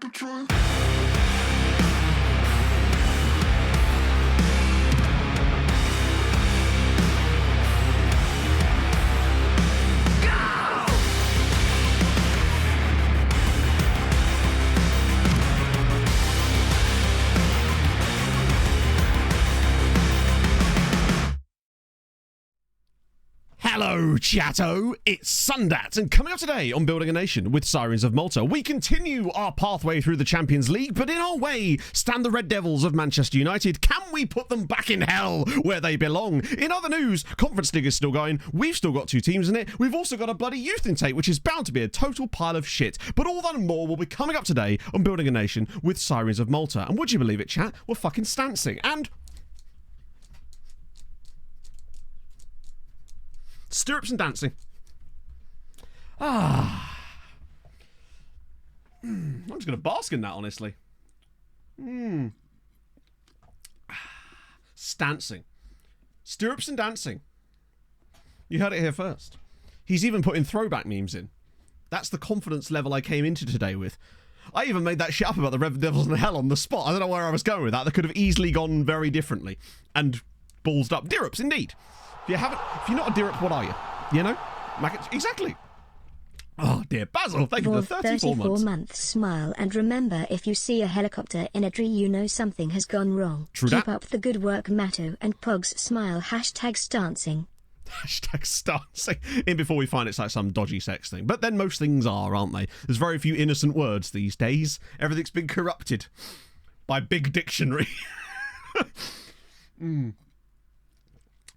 patrol. Hello, chatto! It's Sundat, and coming up today on Building a Nation with Sirens of Malta, we continue our pathway through the Champions League, but in our way stand the Red Devils of Manchester United. Can we put them back in hell where they belong? In other news, Conference League is still going, we've still got 2 teams in it, we've also got a bloody youth intake, which is bound to be a total pile of shit. But all that and more will be coming up today on Building a Nation with Sirens of Malta. And would you believe it, chat? We're fucking stancing. And stirrups and dancing. I'm just going to bask in that, honestly. Stancing. Stirrups and dancing. You heard it here first. He's even putting throwback memes in. That's the confidence level I came into today with. I even made that shit up about the Red Devils in Hell on the spot. I don't know where I was going with that. That could have easily gone very differently. And ballsed up. Stirrups, indeed. If you're not a Dirrup, what are you? You know? Exactly. Oh dear. Basil, thank you for the 34 months. Smile and remember, if you see a helicopter in a tree, you know something has gone wrong. True Keep that. up the good work, Matto and Pogs. Smile. Hashtag stancing. Hashtag stancing. In before we find it's like some dodgy sex thing. But then most things are, aren't they? There's very few innocent words these days. Everything's been corrupted by Big Dictionary.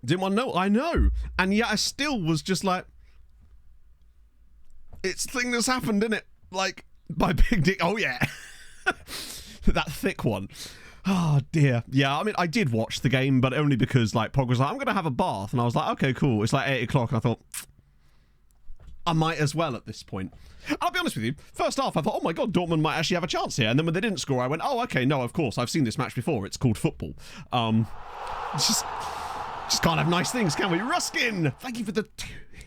Didn't want to know. I know. And yet I still was just like, it's a thing that's happened, innit? Like, by Big Dick. Oh, yeah. That thick one. Oh, dear. Yeah, I mean, I did watch the game, but only because, like, Pog was like, I'm going to have a bath. And I was like, okay, cool. It's like 8 o'clock. And I thought, I might as well at this point. And I'll be honest with you. First half, I thought, oh, my God, Dortmund might actually have a chance here. And then when they didn't score, I went, oh, okay, no, of course. I've seen this match before. It's called football. It's just can't have nice things, can we? Ruskin, thank you for the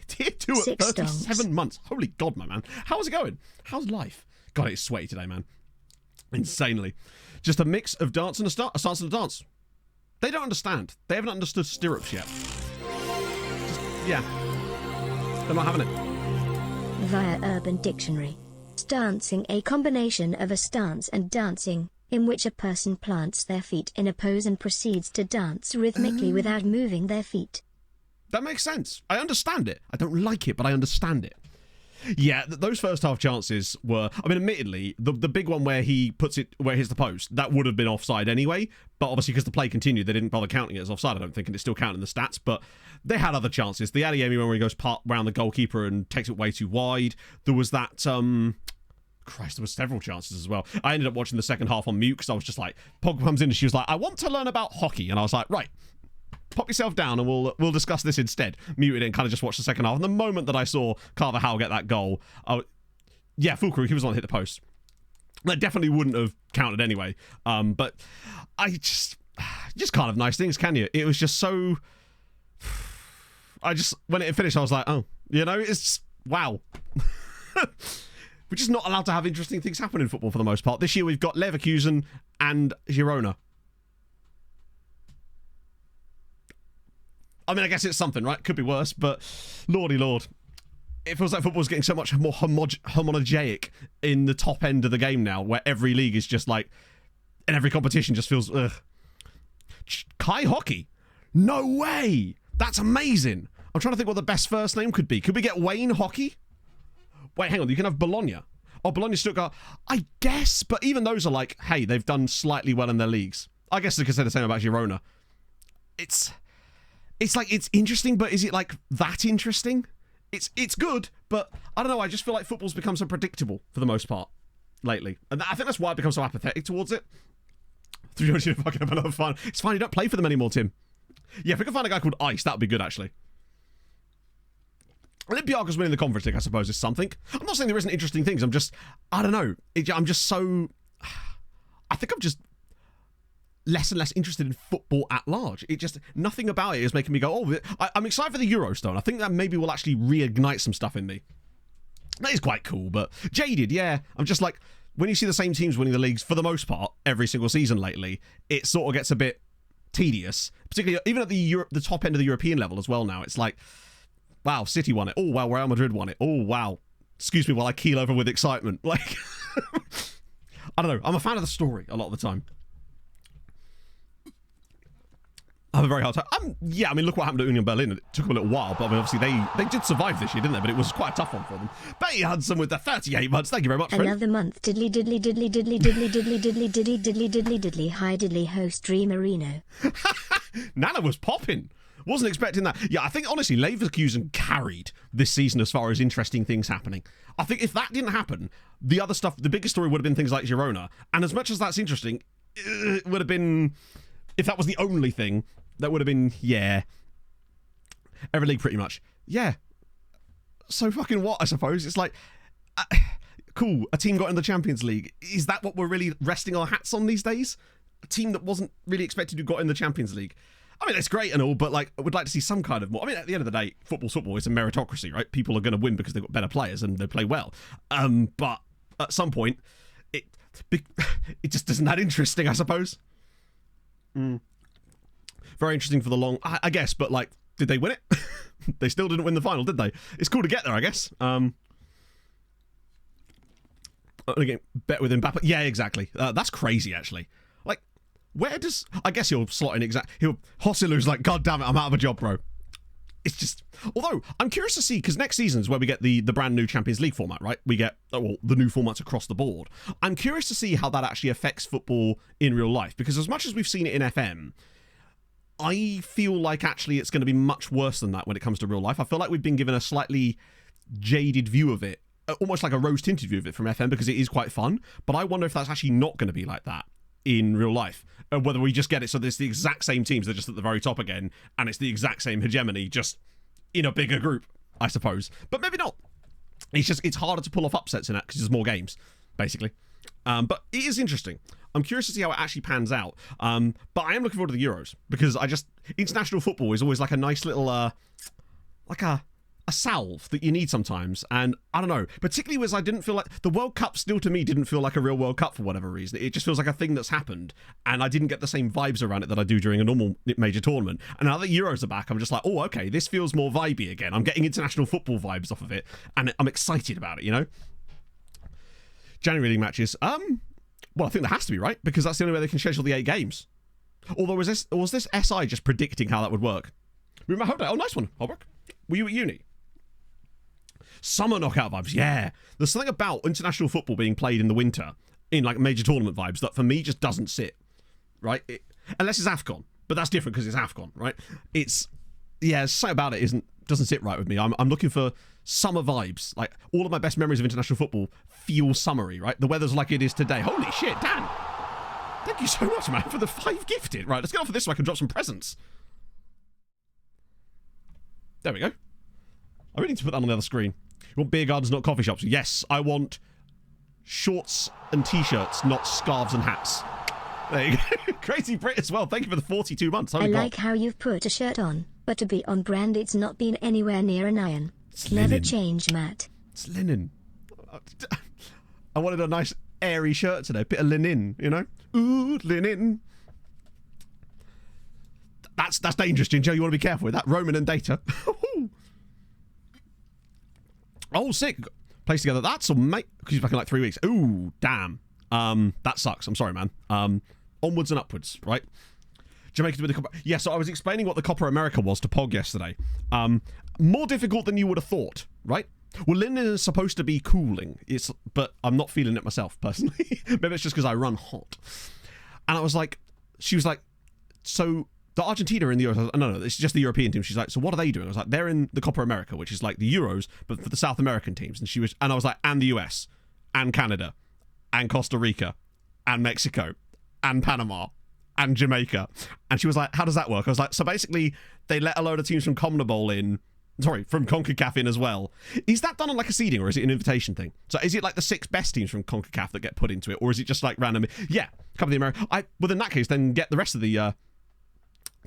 tier 2 at 37 months. Holy God, my man. How's it going? How's life? God, it's sweaty today, man. Insanely. Just a mix of dance and a stance and a dance. They don't understand. They haven't understood stirrups yet. Yeah. They're not having it. Via Urban Dictionary. Stancing, a combination of a stance and dancing, in which a person plants their feet in a pose and proceeds to dance rhythmically without moving their feet. That makes sense. I understand it. I don't like it, but I understand it. Yeah, those first half chances were, I mean, admittedly, the big one where he puts it, where here's the post, that would have been offside anyway, but obviously because the play continued, they didn't bother counting it as offside, I don't think, and it's still counting the stats, but they had other chances. The Adeyemi one where he goes round the goalkeeper and takes it way too wide. There was that, Christ, there were several chances as well. I ended up watching the second half on mute because I was just like, Pog comes in and she was like, I want to learn about hockey. And I was like, right, pop yourself down and we'll discuss this instead. Muted it and kind of just watched the second half. And the moment that I saw Carver Howell get that goal, yeah, Fulkrug, he was on hit the post. That definitely wouldn't have counted anyway. But I just can't have nice things, can you? It was just so... when it finished, I was like, oh, you know, it's... Wow. We're just not allowed to have interesting things happen in football for the most part. This year we've got Leverkusen and Girona. I mean, I guess it's something, right? Could be worse, but lordy lord. It feels like football's getting so much more homogeneic in the top end of the game now, where every league is just like, and every competition just feels, ugh. Kai Hockey? No way! That's amazing! I'm trying to think what the best first name could be. Could we get Wayne Hockey? Wait, hang on, you can have Bologna. Oh, Bologna, Stuttgart. I guess, but even those are like, hey, they've done slightly well in their leagues. I guess they could say the same about Girona. It's like, it's interesting, but is it like that interesting? It's good, but I don't know, I just feel like football's become so predictable for the most part lately. And I think that's why I've become so apathetic towards it. 300 fucking have another fun. It's fine, you don't play for them anymore, Tim. Yeah, if we can find a guy called Ice, that would be good, actually. Olympiacos winning the Conference League, I suppose, is something. I'm not saying there isn't interesting things. I don't know. I'm just so... I think I'm just less and less interested in football at large. Nothing about it is making me go, oh, I'm excited for the Euros, though. And I think that maybe will actually reignite some stuff in me. That is quite cool, but jaded, yeah. I'm just like, when you see the same teams winning the leagues for the most part every single season lately, it sort of gets a bit tedious, particularly even at the top end of the European level as well now. It's like, wow, City won it. Oh, wow, Real Madrid won it. Oh, wow. Excuse me while I keel over with excitement. Like, I don't know. I'm a fan of the story a lot of the time. I have a very hard time. Yeah, I mean, look what happened to Union Berlin. It took them a little while, but I mean, obviously they did survive this year, didn't they? But it was quite a tough one for them. Betty Hudson with the 38 months. Thank you very much, friend. Another month. Diddly diddly diddly diddly diddly diddly diddly diddly diddly diddly diddly. Hi diddly host Dream Marino. Nana was popping. Wasn't expecting that. Yeah, I think, honestly, Leverkusen carried this season as far as interesting things happening. I think if that didn't happen, the other stuff, the biggest story would have been things like Girona. And as much as that's interesting, it would have been, if that was the only thing, that would have been, yeah. Every league, pretty much. Yeah. So fucking what, I suppose? It's like, cool, a team got in the Champions League. Is that what we're really resting our hats on these days? A team that wasn't really expected to got in the Champions League. I mean, it's great and all, but like, I would like to see some kind of more. I mean, at the end of the day, football's football. It's a meritocracy, right? People are going to win because they've got better players and they play well. But at some point, it just isn't that interesting, I suppose. Very interesting for the long, I guess, but like, did they win it? They still didn't win the final, did they? It's cool to get there, I guess. Again, bet with Mbappe. Yeah, exactly. That's crazy, actually. Like, where does... I guess he'll slot in Hossilu's like, God damn it, I'm out of a job, bro. It's just... Although, I'm curious to see, because next season's where we get the brand new Champions League format, right? We get, well, the new formats across the board. I'm curious to see how that actually affects football in real life, because as much as we've seen it in FM, I feel like actually it's going to be much worse than that when it comes to real life. I feel like we've been given a slightly jaded view of it, almost like a rose-tinted view of it from FM, because it is quite fun, but I wonder if that's actually not going to be like that in real life, whether we just get it so there's the exact same teams, they're just at the very top again, and it's the exact same hegemony, just in a bigger group, I suppose. But maybe not. It's harder to pull off upsets in that because there's more games, basically. But it is interesting. I'm curious to see how it actually pans out. But I am looking forward to the Euros, because international football is always like a nice little, like a salve that you need sometimes. And I don't know, particularly as I didn't feel like the World Cup still to me didn't feel like a real World Cup for whatever reason. It just feels like a thing that's happened, and I didn't get the same vibes around it that I do during a normal major tournament. And now that Euros are back, I'm just like, oh, okay, this feels more vibey again. I'm getting international football vibes off of it, and I'm excited about it, you know? January league matches. Well, I think there has to be, right? Because that's the only way they can schedule the 8 games. Although, was this SI just predicting how that would work? Remember, oh, nice one, Holbrook. Were you at uni? Summer knockout vibes, yeah. There's something about international football being played in the winter, in like major tournament vibes, that for me just doesn't sit, right? Unless it's AFCON, but that's different because it's AFCON, right? Something about it doesn't sit right with me. I'm looking for summer vibes. Like, all of my best memories of international football feel summery, right? The weather's like it is today. Holy shit, Dan! Thank you so much, man, for the 5 gifted. Right, let's get off of this so I can drop some presents. There we go. I really need to put that on the other screen. You want beer gardens, not coffee shops? Yes, I want shorts and t-shirts, not scarves and hats. There you go. Crazy Brit as well. Thank you for the 42 months. I like how you've put a shirt on, but to be on brand, it's not been anywhere near an iron. It's Never linen. change, Matt. It's linen. I wanted a nice airy shirt today. Bit of linen, you know? Ooh, linen. That's dangerous, Ginger. You want to be careful with that. Roman and data. Oh, sick. Place together. That's all, mate. Because he's back in like 3 weeks. Ooh, damn. That sucks. I'm sorry, man. Onwards and upwards, right? Jamaica with the Copa. Yeah, so I was explaining what the Copa America was to Pog yesterday. More difficult than you would have thought, right? Well, linen is supposed to be cooling, but I'm not feeling it myself, personally. Maybe it's just because I run hot. And I was like, she was like, so the Argentina are in the Euros. No, it's just the European team. She's like, so what are they doing? I was like, they're in the Copa America, which is like the Euros, but for the South American teams. And I was like, and the US, and Canada, and Costa Rica, and Mexico, and Panama, and Jamaica. And she was like, how does that work? I was like, so basically, they let a load of teams from CONMEBOL in, from CONCACAF in as well. Is that done on like a seeding, or is it an invitation thing? So is it like the 6 best teams from CONCACAF that get put into it, or is it just like random? Yeah, Cup of the America. Well, in that case, then get the rest of the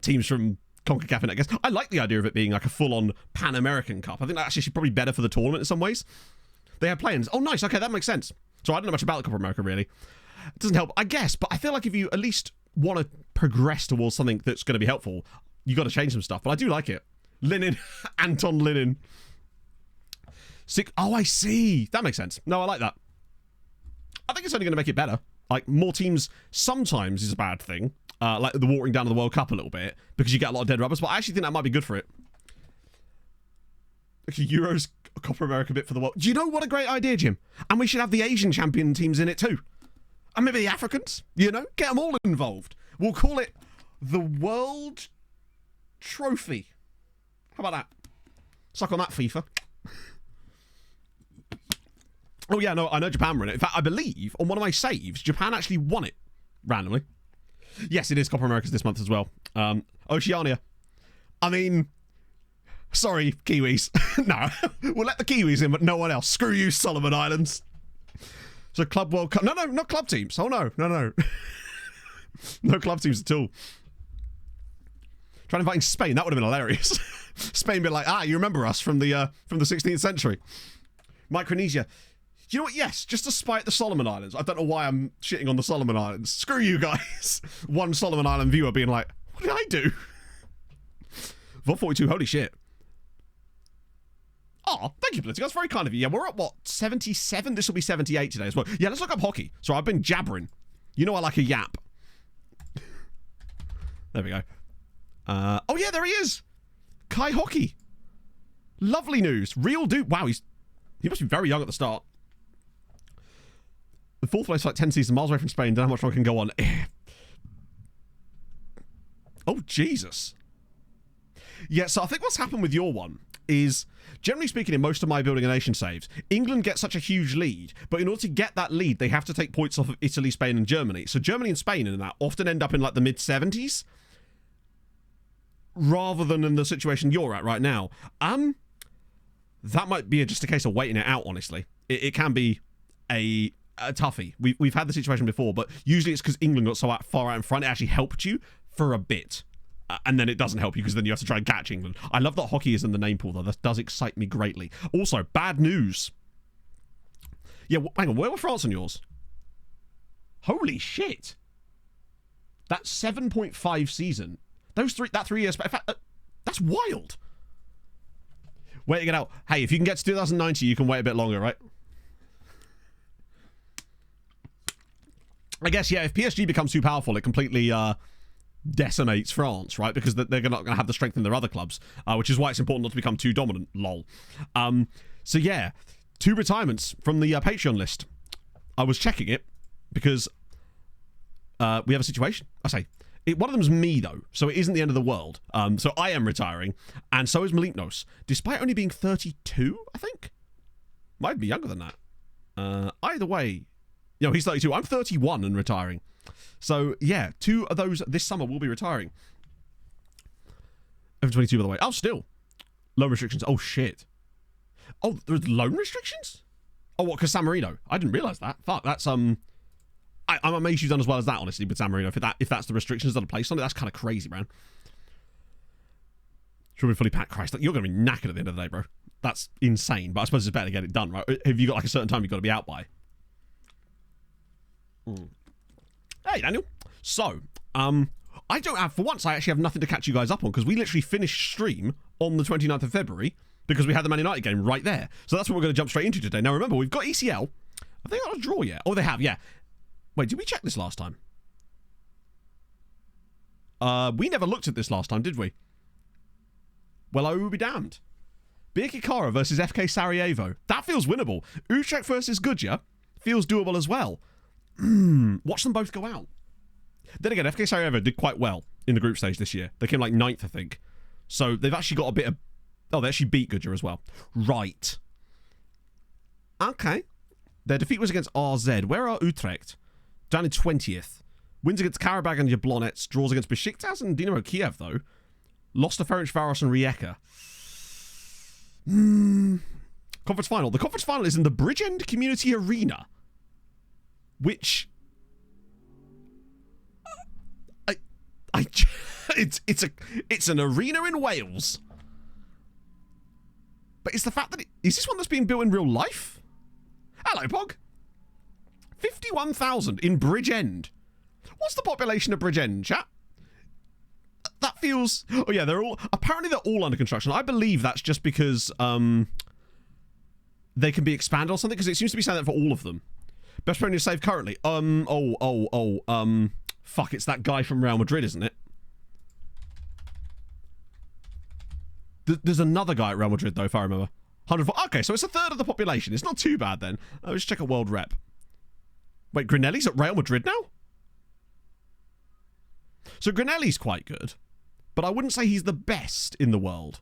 teams from CONCACAF in, I guess. I like the idea of it being like a full-on Pan-American Cup. I think that actually should probably be better for the tournament in some ways. They have plans. Oh, nice. Okay, that makes sense. So I don't know much about the Copa America, really. It doesn't help, I guess, but I feel like if you at least want to progress towards something that's going to be helpful, you got to change some stuff. But I do like it. Linen. Anton Linen. Oh, I see. That makes sense. No, I like that. I think it's only going to make it better. Like, more teams sometimes is a bad thing. Like the watering down of the World Cup a little bit, because you get a lot of dead rubbers, but I actually think that might be good for it. Euros, Copa America bit for the world. Do you know what a great idea, Jim? And we should have the Asian champion teams in it too. And maybe the Africans, you know? Get them all involved. We'll call it the World Trophy. How about that? Suck on that, FIFA. Oh, yeah, no, I know Japan were in it. In fact, I believe on one of my saves, Japan actually won it randomly. Yes, it is Copa Americas this month as well. Oceania. I mean, sorry, Kiwis. No, we'll let the Kiwis in, but no one else. Screw you, Solomon Islands. So Club World Cup. No, not club teams. Oh, no. No club teams at all. Trying inviting Spain. That would have been hilarious. Spain being like, you remember us from the 16th century. Micronesia. You know what? Yes, just to spite the Solomon Islands. I don't know why I'm shitting on the Solomon Islands. Screw you guys. One Solomon Island viewer being like, what did I do? VOD 42, holy shit. Oh, thank you, Politico. That's very kind of you. Yeah, we're at, what, 77? This will be 78 today as well. Yeah, let's look up hockey. So I've been jabbering. You know I like a yap. There we go. Oh, yeah, there he is. Kai Hockey. Lovely news. Real dude. Wow, he must be very young at the start. The fourth place, like 10 seasons, miles away from Spain. Don't know how much more can go on. Oh, Jesus. Yeah, so I think what's happened with your one is, generally speaking, in most of my Building a Nation saves, England gets such a huge lead, but in order to get that lead, they have to take points off of Italy, Spain, and Germany. So Germany and Spain in that often end up in like the mid-70s, rather than in the situation you're at right now. That might be just a case of waiting it out, honestly. It can be a toughie. We've had the situation before, but usually it's because England got so far out in front, it actually helped you for a bit. And then it doesn't help you because then you have to try and catch England. I love that hockey is in the name pool, though. That does excite me greatly. Also, bad news. Yeah, hang on. Where were France on yours? Holy shit. That 7.5 season. That 3 years. In fact, that's wild. Wait to get out. Hey, if you can get to 2090, you can wait a bit longer, right? I guess, yeah, if PSG becomes too powerful, it completely decimates France, right? Because they're not going to have the strength in their other clubs, which is why it's important not to become too dominant, lol. So, yeah, 2 retirements from the Patreon list. I was checking it because we have a situation. I say, one of them's me, though, so it isn't the end of the world. So I am retiring, and so is Maliknos, despite only being 32, I think. Might be younger than that. Either way, you know, he's 32. I'm 31 and retiring. So, yeah, 2 of those this summer will be retiring. Over 22, by the way. Oh, still. Loan restrictions. Oh, shit. Oh, there's loan restrictions? Oh, what, because San Marino? I didn't realise that. Fuck, that's, I'm amazed you've done as well as that, honestly, with San Marino. If that's the restrictions that are placed on it, that's kind of crazy, man. Should we fully packed? Christ, you're going to be knackered at the end of the day, bro. That's insane, but I suppose it's better to get it done, right? Have you got, like, a certain time you've got to be out by? Hey, Daniel. So, I don't have, for once, I actually have nothing to catch you guys up on, because we literally finished stream on the 29th of February, because we had the Man United game right there. So that's what we're going to jump straight into today. Now, remember, we've got ECL. Have they got a draw yet? Oh, they have, yeah. Wait, did we check this last time? We never looked at this last time, did we? Well, I will be damned. Birkirkara versus FK Sarajevo. That feels winnable. Utrecht versus Goodyear feels doable as well. Watch them both go out. Then again, FK Sarajevo did quite well in the group stage this year. They came like 9th, I think. So they've actually got a bit of... Oh, they actually beat Goodyear as well. Right. Okay. Their defeat was against RZ. Where are Utrecht? Down in 20th. Wins against Karabag and Jablonec. Draws against Besiktas and Dinamo Kiev, though. Lost to Ferencvaros and Rijeka. Conference final. The conference final is in the Bridgend Community Arena. Which... It's an arena in Wales. But it's the fact that is this one that's being built in real life? Hello, Pog. 41,000 in Bridgend. What's the population of Bridgend, chat? That feels... Oh, yeah, apparently they're all under construction. I believe that's just because they can be expanded or something, because it seems to be saying that for all of them. Best player saved currently. Fuck, it's that guy from Real Madrid, isn't it? There's another guy at Real Madrid, though, if I remember. 104. Okay, so it's a third of the population. It's not too bad, then. Let's check a world rep. Wait, Granelli's at Real Madrid now? So Granelli's quite good, but I wouldn't say he's the best in the world.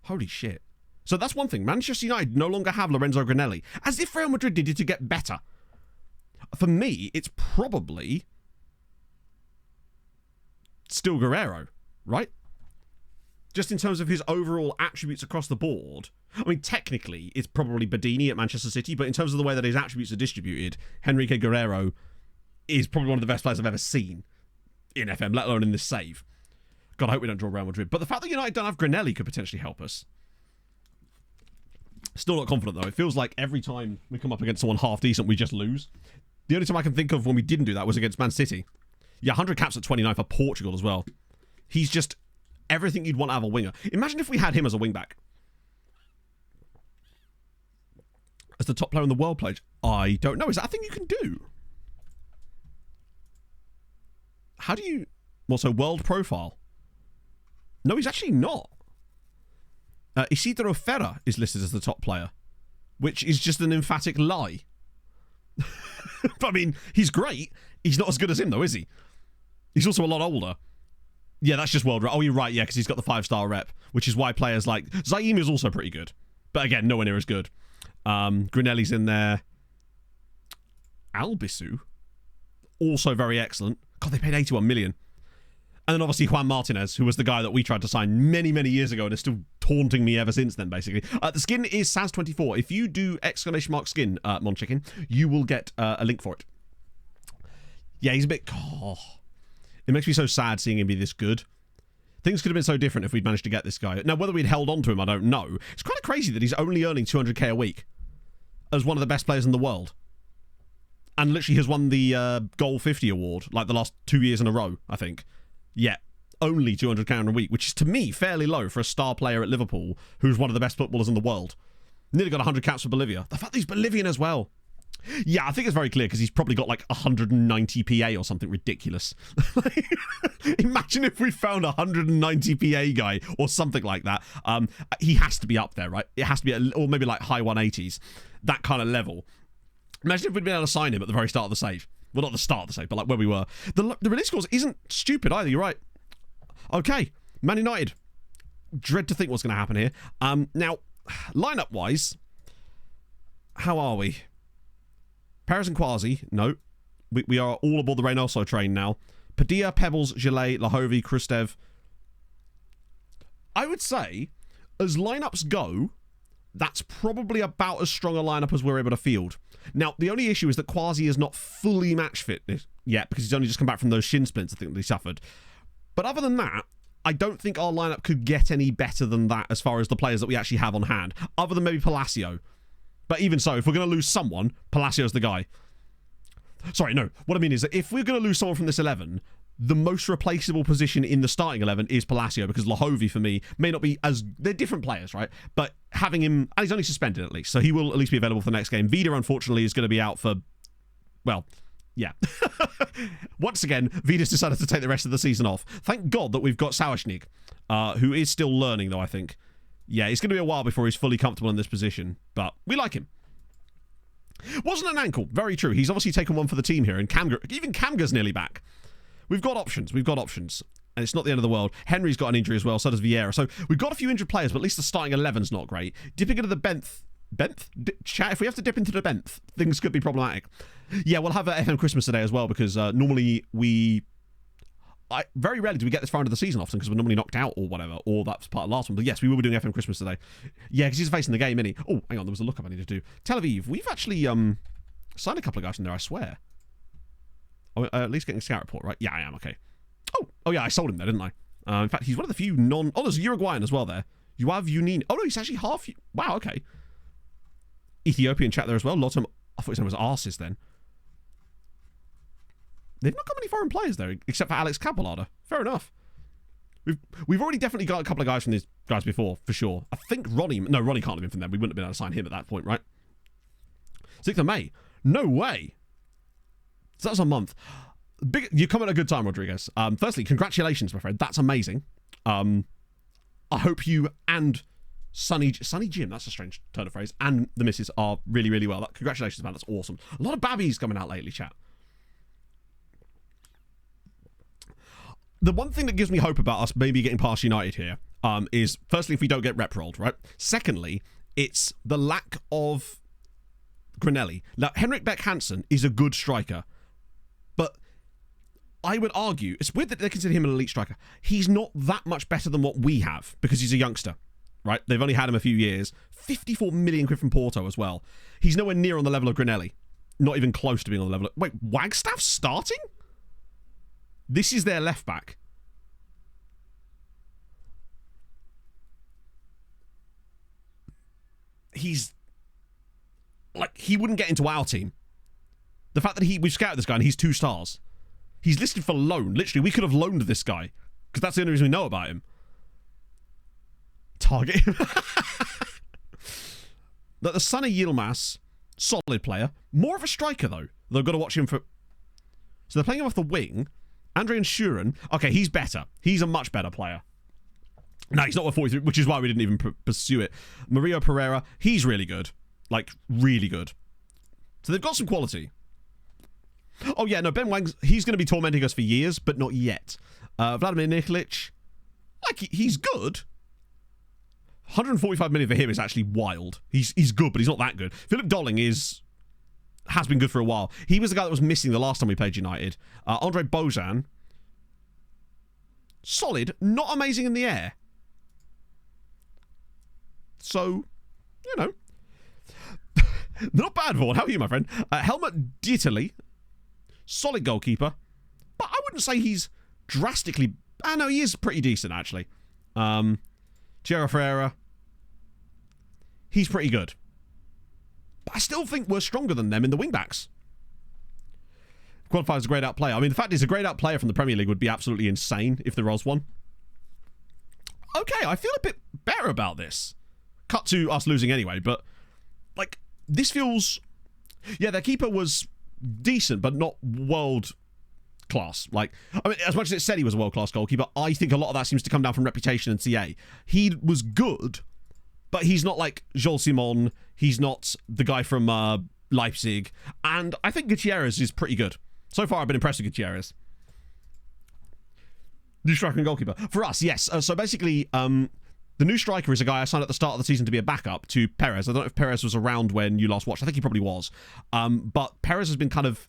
Holy shit. So that's one thing. Manchester United no longer have Lorenzo Granelli. As if Real Madrid did it to get better. For me, it's probably still Guerrero, right? Just in terms of his overall attributes across the board. I mean, technically, it's probably Bedini at Manchester City, but in terms of the way that his attributes are distributed, Henrique Guerrero is probably one of the best players I've ever seen in FM, let alone in this save. God, I hope we don't draw Real Madrid. But the fact that United don't have Granelli could potentially help us. Still not confident, though. It feels like every time we come up against someone half-decent, we just lose. The only time I can think of when we didn't do that was against Man City. Yeah, 100 caps at 29 for Portugal as well. He's just everything you'd want out of a winger. Imagine if we had him as a wing-back. As the top player in the world played. I don't know. Is that a thing you can do? How do you... Well, so world profile. No, he's actually not. Isidro Ferra is listed as the top player, which is just an emphatic lie. I mean, he's great. He's not as good as him, though, is he? He's also a lot older. Yeah, that's just world rep. Oh, you're right, yeah, because he's got the 5-star rep, which is why players like... Zaim is also pretty good. But again, nowhere near as good. Granelli's in there. Albisu, also very excellent. God, they paid 81 million. And then obviously Juan Martinez, who was the guy that we tried to sign many, many years ago and is still taunting me ever since then, basically. The skin is Saz24. If you do !skin, Mon Chicken, you will get a link for it. Yeah, he's a bit... Oh, it makes me so sad seeing him be this good. Things could have been so different if we'd managed to get this guy. Now, whether we'd held on to him, I don't know. It's kind of crazy that he's only earning 200k a week as one of the best players in the world. And literally has won the Goal 50 award, like the last 2 years in a row, I think. Yeah, only 200k a week, which is, to me, fairly low for a star player at Liverpool who's one of the best footballers in the world. Nearly got 100 caps for Bolivia. The fact that he's Bolivian as well. Yeah, I think it's very clear because he's probably got like 190 PA or something ridiculous. Imagine if we found a 190 PA guy or something like that. He has to be up there, right? It has to be, or maybe like high 180s, that kind of level. Imagine if we'd been able to sign him at the very start of the save. Well, not the start of the save, but like where we were. The release clause isn't stupid either, you're right. Okay, Man United. Dread to think what's going to happen here. Now, lineup-wise, how are we? Perez and Quasi, no. We are all aboard the Reynoso train now. Padilla, Pebbles, Gillet, Lahovi, Khrustev. I would say, as lineups go, that's probably about as strong a lineup as we're able to field. Now, the only issue is that Quasi is not fully match fit yet because he's only just come back from those shin splints, I think, that he suffered. But other than that, I don't think our lineup could get any better than that as far as the players that we actually have on hand, other than maybe Palacio. But even so, if we're going to lose someone, Palacio's the guy. Sorry, no. What I mean is that if we're going to lose someone from this 11, the most replaceable position in the starting 11 is Palacio, because Lahovi, for me, may not be as... They're different players, right? But having him... And he's only suspended, at least, so he will at least be available for the next game. Vida, unfortunately, is going to be out for... Well, yeah. Once again, Vida's decided to take the rest of the season off. Thank God that we've got Sawashnik, who is still learning, though, I think. Yeah, it's going to be a while before he's fully comfortable in this position, but we like him. Wasn't an ankle. Very true. He's obviously taken one for the team here, and even Kamga's nearly back. We've got options. And it's not the end of the world. Henry's got an injury as well, so does Vieira. So we've got a few injured players, but at least the starting 11's not great. Dipping into the Benth. Chat, if we have to dip into the Benth, things could be problematic. Yeah, we'll have a FM Christmas today as well, because normally very rarely do we get this far into the season often, because we're normally knocked out or whatever, or that's part of the last one. But yes, we will be doing FM Christmas today. Yeah, because he's facing the game, isn't he? Oh, hang on, there was a lookup I need to do. Tel Aviv, we've actually signed a couple of guys in there, I swear. Oh, at least getting a scout report, right? Yeah, I am, okay. Oh yeah, I sold him there, didn't I? In fact, he's one of the few Oh, there's a Uruguayan as well there. Yuav Yunin. Oh no, he's actually half... Wow, okay. Ethiopian chat there as well. Lotum... I thought his name was Arsis then. they've not got many foreign players there, except for Alex Capolada. Fair enough. We've already definitely got a couple of guys from these guys before, for sure. I think Ronnie can't have been from them. We wouldn't have been able to sign him at that point, right? 6th of May. No way. So that's a month. You come at a good time, Rodriguez. Firstly, congratulations, my friend. That's amazing. I hope you and Sunny Jim, that's a strange turn of phrase, and the missus are really, really well. Congratulations, man. That's awesome. A lot of babbies coming out lately, chat. The one thing that gives me hope about us maybe getting past United here is, firstly, if we don't get rep rolled, right? Secondly, it's the lack of Granelli. Now, Henrik Beck Hansen is a good striker, but I would argue, it's weird that they consider him an elite striker. He's not that much better than what we have, because he's a youngster, right? They've only had him a few years. 54 million quid from Porto as well. He's nowhere near on the level of Granelli. Not even close to being on the level of... Wait, Wagstaff's starting? This is their left back. He's... like, he wouldn't get into our team. The fact that we've scouted this guy and he's 2 stars. He's listed for loan. Literally, we could have loaned this guy, because that's the only reason we know about him. Target him. The Sonny Yilmaz, solid player. More of a striker, though. They've got to watch him for... So they're playing him off the wing. Andrian Shuren, okay, he's better. He's a much better player. No, he's not worth 43, which is why we didn't even pursue it. Mario Pereira, he's really good. Like, really good. So they've got some quality. Oh, yeah, no, Ben Wang's, he's going to be tormenting us for years, but not yet. Vladimir Nikolic, like, he's good. 145 million for him is actually wild. He's good, but he's not that good. Philip Dolling has been good for a while. He was the guy that was missing the last time we played United. Andre Bozan, solid, not amazing in the air. So, you know, not bad, Vaughan. How are you, my friend? Helmut Dietterle, solid goalkeeper, but I wouldn't say he's drastically... no, he is pretty decent, actually. Thierry Ferreira, he's pretty good. But I still think we're stronger than them in the wing-backs. Qualifies a greyed-out player. I mean, the fact is a greyed-out player from the Premier League would be absolutely insane if there was one. Okay, I feel a bit better about this. Cut to us losing anyway, but, like, this feels... Yeah, their keeper was decent, but not world-class. Like, I mean, as much as it said he was a world-class goalkeeper, I think a lot of that seems to come down from reputation and CA. He was good, but he's not like Joel Simon. He's not the guy from Leipzig. And I think Gutierrez is pretty good. So far, I've been impressed with Gutierrez. New striker and goalkeeper. For us, yes. So basically, the new striker is a guy I signed at the start of the season to be a backup to Perez. I don't know if Perez was around when you last watched. I think he probably was. But Perez has been kind of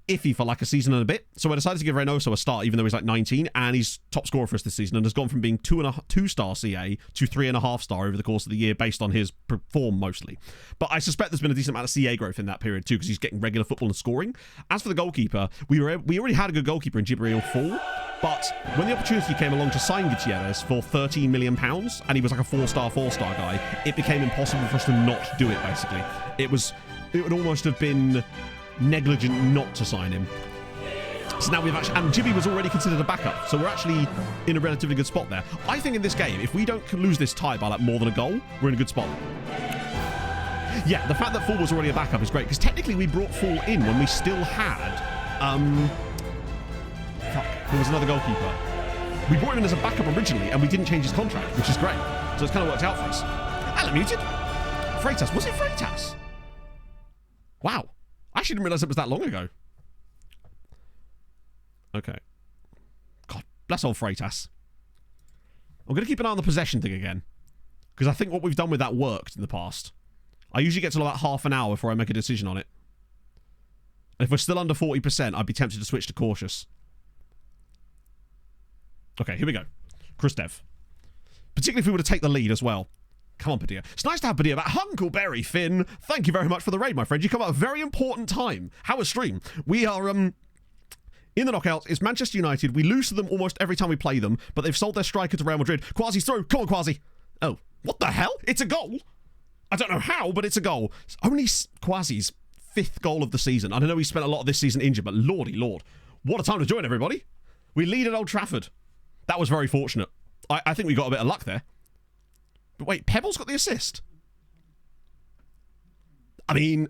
iffy for like a season and a bit. So I decided to give Reynoso a start, even though he's like 19, and he's top scorer for us this season and has gone from being 2-star CA to 3.5-star over the course of the year based on his form mostly. But I suspect there's been a decent amount of CA growth in that period too, because he's getting regular football and scoring. As for the goalkeeper, we already had a good goalkeeper in Jibril Fall, but when the opportunity came along to sign Gutierrez for £13 million, and he was like a 4-star guy, it became impossible for us to not do it, basically. It would almost have been negligent not to sign him. So now we've actually... And Jibby was already considered a backup, so we're actually in a relatively good spot there. I think in this game, if we don't lose this tie by like more than a goal, we're in a good spot. Yeah, the fact that Fall was already a backup is great, because technically we brought Fall in when we still had... there was another goalkeeper. We brought him in as a backup originally, and we didn't change his contract, which is great. So it's kind of worked out for us. Hello, muted. Freitas. Was it Freitas? Wow. I actually didn't realise it was that long ago. Okay. God, bless old Freitas. I'm going to keep an eye on the possession thing again, because I think what we've done with that worked in the past. I usually get to about half an hour before I make a decision on it. And if we're still under 40%, I'd be tempted to switch to cautious. Okay, here we go. Khrushchev. Particularly if we were to take the lead as well. Come on, Padilla. It's nice to have Padilla back. Huckleberry Finn, thank you very much for the raid, my friend. You come at a very important time. How was stream? We are, in the knockouts. It's Manchester United. We lose to them almost every time we play them, but they've sold their striker to Real Madrid. Quasi's through. Come on, Quasi. Oh, what the hell? It's a goal. I don't know how, but it's a goal. It's only Quasi's 5th goal of the season. I don't know he spent a lot of this season injured, but lordy lord. What a time to join, everybody. We lead at Old Trafford. That was very fortunate. I think we got a bit of luck there. But wait, Pebbles got the assist? I mean,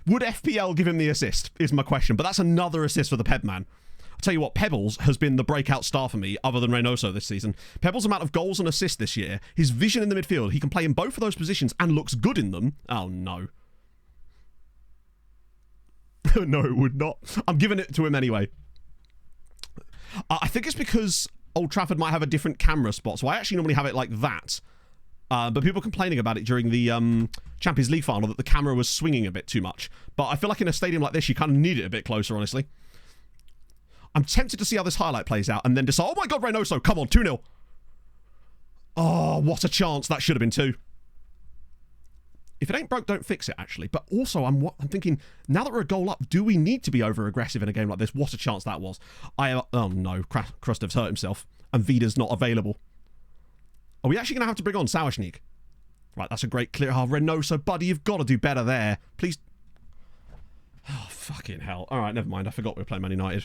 would FPL give him the assist, is my question. But that's another assist for the Peb man. I'll tell you what, Pebbles has been the breakout star for me, other than Reynoso this season. Pebbles' amount of goals and assists this year, his vision in the midfield, he can play in both of those positions and looks good in them. Oh, no. No, it would not. I'm giving it to him anyway. I think it's because Old Trafford might have a different camera spot, so I actually normally have it like that. But people complaining about it during the Champions League final that the camera was swinging a bit too much. But I feel like in a stadium like this, you kind of need it a bit closer, honestly. I'm tempted to see how this highlight plays out and then decide, oh my god, Reynoso, come on, 2-0. Oh, what a chance. That should have been 2. If it ain't broke, don't fix it, actually. But also, I'm thinking, now that we're a goal up, do we need to be over-aggressive in a game like this? What a chance that was. Oh no, Krustev's hurt himself and Vida's not available. Are we actually going to have to bring on Sauerschnieg? Right, that's a great clear. Oh, Reynoso, buddy, you've got to do better there. Please. Oh, fucking hell. All right, never mind. I forgot we were playing Man United.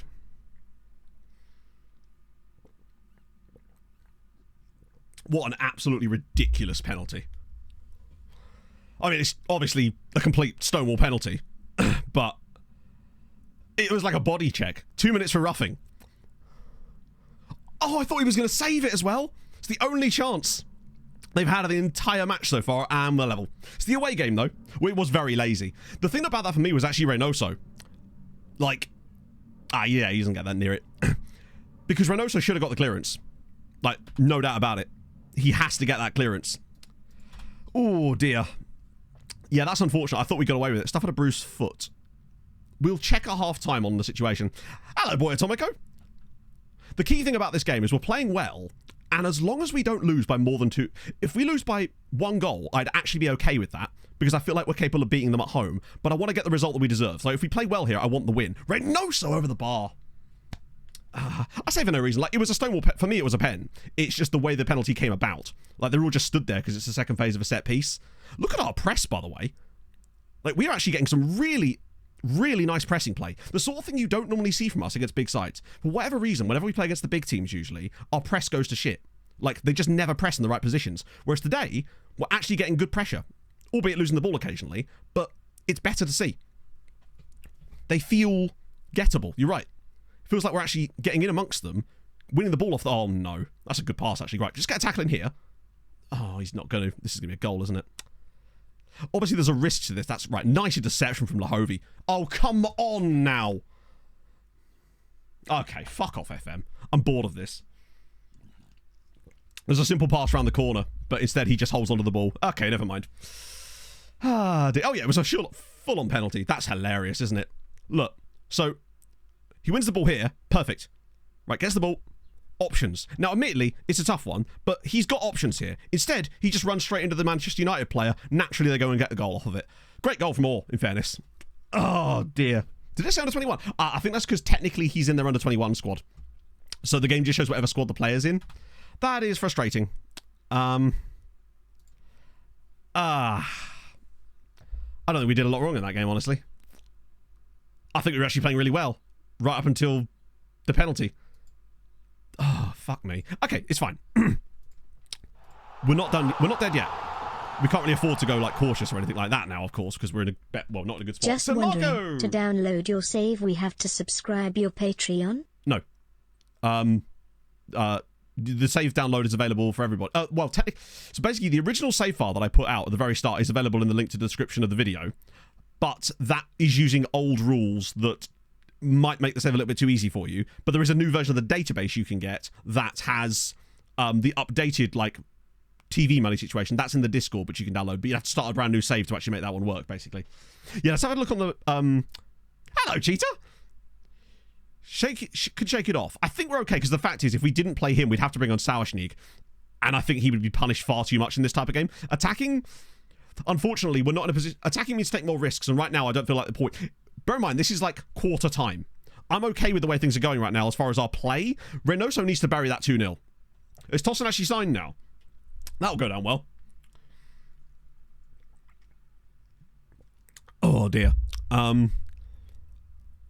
What an absolutely ridiculous penalty. I mean, it's obviously a complete Stonewall penalty, but it was like a body check. 2 minutes for roughing. Oh, I thought he was going to save it as well. It's the only chance they've had of the entire match so far, and we're level. It's the away game, though. It was very lazy. The thing about that for me was actually Reynoso. Like, yeah, he doesn't get that near it. Because Reynoso should have got the clearance. Like, no doubt about it. He has to get that clearance. Oh, dear. Yeah, that's unfortunate. I thought we got away with it. Stuff had a bruised foot. We'll check at half-time on the situation. Hello, boy Atomico. The key thing about this game is we're playing well, and as long as we don't lose by more than 2... If we lose by 1 goal, I'd actually be okay with that, because I feel like we're capable of beating them at home, but I want to get the result that we deserve. So if we play well here, I want the win. Reynoso over the bar. I say for no reason. Like, it was a Stonewall... For me, it was a pen. It's just the way the penalty came about. Like, they're all just stood there because it's the second phase of a set piece. Look at our press, by the way. Like, we're actually getting some really, really nice pressing play. The sort of thing you don't normally see from us against big sides. For whatever reason, whenever we play against the big teams, usually, our press goes to shit. Like, they just never press in the right positions. Whereas today, we're actually getting good pressure. Albeit losing the ball occasionally, but it's better to see. They feel gettable. You're right. It feels like we're actually getting in amongst them, winning the ball off the... Oh, no. That's a good pass, actually. Right, just get a tackle in here. Oh, he's not going to... This is going to be a goal, isn't it? Obviously, there's a risk to this. That's right. Nice interception from Lahovi. Oh, come on now. Okay, fuck off, FM. I'm bored of this. There's a simple pass around the corner, but instead he just holds onto the ball. Okay, never mind. Oh, yeah, it was a full-on penalty. That's hilarious, isn't it? Look, so... He wins the ball here. Perfect. Right, gets the ball. Options. Now, admittedly, it's a tough one, but he's got options here. Instead, he just runs straight into the Manchester United player. Naturally, they go and get the goal off of it. Great goal from all, in fairness. Oh, dear. Did it say under 21? I think that's because technically he's in their under 21 squad. So the game just shows whatever squad the player's in. That is frustrating. I don't think we did a lot wrong in that game, honestly. I think we were actually playing really well. Right up until the penalty. Oh, fuck me. Okay, it's fine. We're not done. We're not dead yet. We can't really afford to go like cautious or anything like that now, of course, because we're in a well, not in a good spot. Just wondering, to download your save, we have to subscribe your Patreon? No. The save download is available for everybody. Well, technically, so basically, the original save file that I put out at the very start is available in the link to the description of the video, but that is using old rules that might make the save a little bit too easy for you, but there is a new version of the database you can get that has the updated like TV money situation. That's in the Discord, but you can download, but you have to start a brand new save to actually make that one work, basically. Yeah, let's have a look on the hello, Cheetah. Could shake it off. I think we're okay, because the fact is, if we didn't play him, we'd have to bring on Sauerschnieg, and I think he would be punished far too much in this type of game. Attacking, unfortunately, we're not in a position. Attacking means take more risks, and right now I don't feel like the point. Bear in mind, this is like quarter time. I'm okay with the way things are going right now as far as our play. Reynoso needs to bury that 2-0. Is Tosin actually signed now? That'll go down well. Oh, dear.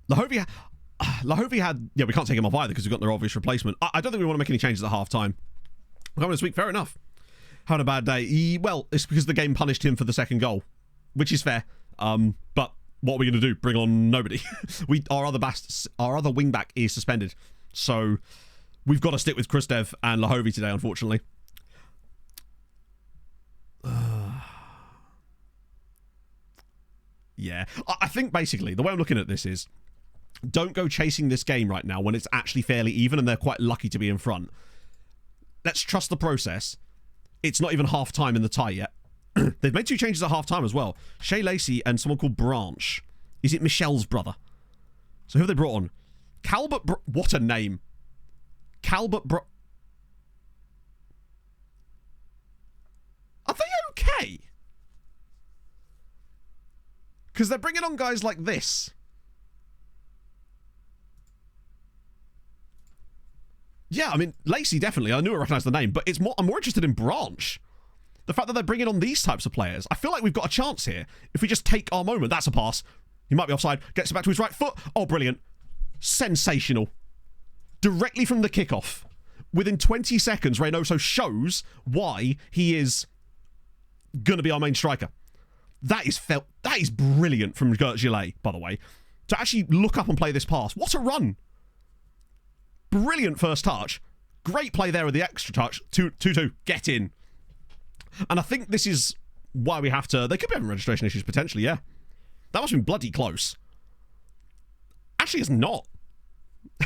Lahovi had... Yeah, we can't take him off either because we've got their obvious replacement. I don't think we want to make any changes at half-time. We're coming this week, fair enough. Had a bad day. Well, it's because the game punished him for the second goal, which is fair. But what are we going to do? Bring on nobody. Our other wing-back is suspended. So we've got to stick with Kristev and Lahovi today, unfortunately. Yeah. I think, basically, the way I'm looking at this is... Don't go chasing this game right now when it's actually fairly even and they're quite lucky to be in front. Let's trust the process. It's not even half-time in the tie yet. They've made 2 changes at half-time as well. Shea Lacey and someone called Branch. Is it Michelle's brother? So who have they brought on? Calbert... What a name. Calbert... Are they okay? Because they're bringing on guys like this. Yeah, I mean, Lacey, definitely. I knew I recognised the name, but I'm more interested in Branch. The fact that they're bringing on these types of players. I feel like we've got a chance here. If we just take our moment. That's a pass. He might be offside. Gets it back to his right foot. Oh, brilliant. Sensational. Directly from the kickoff. Within 20 seconds, Reynoso shows why he is going to be our main striker. That is brilliant from Gert Gillet, by the way. To actually look up and play this pass. What a run. Brilliant first touch. Great play there with the extra touch. 2-2. Get in. And I think this is why we have to... They could be having registration issues, potentially, yeah. That must have been bloody close. Actually, it's not.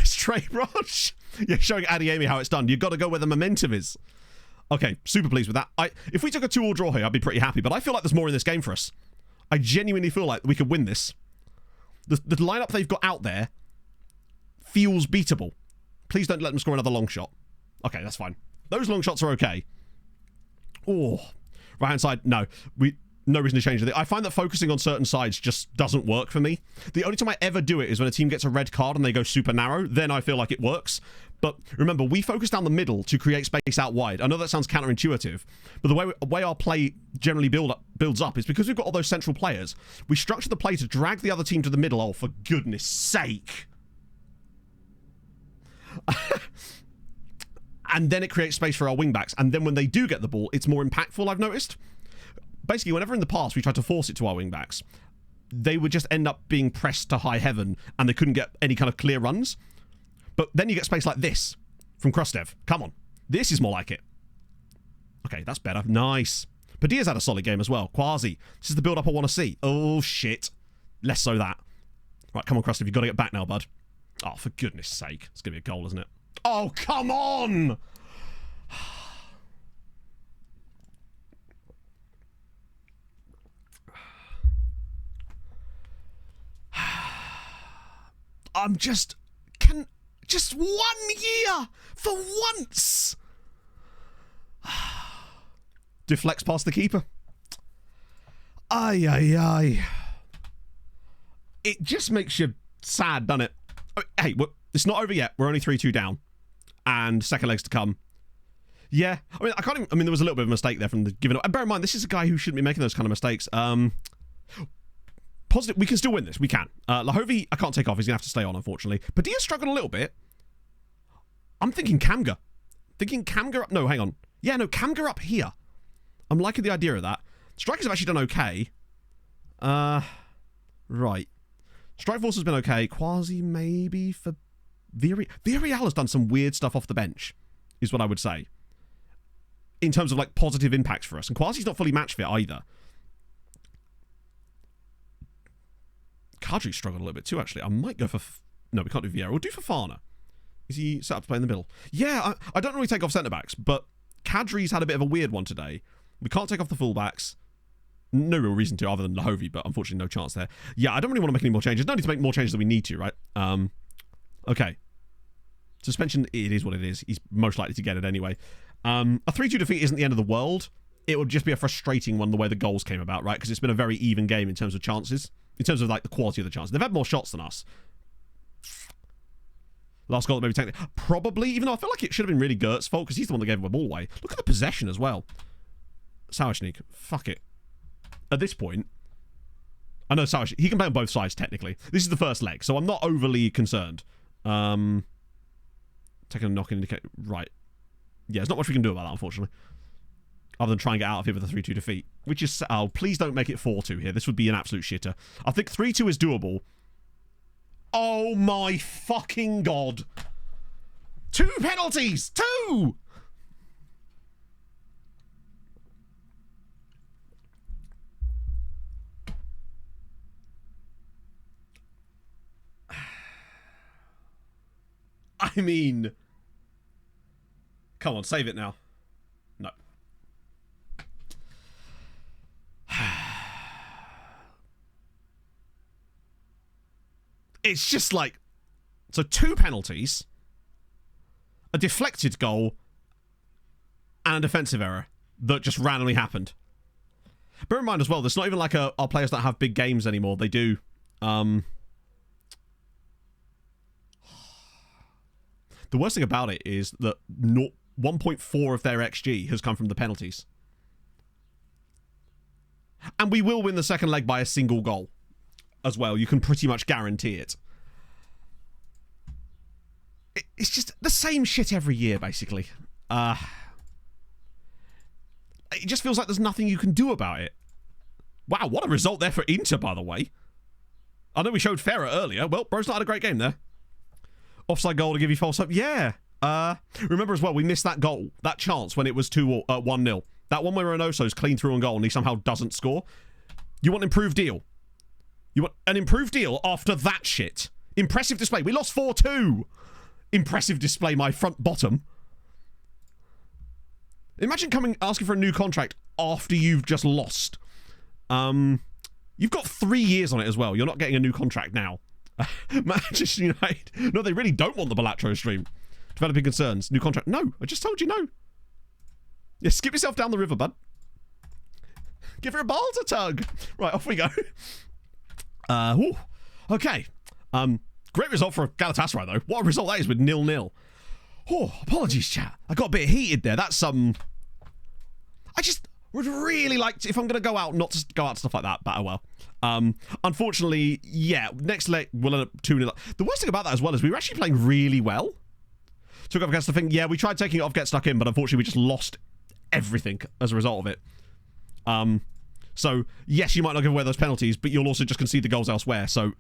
Straight rush. Yeah, showing Adiemi how it's done. You've got to go where the momentum is. Okay, super pleased with that. If we took a 2-2 draw here, I'd be pretty happy. But I feel like there's more in this game for us. I genuinely feel like we could win this. The lineup they've got out there feels beatable. Please don't let them score another long shot. Okay, that's fine. Those long shots are okay. Oh, right hand side. No, no reason to change it. I find that focusing on certain sides just doesn't work for me. The only time I ever do it is when a team gets a red card and they go super narrow. Then I feel like it works. But remember, we focus down the middle to create space out wide. I know that sounds counterintuitive, but the way our play generally builds up is because we've got all those central players. We structure the play to drag the other team to the middle. Oh, for goodness sake. And then it creates space for our wing-backs. And then when they do get the ball, it's more impactful, I've noticed. Basically, whenever in the past we tried to force it to our wing-backs, they would just end up being pressed to high heaven and they couldn't get any kind of clear runs. But then you get space like this from Kristev. Come on. This is more like it. Okay, that's better. Nice. Padilla's had a solid game as well. Quasi. This is the build-up I want to see. Oh, shit. Less so that. Right, come on, Kristev. You've got to get back now, bud. Oh, for goodness sake. It's going to be a goal, isn't it? Oh, come on! Just 1 year for once. Deflects past the keeper. Ay. It just makes you sad, doesn't it? Hey, it's not over yet. We're only 3-2 down. And second legs to come. Yeah. I mean, there was a little bit of a mistake there from the giving up. And bear in mind, this is a guy who shouldn't be making those kind of mistakes. Positive. We can still win this. We can. Lahovi, I can't take off. He's going to have to stay on, unfortunately. Padilla's struggled a little bit. I'm thinking Kamga. Up. No, hang on. Yeah, no, Kamga up here. I'm liking the idea of that. Strikers have actually done okay. Right. Strike Force has been okay. Quasi maybe for Villarreal has done some weird stuff off the bench, is what I would say. In terms of like positive impacts for us. And Quasi's not fully match fit either. Kadri struggled a little bit too, actually. I might go for... No, we can't do Vieira. We'll do Fofana. Is he set up to play in the middle? Yeah, I don't really take off centre-backs, but Kadri's had a bit of a weird one today. We can't take off the full-backs. No real reason to, other than Lahovi, but unfortunately no chance there. Yeah, I don't really want to make any more changes. No need to make more changes than we need to, right? Okay. Suspension, it is what it is. He's most likely to get it anyway. A 3-2 defeat isn't the end of the world. It would just be a frustrating one the way the goals came about, right? Because it's been a very even game in terms of chances. In terms of like the quality of the chances. They've had more shots than us. Last goal that maybe technically... Probably, even though I feel like it should have been really Gert's fault because he's the one that gave the ball away. Look at the possession as well. Sauerschnick. Fuck it. At this point, I know, sorry, he can play on both sides, technically. This is the first leg, so I'm not overly concerned. Taking a knock indicator. Right. Yeah, there's not much we can do about that, unfortunately. Other than try and get out of here with a 3-2 defeat. Which is... Oh, please don't make it 4-2 here. This would be an absolute shitter. I think 3-2 is doable. Oh my fucking god. 2 penalties! 2! I mean... Come on, save it now. No. It's just like... So 2 penalties, a deflected goal, and a defensive error that just randomly happened. Bear in mind as well, there's not even like our players don't have big games anymore. They do. The worst thing about it is that 1.4 of their XG has come from the penalties. And we will win the second leg by a single goal as well. You can pretty much guarantee it. It's just the same shit every year, basically. It just feels like there's nothing you can do about it. Wow, what a result there for Inter, by the way. I know we showed Ferrer earlier. Well, bro's not had a great game there. Offside goal to give you false hope. Yeah. Remember as well, we missed that goal, that chance when it was 1-0. That one where Reynoso's clean through on goal and he somehow doesn't score. You want an improved deal? You want an improved deal after that shit? Impressive display. We lost 4-2. Impressive display, my front bottom. Imagine asking for a new contract after you've just lost. You've got 3 years on it as well. You're not getting a new contract now. Manchester United. No, they really don't want the Balatro stream. Developing concerns. New contract. No, I just told you no. Yeah, skip yourself down the river, bud. Give her a ball to tug. Right, off we go. Okay. Great result for Galatasaray, though. What a result that is with 0-0. Oh, apologies, chat. I got a bit heated there. That's, I just would really like to, if I'm going to go out, not to go out and stuff like that, but oh well. Unfortunately, yeah, next leg, we'll end up 2-0. The worst thing about that as well is we were actually playing really well. Took off against the thing. Yeah, we tried taking it off, get stuck in, but unfortunately we just lost everything as a result of it. So, yes, you might not give away those penalties, but you'll also just concede the goals elsewhere. So,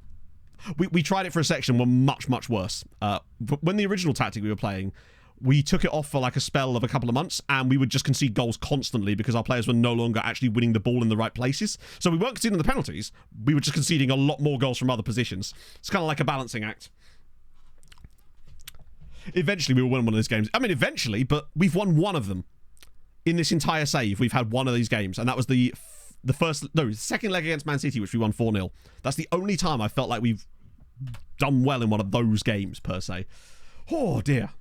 we tried it for a section, we're much, much worse. When the original tactic we were playing, we took it off for like a spell of a couple of months, and we would just concede goals constantly because our players were no longer actually winning the ball in the right places. So we weren't conceding the penalties, we were just conceding a lot more goals from other positions. It's kind of like a balancing act. Eventually we will win one of these games. I mean, eventually, but we've won one of them. In this entire save, we've had one of these games, and that was the second leg against Man City, which we won 4-0. That's the only time I felt like we've done well in one of those games, per se. Oh, dear.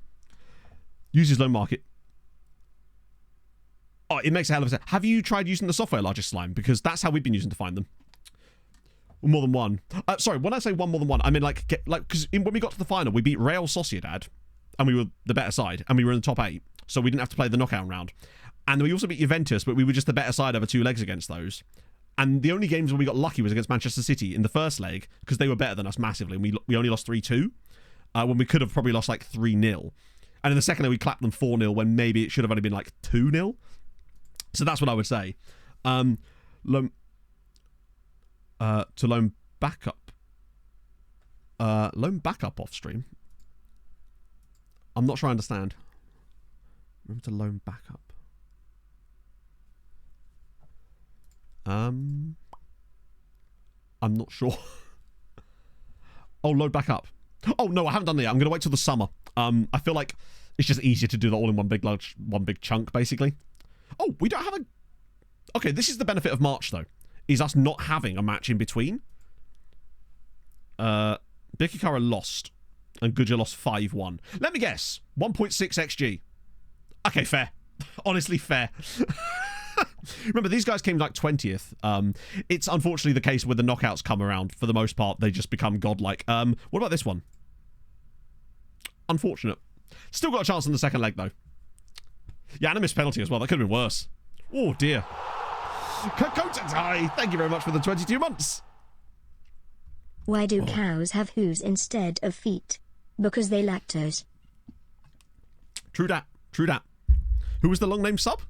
Use his loan market. Oh, it makes a hell of a sense. Have you tried using the software largest slime? Because that's how we've been using to find them. More than one. Sorry, when I say one more than one, I mean because when we got to the final, we beat Real Sociedad, and we were the better side, and we were in the top 8, so we didn't have to play the knockout round. And we also beat Juventus, but we were just the better side over 2 legs against those. And the only games where we got lucky was against Manchester City in the first leg, because they were better than us massively, and we only lost 3-2, when we could have probably lost like 3-0. And in the second leg, we clapped them 4-0 when maybe it should have only been like 2-0. So that's what I would say. To loan backup. Loan backup off stream. I'm not sure I understand. Remember to loan backup. I'm not sure. Oh, load back up. Oh, no, I haven't done that yet. I'm going to wait till the summer. I feel like it's just easier to do that all in one big chunk, basically. Oh, we don't have a... Okay, this is the benefit of March, though, is us not having a match in between. Bikikara lost, and Guja lost 5-1. Let me guess. 1.6 XG. Okay, fair. Honestly, fair. Remember, these guys came like 20th. It's unfortunately the case when the knockouts come around. For the most part, they just become godlike. What about this one? Unfortunate. Still got a chance in the second leg, though. Yeah, and a missed penalty as well. That could have been worse. Oh, dear. Kotatai, thank you very much for the 22 months. Why do cows have hooves instead of feet? Because they lactose. True dat. True dat. Who was the long name sub?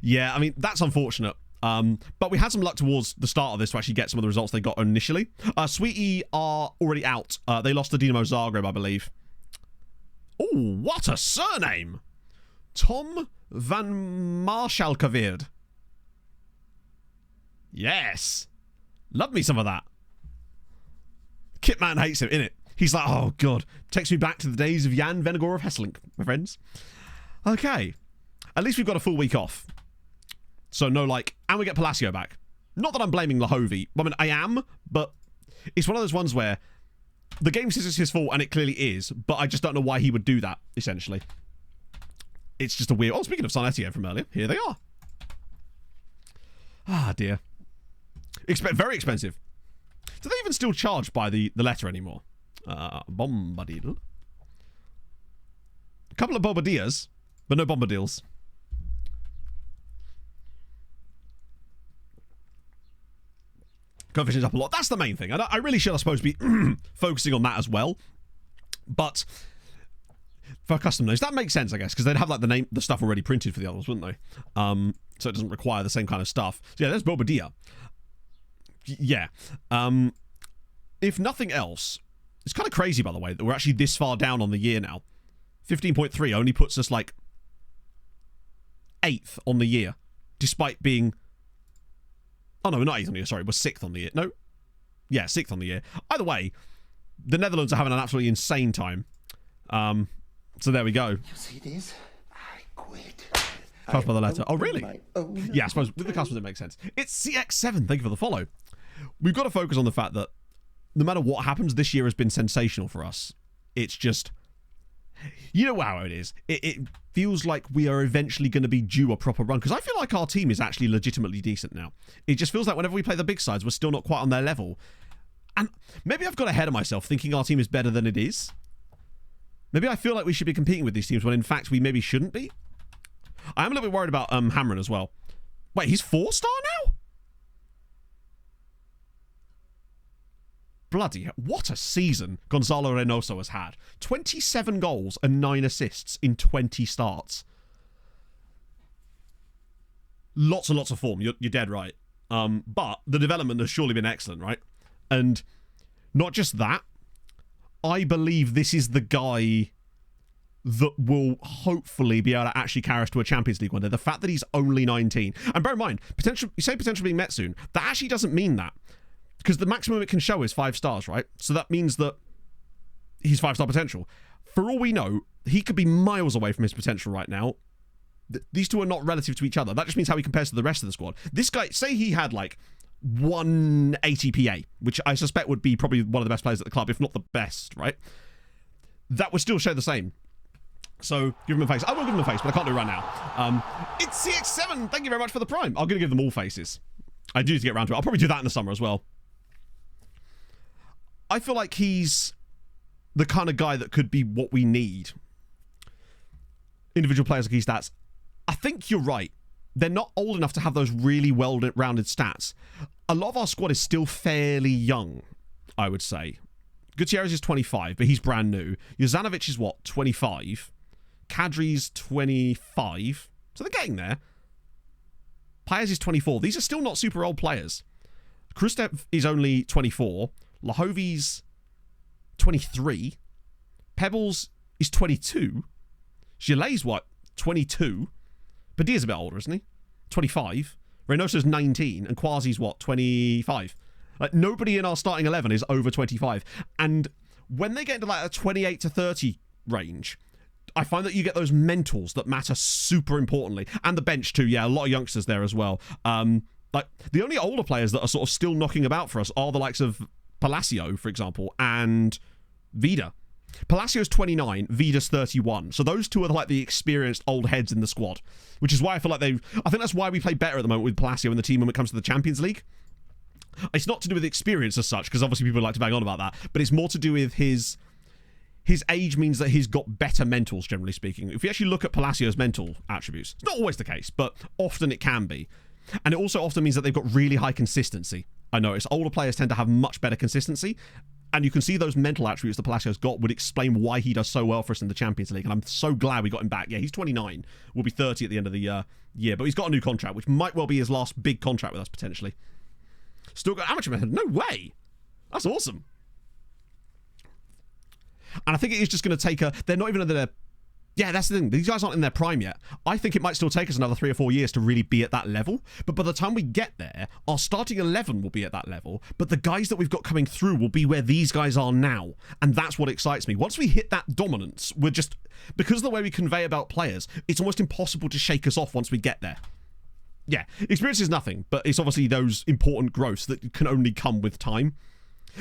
Yeah, I mean, that's unfortunate. But we had some luck towards the start of this to actually get some of the results they got initially. Sweetie are already out. They lost to Dinamo Zagreb, I believe. Oh, what a surname! Tom van Marshalkaverd. Yes. Love me some of that. Kitman hates him, innit? He's like, oh, God. Takes me back to the days of Jan Venegor of Hesselink, my friends. Okay. At least we've got a full week off. So no, and we get Palacio back. Not that I'm blaming Lahovi. I mean, I am, but it's one of those ones where the game says it's his fault, and it clearly is, but I just don't know why he would do that, essentially. It's just a weird... Oh, speaking of Saint Etienne from earlier, here they are. Ah, dear. Very expensive. Do they even still charge by the letter anymore? Bombadil. A couple of Bombadillas, but no Bombadils. Coefficients up a lot. That's the main thing. I really should, I suppose, be focusing on that as well. But for custom names, that makes sense, I guess, because they'd have the stuff already printed for the others, wouldn't they? So it doesn't require the same kind of stuff. So yeah, there's Bobadilla. Yeah. If nothing else, it's kind of crazy, by the way, that we're actually this far down on the year now. 15.3 only puts us 8th on the year, despite being... Oh, no, we're not 8th on the year. Sorry, we're 6th on the year. No. Yeah, 6th on the year. Either way, the Netherlands are having an absolutely insane time. So there we go. You see this? I quit. Cast by the letter. Oh, really? Yeah, I suppose with the customers it makes sense. It's CX7. Thank you for the follow. We've got to focus on the fact that no matter what happens, this year has been sensational for us. It's just... You know how it is. It feels like we are eventually going to be due a proper run, because I feel like our team is actually legitimately decent now. It just feels like whenever we play the big sides, we're still not quite on their level. And maybe I've got ahead of myself thinking our team is better than it is. Maybe I feel like we should be competing with these teams when in fact we maybe shouldn't be. I am a little bit worried about Hamren as well. Wait, he's 4-star now? Bloody hell. What a season Gonzalo Reynoso has had. 27 goals and 9 assists in 20 starts. Lots and lots of form. You're dead right. But the development has surely been excellent, right? And not just that, I believe this is the guy that will hopefully be able to actually carry us to a Champions League one day. The fact that he's only 19. And bear in mind, you say potential being met soon. That actually doesn't mean that. Because the maximum it can show is 5 stars, right? So that means that he's 5-star potential. For all we know, he could be miles away from his potential right now. These two are not relative to each other. That just means how he compares to the rest of the squad. This guy, say he had 180 PA, which I suspect would be probably one of the best players at the club, if not the best, right? That would still show the same. So, give him a face. I will give him a face, but I can't do it right now. It's CX7. Thank you very much for the prime. I'm going to give them all faces. I do need to get around to it. I'll probably do that in the summer as well. I feel like he's the kind of guy that could be what we need. Individual players are key stats. I think you're right. They're not old enough to have those really well-rounded stats. A lot of our squad is still fairly young, I would say. Gutierrez is 25, but he's brand new. Jozanovic is what, 25? Kadri's 25. So they're getting there. Paez is 24. These are still not super old players. Krustev is only 24. Lahovi's 23. Pebbles is 22. Gillet's what? 22. Padilla's a bit older, isn't he? 25. Reynoso's 19. And Quasi's what? 25. Nobody in our starting 11 is over 25. And when they get into a 28 to 30 range, I find that you get those mentals that matter super importantly. And the bench too. Yeah, a lot of youngsters there as well. The only older players that are sort of still knocking about for us are the likes of Palacio, for example, and Vida. Palacio's 29, Vida's 31. So those two are the experienced old heads in the squad, which is why I feel like I think that's why we play better at the moment with Palacio and the team when it comes to the Champions League. It's not to do with experience as such, because obviously people like to bang on about that, but it's more to do with his age means that he's got better mentals, generally speaking. If you actually look at Palacio's mental attributes, it's not always the case, but often it can be. And it also often means that they've got really high consistency, I noticed. Older players tend to have much better consistency. And you can see those mental attributes that Palacios got would explain why he does so well for us in the Champions League. And I'm so glad we got him back. Yeah, he's 29. Will be 30 at the end of the year. But he's got a new contract, which might well be his last big contract with us, potentially. Still got amateur method. No way. That's awesome. And I think it is just going to take they're not even in their... Yeah, that's the thing. These guys aren't in their prime yet. I think it might still take us another 3 or 4 years to really be at that level. But by the time we get there, our starting 11 will be at that level. But the guys that we've got coming through will be where these guys are now. And that's what excites me. Once we hit that dominance, we're just... Because of the way we convey about players, it's almost impossible to shake us off once we get there. Yeah, experience is nothing. But it's obviously those important growths that can only come with time.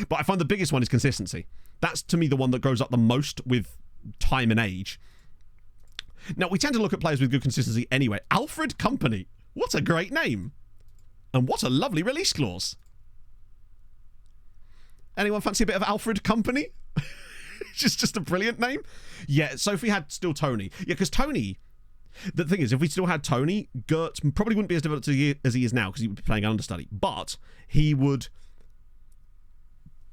But I find the biggest one is consistency. That's, to me, the one that grows up the most with time and age. Now, we tend to look at players with good consistency anyway. Alfred Company. What a great name. And what a lovely release clause. Anyone fancy a bit of Alfred Company? just a brilliant name. Yeah, so if we had still Tony. Yeah, because Tony... The thing is, if we still had Tony, Gert probably wouldn't be as developed as he is now because he would be playing understudy. But he would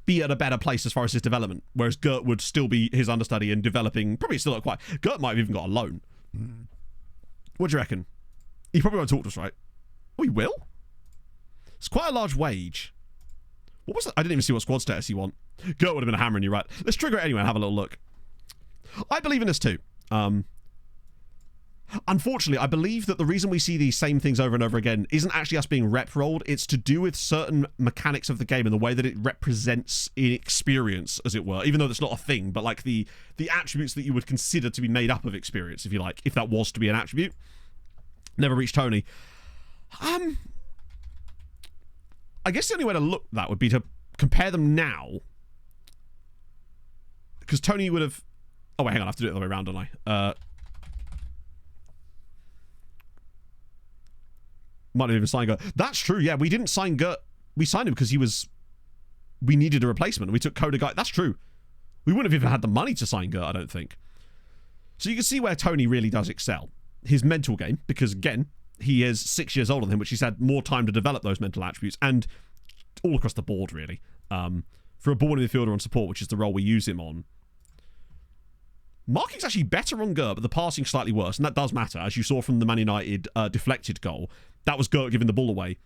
be at a better place as far as his development, whereas Gert would still be his understudy and developing, probably still not quite. Gert might have even got a loan. What do you reckon? He probably won't talk to us, right? Oh, he will? It's quite a large wage. What was it? I didn't even see what squad status he want. Gert would have been hammering you, right? Let's trigger it anyway and have a little look. I believe in this too. Unfortunately, I believe that the reason we see these same things over and over again isn't actually us being rep rolled. It's to do with certain mechanics of the game and the way that it represents experience, as it were. Even though that's not a thing, but like the attributes that you would consider to be made up of experience, if you like, if that was to be an attribute. Never reached Tony. I guess the only way to look at that would be to compare them now. Because Tony would have... Oh, wait, hang on. I have to do it the other way around, don't I? Might not even sign Gert. That's true, yeah. We didn't sign Gert. We signed him because we needed a replacement. We took Coda Guy. That's true. We wouldn't have even had the money to sign Gert, I don't think. So you can see where Tony really does excel. His mental game, because again, he is 6 years older than him, which he's had more time to develop those mental attributes, and all across the board, really. For a ball midfielder on support, which is the role we use him on. Marking's actually better on Gert, but the passing's slightly worse, and that does matter, as you saw from the Man United deflected goal. That was Gert giving the ball away.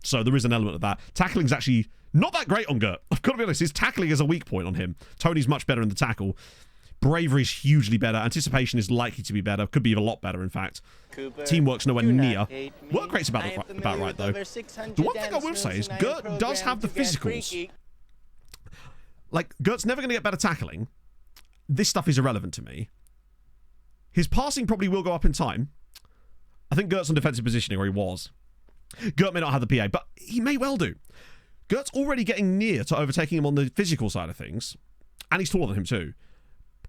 So there is an element of that. Tackling's actually not that great on Gert. I've got to be honest, his tackling is a weak point on him. Tony's much better in the tackle. Bravery's hugely better. Anticipation is likely to be better. Could be a lot better, in fact. Cooper, Teamwork's nowhere near. Work rate's about right, though. The one thing I will say is Gert does have the physicals. Like, Gert's never going to get better tackling. This stuff is irrelevant to me. His passing probably will go up in time. I think Gert's on defensive positioning, or he was. Gert may not have the PA, but he may well do. Gert's already getting near to overtaking him on the physical side of things, and he's taller than him too.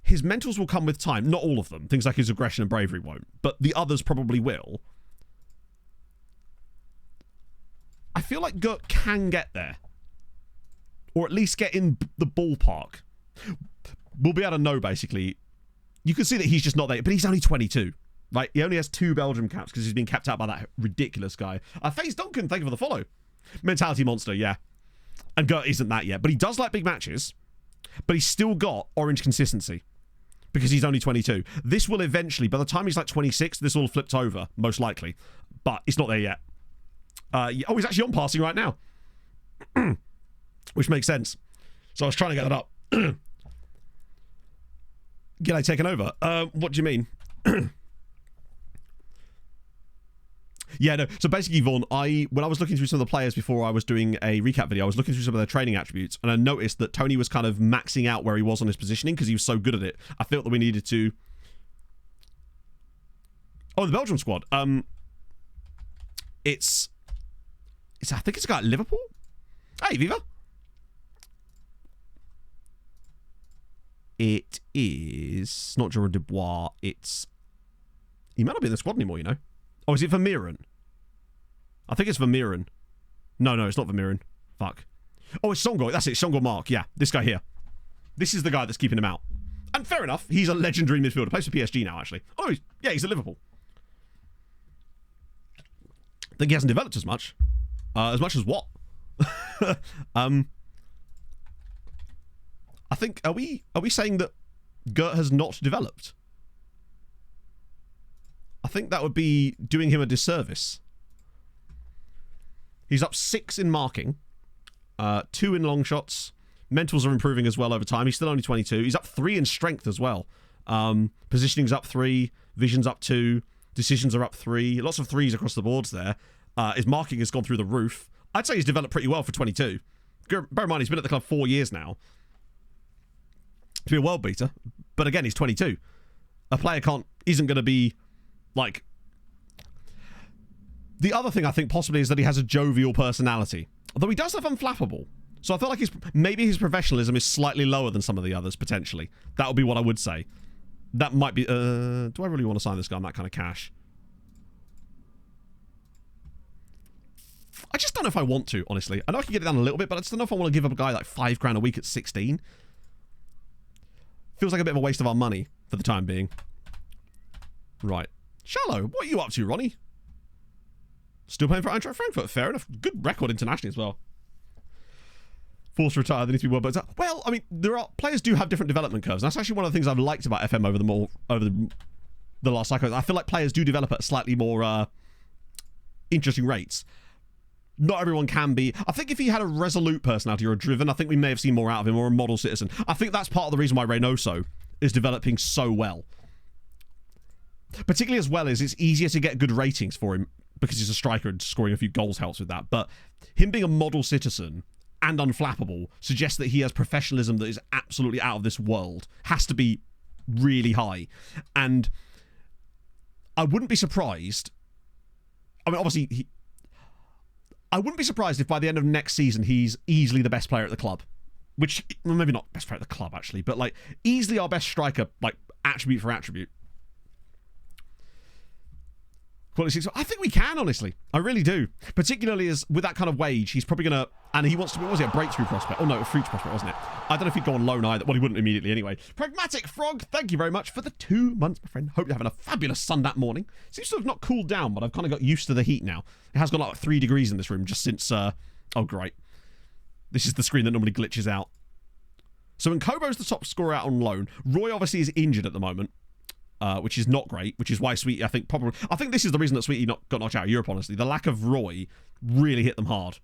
His mentals will come with time. Not all of them. Things like his aggression and bravery won't, but the others probably will. I feel like Gert can get there, or at least get in the ballpark. We'll be able to know, basically. You can see that he's just not there, but he's only 22. Right, he only has 2 Belgium caps because he's been kept out by that ridiculous guy. FaZe Duncan, thank you for the follow. Mentality monster, yeah. And Gert isn't that yet, but he does like big matches. But he's still got orange consistency because he's only 22. This will eventually, by the time he's like 26, this all flipped over, most likely. But it's not there yet. Yeah, oh, he's actually on passing right now. Which makes sense. So I was trying to get that up. G'day, taken over. What do you mean? Yeah, no. So basically, Vaughn, when I was looking through some of the players before I was doing a recap video, I was looking through some of their training attributes, and I noticed that Tony was kind of maxing out where he was on his positioning because he was so good at it. I felt that we needed to... Oh, the Belgium squad. It's I think it's a guy at Liverpool. Hey, Viva. It is not Jordan Dubois. It's... He might not be in the squad anymore, you know. Oh, is it Vermeeren? I think it's Vermeeren. No, it's not Vermeeren. Fuck. Oh, it's Songo. That's it. Songo Mark. Yeah, this guy here. This is the guy that's keeping him out. And fair enough. He's a legendary midfielder. Plays for PSG now, actually. Oh, he's at Liverpool. I think he hasn't developed as much. As much as what? I think, are we saying that Gert has not developed? I think that would be doing him a disservice. He's up 6 in marking, 2 in long shots. Mentals are improving as well over time. He's still only 22. He's up 3 in strength as well. Positioning's up 3, vision's up 2, decisions are up 3. Lots of 3s across the boards there. His marking has gone through the roof. I'd say he's developed pretty well for 22. Bear in mind, he's been at the club 4 years now to be a world beater. But again, he's 22. A player isn't going to be like... The other thing I think possibly is that he has a jovial personality. Although he does have unflappable. So I feel like maybe his professionalism is slightly lower than some of the others, potentially. That would be what I would say. That might be... do I really want to sign this guy on that kind of cash? I just don't know if I want to, honestly. I know I can get it down a little bit, but I just don't know if I want to give up a guy like £5 a week at 16. Feels like a bit of a waste of our money for the time being. Right. Shallow, what are you up to, Ronnie? Still playing for Eintracht Frankfurt. Fair enough. Good record internationally as well. Forced to retire. They need to be well better. Well, I mean, players do have different development curves. And that's actually one of the things I've liked about FM over the last cycle. I feel like players do develop at slightly more interesting rates. Not everyone can be. I think if he had a resolute personality or a driven, I think we may have seen more out of him, or a model citizen. I think that's part of the reason why Reynoso is developing so well. Particularly as well as it's easier to get good ratings for him because he's a striker and scoring a few goals helps with that. But him being a model citizen and unflappable suggests that he has professionalism that is absolutely out of this world. Has to be really high. And I wouldn't be surprised. I mean, obviously, I wouldn't be surprised if by the end of next season he's easily the best player at the club. Which, well, maybe not best player at the club, actually, but like easily our best striker, like attribute for attribute. I think we can, honestly. I really do. Particularly as with that kind of wage, he's probably going to... And he wants to be... What was it? A breakthrough prospect? Oh, no, a future prospect, wasn't it? I don't know if he'd go on loan either. Well, he wouldn't immediately anyway. Pragmatic Frog, thank you very much for the 2 months, my friend. Hope you're having a fabulous sun that morning. Seems to have not cooled down, but I've kind of got used to the heat now. It has gone like 3 degrees in this room just since... Oh, great. This is the screen that normally glitches out. So Nkobo's the top scorer out on loan. Roy obviously is injured at the moment. Which is not great, which is why Sweetie, I think this is the reason that Sweetie got knocked out of Europe, honestly. The lack of Roy really hit them hard.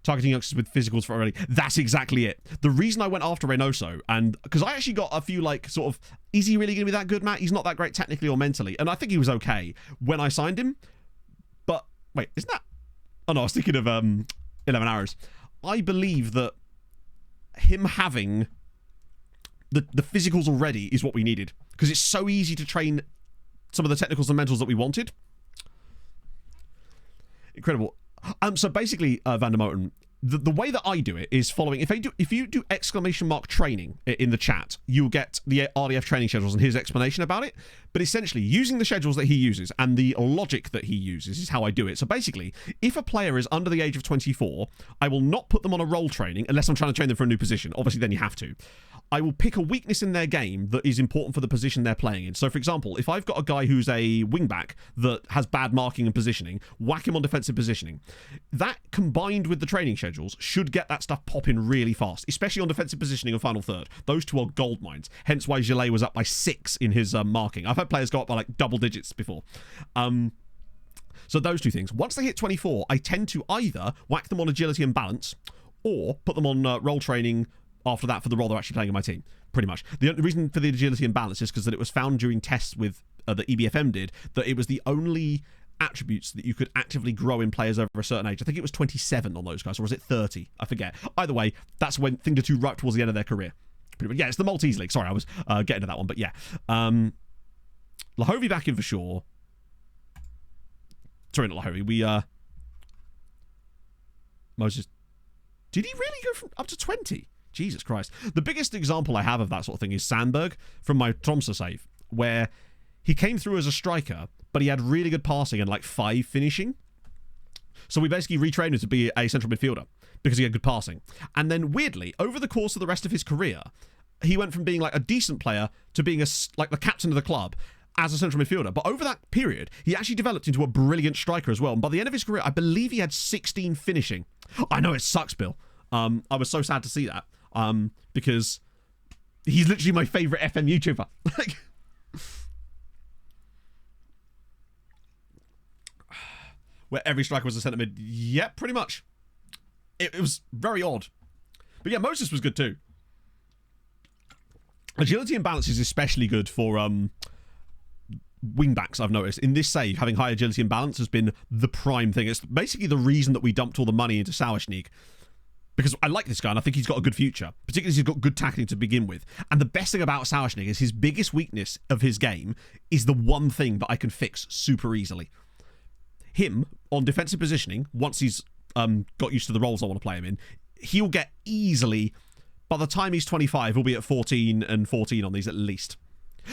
Targeting youngsters with physicals for already. That's exactly it. The reason I went after Reynoso, and because I actually got a few, like, sort of, is he really going to be that good, Matt? He's not that great technically or mentally. And I think he was okay when I signed him. But, wait, isn't that... Oh, no, I was thinking of 11 Hours. I believe that him having... The physicals already is what we needed. Because it's so easy to train some of the technicals and mentals that we wanted. Incredible. So basically, Van der Moten, the way that I do it is following... If you do ! training in the chat, you'll get the RDF training schedules and his explanation about it. But essentially, using the schedules that he uses and the logic that he uses is how I do it. So basically, if a player is under the age of 24, I will not put them on a role training unless I'm trying to train them for a new position. Obviously, then you have to. I will pick a weakness in their game that is important for the position they're playing in. So, for example, if I've got a guy who's a wing-back that has bad marking and positioning, whack him on defensive positioning. That, combined with the training schedules, should get that stuff popping really fast, especially on defensive positioning and final third. Those two are gold mines, hence why Gillet was up by 6 in his marking. I've had players go up by, like, double digits before. So those two things. Once they hit 24, I tend to either whack them on agility and balance, or put them on role training after that for the role they're actually playing in my team, pretty much. The reason for the agility and balance is because that it was found during tests with that EBFM did that it was the only attributes that you could actively grow in players over a certain age. I think it was 27 on those guys, or was it 30? I forget. Either way, that's when things are too right towards the end of their career. Pretty much. Yeah, it's the Maltese League. Sorry, I was getting to that one, but yeah. Lahovi back in for sure. Sorry, not Lahovi. Moses. Did he really go from up to 20? Jesus Christ. The biggest example I have of that sort of thing is Sandberg from my Tromsø save, where he came through as a striker, but he had really good passing and like 5 finishing. So we basically retrained him to be a central midfielder because he had good passing. And then weirdly, over the course of the rest of his career, he went from being like a decent player to being like the captain of the club. as a central midfielder. But over that period, he actually developed into a brilliant striker as well. And by the end of his career, I believe he had 16 finishing. I know it sucks, Bill. I was so sad to see that because he's literally my favourite FM YouTuber. Like, where every striker was a centre mid. Yeah, pretty much. It was very odd. But yeah, Moses was good too. Agility and balance is especially good for wing-backs, I've noticed. In this save, having high agility and balance has been the prime thing. It's basically the reason that we dumped all the money into Sauerschnieg. Because I like this guy and I think he's got a good future. Particularly as he's got good tackling to begin with. And the best thing about Sauerschnieg is his biggest weakness of his game is the one thing that I can fix super easily. Him, on defensive positioning, once he's got used to the roles I want to play him in, he'll get easily... By the time he's 25, he'll be at 14 and 14 on these at least.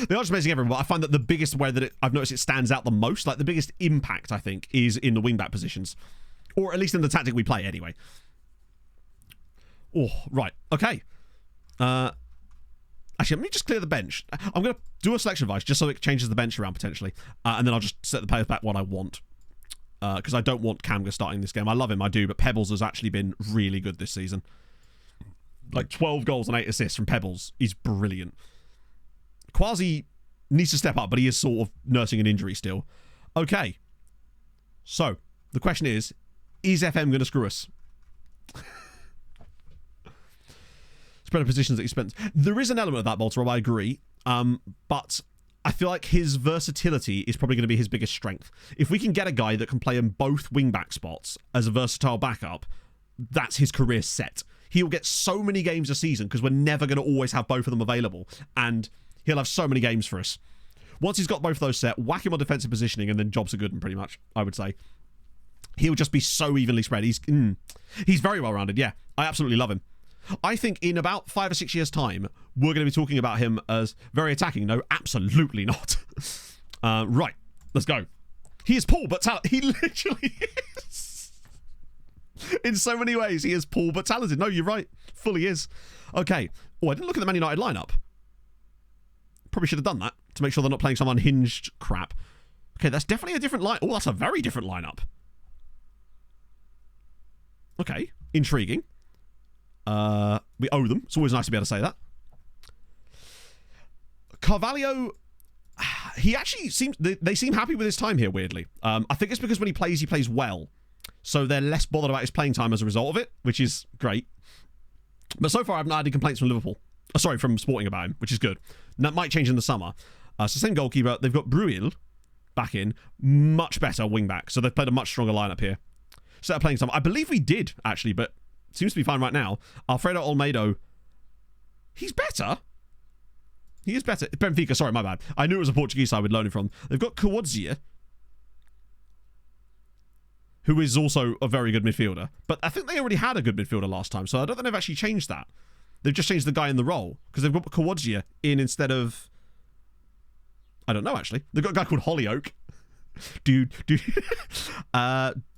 They are just amazing everyone, but I find that the biggest way that I've noticed it stands out the most, like the biggest impact, I think, is in the wing-back positions. Or at least in the tactic we play, anyway. Oh, right. Okay. Actually, let me just clear the bench. I'm going to do a selection advice just so it changes the bench around, potentially. And then I'll just set the players back what I want. Because I don't want Kamga starting this game. I love him, I do, but Pebbles has actually been really good this season. Like 12 goals and 8 assists from Pebbles. He's brilliant. Quasi needs to step up, but he is sort of nursing an injury still. Okay. So, the question is FM going to screw us? Spread of positions that he spent. There is an element of that, Baltimore, I agree. But I feel like his versatility is probably going to be his biggest strength. If we can get a guy that can play in both wing-back spots as a versatile backup, that's his career set. He'll get so many games a season because we're never going to always have both of them available. And he'll have so many games for us. Once he's got both of those set, whack him on defensive positioning and then jobs are good, and pretty much, I would say. He'll just be so evenly spread. He's very well-rounded, yeah. I absolutely love him. I think in about 5 or 6 years' time, we're going to be talking about him as very attacking. No, absolutely not. Right, let's go. He is Paul, but he literally is. In so many ways, he is Paul, but talented. No, you're right. Fully is. Okay. Oh, I didn't look at the Man United lineup. Probably should have done that to make sure they're not playing some unhinged crap. Okay, that's definitely a different line. Oh, that's a very different lineup. Okay. Intriguing. We owe them. It's always nice to be able to say that. Carvalho, he actually seems... They seem happy with his time here, weirdly. I think it's because when he plays well. So they're less bothered about his playing time as a result of it, which is great. But so far, I've not had any complaints from Liverpool. Sorry, from Sporting about him, which is good. And that might change in the summer. So same goalkeeper. They've got Bruil back in. Much better wing-back. So they've played a much stronger lineup here. Set of playing time. I believe we did, actually, but it seems to be fine right now. Alfredo Olmedo. He's better. He is better. Benfica, sorry, my bad. I knew it was a Portuguese side we'd loan him from. They've got Kawodzia, who is also a very good midfielder. But I think they already had a good midfielder last time, so I don't think they've actually changed that. They've just changed the guy in the role, because they've got Kawodzia in instead of... I don't know, actually. They've got a guy called Hollyoak. Dude.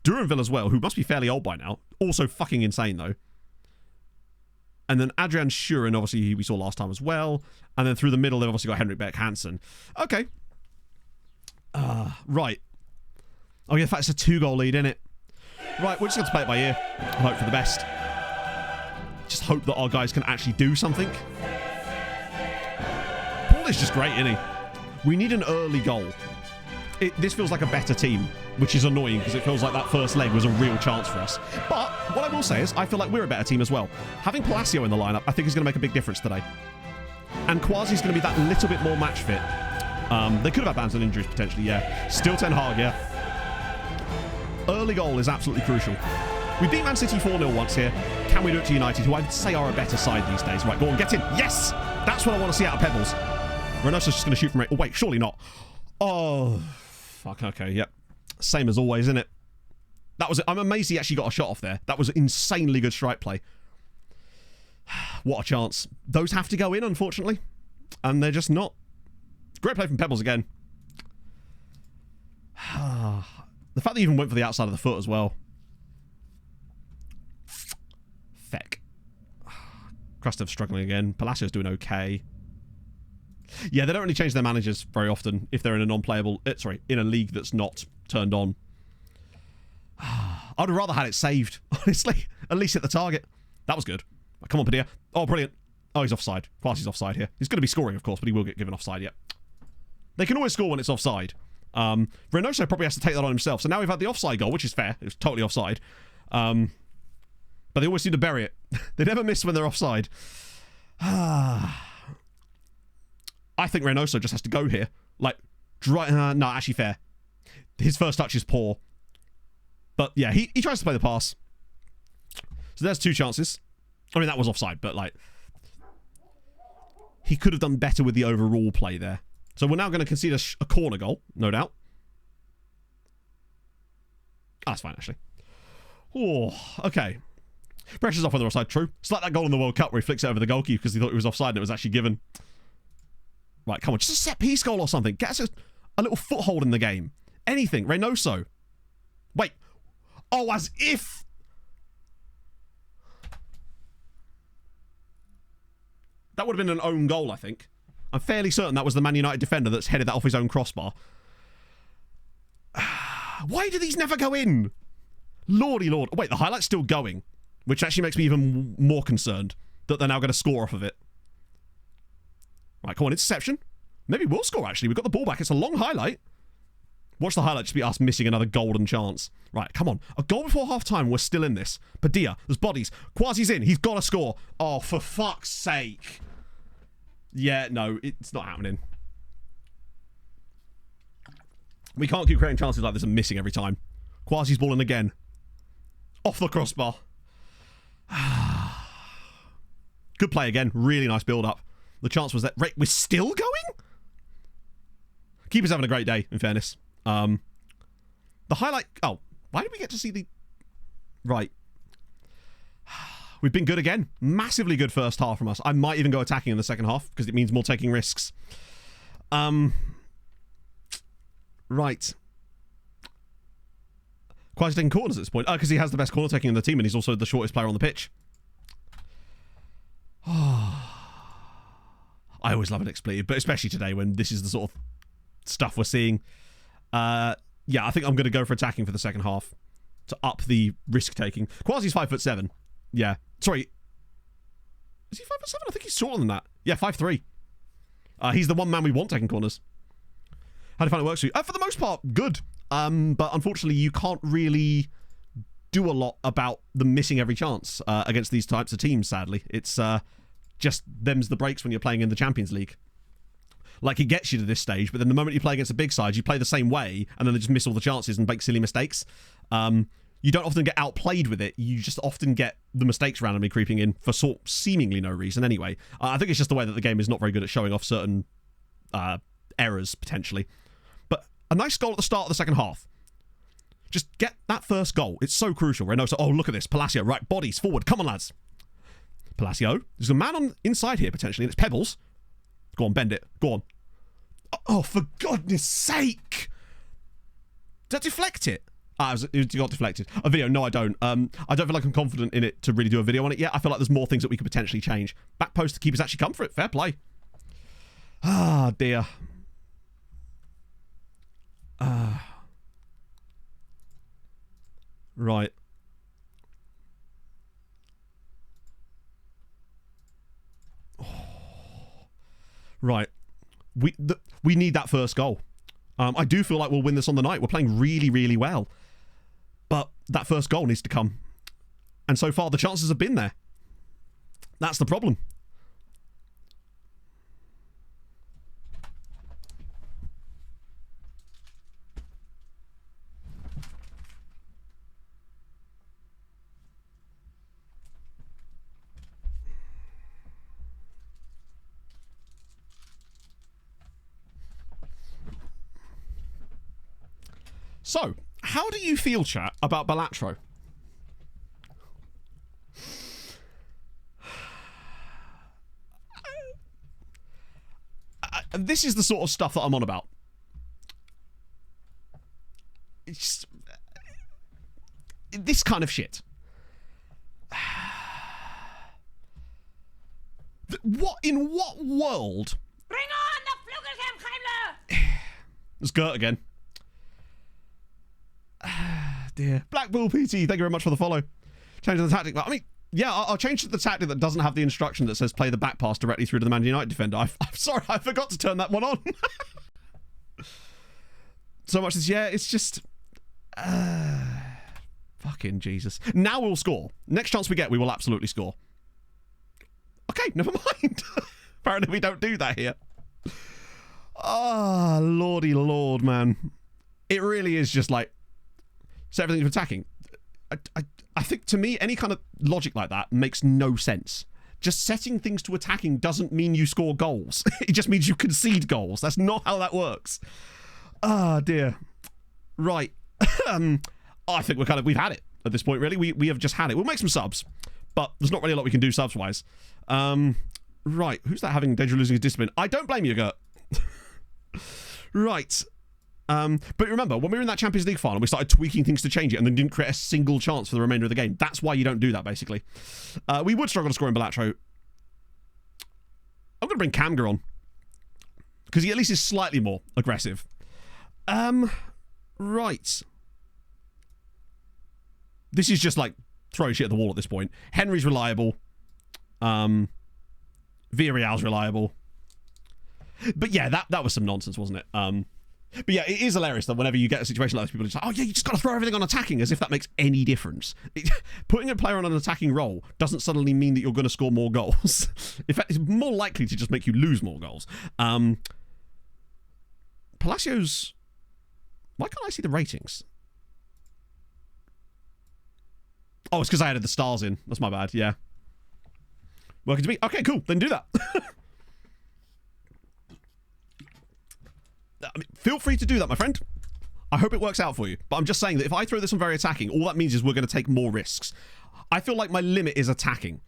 Duranville as well, who must be fairly old by now. Also fucking insane, though. And then Adrian Schuren, obviously, we saw last time as well. And then through the middle, they've obviously got Henrik Beck Hansen. Okay. Right. Oh, yeah, in fact, it's a 2-goal lead, isn't it? Right, we're just going to play it by ear. Hope for the best. Just hope that our guys can actually do something. Paul is just great, isn't he? We need an early goal. This feels like a better team, which is annoying because it feels like that first leg was a real chance for us. But what I will say is I feel like we're a better team as well. Having Palacio in the lineup, I think is going to make a big difference today. And Quasi's going to be that little bit more match fit. They could have had bans and injuries potentially, yeah. Still Ten Hag, yeah. Early goal is absolutely crucial. We beat Man City 4-0 once here. Can we do it to United, who I'd say are a better side these days? Right, go on, get in. Yes! That's what I want to see out of Pebbles. Reynoso's just going to shoot from... Oh, wait, surely not. Oh, fuck, okay, yep. Same as always, isn't it? That was... I'm amazed he actually got a shot off there. That was insanely good strike play. What a chance. Those have to go in, unfortunately. And they're just not. Great play from Pebbles again. The fact that he even went for the outside of the foot as well. Feck. Krastev struggling again. Palacio's doing okay. Yeah, they don't really change their managers very often if they're in a non-playable... in a league that's not turned on. I'd have rather had it saved, honestly. At least hit the target. That was good. Come on, Padilla. Oh, brilliant. Oh, he's offside. Quasi's offside here. He's going to be scoring, of course, but he will get given offside, yeah. They can always score when it's offside. Reynoso probably has to take that on himself. So now we've had the offside goal, which is fair. It was totally offside. But they always seem to bury it. They never miss when they're offside. I think Reynoso just has to go here. Like, no, actually fair. His first touch is poor. But yeah, he tries to play the pass. So there's 2 chances. I mean, that was offside, but like... He could have done better with the overall play there. So we're now going to concede a corner goal, no doubt. That's fine, actually. Oh, okay. Pressure's off on the offside, true. It's like that goal in the World Cup where he flicks it over the goalkeeper because he thought he was offside and it was actually given. Right, come on, just a set-piece goal or something. Get us a little foothold in the game. Anything. Reynoso. Wait. Oh, as if... That would have been an own goal, I think. I'm fairly certain that was the Man United defender that's headed that off his own crossbar. Why do these never go in? Lordy lord. Wait, the highlight's still going, which actually makes me even more concerned that they're now going to score off of it. Right, come on, interception. Maybe we'll score, actually. We've got the ball back. It's a long highlight. Watch the highlight just be us missing another golden chance. Right, come on. A goal before half-time. We're still in this. Padilla, there's bodies. Quasi's in. He's got to score. Oh, for fuck's sake. Yeah, no, it's not happening. We can't keep creating chances like this and missing every time. Quasi's balling again. Off the crossbar. Good play again. Really nice build-up. The chance was that... We're still going? Keeper's having a great day, in fairness. The highlight... Oh, why did we get to see the... Right. We've been good again. Massively good first half from us. I might even go attacking in the second half because it means more taking risks. Right. Quasi taking corners at this point. Because he has the best corner taking in the team and he's also the shortest player on the pitch. I always love an expletive, but especially today when this is the sort of stuff we're seeing. Yeah, I think I'm going to go for attacking for the second half to up the risk taking. Quasi's 5'7". Yeah. Sorry. Is he 5'7"? I think he's shorter than that. Yeah, 5'3". He's the one man we want taking corners. How do you find it works for you? For the most part, good. But unfortunately, you can't really do a lot about them missing every chance against these types of teams, sadly. It's just them's the breaks when you're playing in the Champions League. Like, it gets you to this stage, but then the moment you play against the big sides, you play the same way, and then they just miss all the chances and make silly mistakes. You don't often get outplayed with it. You just often get the mistakes randomly creeping in for seemingly no reason anyway. I think it's just the way that the game is not very good at showing off certain errors, potentially. But a nice goal at the start of the second half. Just get that first goal. It's so crucial. Reynoso, oh, look at this. Palacio, right, bodies, forward. Come on, lads. Palacio. There's a man on inside here, potentially, and it's Pebbles. Go on, bend it. Go on. Oh, for goodness sake. Did that deflect it? It got deflected. A video? No, I don't. I don't feel like I'm confident in it to really do a video on it yet. I feel like there's more things that we could potentially change. Back post, the keeper's actually come for it. Fair play. Ah, dear. Right. Right. We need that first goal. I do feel like we'll win this on the night. We're playing really, really well. But that first goal needs to come. And so far, the chances have been there. That's the problem. So, how do you feel, chat, about Balatro? This is the sort of stuff that I'm on about. It's this kind of shit. In what world? Bring on It's Gert again. Dear. Black Bull PT, thank you very much for the follow. Changing the tactic. I mean, yeah, I'll change to the tactic that doesn't have the instruction that says play the back pass directly through to the Man United defender. I'm sorry, I forgot to turn that one on. So much this, yeah, it's just... fucking Jesus. Now we'll score. Next chance we get, we will absolutely score. Okay, never mind. Apparently we don't do that here. Ah, lordy lord, man. It really is just like... set everything to attacking. I think, to me, any kind of logic like that makes no sense. Just setting things to attacking doesn't mean you score goals. It just means you concede goals. That's not how that works. Ah, dear. Right. I think we've had it at this point, really. We have just had it. We'll make some subs, but there's not really a lot we can do subs-wise. Right. Who's that having danger of losing his discipline? I don't blame you, Gert. Right. But remember, when we were in that Champions League final, we started tweaking things to change it and then didn't create a single chance for the remainder of the game. That's why you don't do that, basically. We would struggle to score in Balatro. I'm going to bring Kamga on, because he at least is slightly more aggressive. Right. This is just like throwing shit at the wall at this point. Henry's reliable. Villarreal's reliable. But yeah, that was some nonsense, wasn't it? But yeah, it is hilarious that whenever you get a situation like this, people are just like, oh yeah, you just got to throw everything on attacking, as if that makes any difference. Putting a player on an attacking role doesn't suddenly mean that you're going to score more goals. In fact, it's more likely to just make you lose more goals. Palacios... Why can't I see the ratings? Oh, it's because I added the stars in. That's my bad, yeah. Working to me. Okay, cool. Then do that. I mean, feel free to do that, my friend. I hope it works out for you. But I'm just saying that if I throw this on very attacking, all that means is we're going to take more risks. I feel like my limit is attacking.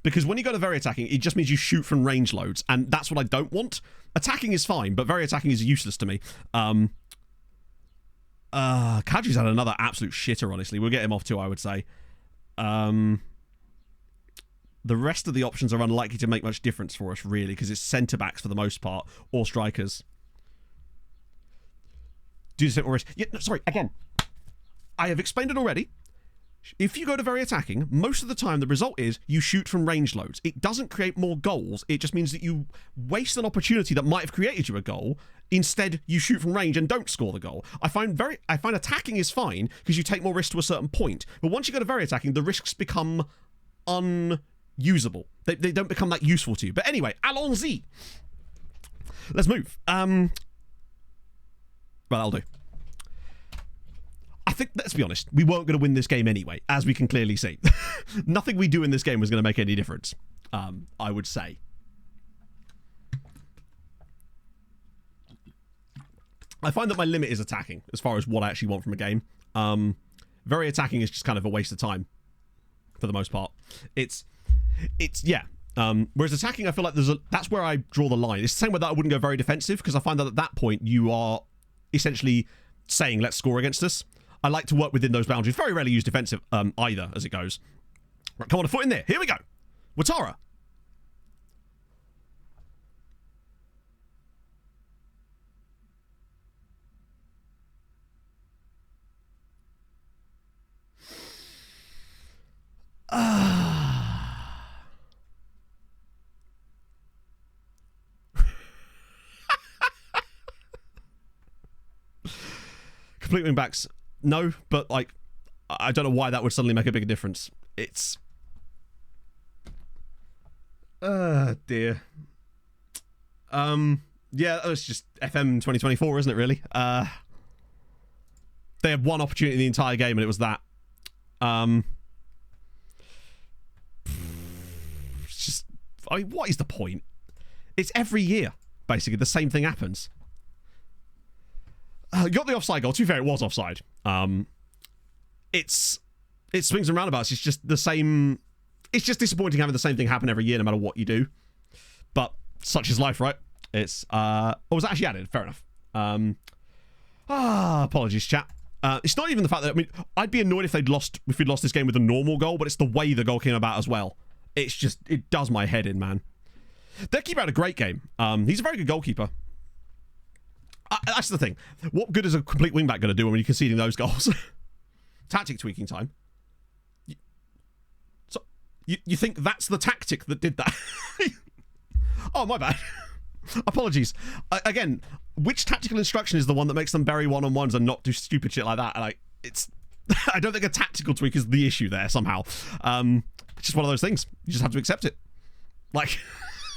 Because when you go to very attacking, it just means you shoot from range loads. And that's what I don't want. Attacking is fine, but very attacking is useless to me. Kadri's had another absolute shitter, honestly. We'll get him off too, I would say. The rest of the options are unlikely to make much difference for us, really, because it's centre-backs for the most part, or strikers. Do the simple risk. Yeah, no, sorry, again. I have explained it already. If you go to very attacking, most of the time the result is you shoot from range loads. It doesn't create more goals. It just means that you waste an opportunity that might have created you a goal. Instead, you shoot from range and don't score the goal. I find attacking is fine because you take more risk to a certain point. But once you go to very attacking, the risks become unusable. They don't become that useful to you. But anyway, allons-y. Let's move. Well, that'll do. I think, let's be honest, we weren't going to win this game anyway, as we can clearly see. Nothing we do in this game was going to make any difference, I would say. I find that my limit is attacking, as far as what I actually want from a game. Very attacking is just kind of a waste of time, for the most part. It's yeah. Whereas attacking, I feel like that's where I draw the line. It's the same way that I wouldn't go very defensive, because I find that at that point, you are essentially saying, let's score against us. I like to work within those boundaries. Very rarely use defensive either, as it goes. Right, come on, a foot in there. Here we go. Ouattara. Complete wing backs, no, but like, I don't know why that would suddenly make a bigger difference. It's, dear. Yeah, it's just FM 2024, isn't it? Really? They had one opportunity in the entire game, and it was that. It's just, I mean, what is the point? It's every year, basically. The same thing happens. You got the offside goal. To be fair, it was offside. It swings and roundabouts. It's just the same. It's just disappointing having the same thing happen every year, no matter what you do. But such is life, right? It's was that actually added? Fair enough. Apologies, chat. It's not even the fact that, I mean, I'd be annoyed if we'd lost this game with a normal goal, but it's the way the goal came about as well. It's just, it does my head in, man. Their keeper had a great game. He's a very good goalkeeper. That's the thing. What good is a complete wingback going to do when you're conceding those goals? Tactic tweaking time. So you think that's the tactic that did that? Oh, my bad. Apologies. Again, which tactical instruction is the one that makes them bury one-on-ones and not do stupid shit like that? Like, it's... I don't think a tactical tweak is the issue there somehow. It's just one of those things. You just have to accept it. Like,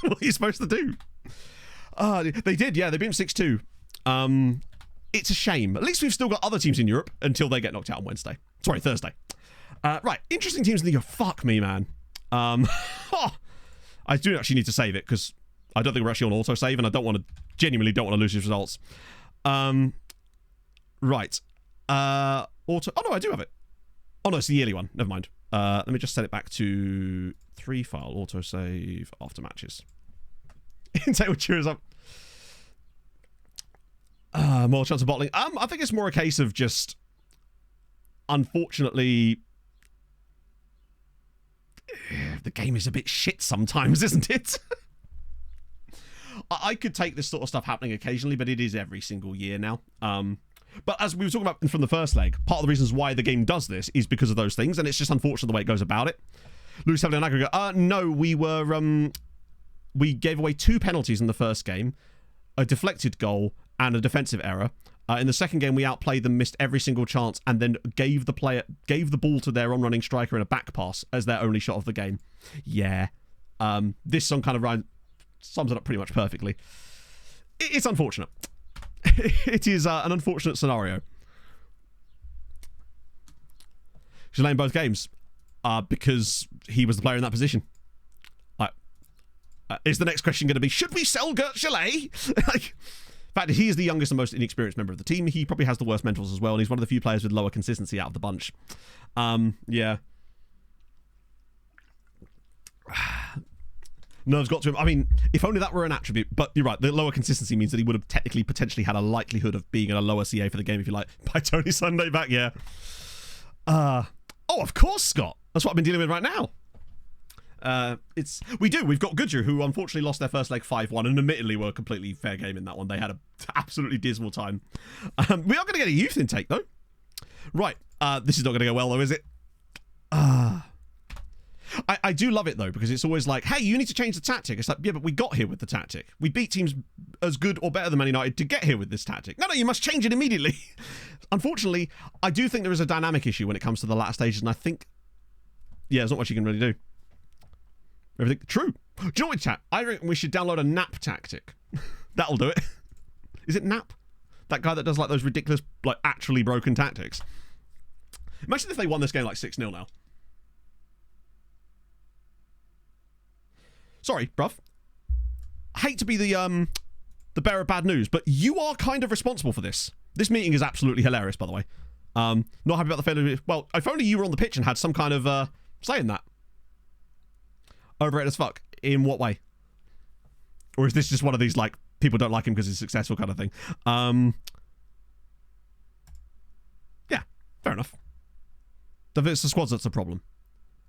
what are you supposed to do? They did, yeah. They beat them 6-2. It's a shame. At least we've still got other teams in Europe until they get knocked out on Wednesday. Sorry, Thursday. Right, interesting teams in the Europe. Fuck me, man. I do actually need to save it because I don't think we're actually on autosave and I genuinely don't want to lose these results. Right. Oh no, I do have it. Oh no, it's the yearly one. Never mind. Let me just set it back to 3 file autosave after matches. Entail cheers up. More chance of bottling. I think it's more a case of just, unfortunately, the game is a bit shit sometimes, isn't it? I could take this sort of stuff happening occasionally, but it is every single year now. But as we were talking about from the first leg, part of the reasons why the game does this is because of those things, and it's just unfortunate the way it goes about it. Lose heavily on aggregate. No, we gave away 2 penalties in the first game, a deflected goal, and a defensive error. In the second game, we outplayed them, missed every single chance, and then gave the ball to their on-running striker in a back pass as their only shot of the game. Yeah. This song kind of sums it up pretty much perfectly. It's unfortunate. It is an unfortunate scenario. He's playing both games because he was the player in that position. Is the next question going to be, should we sell Gert Chalet? Like, in fact, he is the youngest and most inexperienced member of the team. He probably has the worst mentals as well, and he's one of the few players with lower consistency out of the bunch. Yeah. Nerves got to him. I mean, if only that were an attribute. But you're right, the lower consistency means that he would have technically, potentially had a likelihood of being in a lower CA for the game, if you like. By Tony Sunday back, yeah. Oh, of course, Scott. That's what I've been dealing with right now. We've got Goodyear, who unfortunately lost their first leg 5-1, and admittedly were a completely fair game in that one. They had an absolutely dismal time. We are going to get a youth intake, though. Right. This is not going to go well, though, is it? I do love it, though, because it's always like, hey, you need to change the tactic. It's like, yeah, but we got here with the tactic. We beat teams as good or better than Man United to get here with this tactic. No, you must change it immediately. Unfortunately, I do think there is a dynamic issue when it comes to the latter stages, and I think, yeah, there's not much you can really do. Everything true. Do you know what, chat? I reckon we should download a nap tactic. That'll do it. Is it nap? That guy that does like those ridiculous, like actually broken tactics. Imagine if they won this game like 6-0 now. Sorry, bruv. I hate to be the bearer of bad news, but you are kind of responsible for this. This meeting is absolutely hilarious, by the way. Not happy about the failure. Well, if only you were on the pitch and had some kind of say in that. Overrated as fuck. In what way? Or is this just one of these, like, people don't like him because he's successful kind of thing? Yeah, fair enough. It's the squads that's the problem.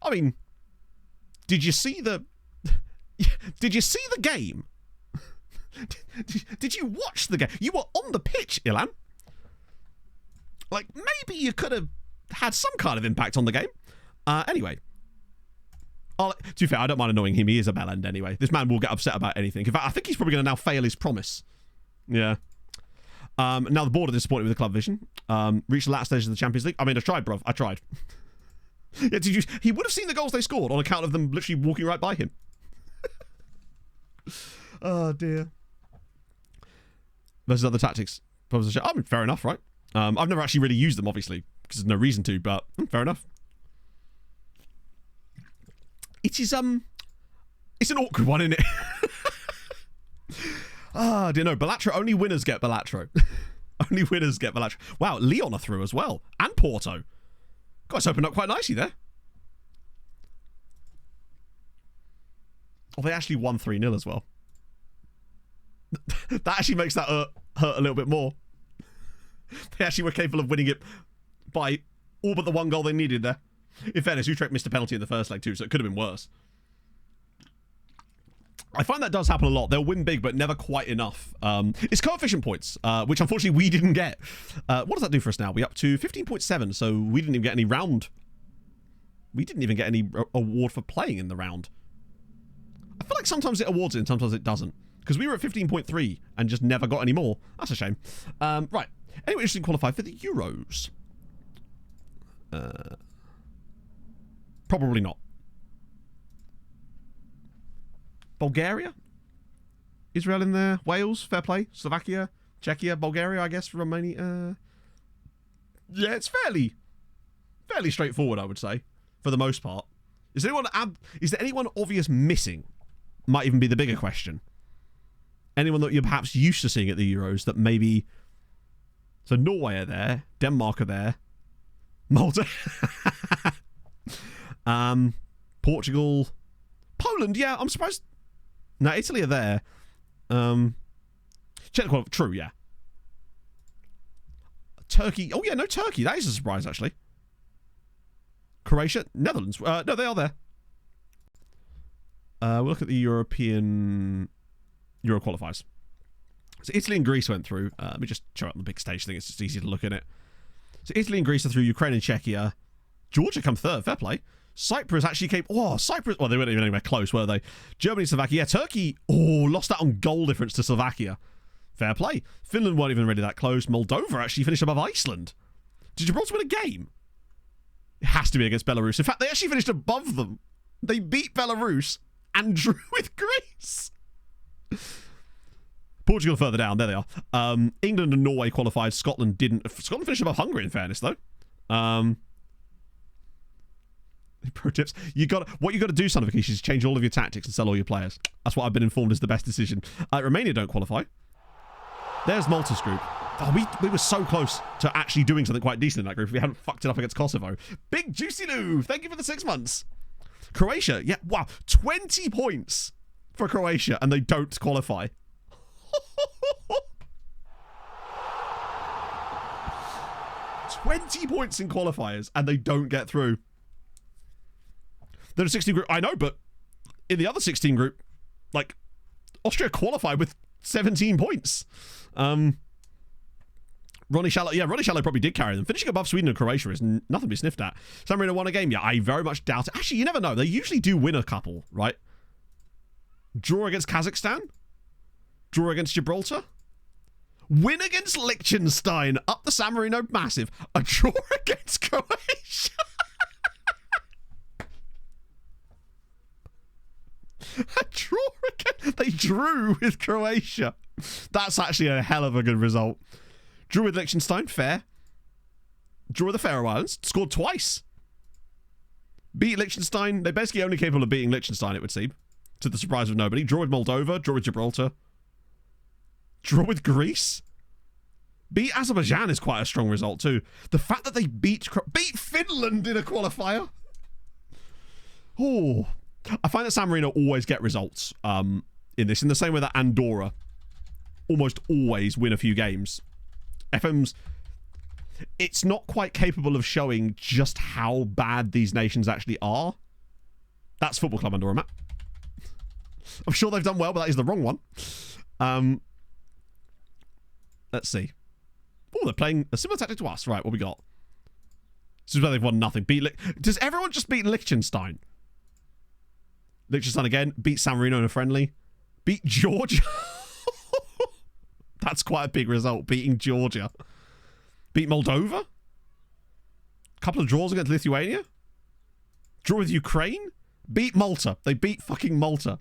I mean, did you see the game? Did you watch the game? You were on the pitch, Ilan. Like, maybe you could have had some kind of impact on the game. Anyway. To be fair, I don't mind annoying him. He is a bell end anyway. This man will get upset about anything. In fact, I think he's probably going to now fail his promise. Yeah. Now the board are disappointed with the club vision. Reached the last stage of the Champions League. I mean, I tried, bruv. I tried. Yeah, he would have seen the goals they scored on account of them literally walking right by him. Oh, dear. Versus other tactics. I mean, fair enough, right? I've never actually really used them, obviously, because there's no reason to, but fair enough. It is, it's an awkward one, isn't it? Dear no. Balatro, only winners get Balatro. Only winners get Balatro. Wow, Leon are through as well. And Porto. Guys, opened up quite nicely there. Oh, they actually won 3-0 as well. That actually makes that hurt a little bit more. They actually were capable of winning it by all but the one goal they needed there. In fairness, Utrecht missed a penalty in the first leg too, so it could have been worse. I find that does happen a lot. They'll win big, but never quite enough. It's coefficient points, which unfortunately we didn't get. What does that do for us now? We're up to 15.7, so we didn't even get any round. We didn't even get any award for playing in the round. I feel like sometimes it awards it and sometimes it doesn't. Because we were at 15.3 and just never got any more. That's a shame. Right. Anyone interested in qualify for the Euros? Probably not. Bulgaria? Israel in there? Wales? Fair play? Slovakia? Czechia? Bulgaria, I guess? Romania? Yeah, it's fairly straightforward, I would say, for the most part. Is there anyone obvious missing? Might even be the bigger question. Anyone that you're perhaps used to seeing at the Euros that maybe... So Norway are there. Denmark are there. Malta. Portugal. Poland, yeah, I'm surprised. No, Italy are there. True, yeah. Turkey. Oh, yeah, no, Turkey. That is a surprise, actually. Croatia. Netherlands. No, they are there. We'll look at the Euro qualifiers. So Italy and Greece went through. Let me just show up on the big stage thing. It's just easy to look at it. So Italy and Greece are through. Ukraine and Czechia. Georgia come third. Fair play. Cyprus actually came... Oh, Cyprus... Well, they weren't even anywhere close, were they? Germany, Slovakia. Yeah, Turkey... Oh, lost that on goal difference to Slovakia. Fair play. Finland weren't even really that close. Moldova actually finished above Iceland. Did Gibraltar win a game? It has to be against Belarus. In fact, they actually finished above them. They beat Belarus and drew with Greece. Portugal further down. There they are. England and Norway qualified. Scotland didn't. Scotland finished above Hungary, in fairness, though. Pro tips. What you got to do, son of a quiche, is change all of your tactics and sell all your players. That's what I've been informed is the best decision. Romania don't qualify. There's Malta's group. Oh, we were so close to actually doing something quite decent in that group if we hadn't fucked it up against Kosovo. Big Juicy Lou, thank you for the 6 months. Croatia, yeah, wow, 20 points for Croatia and they don't qualify. 20 points in qualifiers and they don't get through. They're a 16 group. I know, but in the other 16 group, like, Austria qualified with 17 points. Ronnie Shallow probably did carry them. Finishing above Sweden and Croatia is nothing to be sniffed at. San Marino won a game. Yeah, I very much doubt it. Actually, you never know. They usually do win a couple, right? Draw against Kazakhstan. Draw against Gibraltar. Win against Liechtenstein. Up the San Marino, massive. A draw against Croatia. A draw again. They drew with Croatia. That's actually a hell of a good result. Drew with Liechtenstein, fair. Drew with the Faroe Islands, scored twice. Beat Liechtenstein. They're basically only capable of beating Liechtenstein, it would seem. To the surprise of nobody. Draw with Moldova, draw with Gibraltar. Draw with Greece. Beat Azerbaijan is quite a strong result too. The fact that they beat Finland in a qualifier. Oh, I find that San Marino always get results in this, in the same way that Andorra almost always win a few games. FM's, it's not quite capable of showing just how bad these nations actually are. That's Football Club Andorra, Matt. I'm sure they've done well, but that is the wrong one. Let's see. Oh, they're playing a similar tactic to us. Right, what we got? This is where they've won nothing. Does everyone just beat Liechtenstein? Liechtenstein again. Beat San Marino in a friendly. Beat Georgia. That's quite a big result, beating Georgia. Beat Moldova. Couple of draws against Lithuania. Draw with Ukraine. Beat Malta. They beat fucking Malta.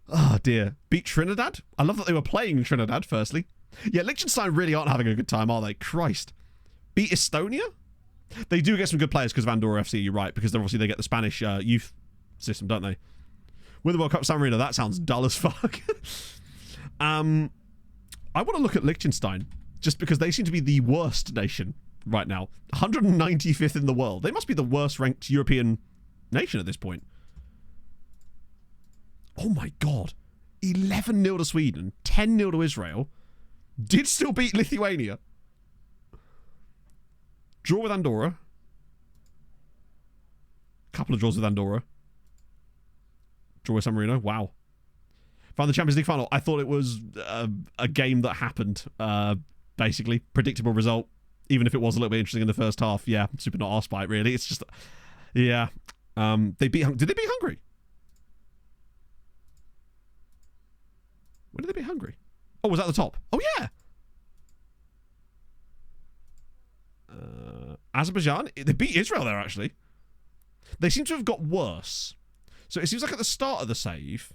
Oh, dear. Beat Trinidad. I love that they were playing Trinidad, firstly. Yeah, Liechtenstein really aren't having a good time, are they? Christ. Beat Estonia. They do get some good players because of Andorra FC, you're right, because they get the Spanish youth system, don't they? Win the World Cup San Marino, that sounds dull as fuck. I want to look at Liechtenstein, just because they seem to be the worst nation right now. 195th in the world. They must be the worst ranked European nation at this point. Oh my god. 11-0 to Sweden, 10-0 to Israel. Did still beat Lithuania. Draw with Andorra. Couple of draws with Andorra. Draw with San Marino. Wow. Found the Champions League final. I thought it was a game that happened, basically. Predictable result, even if it was a little bit interesting in the first half. Yeah, super not arsed by it, really. It's just, yeah. Did they beat Hungary? When did they beat Hungary? Oh, was that the top? Oh, yeah. Azerbaijan, they beat Israel there, actually. They seem to have got worse. So it seems like at the start of the save,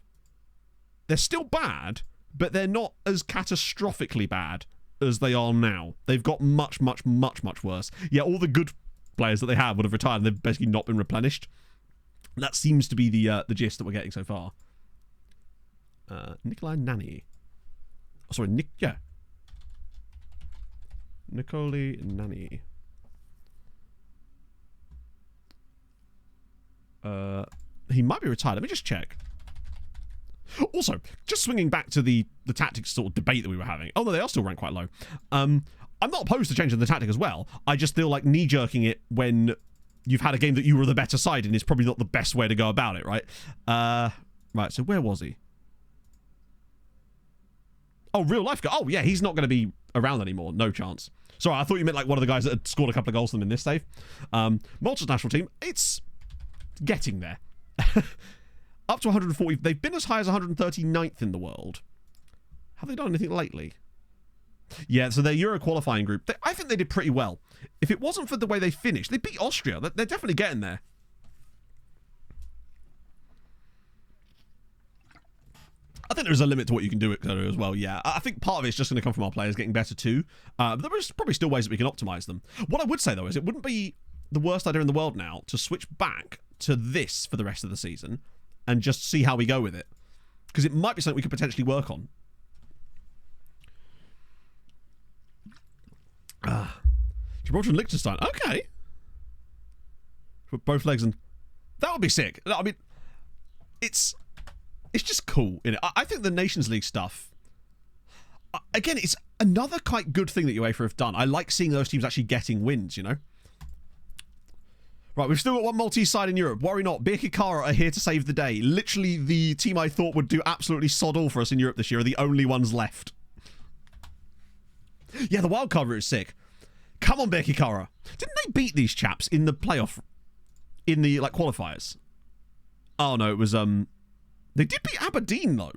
they're still bad, but they're not as catastrophically bad as they are now. They've got much, much, much, much worse. Yeah, all the good players that they have would have retired and they've basically not been replenished. That seems to be the gist that we're getting so far. Nikolai Nani. Oh, sorry, Nicoli Nani. He might be retired. Let me just check. Also, just swinging back to the tactics sort of debate that we were having. Oh, no, they are still ranked quite low. I'm not opposed to changing the tactic as well. I just feel like knee-jerking it when you've had a game that you were the better side in is probably not the best way to go about it, right? Right, so where was he? Oh, real life guy. Oh, yeah, he's not going to be around anymore. No chance. Sorry, I thought you meant like one of the guys that had scored a couple of goals for them in this save. Malta's national team, it's getting there. Up to 140. They've been as high as 139th in the world. Have they done anything lately? Yeah, so their Euro qualifying group, I think they did pretty well. If it wasn't for the way they finished, they beat Austria. They're definitely getting there. I think there's a limit to what you can do at Korea as well, yeah. I think part of it's just going to come from our players getting better too. But there's probably still ways that we can optimise them. What I would say, though, is it wouldn't be the worst idea in the world now to switch back to this for the rest of the season and just see how we go with it. Because it might be something we could potentially work on. Gibraltar and Liechtenstein. Okay. Put both legs and... That would be sick. I mean, it's just cool, innit? I think the Nations League stuff... Again, it's another quite good thing that UEFA have done. I like seeing those teams actually getting wins, you know? Right, we've still got one Maltese side in Europe. Worry not. Birkirkara are here to save the day. Literally the team I thought would do absolutely sod all for us in Europe this year are the only ones left. Yeah, the wildcard route is sick. Come on, Birkirkara. Didn't they beat these chaps in the playoff? In the, like, qualifiers? Oh, no, it was, They did beat Aberdeen, though.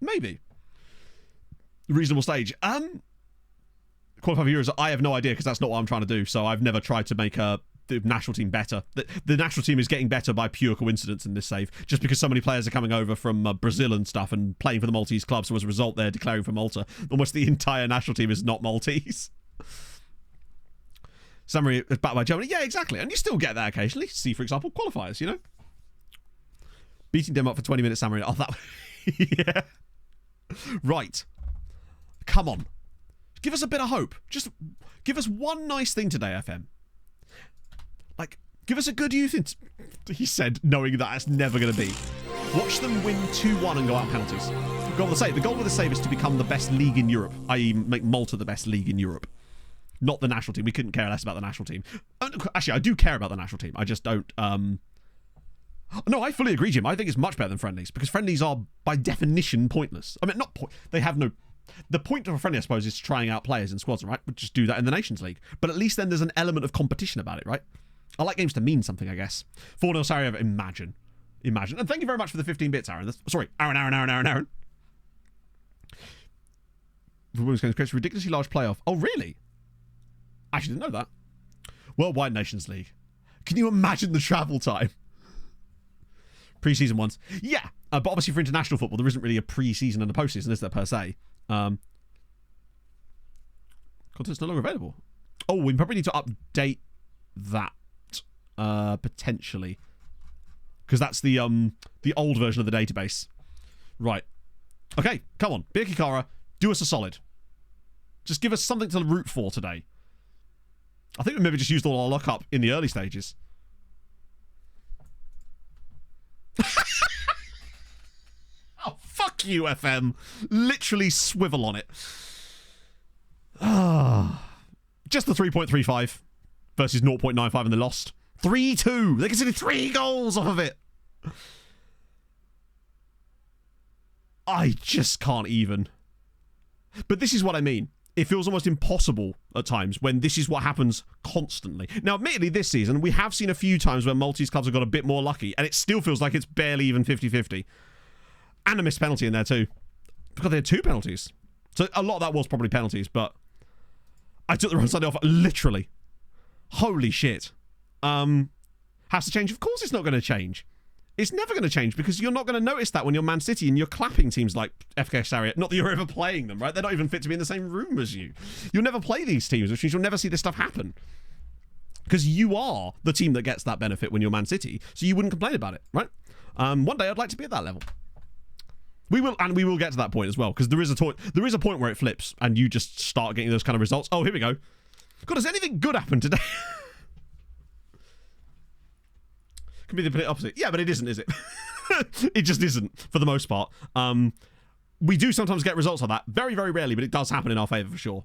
Maybe. Reasonable stage. Qualify for Euros, I have no idea because that's not what I'm trying to do. So I've never tried to make the national team better. The national team is getting better by pure coincidence in this save, just because so many players are coming over from Brazil and stuff and playing for the Maltese club. So as a result, they're declaring for Malta. Almost the entire national team is not Maltese. Summary is backed by Germany. Yeah, exactly. And you still get that occasionally. See, for example, qualifiers, you know? Beating them up for 20 minutes, Summary. Oh, that... yeah. Right. Come on. Give us a bit of hope. Just give us one nice thing today, FM. Like, give us a good youth. He said, knowing that that's never going to be. Watch them win 2-1 and go out penalties. The goal with the save is to become the best league in Europe, i.e. make Malta the best league in Europe. Not the national team. We couldn't care less about the national team. Actually, I do care about the national team. I just don't... No, I fully agree, Jim. I think it's much better than friendlies, because friendlies are, by definition, pointless. I mean, not they have no... The point of a friendly, I suppose, is trying out players in squads, right? We'd just do that in the Nations League. But at least then there's an element of competition about it, right? I like games to mean something, I guess. 4-0 Sarajevo, imagine. Imagine. And thank you very much for the 15 bits, Aaron. Sorry, Aaron. The women's games creates a ridiculously large playoff. Oh, really? I actually didn't know that. Worldwide Nations League. Can you imagine the travel time? Pre-season ones. Yeah, but obviously for international football, there isn't really a pre-season and a post-season, is there, per se? Content's no longer available. Oh, we probably need to update that, potentially. Because that's the old version of the database. Right. Okay, come on. Birkirkara, do us a solid. Just give us something to root for today. I think we maybe just used all our luck up in the early stages. Oh, fuck you, FM. Literally swivel on it. Just the 3.35 versus 0.95 and they lost. 3-2. They conceded 3 goals off of it. I just can't even. But this is what I mean. It feels almost impossible at times when this is what happens constantly. Now, admittedly, this season, we have seen a few times where Maltese clubs have got a bit more lucky, and it still feels like it's barely even 50-50. And a missed penalty in there too. Because they had 2 penalties. So a lot of that was probably penalties, but I took the wrong side off, literally. Holy shit. Has to change? Of course it's not going to change. It's never going to change because you're not going to notice that when you're Man City and you're clapping teams like FK Sarriette. Not that you're ever playing them, right? They're not even fit to be in the same room as you. You'll never play these teams, which means you'll never see this stuff happen. Because you are the team that gets that benefit when you're Man City, so you wouldn't complain about it, right? One day I'd like to be at that level. We will get to that point as well, because there is a point where it flips and you just start getting those kind of results. Oh, here we go. God, has anything good happened today? Can be the complete opposite. Yeah, but it isn't, is it? It just isn't, for the most part. We do sometimes get results like that. Very, very rarely, but it does happen in our favour for sure.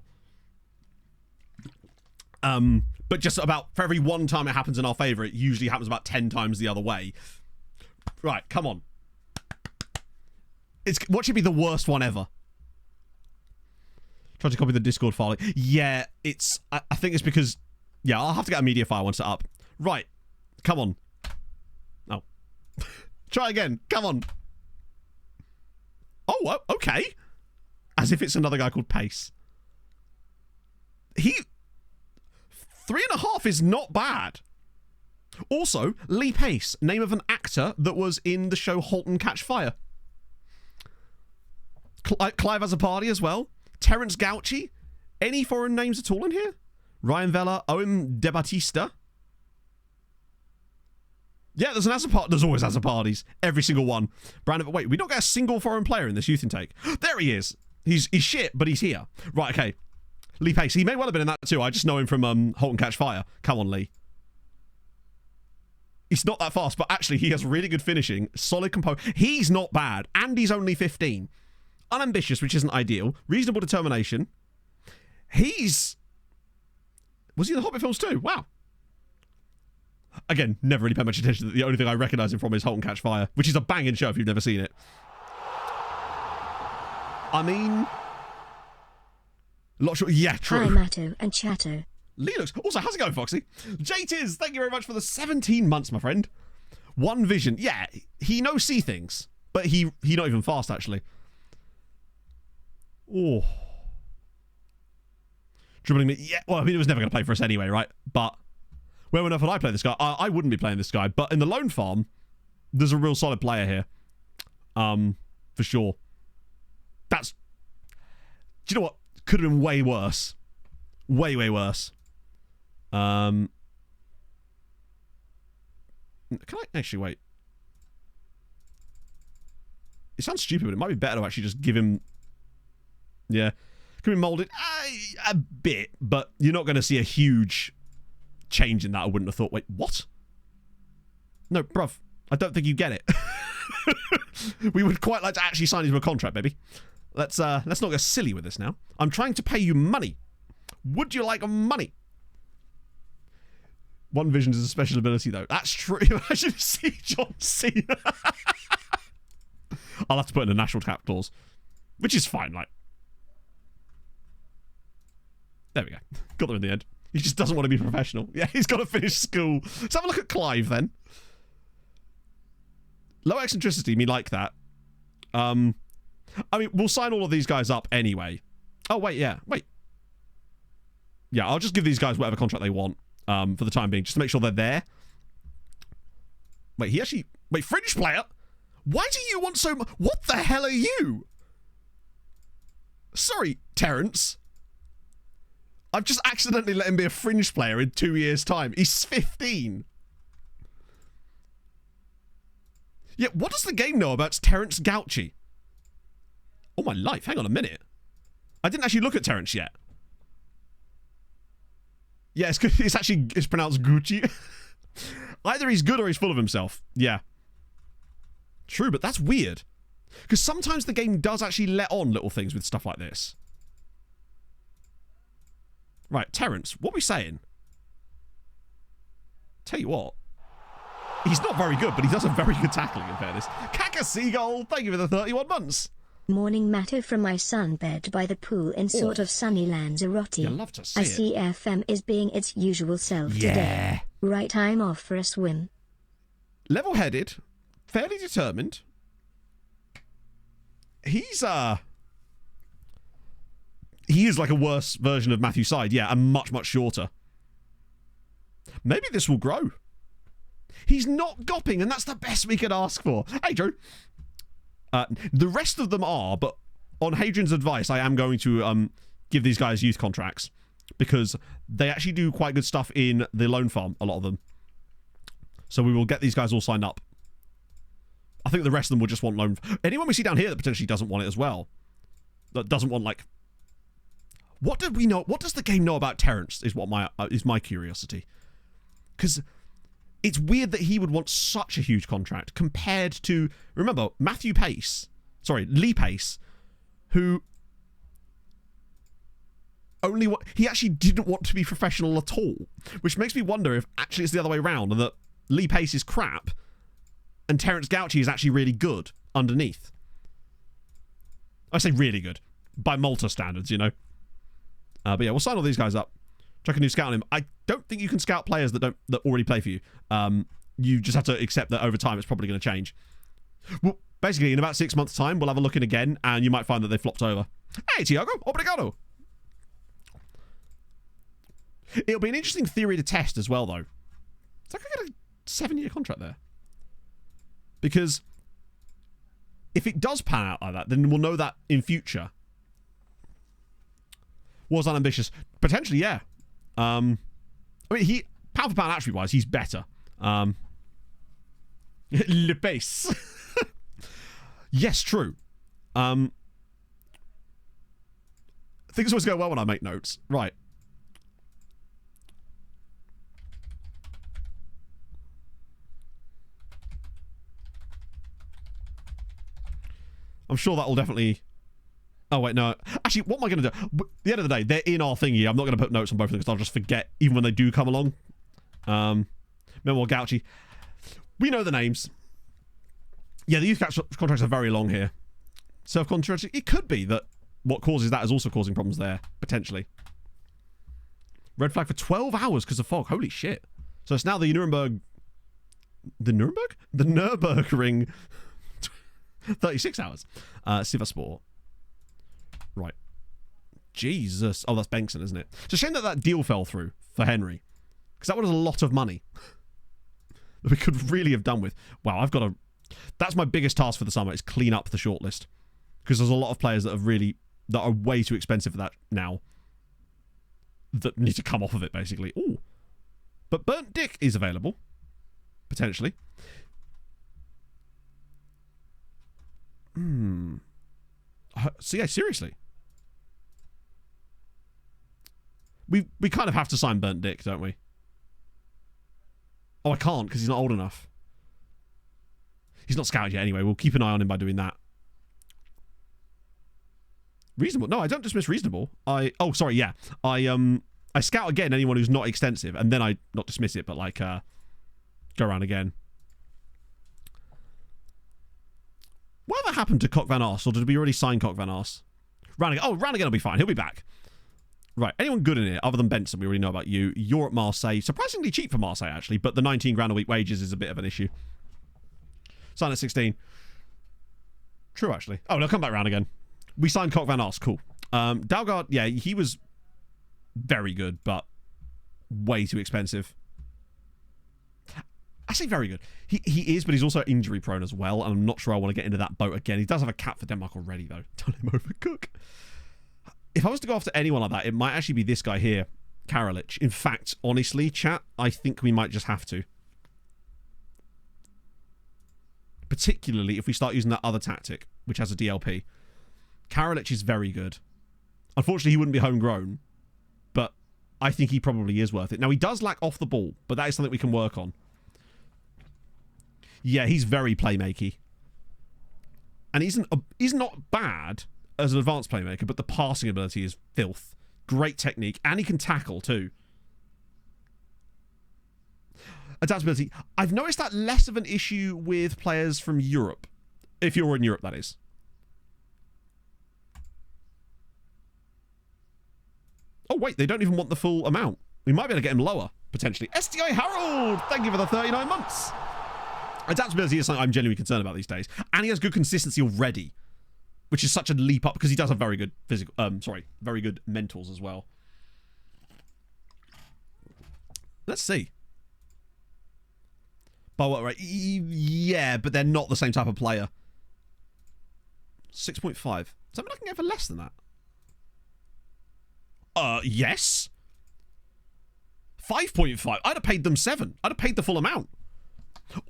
But just about, for every one time it happens in our favour, it usually happens about 10 times the other way. Right, come on. What should be the worst one ever? Try to copy the Discord file. Yeah, I think it's because... Yeah, I'll have to get a media file one set up. Right, come on. Oh. Try again. Come on. Oh, okay. As if it's another guy called Pace. 3.5 is not bad. Also, Lee Pace, name of an actor that was in the show *Halt and Catch Fire*. Clive Azzopardi as well. Terence Gauci. Any foreign names at all in here? Ryan Vella, Owen De Battista. Yeah, there's an Azzopardi. There's always Azzopardis. Every single one. Brandon, wait, we don't get a single foreign player in this youth intake. There he is. He's shit, but he's here. Right, okay. Lee Pace. He may well have been in that too. I just know him from *Halt and Catch Fire*. Come on, Lee. He's not that fast, but actually he has really good finishing. Solid composure. He's not bad. And he's only 15. Unambitious, which isn't ideal. Reasonable determination. Was he in the Hobbit films too? Wow. Again, never really paid much attention. The only thing I recognise him from is *Halt and Catch Fire*, which is a banging show if you've never seen it. I mean... Not sure. Yeah, true. Hi, Matto and Chatto. Linux. Also, how's it going, Foxy? JTiz, thank you very much for the 17 months, my friend. One Vision. Yeah, he knows see things, but he not even fast, actually. Oh. Dribbling me. Yeah, well, I mean, he was never going to play for us anyway, right? But where on earth would I play this guy? I wouldn't be playing this guy, but in the loan farm, there's a real solid player here. For sure. Do you know what? Could have been way worse. Way, way worse. Can I actually wait? It sounds stupid, but it might be better to actually just give him... Yeah. Can be moulded a bit, but you're not going to see a huge change in that, I wouldn't have thought. Wait, what? No, bruv. I don't think you get it. We would quite like to actually sign you to a contract, baby. Let's not get silly with this now. I'm trying to pay you money. Would you like money? One Vision is a special ability, though. That's true. Imagine see John Cena. I'll have to put in a national cap clause, which is fine. Like, there we go. Got there in the end. He just doesn't want to be professional. Yeah, he's got to finish school. Let's have a look at Clive then. Low eccentricity, me like that. I mean, we'll sign all of these guys up anyway. Oh, wait, yeah. Wait. Yeah, I'll just give these guys whatever contract they want for the time being, just to make sure they're there. Wait, wait, fringe player? Why do you want so much? What the hell are you? Sorry, Terence. I've just accidentally let him be a fringe player in 2 years' time. He's 15. Yeah, what does the game know about Terence Gauci? Oh, my life. Hang on a minute. I didn't actually look at Terence yet. Yeah, it's pronounced Gucci. Either he's good or he's full of himself. Yeah. True, but that's weird. Because sometimes the game does actually let on little things with stuff like this. Right, Terence, what are we saying? Tell you what. He's not very good, but he does a very good tackling, in fairness. Kaka Seagull, thank you for the 31 months. Morning Matto from my sunbed by the pool in sort of sunny Lanzarote. You love to see I it. see FM is being its usual self Yeah. today. Right, I'm off for a swim. Level-headed, fairly determined. He is like a worse version of Matthew Side, yeah, and much, much shorter. Maybe this will grow. He's not gopping, and that's the best we could ask for. Hey, Joe. The rest of them are, but on Hadrian's advice, I am going to give these guys youth contracts because they actually do quite good stuff in the loan farm, a lot of them. So we will get these guys all signed up. I think the rest of them will just want loan. Anyone we see down here that potentially doesn't want it as well, that doesn't want, like, what did we know? What does the game know about Terrence? Is what my curiosity. Because it's weird that he would want such a huge contract compared to, remember, Lee Pace, who he actually didn't want to be professional at all, which makes me wonder if actually it's the other way around and that Lee Pace is crap and Terrence Gauci is actually really good underneath. I say really good by Malta standards, you know. But yeah, we'll sign all these guys up. Check a new scout on him. I don't think you can scout players that already play for you. You just have to accept that over time it's probably going to change. Well, basically, in about 6 months' time, we'll have a look in again, and you might find that they flopped over. Hey, Tiago, obrigado. It'll be an interesting theory to test as well, though. It's like I get a 7-year contract there. Because if it does pan out like that, then we'll know that in future. Was unambitious. Potentially, yeah. I mean, pound for pound attribute-wise, he's better. Le Pace. Yes, true. Things always go well when I make notes. Right. I'm sure that will definitely... Oh, wait, no. Actually, what am I going to do? At the end of the day, they're in our thingy. I'm not going to put notes on both of them because I'll just forget even when they do come along. Memoir Gauci. We know the names. Yeah, the youth contracts are very long here. Self-contract, it could be that what causes that is also causing problems there, potentially. Red flag for 12 hours because of fog. Holy shit. So it's now the Nuremberg... The Nuremberg? The Nürburgring. 36 hours. Sivasspor. Right. Jesus. Oh, that's Bengtson, isn't it? It's a shame that that deal fell through for Henry. Because that was a lot of money. That we could really have done with. Wow, I've got to... That's my biggest task for the summer, is clean up the shortlist. Because there's a lot of players that are way too expensive for that now. That need to come off of it, basically. Ooh. But Burnt Dick is available. Potentially. So yeah, seriously. We kind of have to sign Burnt Dick, don't we? Oh, I can't because he's not old enough. He's not scouted yet anyway. We'll keep an eye on him by doing that. Reasonable. No, I don't dismiss reasonable. Oh, sorry, yeah. I scout again anyone who's not extensive, and then I not dismiss it, but like go around again. Whatever happened to Cock Van Ars, or did we already sign Cock Van Ars? Round again will be fine. He'll be back. Right, anyone good in here other than Benson? We already know about you. You're at Marseille. Surprisingly cheap for Marseille, actually, but the 19 grand a week wages is a bit of an issue. Sign at 16. True, actually. Oh, they'll come back round again. We signed Cock Van Ars. Cool. Dalgard, yeah, he was very good, but way too expensive. I say very good. He is, but he's also injury prone as well, and I'm not sure I want to get into that boat again. He does have a cap for Denmark already, though. Don't let him overcook. If I was to go after anyone like that, it might actually be this guy here, Karalich. In fact, honestly, chat, I think we might just have to. Particularly if we start using that other tactic, which has a DLP. Karalich is very good. Unfortunately, he wouldn't be homegrown, but I think he probably is worth it. Now, he does lack off the ball, but that is something we can work on. Yeah, he's very playmaky. And he's not bad as an advanced playmaker, but the passing ability is filth. Great technique, and he can tackle too. Adaptability. I've noticed that less of an issue with players from Europe. If you're in Europe, that is. Oh, wait, they don't even want the full amount. We might be able to get him lower, potentially. SDI Harold, thank you for the 39 months. Adaptability is something I'm genuinely concerned about these days. And he has good consistency already, which is such a leap up because he does have very good very good mentals as well. Let's see. But what, right? Yeah, but they're not the same type of player. 6.5. Does that mean I can get for less than that? Yes. 5.5. I'd have paid them 7. I'd have paid the full amount.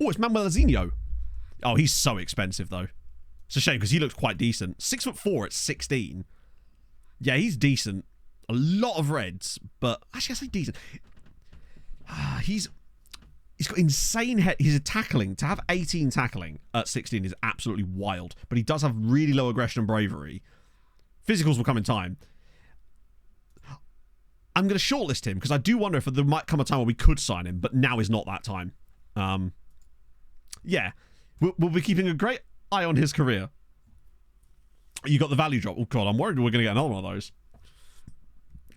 Oh, it's Manuelazinho. Oh, he's so expensive, though. It's a shame, because he looks quite decent. 6'4" at 16. Yeah, he's decent. A lot of reds, but... Actually, I say decent. He's got insane head. He's a tackling. To have 18 tackling at 16 is absolutely wild. But he does have really low aggression and bravery. Physicals will come in time. I'm going to shortlist him because I do wonder if there might come a time where we could sign him, but now is not that time. Yeah, we'll be keeping a great eye on his career. You got the value drop. Oh, God, I'm worried we're going to get another one of those.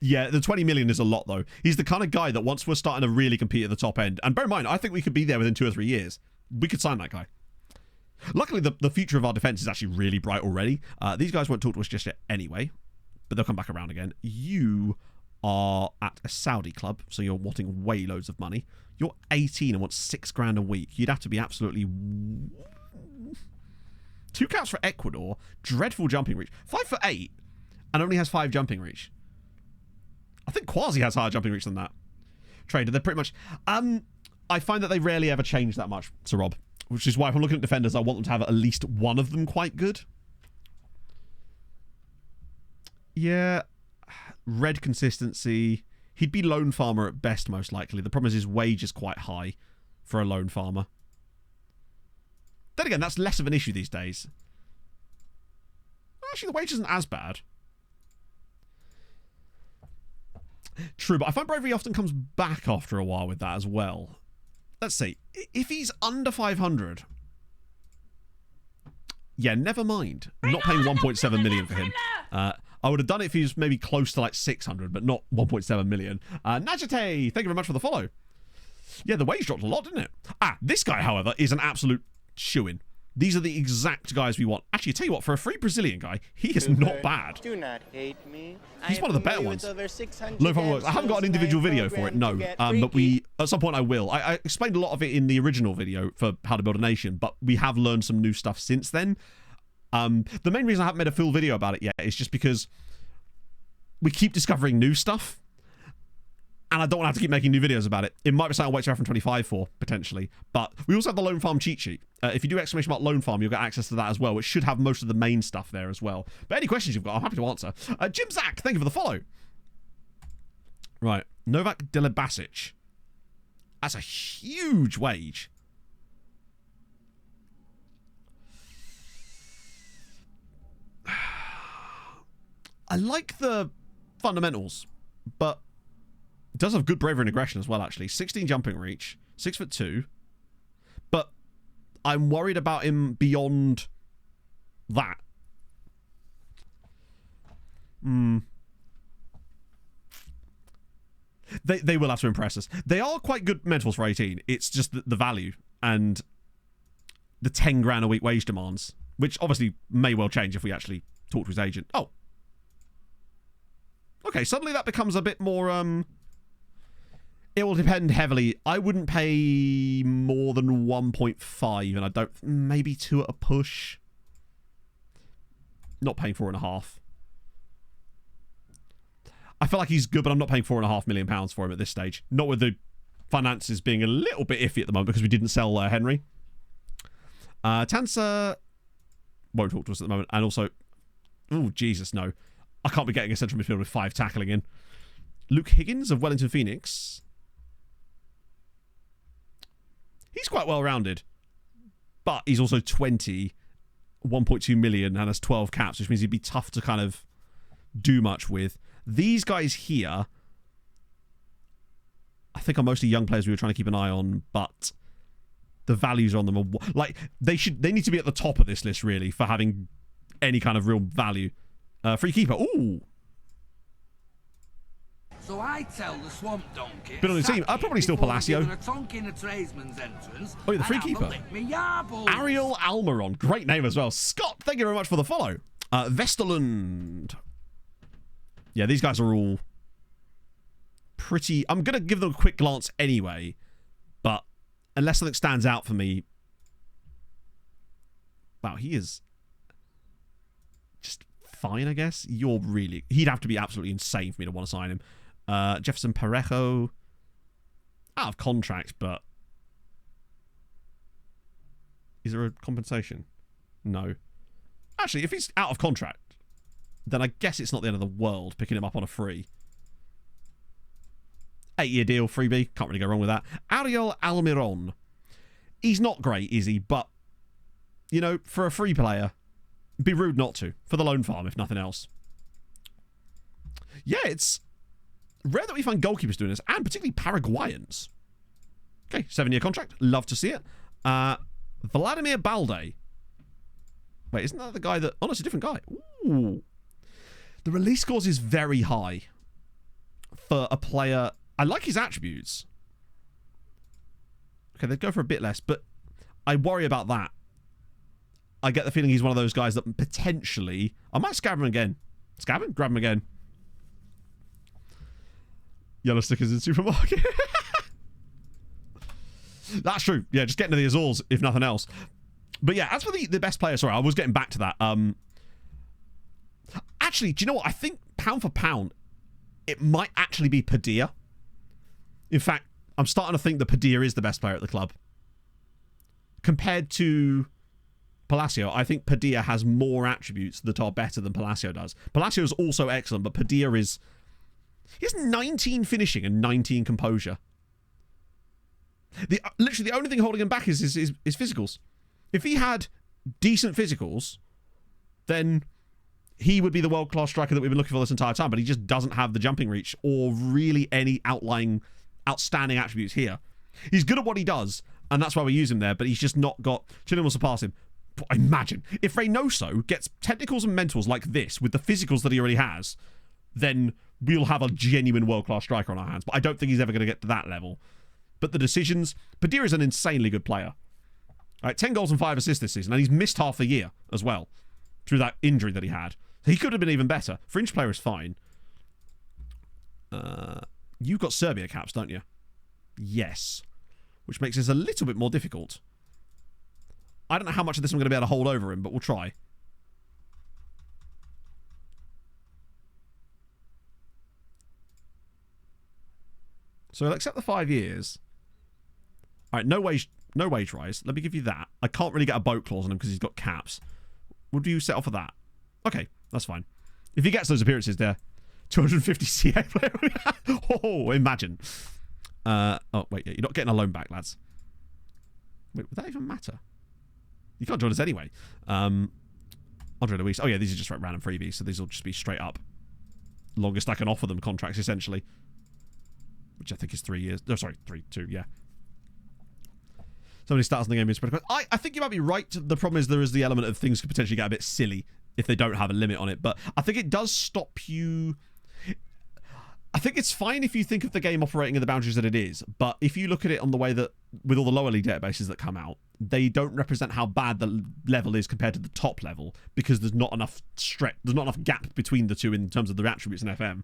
Yeah, the 20 million is a lot, though. He's the kind of guy that once we're starting to really compete at the top end, and bear in mind, I think we could be there within 2 or 3 years. We could sign that guy. Luckily, the future of our defense is actually really bright already. These guys won't talk to us just yet anyway, but they'll come back around again. You are at a Saudi club, so you're wanting way loads of money. You're 18 and want 6 grand a week. You'd have to be absolutely... 2 caps for Ecuador. Dreadful jumping reach. 5'8", and only has 5 jumping reach. I think Quasi has higher jumping reach than that. Trader, they're pretty much... I find that they rarely ever change that much, Sir Rob. Which is why if I'm looking at defenders, I want them to have at least one of them quite good. Yeah. Red consistency. He'd be loan farmer at best, most likely. The problem is his wage is quite high for a loan farmer. Then again, that's less of an issue these days. Actually, the wage isn't as bad. True, but I find bravery often comes back after a while with that as well. Let's see. If he's under 500... Yeah, never mind. I'm not paying 1.7 million for him. I would have done it if he was maybe close to like 600, but not 1.7 million. Najate, thank you very much for the follow. Yeah, the wage dropped a lot, didn't it? This guy, however, is an absolute shoo-in. These are the exact guys we want. Actually, tell you what, for a free Brazilian guy, he is not bad. Do not hate me. He's one of the better ones. Low farm works. I haven't got an individual video for it, no. But at some point I will. I explained a lot of it in the original video for How to Build a Nation, but we have learned some new stuff since then. The main reason I haven't made a full video about it yet is just because we keep discovering new stuff. And I don't want to have to keep making new videos about it. It might be something I'll wait till F25 for, potentially. But we also have the Loan Farm cheat sheet. If you do exclamation mark Loan Farm, you'll get access to that as well, which should have most of the main stuff there as well. But any questions you've got, I'm happy to answer. Jim Zach, thank you for the follow. Right. Novak Delibasic. That's a huge wage. I like the fundamentals, but... It does have good bravery and aggression as well, actually. 16 jumping reach. 6'2". But I'm worried about him beyond that. They will have to impress us. They are quite good mentals for 18. It's just the value and the 10 grand a week wage demands, which obviously may well change if we actually talk to his agent. Oh. Okay, suddenly that becomes a bit more... It will depend heavily. I wouldn't pay more than 1.5, and I don't... Maybe 2 at a push. Not paying 4.5. I feel like he's good, but I'm not paying £4.5 million for him at this stage. Not with the finances being a little bit iffy at the moment because we didn't sell Henry. Tansa won't talk to us at the moment. And also... Oh, Jesus, no. I can't be getting a central midfield with 5 tackling in. Luke Higgins of Wellington Phoenix. He's quite well-rounded. But he's also 20, 1.2 million, and has 12 caps, which means he'd be tough to kind of do much with. These guys here, I think are mostly young players we were trying to keep an eye on, but the values on them are... Like, they need to be at the top of this list, really, for having any kind of real value. Free keeper. Ooh. So I tell the swamp donkey. Been on the team. Probably still Palacio. A tonk in a tradesman's entrance. Oh, the free keeper. Ariel Almiron. Great name as well. Scott, thank you very much for the follow. Vesterland. Yeah, these guys are all pretty... I'm going to give them a quick glance anyway, but unless something stands out for me... Wow, he is just fine, I guess. You're really... He'd have to be absolutely insane for me to want to sign him. Jefferson Parejo. Out of contract, but... Is there a compensation? No. Actually, if he's out of contract, then I guess it's not the end of the world picking him up on a free. 8-year deal, freebie. Can't really go wrong with that. Ariel Almiron. He's not great, is he? But, you know, for a free player, it'd be rude not to. For the loan farm, if nothing else. Yeah, it's rare that we find goalkeepers doing this, and particularly Paraguayans. Okay, 7-year contract. Love to see it. Vladimir Balde. Wait, isn't that the guy that... Oh, no, it's a different guy. Ooh. The release scores is very high for a player... I like his attributes. Okay, they'd go for a bit less, but I worry about that. I get the feeling he's one of those guys that potentially... I might scab him again. Scab him? Grab him again. Yellow stickers in supermarket. That's true. Yeah, just getting to the Azores, if nothing else. But yeah, as for the best player, sorry, I was getting back to that. Actually, do you know what? I think pound for pound, it might actually be Padilla. In fact, I'm starting to think that Padilla is the best player at the club. Compared to Palacio, I think Padilla has more attributes that are better than Palacio does. Palacio is also excellent, but Padilla is... He has 19 finishing and 19 composure. Literally, the only thing holding him back is physicals. If he had decent physicals, then he would be the world-class striker that we've been looking for this entire time, but he just doesn't have the jumping reach or really any outstanding attributes here. He's good at what he does, and that's why we use him there, but he's just not got... Chilwell will surpass him. Imagine, if Reynoso gets technicals and mentals like this with the physicals that he already has, then we'll have a genuine world-class striker on our hands, but I don't think he's ever going to get to that level. But the decisions... Padilla is an insanely good player. All right, 10 goals and 5 assists this season, and he's missed half the year as well through that injury that he had. He could have been even better. Fringe player is fine. You've got Serbia caps, don't you? Yes. Which makes this a little bit more difficult. I don't know how much of this I'm going to be able to hold over him, but we'll try. So he'll accept the 5 years. All right, no wage rise. Let me give you that. I can't really get a boat clause on him because he's got caps. Would you settle for that? Okay, that's fine. If he gets those appearances there, 250 CA player. Oh, imagine. Oh, wait, yeah, you're not getting a loan back, lads. Wait, would that even matter? You can't join us anyway. Andre Luis. Oh, yeah, these are just like random freebies, so these will just be straight up longest I can offer them contracts, essentially. Which I think is 3 years. No, sorry, 2, yeah. So many stats in the game is pretty quick. I think you might be right. The problem is there is the element of things could potentially get a bit silly if they don't have a limit on it. But I think it does stop you... I think it's fine if you think of the game operating in the boundaries that it is. But if you look at it on the way that, with all the lower league databases that come out, they don't represent how bad the level is compared to the top level because there's not enough there's not enough gap between the two in terms of the attributes in FM.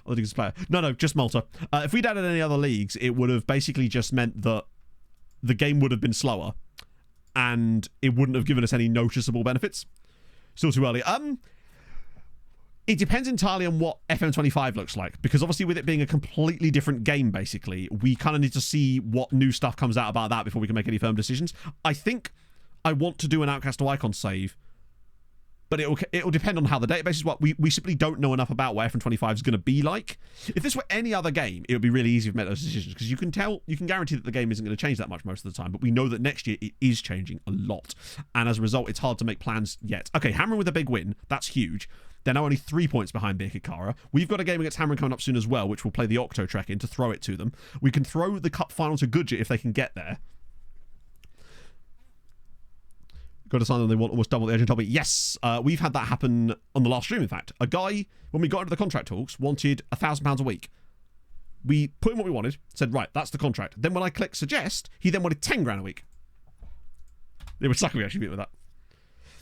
Other leagues player. No, just Malta. If we'd added any other leagues, it would have basically just meant that the game would have been slower and it wouldn't have given us any noticeable benefits. Still too early. It depends entirely on what FM25 looks like, because obviously with it being a completely different game, basically, we kind of need to see what new stuff comes out about that before we can make any firm decisions. I think I want to do an Outcast to Icon save, but it'll depend on how the database is. What we simply don't know enough about what FM25 is going to be like. If this were any other game, it would be really easy to make those decisions, because you can guarantee that the game isn't going to change that much most of the time, but we know that next year it is changing a lot, and as a result, it's hard to make plans yet. Okay, Hammer with a big win, that's huge. They're now only 3 points behind Birkirkara. We've got a game against Hammer coming up soon as well, which we'll play the Octo Trek in to throw it to them. We can throw the cup final to Gudget if they can get there. Got to sign them, they want almost double the agent told me. Yes, we've had that happen on the last stream, in fact. A guy, when we got into the contract talks, wanted £1,000 a week. We put in what we wanted, said, right, that's the contract. Then when I clicked suggest, he then wanted 10 grand a week. It would suck if we actually beat with that.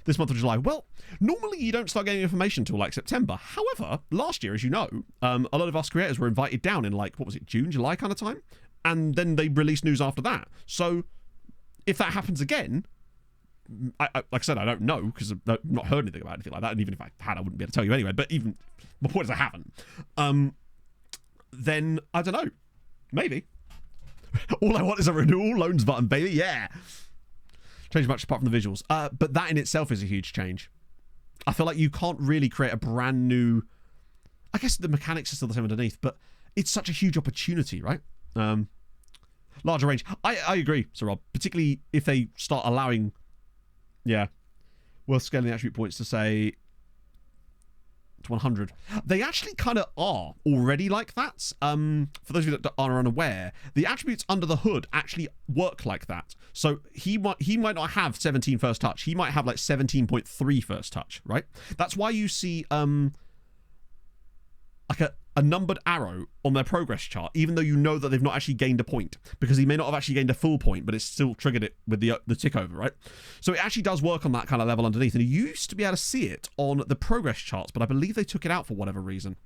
This month of July. Well, normally you don't start getting information until like September. However, last year, as you know, a lot of us creators were invited down in like, what was it, June, July kind of time? And then they released news after that. So if that happens again, like I said, I don't know because I've not heard anything about anything like that. And even if I had, I wouldn't be able to tell you anyway. But even, my point is I haven't. Then, I don't know. Maybe. All I want is a renewal loans button, baby. Yeah. Change much apart from the visuals. But that in itself is a huge change. I feel like you can't really create a brand new... I guess the mechanics are still the same underneath, but it's such a huge opportunity, right? Larger range. I agree, Sir Rob. Particularly if they start allowing... Yeah. Worth scaling the attribute points to say... to 100. They actually kind of are already like that. For those of you that are unaware, the attributes under the hood actually work like that. So he might not have 17 first touch. He might have like 17.3 first touch, right? That's why you see like a numbered arrow on their progress chart, even though you know that they've not actually gained a point, because he may not have actually gained a full point, but it's still triggered it with the tick over, right? So it actually does work on that kind of level underneath, and you used to be able to see it on the progress charts, but I believe they took it out for whatever reason.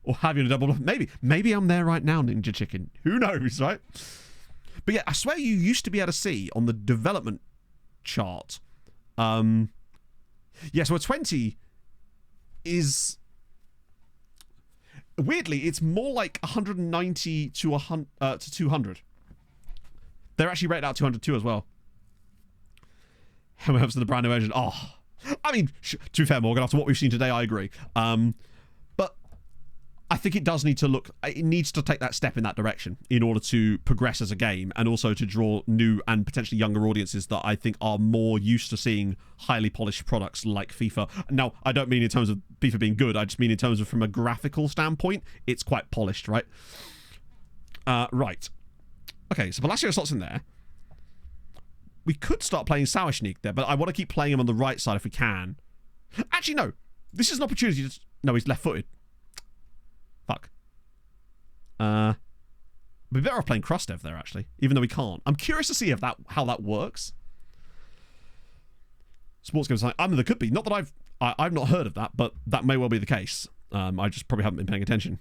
Or have you in a double? Maybe I'm there right now, Ninja Chicken. Who knows, right? But yeah, I swear you used to be able to see on the development chart. Yeah, so a 20 is... Weirdly, it's more like 190 to 200. They're actually rated out 202 as well. How helps to the brand new version? Oh, I mean, to be fair, Morgan, after what we've seen today, I agree. But I think it does need to look... It needs to take that step in that direction in order to progress as a game, and also to draw new and potentially younger audiences that I think are more used to seeing highly polished products like FIFA. Now, I don't mean in terms of FIFA being good. I just mean in terms of from a graphical standpoint, it's quite polished, right? Right. Okay, so Palacio slots in there. We could start playing Sawashnik there, but I want to keep playing him on the right side if we can. Actually, no. This is an opportunity to... No, he's left-footed. Fuck. We'd be better off playing Krustev there, actually, even though we can't. I'm curious to see if how that works. Sports games, I mean, there could be. Not that I've not heard of that, but that may well be the case. I just probably haven't been paying attention.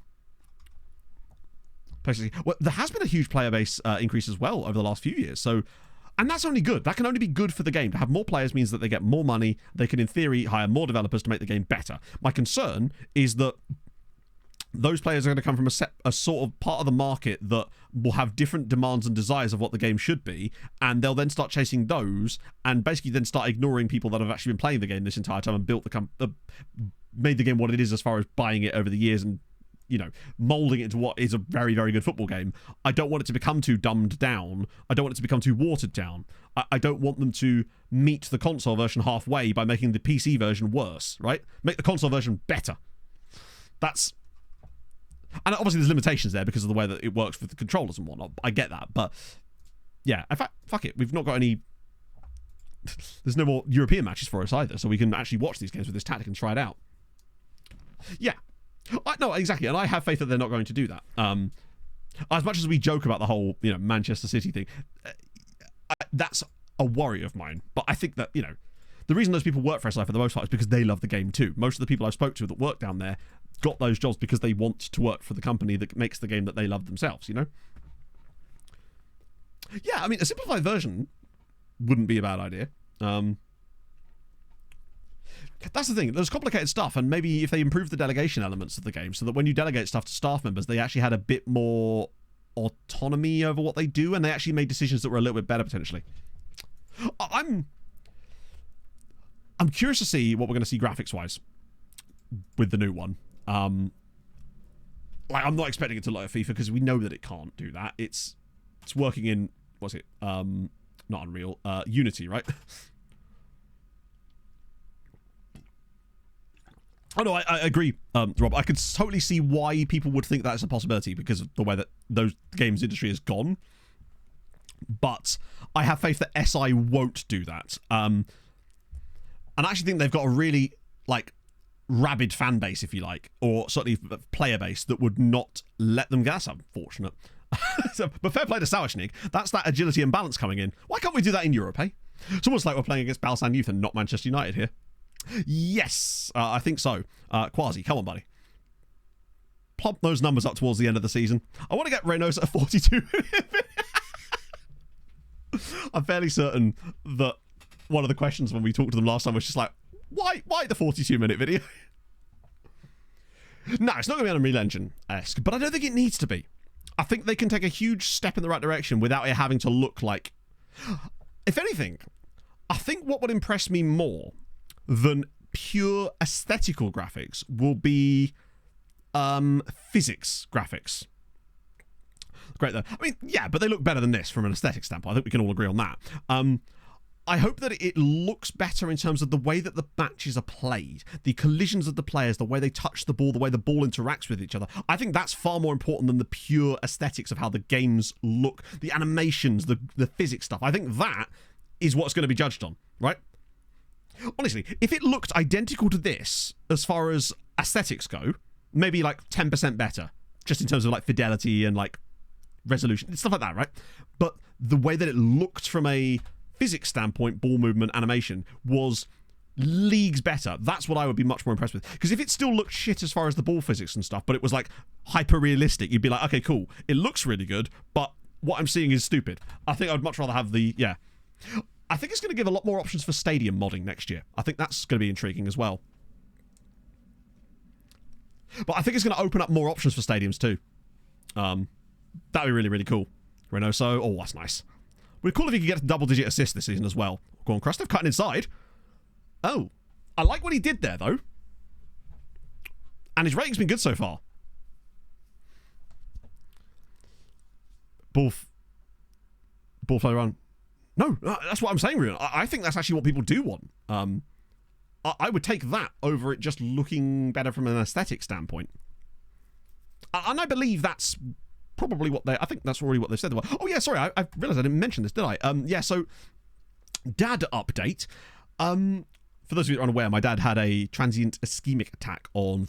Basically, well, there has been a huge player base increase as well over the last few years. So, and that's only good. That can only be good for the game. To have more players means that they get more money. They can, in theory, hire more developers to make the game better. My concern is that those players are going to come from a sort of part of the market that will have different demands and desires of what the game should be, and they'll then start chasing those, and basically then start ignoring people that have actually been playing the game this entire time and built made the game what it is as far as buying it over the years and, you know, molding it into what is a very, very good football game. I don't want it to become too dumbed down. I don't want it to become too watered down. I don't want them to meet the console version halfway by making the PC version worse, right? Make the console version better. That's... And obviously there's limitations there because of the way that it works with the controllers and whatnot. I get that, but yeah, in fact, fuck it. We've not got any... There's no more European matches for us either, so we can actually watch these games with this tactic and try it out. Yeah. No, exactly, and I have faith that they're not going to do that. As much as we joke about the whole, you know, Manchester City thing, that's a worry of mine. But I think that, you know, the reason those people work for SI for the most part is because they love the game too. Most of the people I spoke to that work down there got those jobs because they want to work for the company that makes the game that they love themselves, you know? Yeah, I mean, a simplified version wouldn't be a bad idea. That's the thing. There's complicated stuff, and maybe if they improve the delegation elements of the game so that when you delegate stuff to staff members, they actually had a bit more autonomy over what they do, and they actually made decisions that were a little bit better, potentially. I'm curious to see what we're going to see graphics-wise with the new one. Like, I'm not expecting it to look like FIFA because we know that it can't do that. It's working in, what's it? Not Unreal, Unity, right? Oh no, I agree, Rob. I could totally see why people would think that's a possibility because of the way that those games industry has gone. But I have faith that SI won't do that. And I actually think they've got a really, like, rabid fan base, if you like, or certainly player base that would not let them go. That's unfortunate. But fair play to Sauerschnig. That's that agility and balance coming in. Why can't we do that in Europe, eh? It's almost like we're playing against Balsan Youth and not Manchester United here. Yes, I think so. Quasi, come on, buddy. Plump those numbers up towards the end of the season. I want to get Reynoso at 42. I'm fairly certain that one of the questions when we talked to them last time was just like, why the 42-minute video? No, it's not going to be Unreal Engine-esque, but I don't think it needs to be. I think they can take a huge step in the right direction without it having to look like... If anything, I think what would impress me more than pure aesthetical graphics will be physics graphics. Great, though. I mean, yeah, but they look better than this from an aesthetic standpoint. I think we can all agree on that. I hope that it looks better in terms of the way that the matches are played, the collisions of the players, the way they touch the ball, the way the ball interacts with each other. I think that's far more important than the pure aesthetics of how the games look, the animations, the physics stuff. I think that is what's going to be judged on, right? Honestly, if it looked identical to this as far as aesthetics go, maybe like 10% better, just in terms of like fidelity and like resolution, stuff like that, right? But the way that it looked from a physics standpoint, ball movement, animation, was leagues better. That's what I would be much more impressed with. Because if it still looked shit as far as the ball physics and stuff, but it was like hyper realistic, you'd be like, okay, cool, it looks really good, but what I'm seeing is stupid. I think I'd much rather have the, yeah. I think it's going to give a lot more options for stadium modding next year. I think that's going to be intriguing as well. But I think it's going to open up more options for stadiums too. That'd be really, really cool. Reynoso, oh, that's nice. Would be cool if you could get a double-digit assist this season as well. Go on, Krustov, cutting inside. Oh, I like what he did there, though. And his rating's been good so far. Ball flow around. No, that's what I'm saying, really. I think that's actually what people do want. I would take that over it just looking better from an aesthetic standpoint. And I believe that's probably what I think that's already what they've said. Oh yeah, sorry, I realised I didn't mention this, did I? Yeah, so dad update. For those of you that are unaware, my dad had a transient ischemic attack on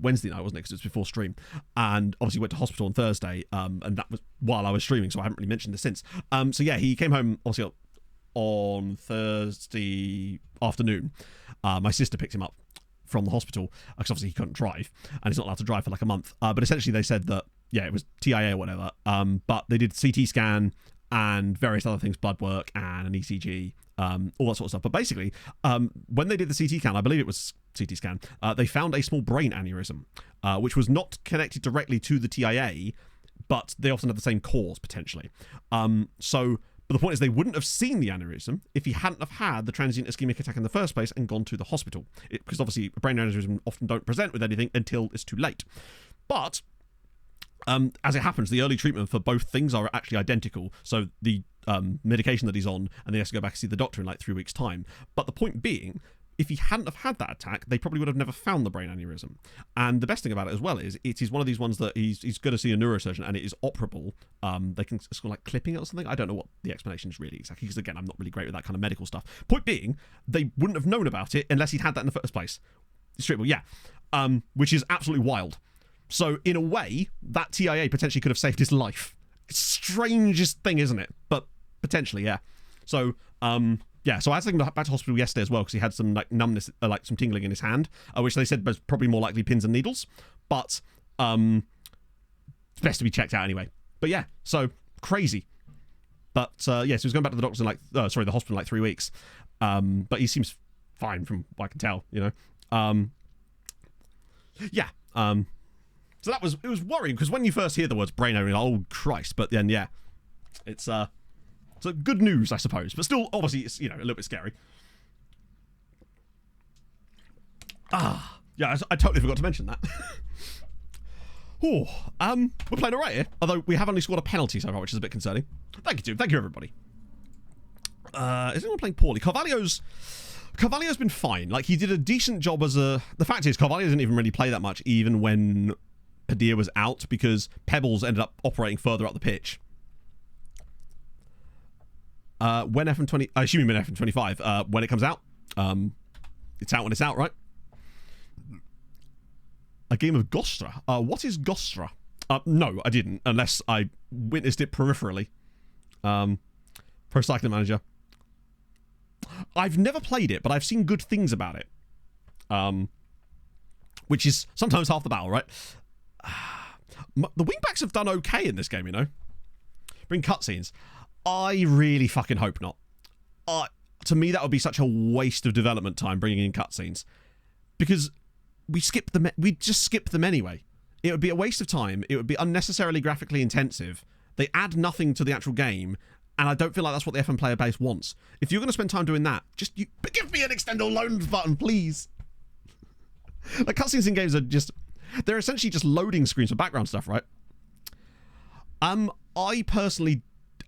Wednesday night, wasn't it? Because it was before stream, and obviously went to hospital on Thursday. And that was while I was streaming, so I haven't really mentioned this since. So yeah, he came home obviously on Thursday afternoon. My sister picked him up from the hospital because obviously he couldn't drive, and he's not allowed to drive for like a month. But essentially, they said that yeah, it was TIA or whatever. But they did CT scan and various other things, blood work and an ECG, all that sort of stuff. But basically, when they did the CT scan, I believe it was CT scan, they found a small brain aneurysm, which was not connected directly to the TIA, but they often have the same cause potentially. But the point is they wouldn't have seen the aneurysm if he hadn't have had the transient ischemic attack in the first place and gone to the hospital. Because obviously brain aneurysm often don't present with anything until it's too late. But as it happens, the early treatment for both things are actually identical. So the medication that he's on, and he has to go back and see the doctor in like 3 weeks' time. But the point being, if he hadn't have had that attack, they probably would have never found the brain aneurysm. And the best thing about it as well is it is one of these ones that he's going to see a neurosurgeon and it is operable. They can, it's called like clipping it or something. I don't know what the explanation is really exactly, because again, I'm not really great with that kind of medical stuff. Point being, they wouldn't have known about it unless he'd had that in the first place. Straight, well, yeah. Which is absolutely wild. So in a way, that TIA potentially could have saved his life. It's the strangest thing, isn't it? But potentially, yeah. So, yeah, so I had to take him back to hospital yesterday as well because he had some like numbness, like some tingling in his hand, which they said was probably more likely pins and needles. But it's best to be checked out anyway. But yeah, so crazy. But yeah, so he was going back to the doctor in the hospital in like 3 weeks. But he seems fine from what I can tell, you know. Yeah. So it was worrying because when you first hear the words brain aneurysm, oh Christ! But then yeah, it's good news, I suppose. But still, obviously, it's a little bit scary. Yeah, I totally forgot to mention that. We're playing alright here, although we have only scored a penalty so far, which is a bit concerning. Thank you, Tim. Thank you, everybody. Is anyone playing poorly? Carvalho's been fine. Like, he did a decent job as a... The fact is, Carvalho didn't even really play that much, even when Padilla was out, because Pebbles ended up operating further up the pitch. When FM20... I assume you mean FM25. When it comes out? It's out when it's out, right? A game of Gostra. What is Gostra? No, I didn't, unless I witnessed it peripherally. Pro Cycling Manager. I've never played it, but I've seen good things about it. Which is sometimes half the battle, right? The wingbacks have done okay in this game, you know? Bring cutscenes. I really fucking hope not. To me, that would be such a waste of development time bringing in cutscenes. Because we just skip them anyway. It would be a waste of time. It would be unnecessarily graphically intensive. They add nothing to the actual game, and I don't feel like that's what the F1 player base wants. If you're going to spend time doing that, just give me an extend or loan button, please. Like, cutscenes in games are just... They're essentially just loading screens for background stuff, right? I personally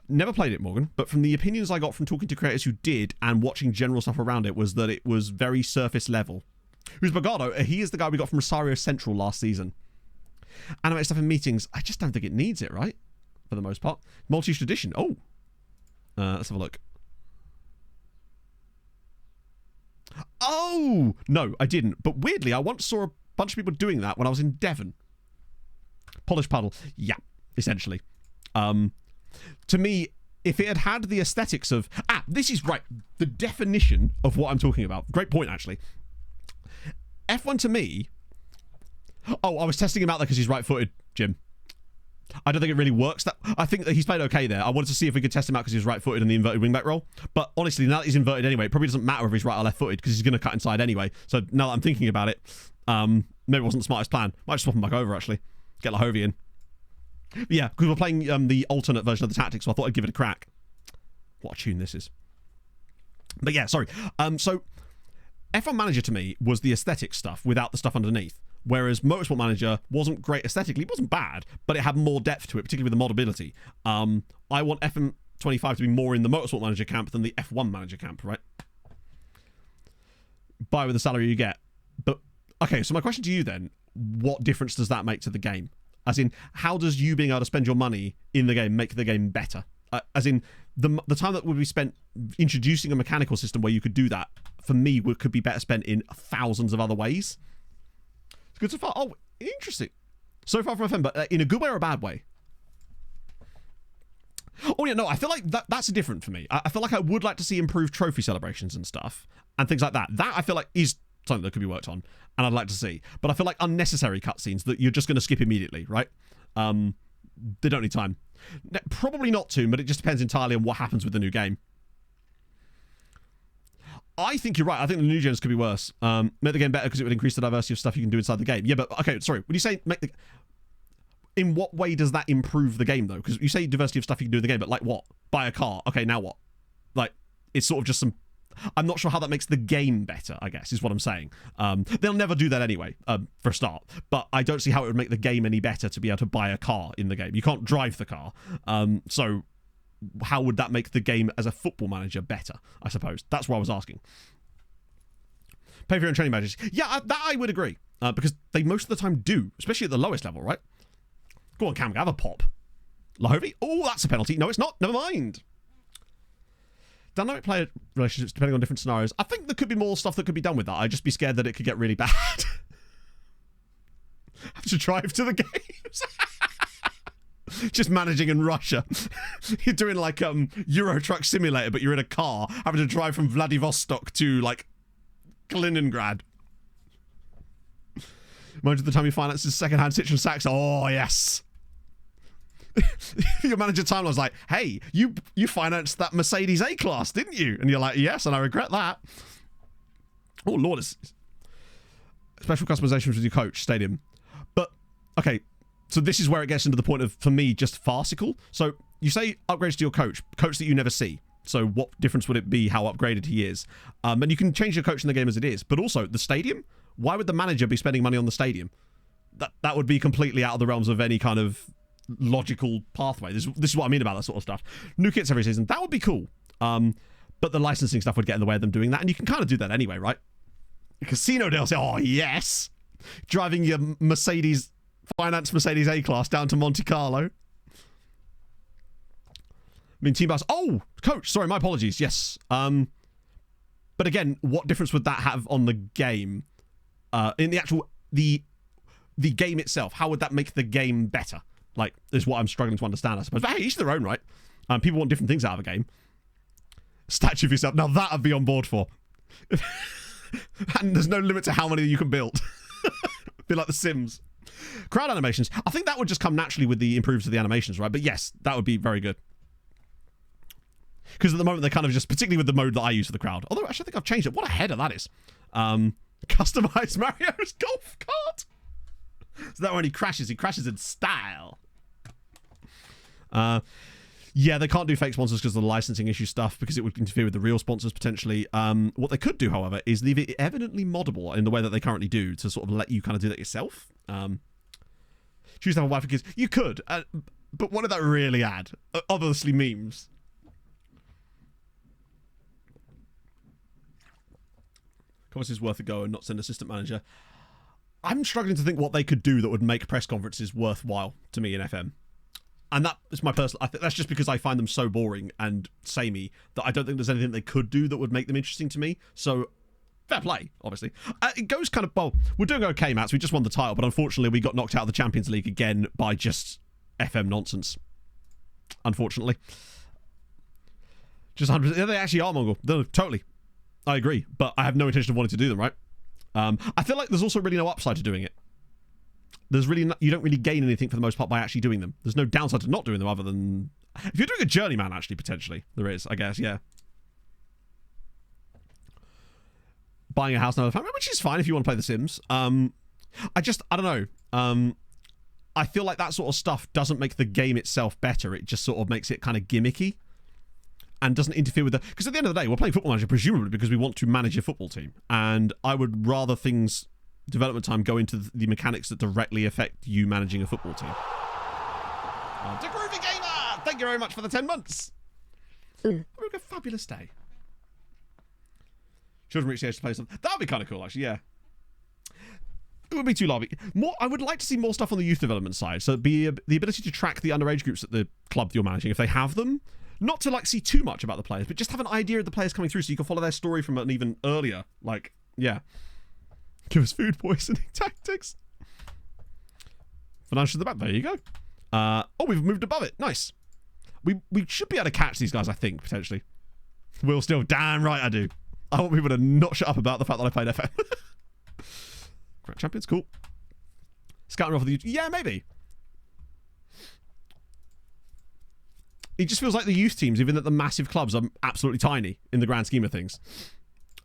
never played it, Morgan, but from the opinions I got from talking to creators who did and watching general stuff around it was that it was very surface level. Who's Bogado? He is the guy we got from Rosario Central last season. Animate stuff in meetings. I just don't think it needs it, right? For the most part. Multi-use tradition. Oh. Let's have a look. Oh! No, I didn't. But weirdly, I once saw a bunch of people doing that when I was in Devon. Polished puddle. Yeah, essentially. To me, if it had had the aesthetics of... this is right. The definition of what I'm talking about. Great point, actually. F1 to me... Oh, I was testing him out there because he's right-footed, Jim. I don't think it really works. I think that he's played okay there. I wanted to see if we could test him out because he's right-footed in the inverted wingback role. But honestly, now that he's inverted anyway, it probably doesn't matter if he's right or left-footed because he's going to cut inside anyway. So now that I'm thinking about it, maybe it wasn't the smartest plan. Might just swap him back over, actually. Get Lahovy in. Yeah, because we're playing the alternate version of the tactics, so I thought I'd give it a crack. What a tune this is. But yeah, sorry. So F1 Manager to me was the aesthetic stuff without the stuff underneath. Whereas Motorsport Manager wasn't great aesthetically. It wasn't bad, but it had more depth to it, particularly with the modability. I want FM25 to be more in the Motorsport Manager camp than the F1 Manager camp, right? Buy with the salary you get. But, okay, so my question to you then, what difference does that make to the game? As in, how does you being able to spend your money in the game make the game better? As in, the time that would be spent introducing a mechanical system where you could do that, for me, could be better spent in thousands of other ways. It's good so far. Oh, interesting. So far from a fan, but in a good way or a bad way? Oh, yeah, no, I feel like that's different for me. I feel like I would like to see improved trophy celebrations and stuff and things like that. That, I feel like, is something that could be worked on and I'd like to see. But I feel like unnecessary cutscenes that you're just going to skip immediately, right? They don't need time. Probably not to, but it just depends entirely on what happens with the new game. I think you're right. I think the new gens could be worse. Make the game better because it would increase the diversity of stuff you can do inside the game. Yeah, but okay, sorry. When you say in what way does that improve the game though? Because you say diversity of stuff you can do in the game, but like what? Buy a car. Okay, now what? Like it's sort of just some. I'm not sure how that makes the game better, I guess, is what I'm saying. They'll never do that anyway, for a start. But I don't see how it would make the game any better to be able to buy a car in the game. You can't drive the car. So how would that make the game as a football manager better, I suppose? That's what I was asking. Pay for your own training badges. Yeah, that I would agree. Because they most of the time do, especially at the lowest level, right? Go on, Cam, have a pop. Lahovy? Oh, that's a penalty. No, it's not. Never mind. Dynamic player relationships depending on different scenarios. I think there could be more stuff that could be done with that. I'd just be scared that it could get really bad. Have to drive to the games. Just managing in Russia. You're doing like Euro Truck Simulator, but you're in a car having to drive from Vladivostok to like Kaliningrad. Imagine the time you financed his second-hand Citroen Saxo. Oh, yes. Your manager timeline's like, hey, you financed that Mercedes A-Class, didn't you? And you're like, yes, and I regret that. Oh, Lord. It's special customizations with your coach, stadium. But, okay, so this is where it gets into the point of, for me, just farcical. So you say upgrades to your coach that you never see. So what difference would it be how upgraded he is? And you can change your coach in the game as it is. But also, the stadium? Why would the manager be spending money on the stadium? That would be completely out of the realms of any kind of logical pathway. This is what I mean about that sort of stuff. New kits every season. That would be cool. But the licensing stuff would get in the way of them doing that. And you can kind of do that anyway, right? Casino they'll say, oh, yes. Driving your Mercedes A-Class down to Monte Carlo. I mean, Team Bus. Oh, coach. Sorry, my apologies. Yes. But again, what difference would that have on the game? In the actual the game itself, how would that make the game better? Like, is what I'm struggling to understand, I suppose. But hey, each their own, right? People want different things out of a game. Statue of yourself. Now that I'd be on board for. And there's no limit to how many you can build. Be like The Sims. Crowd animations. I think that would just come naturally with the improvements of the animations, right? But yes, that would be very good. Because at the moment, they're kind of just, particularly with the mode that I use for the crowd. Although, actually, I think I've changed it. What a header that is. Customized Mario's golf cart. So that when he crashes in style. Yeah, they can't do fake sponsors because of the licensing issue stuff, because it would interfere with the real sponsors potentially. What they could do, however, is leave it evidently moddable in the way that they currently do to sort of let you kind of do that yourself. Choose to have a wife and kids. You could, but what did that really add? Obviously memes. Comments is worth a go and not send assistant manager. I'm struggling to think what they could do that would make press conferences worthwhile to me in FM. And that is my personal... I think that's just because I find them so boring and samey that I don't think there's anything they could do that would make them interesting to me. So, fair play, obviously. It goes kind of... Well, we're doing okay, Mats. We just won the title, but unfortunately we got knocked out of the Champions League again by just FM nonsense. Unfortunately. Just 100%. Yeah, they actually are Mongol. No, totally. I agree. But I have no intention of wanting to do them, right? I feel like there's also really no upside to doing it. There's really you don't really gain anything for the most part by actually doing them. There's no downside to not doing them other than if you're doing a journeyman, actually, potentially there is, I guess. Yeah, buying a house now, family, which is fine if you want to play The Sims. I don't know. I feel like that sort of stuff doesn't make the game itself better. It just sort of makes it kind of gimmicky and doesn't interfere with the... Because at the end of the day, we're playing Football Manager presumably because we want to manage a football team, and I would rather things development time go into the mechanics that directly affect you managing a football team. Groovy Gamer, thank you very much for the 10 months. Have a fabulous day. Children reach the age to play something. That would be kind of cool, actually. Yeah. It would be too larvae. I would like to see more stuff on the youth development side. So it'd be the ability to track the underage groups at the club you're managing, if they have them. Not to like see too much about the players, but just have an idea of the players coming through, so you can follow their story from an even earlier. Like, yeah. Give us food poisoning tactics. Financial the back. There you go. Oh, we've moved above it. Nice. We should be able to catch these guys, I think, potentially. Will still. Damn right I do. I want people to not shut up about the fact that I played FM. Grand champions, cool. Scouting off of the... Yeah, maybe. It just feels like the youth teams, even at the massive clubs, are absolutely tiny in the grand scheme of things.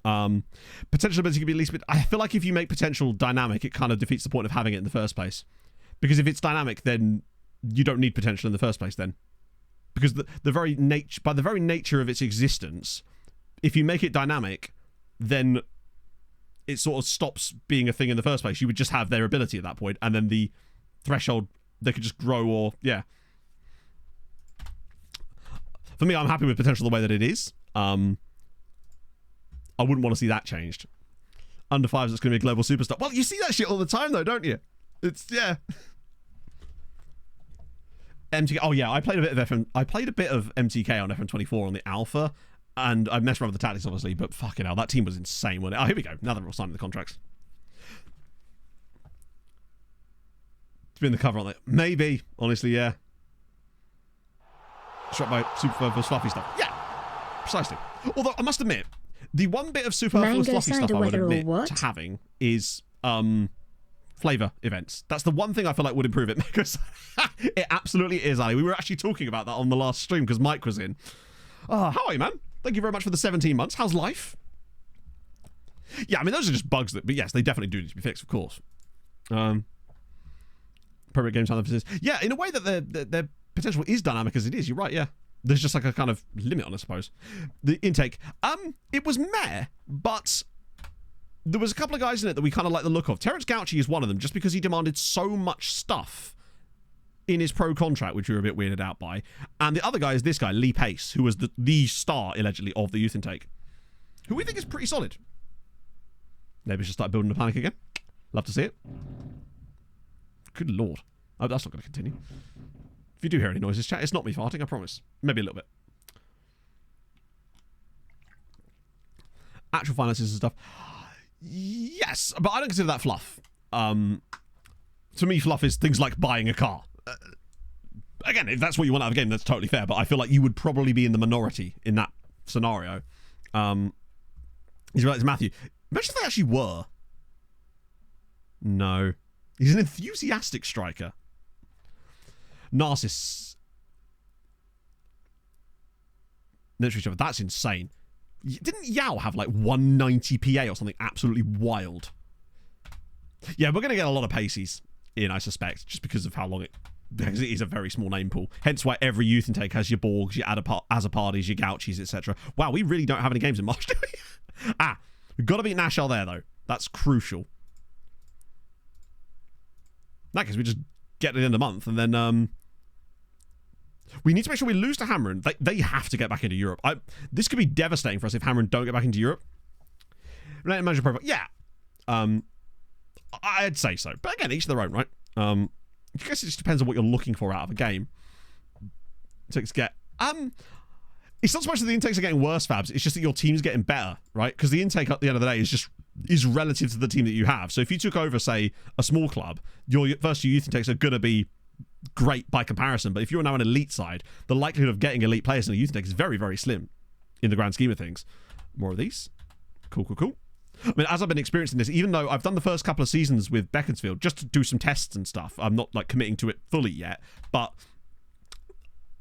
Potential ability could be at least bit... I feel like if you make potential dynamic, it kind of defeats the point of having it in the first place. Because if it's dynamic, then you don't need potential in the first place then. Because by the very nature of its existence, if you make it dynamic, then it sort of stops being a thing in the first place. You would just have their ability at that point, and then the threshold, they could just grow or... Yeah. For me, I'm happy with potential the way that it is. I wouldn't want to see that changed. Under 5s, it's going to be a global superstar. Well, you see that shit all the time, though, don't you? It's, yeah. MTK. Oh, yeah, I played a bit of MTK on FM24 on the alpha, and I messed around with the tactics, obviously, but fucking hell, that team was insane, wasn't it? Oh, here we go. Now that we're all signing the contracts. It's been the cover on it. Maybe. Honestly, yeah. Struck by superfluous fluffy stuff. Yeah, precisely. Although, I must admit, the one bit of superfluous fluffy stuff I would admit to having is flavour events. That's the one thing I feel like would improve it. Because it absolutely is, Ali. We were actually talking about that on the last stream because Mike was in. Oh, how are you, man? Thank you very much for the 17 months. How's life? Yeah, I mean, those are just bugs but yes, they definitely do need to be fixed, of course. Appropriate game time emphasis. Yeah, in a way that their potential is dynamic as it is. You're right, yeah. There's just like a kind of limit on, I suppose. The intake. It was meh, but there was a couple of guys in it that we kind of like the look of. Terence Gauci is one of them, just because he demanded so much stuff in his pro contract, which we were a bit weirded out by. And the other guy is this guy, Lee Pace, who was the star, allegedly, of the youth intake, who we think is pretty solid. Maybe we should start building a panic again. Love to see it. Good lord. Oh, that's not going to continue. If you do hear any noises, chat, it's not me farting, I promise. Maybe a little bit. Actual finances and stuff. Yes, but I don't consider that fluff. To me, fluff is things like buying a car. Again, if that's what you want out of a game, that's totally fair, but I feel like you would probably be in the minority in that scenario. He's right, it's Matthew. Imagine if they actually were. No. He's an enthusiastic striker. Narcissus. Next to each other. That's insane. Didn't Yao have like 190 PA or something absolutely wild? Yeah, we're going to get a lot of paces in, I suspect, just because of how long because it is a very small name pool. Hence why every youth intake has your Borgs, your Azapardies, your Gauchis, etc. Wow, we really don't have any games in March, do we? We've got to beat Nashal there, though. That's crucial. In that case, we just get it in the month, and then we need to make sure we lose to Hamron. They have to get back into Europe. This could be devastating for us if Hamron don't get back into Europe. Related manager profile, yeah. I'd say so. But again, each their own, right? I guess it just depends on what you're looking for out of a game. Intakes get... it's not so much that the intakes are getting worse, Fabs. It's just that your team's getting better, right? Because the intake at the end of the day is relative to the team that you have. So if you took over, say, a small club, your first two youth intakes are going to be great by comparison. But if you're now an elite side, the likelihood of getting elite players in a youth intake is very, very slim in the grand scheme of things. More of these. Cool, cool, cool. I mean, as I've been experiencing this, even though I've done the first couple of seasons with Beaconsfield just to do some tests and stuff, I'm not like committing to it fully yet, but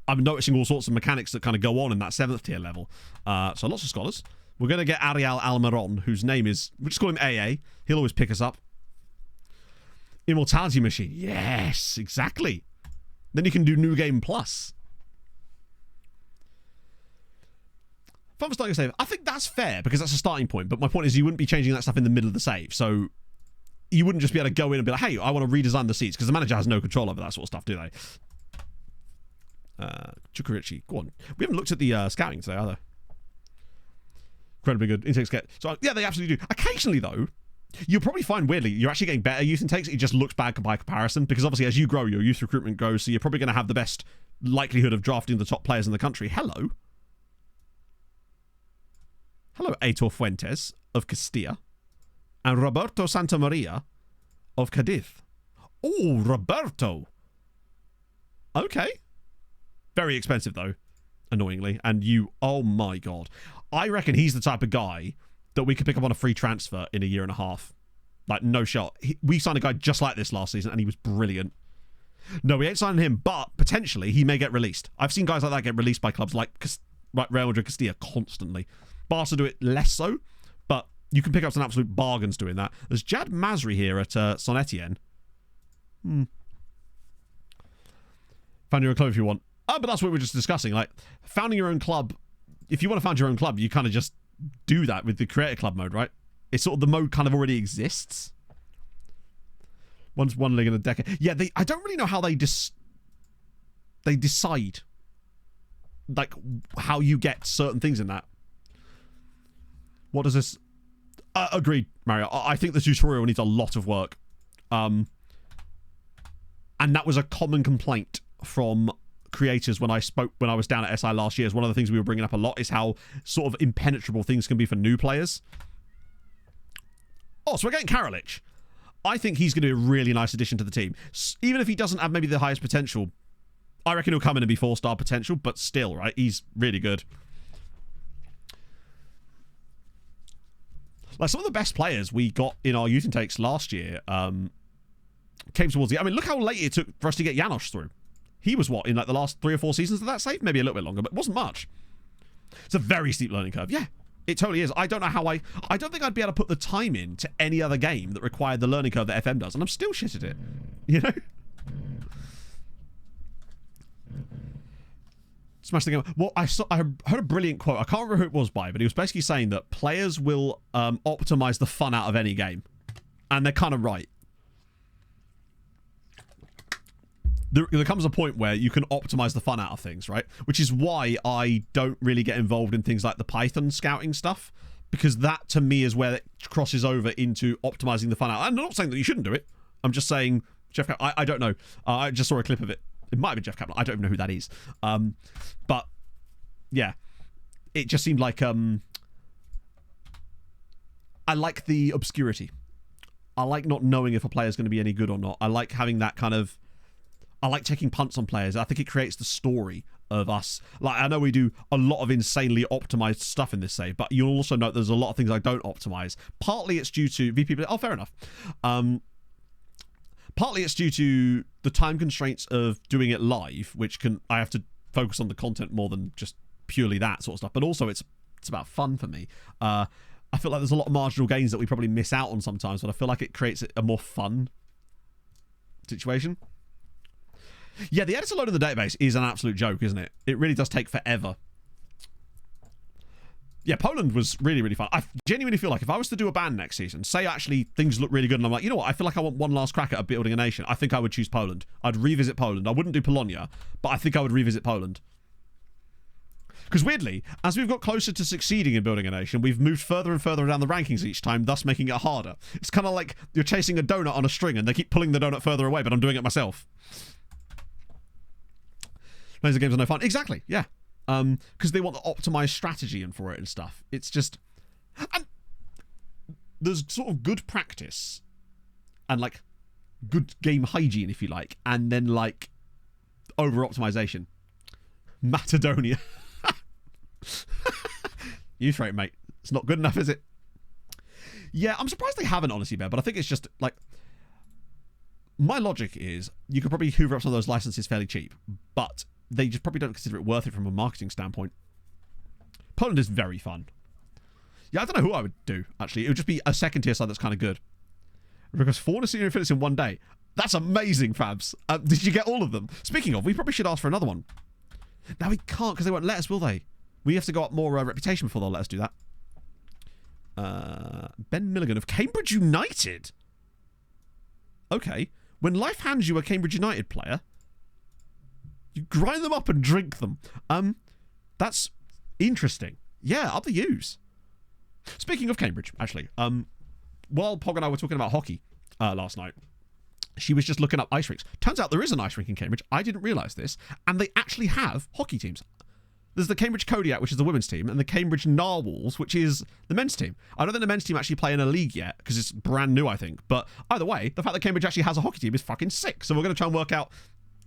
I'm noticing all sorts of mechanics that kind of go on in that 7th tier level. So lots of scholars. We're going to get Ariel Almiron, whose name is, we'll just call him AA. He'll always pick us up. Immortality Machine. Yes, exactly. Then you can do New Game Plus. Fun for starting a save. I think that's fair because that's a starting point. But my point is you wouldn't be changing that stuff in the middle of the save. So you wouldn't just be able to go in and be like, hey, I want to redesign the seats because the manager has no control over that sort of stuff, do they? Chukarichi, go on. We haven't looked at the scouting today either. Incredibly good. Intakes get... So, yeah, they absolutely do. Occasionally, though, you'll probably find, weirdly, you're actually getting better youth intakes. It just looks bad by comparison because, obviously, as you grow, your youth recruitment grows, so you're probably going to have the best likelihood of drafting the top players in the country. Hello. Hello, Aitor Fuentes of Castilla. And Roberto Santamaria of Cadiz. Oh, Roberto. Okay. Very expensive, though, annoyingly. And you, oh my God. I reckon he's the type of guy that we could pick up on a free transfer in a year and a half. Like, no shot. We signed a guy just like this last season, and he was brilliant. No, we ain't signing him, but potentially he may get released. I've seen guys like that get released by clubs like Real Madrid Castilla constantly. Barca do it less so, but you can pick up some absolute bargains doing that. There's Jad Masri here at Saint Etienne. Found your own club if you want. Oh, but that's what we were just discussing. Like, founding your own club, if you want to found your own club, you kind of just do that with the creator club mode, right? It's sort of the mode kind of already exists. One's one league in a decade. Yeah, I don't really know how they decide, like, how you get certain things in that. What does this... agreed, Mario. I think the tutorial needs a lot of work. And that was a common complaint from creators when I was down at SI last year. One of the things we were bringing up a lot is how sort of impenetrable things can be for new players. Oh, so we're getting Karalich. I think he's going to be a really nice addition to the team. Even if he doesn't have maybe the highest potential, I reckon he'll come in and be 4-star potential, but still, right? He's really good. Like, some of the best players we got in our youth intakes last year came towards the... I mean, look how late it took for us to get Janosch through. He was, what, in like the last 3 or 4 seasons of that save? Maybe a little bit longer, but it wasn't much. It's a very steep learning curve. Yeah, it totally is. I don't know how I don't think I'd be able to put the time in to any other game that required the learning curve that FM does, and I'm still shit at it. You know? Smash the game. Well, I heard a brilliant quote. I can't remember who it was by, but he was basically saying that players will optimize the fun out of any game. And they're kind of right. There comes a point where you can optimize the fun out of things, right? Which is why I don't really get involved in things like the Python scouting stuff, because that, to me, is where it crosses over into optimizing the fun out. I'm not saying that you shouldn't do it. I'm just saying, Jeff, I don't know. I just saw a clip of it. It might have been Jeff Kaplan. I don't even know who that is. But, yeah. It just seemed like... I like the obscurity. I like not knowing if a player is going to be any good or not. I like having that kind of... I like taking punts on players. I think it creates the story of us. Like, I know we do a lot of insanely optimized stuff in this save, but you'll also note there's a lot of things I don't optimize. Partly it's due to VP... Oh, fair enough. Partly it's due to the time constraints of doing it live, which I have to focus on the content more than just purely that sort of stuff. But also it's about fun for me. I feel like there's a lot of marginal gains that we probably miss out on sometimes, but I feel like it creates a more fun situation. Yeah, the editor load in the database is an absolute joke, isn't it? It really does take forever. Yeah, Poland was really, really fun. I genuinely feel like if I was to do a ban next season, say actually things look really good and I'm like, you know what, I feel like I want one last crack at building a nation, I think I would choose Poland. I'd revisit Poland. I wouldn't do Polonia, but I think I would revisit Poland. Because weirdly, as we've got closer to succeeding in building a nation, we've moved further and further down the rankings each time, thus making it harder. It's kind of like you're chasing a donut on a string and they keep pulling the donut further away, but I'm doing it myself. Laser games are no fun. Exactly, yeah. Because they want the optimized strategy in for it and stuff. It's just... And there's sort of good practice and, like, good game hygiene, if you like, and then, like, over-optimization. Macedonia. Youth rate, mate. It's not good enough, is it? Yeah, I'm surprised they haven't, honestly, Bear, but I think it's just, like... My logic is you could probably hoover up some of those licenses fairly cheap, but they just probably don't consider it worth it from a marketing standpoint. Poland is very fun. Yeah, I don't know who I would do, actually. It would just be a second tier side that's kind of good. Because 4 senior affiliates in one day. That's amazing, Fabs. Did you get all of them? Speaking of, we probably should ask for another one. Now we can't because they won't let us, will they? We have to go up more reputation before they'll let us do that. Ben Milligan of Cambridge United. Okay. When life hands you a Cambridge United player, you grind them up and drink them. That's interesting. Yeah, up the use. Speaking of Cambridge, actually, while Pog and I were talking about hockey last night, she was just looking up ice rinks. Turns out there is an ice rink in Cambridge. I didn't realise this. And they actually have hockey teams. There's the Cambridge Kodiak, which is the women's team, and the Cambridge Narwhals, which is the men's team. I don't think the men's team actually play in a league yet, because it's brand new, I think. But either way, the fact that Cambridge actually has a hockey team is fucking sick. So we're going to try and work out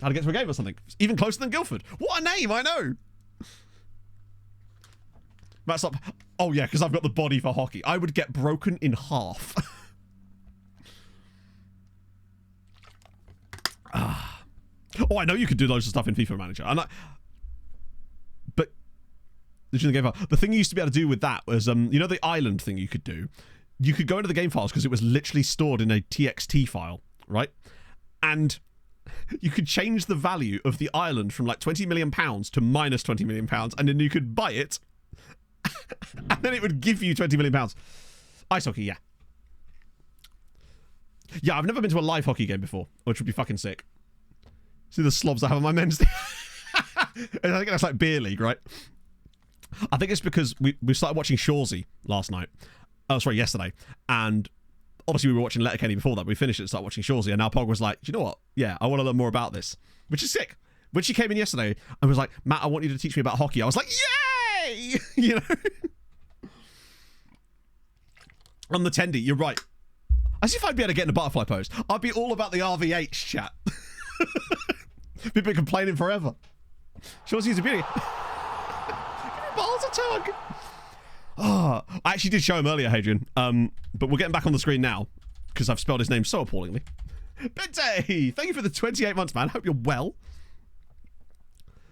how to get to a game or something. It's even closer than Guildford. What a name, I know! That's up. Oh yeah, because I've got the body for hockey. I would get broken in half. Oh, I know you could do loads of stuff in FIFA Manager. But the thing you used to be able to do with that was, you know, the island thing you could do? You could go into the game files because it was literally stored in a TXT file, right? And you could change the value of the island from like £20 million to minus £20 million, and then you could buy it, and then it would give you £20 million. Ice hockey, yeah. Yeah, I've never been to a live hockey game before, which would be fucking sick. See the slobs I have on my men's team? I think that's like beer league, right? I think it's because we started watching Shawsey last night. Oh, sorry, yesterday. And obviously we were watching Letterkenny before that. We finished it and started watching Shawsey. And now Pog was like, do you know what? Yeah, I want to learn more about this. Which is sick. When she came in yesterday and was like, Matt, I want you to teach me about hockey. I was like, yay! You know? On the tendy, you're right. As if I'd be able to get in a butterfly pose. I'd be all about the RVH chat. People been complaining forever. Shawsey's a beauty. Balls a tug. Oh, I actually did show him earlier, Hadrian. But we'll get him back on the screen now because I've spelled his name so appallingly. Bente, thank you for the 28 months, man. Hope you're well.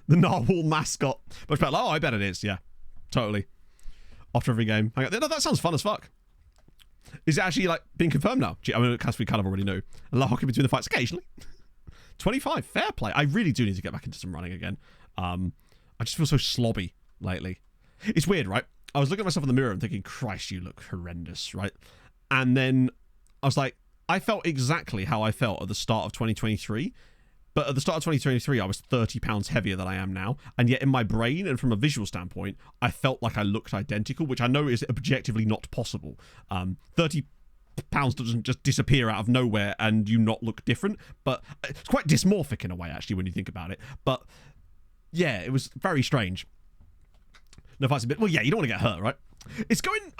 The Narwhal mascot. Much better. Oh, I bet it is. Yeah, totally. After every game. No, that sounds fun as fuck. Is it actually like being confirmed now? I mean, we kind of already knew. Allow hockey between the fights occasionally. 25, fair play. I really do need to get back into some running again. I just feel so slobby lately. It's weird, right? I was looking at myself in the mirror and thinking, Christ, you look horrendous, right? And then I was like, I felt exactly how I felt at the start of 2023. But at the start of 2023, I was 30 pounds heavier than I am now. And yet in my brain and from a visual standpoint, I felt like I looked identical, which I know is objectively not possible. 30 pounds doesn't just disappear out of nowhere and you not look different. But it's quite dysmorphic in a way, actually, when you think about it. But yeah, it was very strange. No, if I was a bit... Well, yeah, you don't want to get hurt, right? It's going...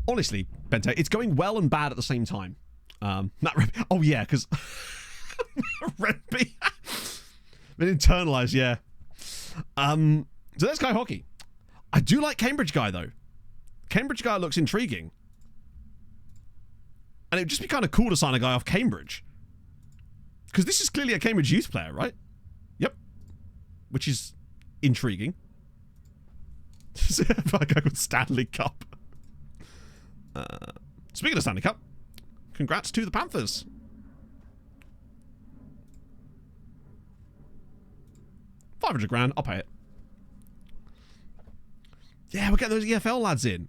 honestly, Bente, it's going well and bad at the same time. Oh yeah, because Redby been internalized. Yeah. So there's Guy Hockey. I do like Cambridge Guy though. Cambridge Guy looks intriguing, and it'd just be kind of cool to sign a guy off Cambridge, because this is clearly a Cambridge youth player, right? Yep. Which is intriguing. A guy called Stanley Cup. Speaking of Stanley Cup, congrats to the Panthers. $500,000, I'll pay it. Yeah, we're getting those EFL lads in.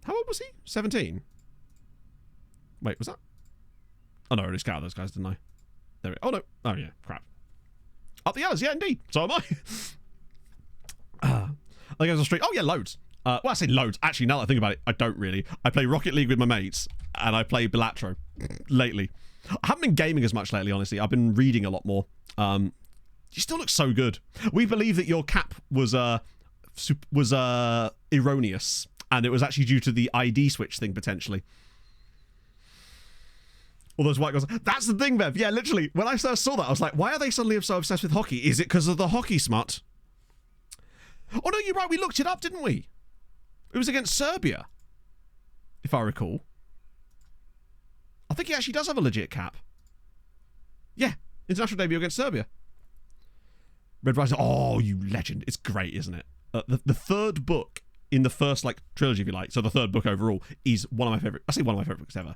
How old was he? 17? Wait, was that? Oh no, I already scouted those guys, didn't I? There we go. Oh no. Oh yeah, crap. Up the Yellows, yeah, indeed. So am I. I go to the street. Oh yeah, loads. Well, I say loads. Actually, now that I think about it, I don't really. I play Rocket League with my mates, and I play Balatro lately. I haven't been gaming as much lately, honestly. I've been reading a lot more. You still look so good. We believe that your cap was erroneous, and it was actually due to the ID switch thing, potentially. All those white girls. That's the thing, Bev. Yeah, literally. When I first saw that, I was like, why are they suddenly so obsessed with hockey? Is it because of the hockey smut? Oh, no, you're right. We looked it up, didn't we? It was against Serbia, if I recall. I think he actually does have a legit cap. Yeah, international debut against Serbia. Red Rising. Oh, you legend. It's great, isn't it? The third book in the first, like, trilogy, if you like, so the third book overall, is one of my favourite. I say one of my favourite books ever.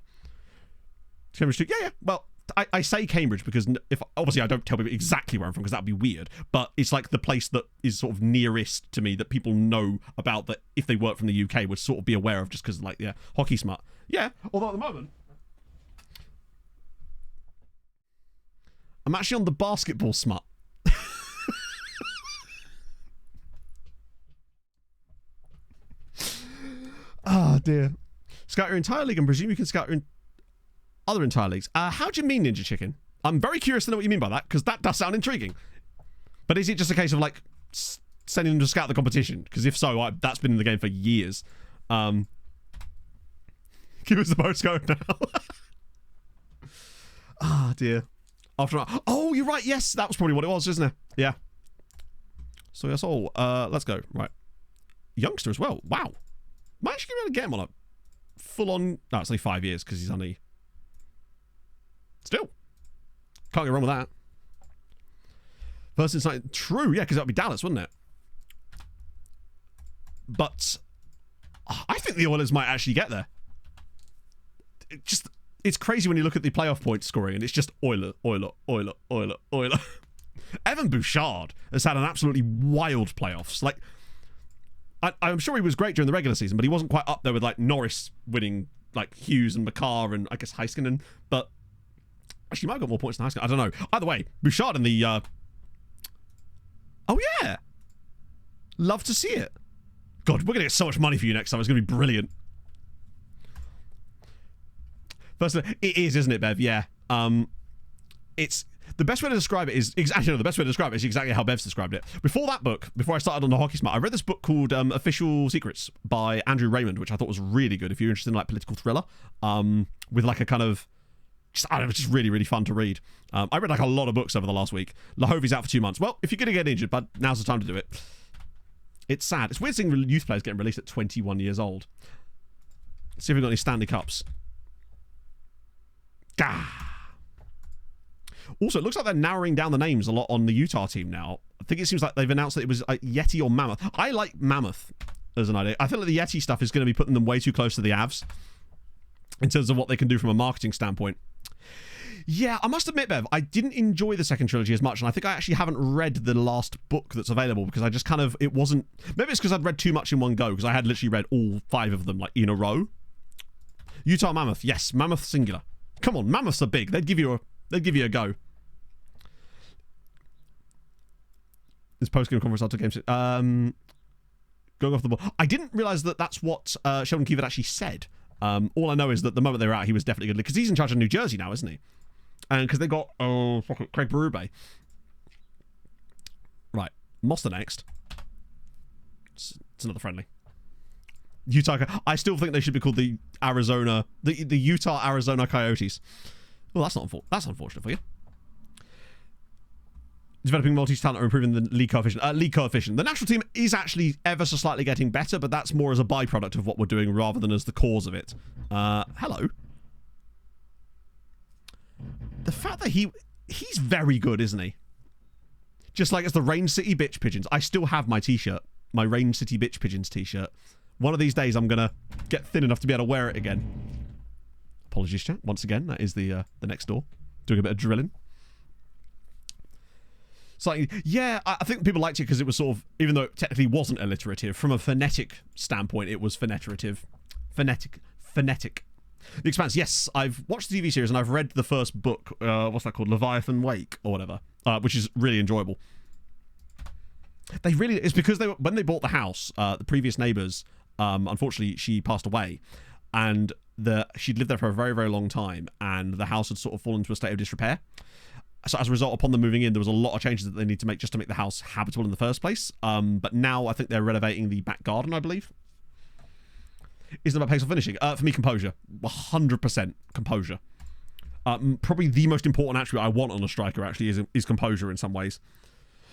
Cambridge 2. Yeah. Well, I say Cambridge because if obviously I don't tell people exactly where I'm from because that'd be weird, but it's like the place that is sort of nearest to me that people know about, that if they work from the UK would sort of be aware of, just because, like, yeah, hockey smart. Yeah, although at the moment I'm actually on the basketball smut. Ah, dear. Scout your entire league and presume you can scout your other entire leagues. How do you mean, Ninja Chicken? I'm very curious to know what you mean by that, because that does sound intriguing. But is it just a case of, like, sending them to scout the competition? Because if so, that's been in the game for years. Give us the postcode now. Ah, dear. Oh, you're right. Yes, that was probably what it was, isn't it? Yeah. So that's all. Let's go. Right. Youngster as well. Wow. Might actually be able to get him on a full-on... No, it's only 5 years because he's only... Still. Can't go wrong with that. First insight... True, yeah, because that would be Dallas, wouldn't it? But... I think the Oilers might actually get there. It's crazy when you look at the playoff point scoring and it's just Oiler. Evan Bouchard has had an absolutely wild playoffs. Like... I'm sure he was great during the regular season, but he wasn't quite up there with, like, Norris winning, like, Hughes and McCarr and, I guess, Heiskanen. But actually, he might have got more points than Heiskanen. I don't know. Either way, Bouchard in the... Oh, yeah. Love to see it. God, we're going to get so much money for you next time. It's going to be brilliant. First, it is, isn't it, Bev? Yeah. It's... The best way to describe it is... Actually, no, the best way to describe it is exactly how Bev's described it. Before that book, before I started on the Hockey Smart, I read this book called Official Secrets by Andrew Raymond, which I thought was really good if you're interested in, like, political thriller. With, like, a kind of... I don't know, it's just really, really fun to read. I read, like, a lot of books over the last week. Lahovey's out for 2 months. Well, if you're going to get injured, but now's the time to do it. It's sad. It's weird seeing youth players getting released at 21 years old. Let's see if we've got any Stanley Cups. Gah! Also, it looks like they're narrowing down the names a lot on the Utah team now. I think it seems like they've announced that it was Yeti or Mammoth. I like Mammoth as an idea. I feel like the Yeti stuff is going to be putting them way too close to the Avs in terms of what they can do from a marketing standpoint. Yeah, I must admit, Bev, I didn't enjoy the second trilogy as much, and I think I actually haven't read the last book that's available because I just kind of... It wasn't... Maybe it's because I'd read too much in one go, because I had literally read all 5 of them, like, in a row. Utah Mammoth. Yes, Mammoth singular. Come on, Mammoths are big. They'd give you a go. This post-game conference after game... going off the ball. I didn't realise that that's what Sheldon Keefe had actually said. All I know is that the moment they were out, he was definitely good. Because he's in charge of New Jersey now, isn't he? And because they got... Craig Berube. Right. Monster next. It's another friendly. Utah. I still think they should be called the Utah Arizona Coyotes. Well, that's unfortunate for you. Developing Maltese talent or improving the league coefficient. League coefficient. The national team is actually ever so slightly getting better, but that's more as a byproduct of what we're doing rather than as the cause of it. Hello. The fact that he's very good, isn't he? Just like it's the Rain City Bitch Pigeons. I still have my t-shirt. My Rain City Bitch Pigeons t-shirt. One of these days I'm going to get thin enough to be able to wear it again. Apologies, chat. Once again, that is the next door. Doing a bit of drilling. So, yeah, I think people liked it because it was sort of, even though it technically wasn't alliterative, from a phonetic standpoint, it was phoneterative. Phonetic. The Expanse, yes, I've watched the TV series and I've read the first book, what's that called? Leviathan Wake, or whatever, which is really enjoyable. It's because when they bought the house, the previous neighbours, unfortunately, she passed away, and she'd lived there for a very, very long time, and the house had sort of fallen into a state of disrepair. So as a result, upon them moving in, there was a lot of changes that they need to make just to make the house habitable in the first place. But now I think they're renovating the back garden, I believe. Isn't it about pace or finishing? For me, composure. 100% composure. Probably the most important attribute I want on a striker, actually, is composure in some ways.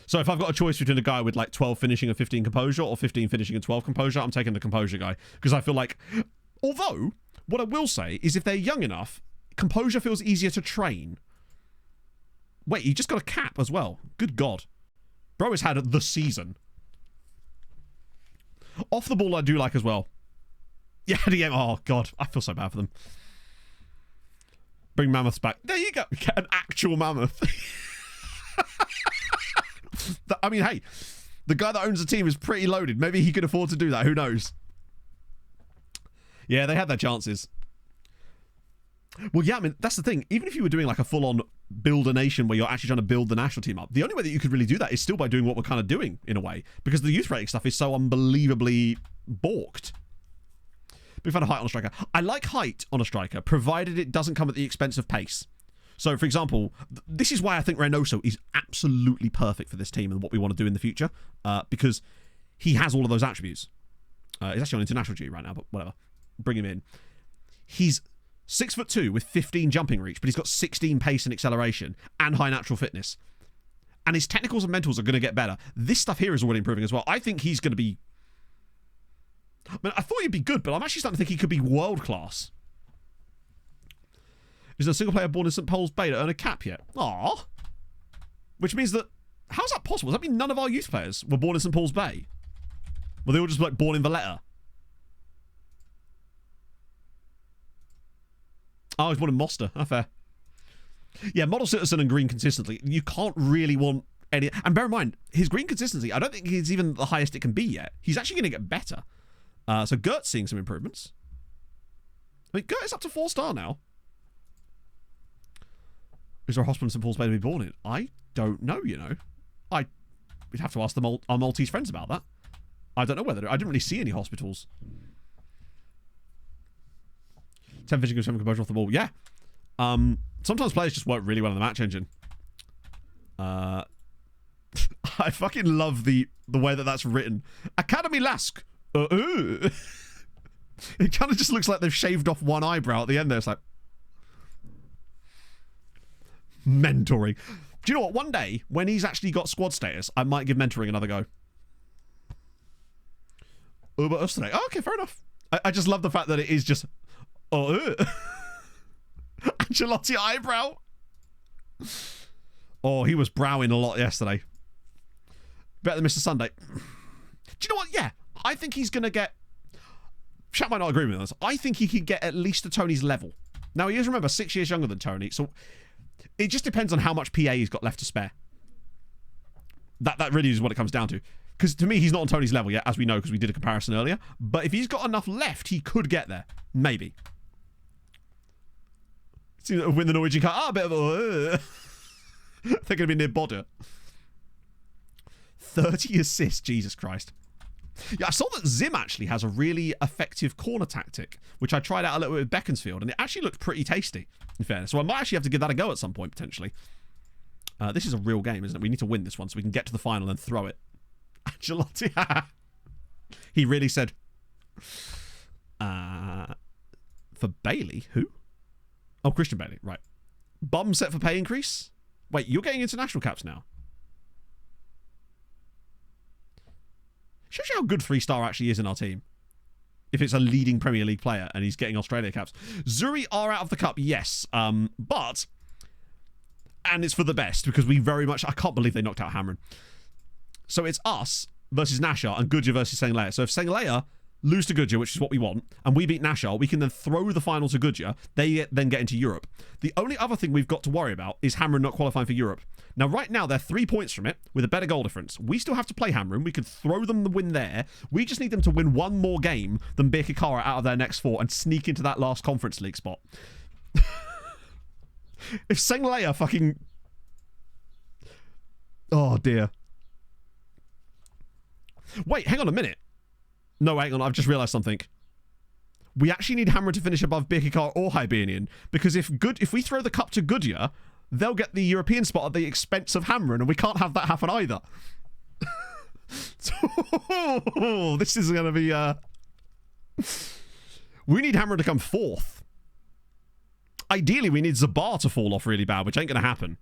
So if I've got a choice between a guy with like 12 finishing and 15 composure, or 15 finishing and 12 composure, I'm taking the composure guy. Because I feel like, although, what I will say is if they're young enough, composure feels easier to train. Wait, he just got a cap as well. Good God. Bro has had the season. Off the ball I do like as well. Yeah, oh God, I feel so bad for them. Bring mammoths back. There you go. Get an actual mammoth. I mean, hey, the guy that owns the team is pretty loaded. Maybe he could afford to do that. Who knows? Yeah, they had their chances. Well, yeah, I mean, that's the thing. Even if you were doing like a full-on build a nation where you're actually trying to build the national team up, the only way that you could really do that is still by doing what we're kind of doing, in a way. Because the youth rating stuff is so unbelievably balked. Big fan of height on a striker. I like height on a striker, provided it doesn't come at the expense of pace. So, for example, this is why I think Reynoso is absolutely perfect for this team and what we want to do in the future. Because he has all of those attributes. He's actually on international duty right now, but whatever. Bring him in. He's 6'2" with 15 jumping reach, but he's got 16 pace and acceleration and high natural fitness. And his technicals and mentals are going to get better. This stuff here is already improving as well. I think he's going to be... I mean, I thought he'd be good, but I'm actually starting to think he could be world class. Is there a single player born in St. Paul's Bay to earn a cap yet? Aww. Which means that... How's that possible? Does that mean none of our youth players were born in St. Paul's Bay? Were they all just like born in Valletta? Oh, he's born in Moster. Oh, fair. Yeah, model citizen and green consistently. You can't really want any... And bear in mind, his green consistency, I don't think he's even the highest it can be yet. He's actually going to get better. So Gert's seeing some improvements. I mean, Gert is up to 4-star now. Is there a hospital in St. Paul's Bay to be born in? I don't know, you know. We'd have to ask our Maltese friends about that. I don't know whether... I didn't really see any hospitals. 10 finishing and 7 composure off the ball. Yeah. Sometimes players just work really well in the match engine. I fucking love the way that that's written. Academy Lask. It kind of just looks like they've shaved off one eyebrow at the end there. It's like... Mentoring. Do you know what? One day, when he's actually got squad status, I might give mentoring another go. Uber us today. Oh, okay, fair enough. I just love the fact that it is just... Ancelotti eyebrow. Oh, he was browing a lot yesterday. Better than Mr. Sunday. Do you know what? Yeah, I think he's going to get... Chat might not agree with us. I think he could get at least to Tony's level. Now, he is, remember, 6 years younger than Tony, so it just depends on how much PA he's got left to spare. That really is what it comes down to. Because to me, he's not on Tony's level yet, as we know, because we did a comparison earlier. But if he's got enough left, he could get there. Maybe. Win the Norwegian Cup. Ah, a bit of a... They're going to be near Bodder. 30 assists, Jesus Christ. Yeah, I saw that Zim actually has a really effective corner tactic, which I tried out a little bit with Beaconsfield, and it actually looked pretty tasty, in fairness. So I might actually have to give that a go at some point, potentially. This is a real game, isn't it? We need to win this one so we can get to the final and throw it. Ancelotti. He really said... For Bailey? Who? Oh, Christian Bailey. Right. Bum set for pay increase? Wait, you're getting international caps now? Shows you how good 3-star actually is in our team. If it's a leading Premier League player and he's getting Australia caps. Zuri are out of the cup, yes. But... And it's for the best, because we very much... I can't believe they knocked out Hamron. So it's us versus Nashar and Goodyear versus Sengleia. So if Sengleia lose to Goodyear, which is what we want, and we beat Nashar, we can then throw the final to Goodyear. They then get into Europe. The only other thing we've got to worry about is Hamron not qualifying for Europe. Now, right now, they're 3 points from it with a better goal difference. We still have to play Hamron. We could throw them the win there. We just need them to win one more game than Birkirkara out of their next 4 and sneak into that last Conference League spot. If Sengleia fucking... Oh, dear. Wait, hang on a minute. No, hang on. I've just realised something. We actually need Hammer to finish above Birkirkara or Hibernian, because if we throw the cup to Goodyear, they'll get the European spot at the expense of Hamron, and we can't have that happen either. This is going to be... We need Hammer to come 4th. Ideally, we need Zabar to fall off really bad, which ain't going to happen.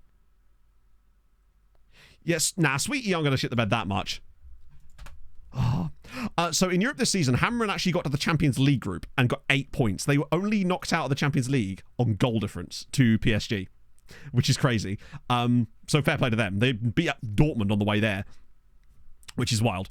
Yes, nah, Sweetie aren't going to shit the bed that much. Oh. So in Europe this season, Hamron actually got to the Champions League group and got 8 points. They were only knocked out of the Champions League on goal difference to PSG, which is crazy. So fair play to them. They beat up Dortmund on the way there, which is wild.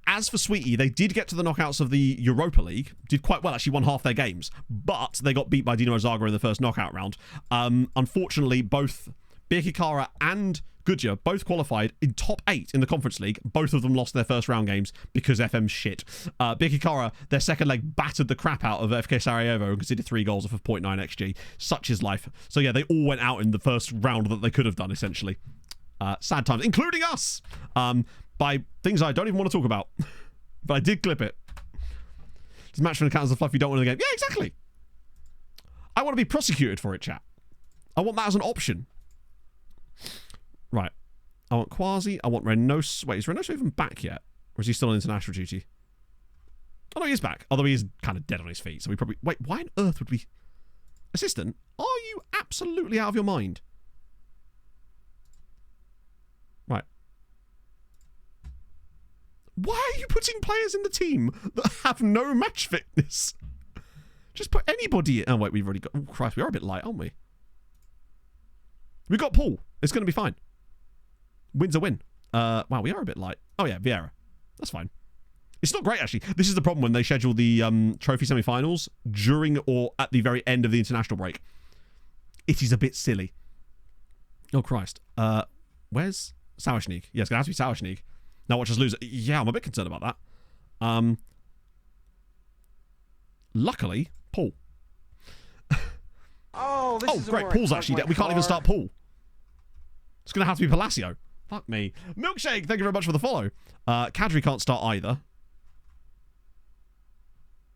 As for Sweetie, they did get to the knockouts of the Europa League. Did quite well, actually won half their games. But they got beat by Dinamo Zagreb in the first knockout round. Unfortunately, both Birkirkara and Goodyear both qualified in top 8 in the Conference League. Both of them lost their first round games because FM's shit. Birkirkara, their second leg, battered the crap out of FK Sarajevo and conceded 3 goals off of 0.9 XG. Such is life. So yeah, they all went out in the first round that they could have done, essentially. Sad times, including us! By things I don't even want to talk about. But I did clip it. Does match for the count as a fluff you don't want in the game? Yeah, exactly. I want to be prosecuted for it, chat. I want that as an option. Right. I want Quasi. I want Reynoso. Wait, is Reynoso even back yet? Or is he still on international duty? Oh, no, he is back. Although he is kind of dead on his feet. So we probably... Wait, why on earth would we... Assistant? Are you absolutely out of your mind? Right. Why are you putting players in the team that have no match fitness? Just put anybody in. Oh, wait, we've already got... Oh, Christ, we are a bit light, aren't we? We got Paul. It's going to be fine. Win's a win. Wow, we are a bit light. Oh, yeah, Vieira. That's fine. It's not great, actually. This is the problem when they schedule the trophy semi-finals during or at the very end of the international break. It is a bit silly. Oh, Christ. Where's Sauerschnieg? Yeah, it's going to have to be Sauerschnieg. Now watch us lose. Yeah, I'm a bit concerned about that. Luckily, Paul. Oh, this is great. Paul's actually dead. We can't even start Paul. It's going to have to be Palacio. Fuck me. Milkshake, thank you very much for the follow. Kadri can't start either.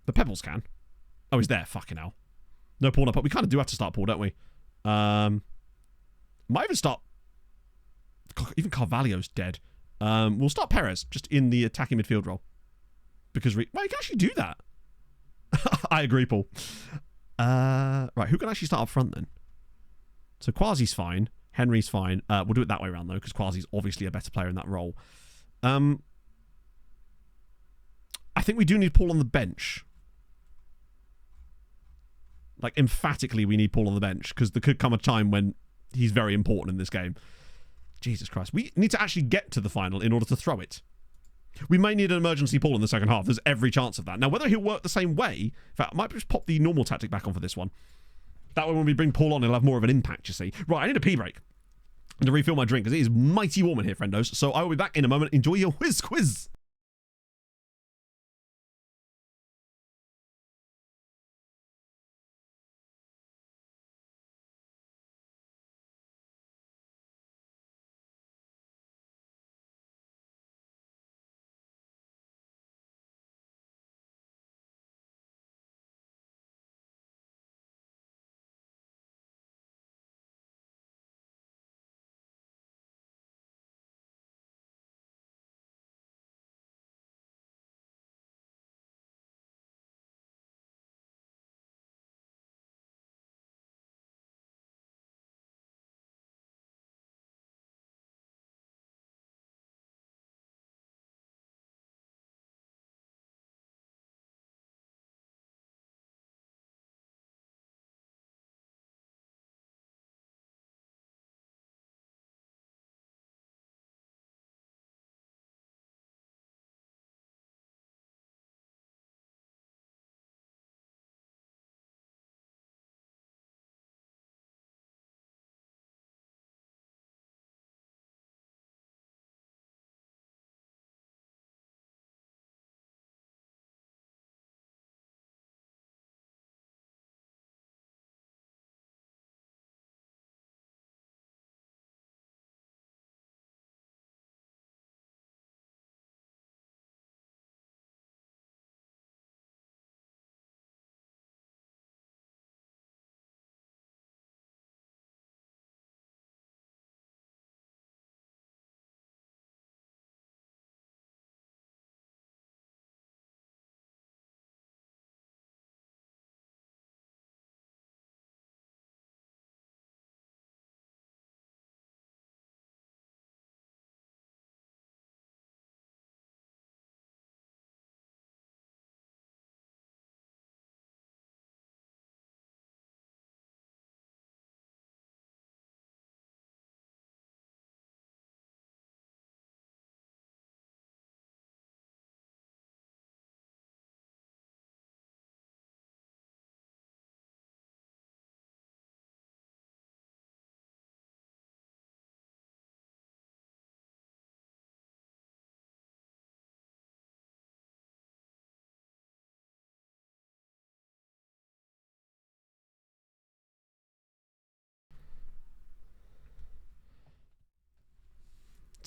The Pebbles can. Oh, he's there. Fucking hell. No Paul, no Paul. We kind of do have to start Paul, don't we? Might even start... Even Carvalho's dead. We'll start Perez, just in the attacking midfield role. Because well, you can actually do that. I agree, Paul. Right, who can actually start up front then? So Quasi's fine. Henry's fine. We'll do it that way around, though, because Quasi's obviously a better player in that role. I think we do need Paul on the bench. Like, emphatically, we need Paul on the bench, because there could come a time when he's very important in this game. Jesus Christ. We need to actually get to the final in order to throw it. We may need an emergency Paul in the second half. There's every chance of that. Now, whether he'll work the same way... In fact, I might just pop the normal tactic back on for this one. That way, when we bring Paul on, he'll have more of an impact, you see. Right, I need a pee break. And to refill my drink, because it is mighty warm in here, friendos. So I will be back in a moment. Enjoy your whiz quiz.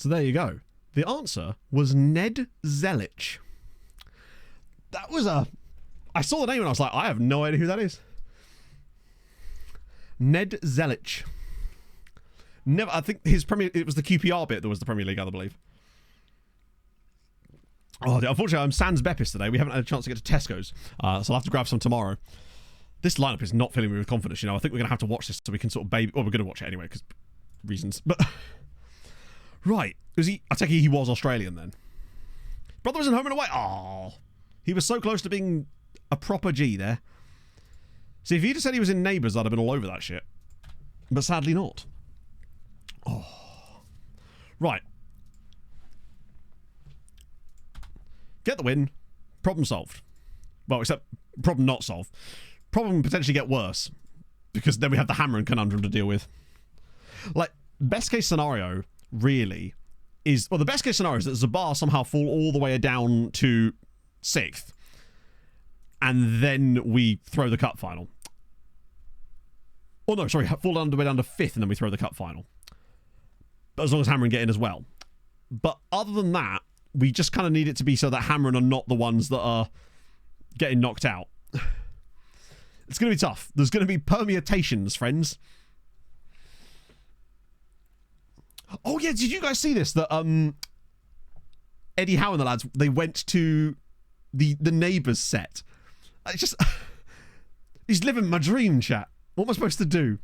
So there you go. The answer was Ned Zelic. That was a... I saw the name and I was like, I have no idea who that is. Ned Zelic. Never. I think his Premier... It was the QPR bit that was the Premier League, I believe. Oh, unfortunately, I'm sans Beppis today. We haven't had a chance to get to Tesco's. So I'll have to grab some tomorrow. This lineup is not filling me with confidence, you know. I think we're going to have to watch this so we can sort of baby... Well, we're going to watch it anyway, because reasons. But... Right. Was he... I take it he was Australian then. Brother was in home and away. Oh. He was so close to being a proper G there. See, if he'd have said he was in Neighbours, I'd have been all over that shit. But sadly not. Oh. Right. Get the win. Problem solved. Well, except problem not solved. Problem potentially get worse. Because then we have the hammer and conundrum to deal with. Like, best case scenario, really, is... Well, the best case scenario is that Zabar somehow fall all the way down to 6th. And then we throw the cup final. Oh, no, sorry. Fall all the way down to 5th and then we throw the cup final. But as long as Hamron get in as well. But other than that, we just kind of need it to be so that Hamron are not the ones that are getting knocked out. It's going to be tough. There's going to be permutations, friends. Oh, yeah, did you guys see this? That Eddie Howe and the lads, they went to the Neighbours set. It's just... He's living my dream, chat. What am I supposed to do?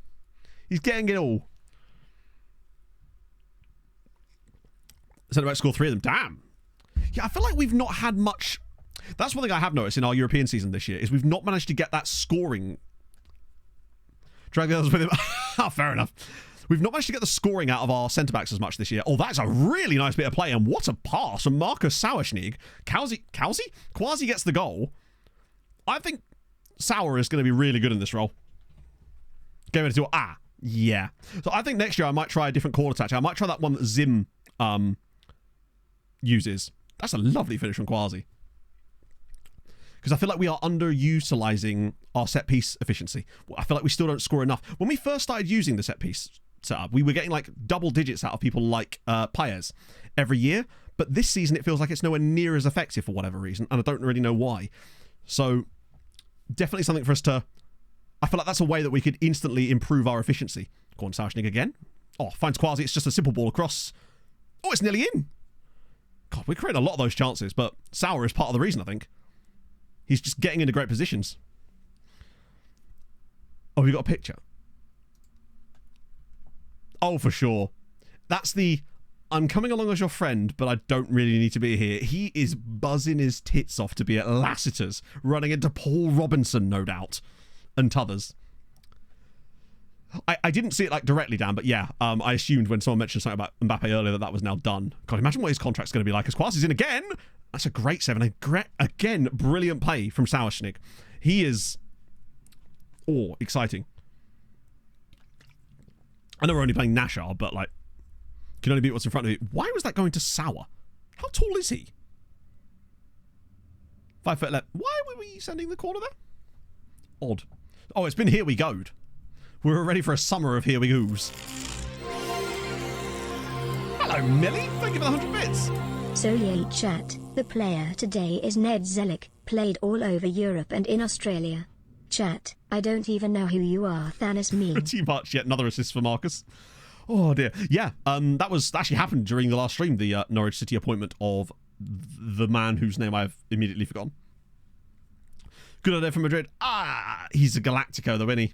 He's getting it all. Centre back score 3 of them. Damn. Yeah, I feel like we've not had much... That's one thing I have noticed in our European season this year, is we've not managed to get that scoring... Drag the others with him. Oh, fair enough. We've not managed to get the scoring out of our centre-backs as much this year. Oh, that's a really nice bit of play, and what a pass from Marcus Sauerschnig. Quasi gets the goal. I think Sauer is going to be really good in this role. Get ready to... Ah, yeah. So I think next year I might try a different corner tactic. I might try that one that Zim uses. That's a lovely finish from Quasi. Because I feel like we are underutilising our set-piece efficiency. I feel like we still don't score enough. When we first started using the set-piece setup, we were getting like double digits out of people like Paez every year. But this season it feels like it's nowhere near as effective for whatever reason. And I don't really know why. So definitely something for us to... I feel like that's a way that we could instantly improve our efficiency. Go on, Sauerschnig again. Oh, finds Quasi. It's just a simple ball across. Oh, it's nearly in. God, we're creating a lot of those chances, but Sauer is part of the reason, I think. He's just getting into great positions. Oh, we got a picture. Oh, for sure. That's the... I'm coming along as your friend, but I don't really need to be here. He is buzzing his tits off to be at Lassiter's, running into Paul Robinson, no doubt. And t'others. I didn't see it like directly, Dan, but yeah, I assumed when someone mentioned something about Mbappe earlier that was now done. God, imagine what his contract's going to be like as Quasi's in again. That's a great 7. Again, brilliant play from Sauerschnig. He is... Oh, exciting. I know we're only playing Nashar, but like, can only beat what's in front of you. Why was that going to Sauer? How tall is he? 5'11". Why were we sending the corner there? Odd. Oh, it's been Here We Go'd. We're ready for a summer of Here We Go's. Hello, Millie. Thank you for the 100 bits. Solier chat. The player today is Ned Zelic, played all over Europe and in Australia. Chat. I don't even know who you are, Thanos meme. Pretty much. Yet another assist for Marcus. Oh dear. Yeah. That actually happened during the last stream. The Norwich City appointment of the man whose name I've immediately forgotten. Good idea from Madrid. Ah, he's a Galactico though, isn't he?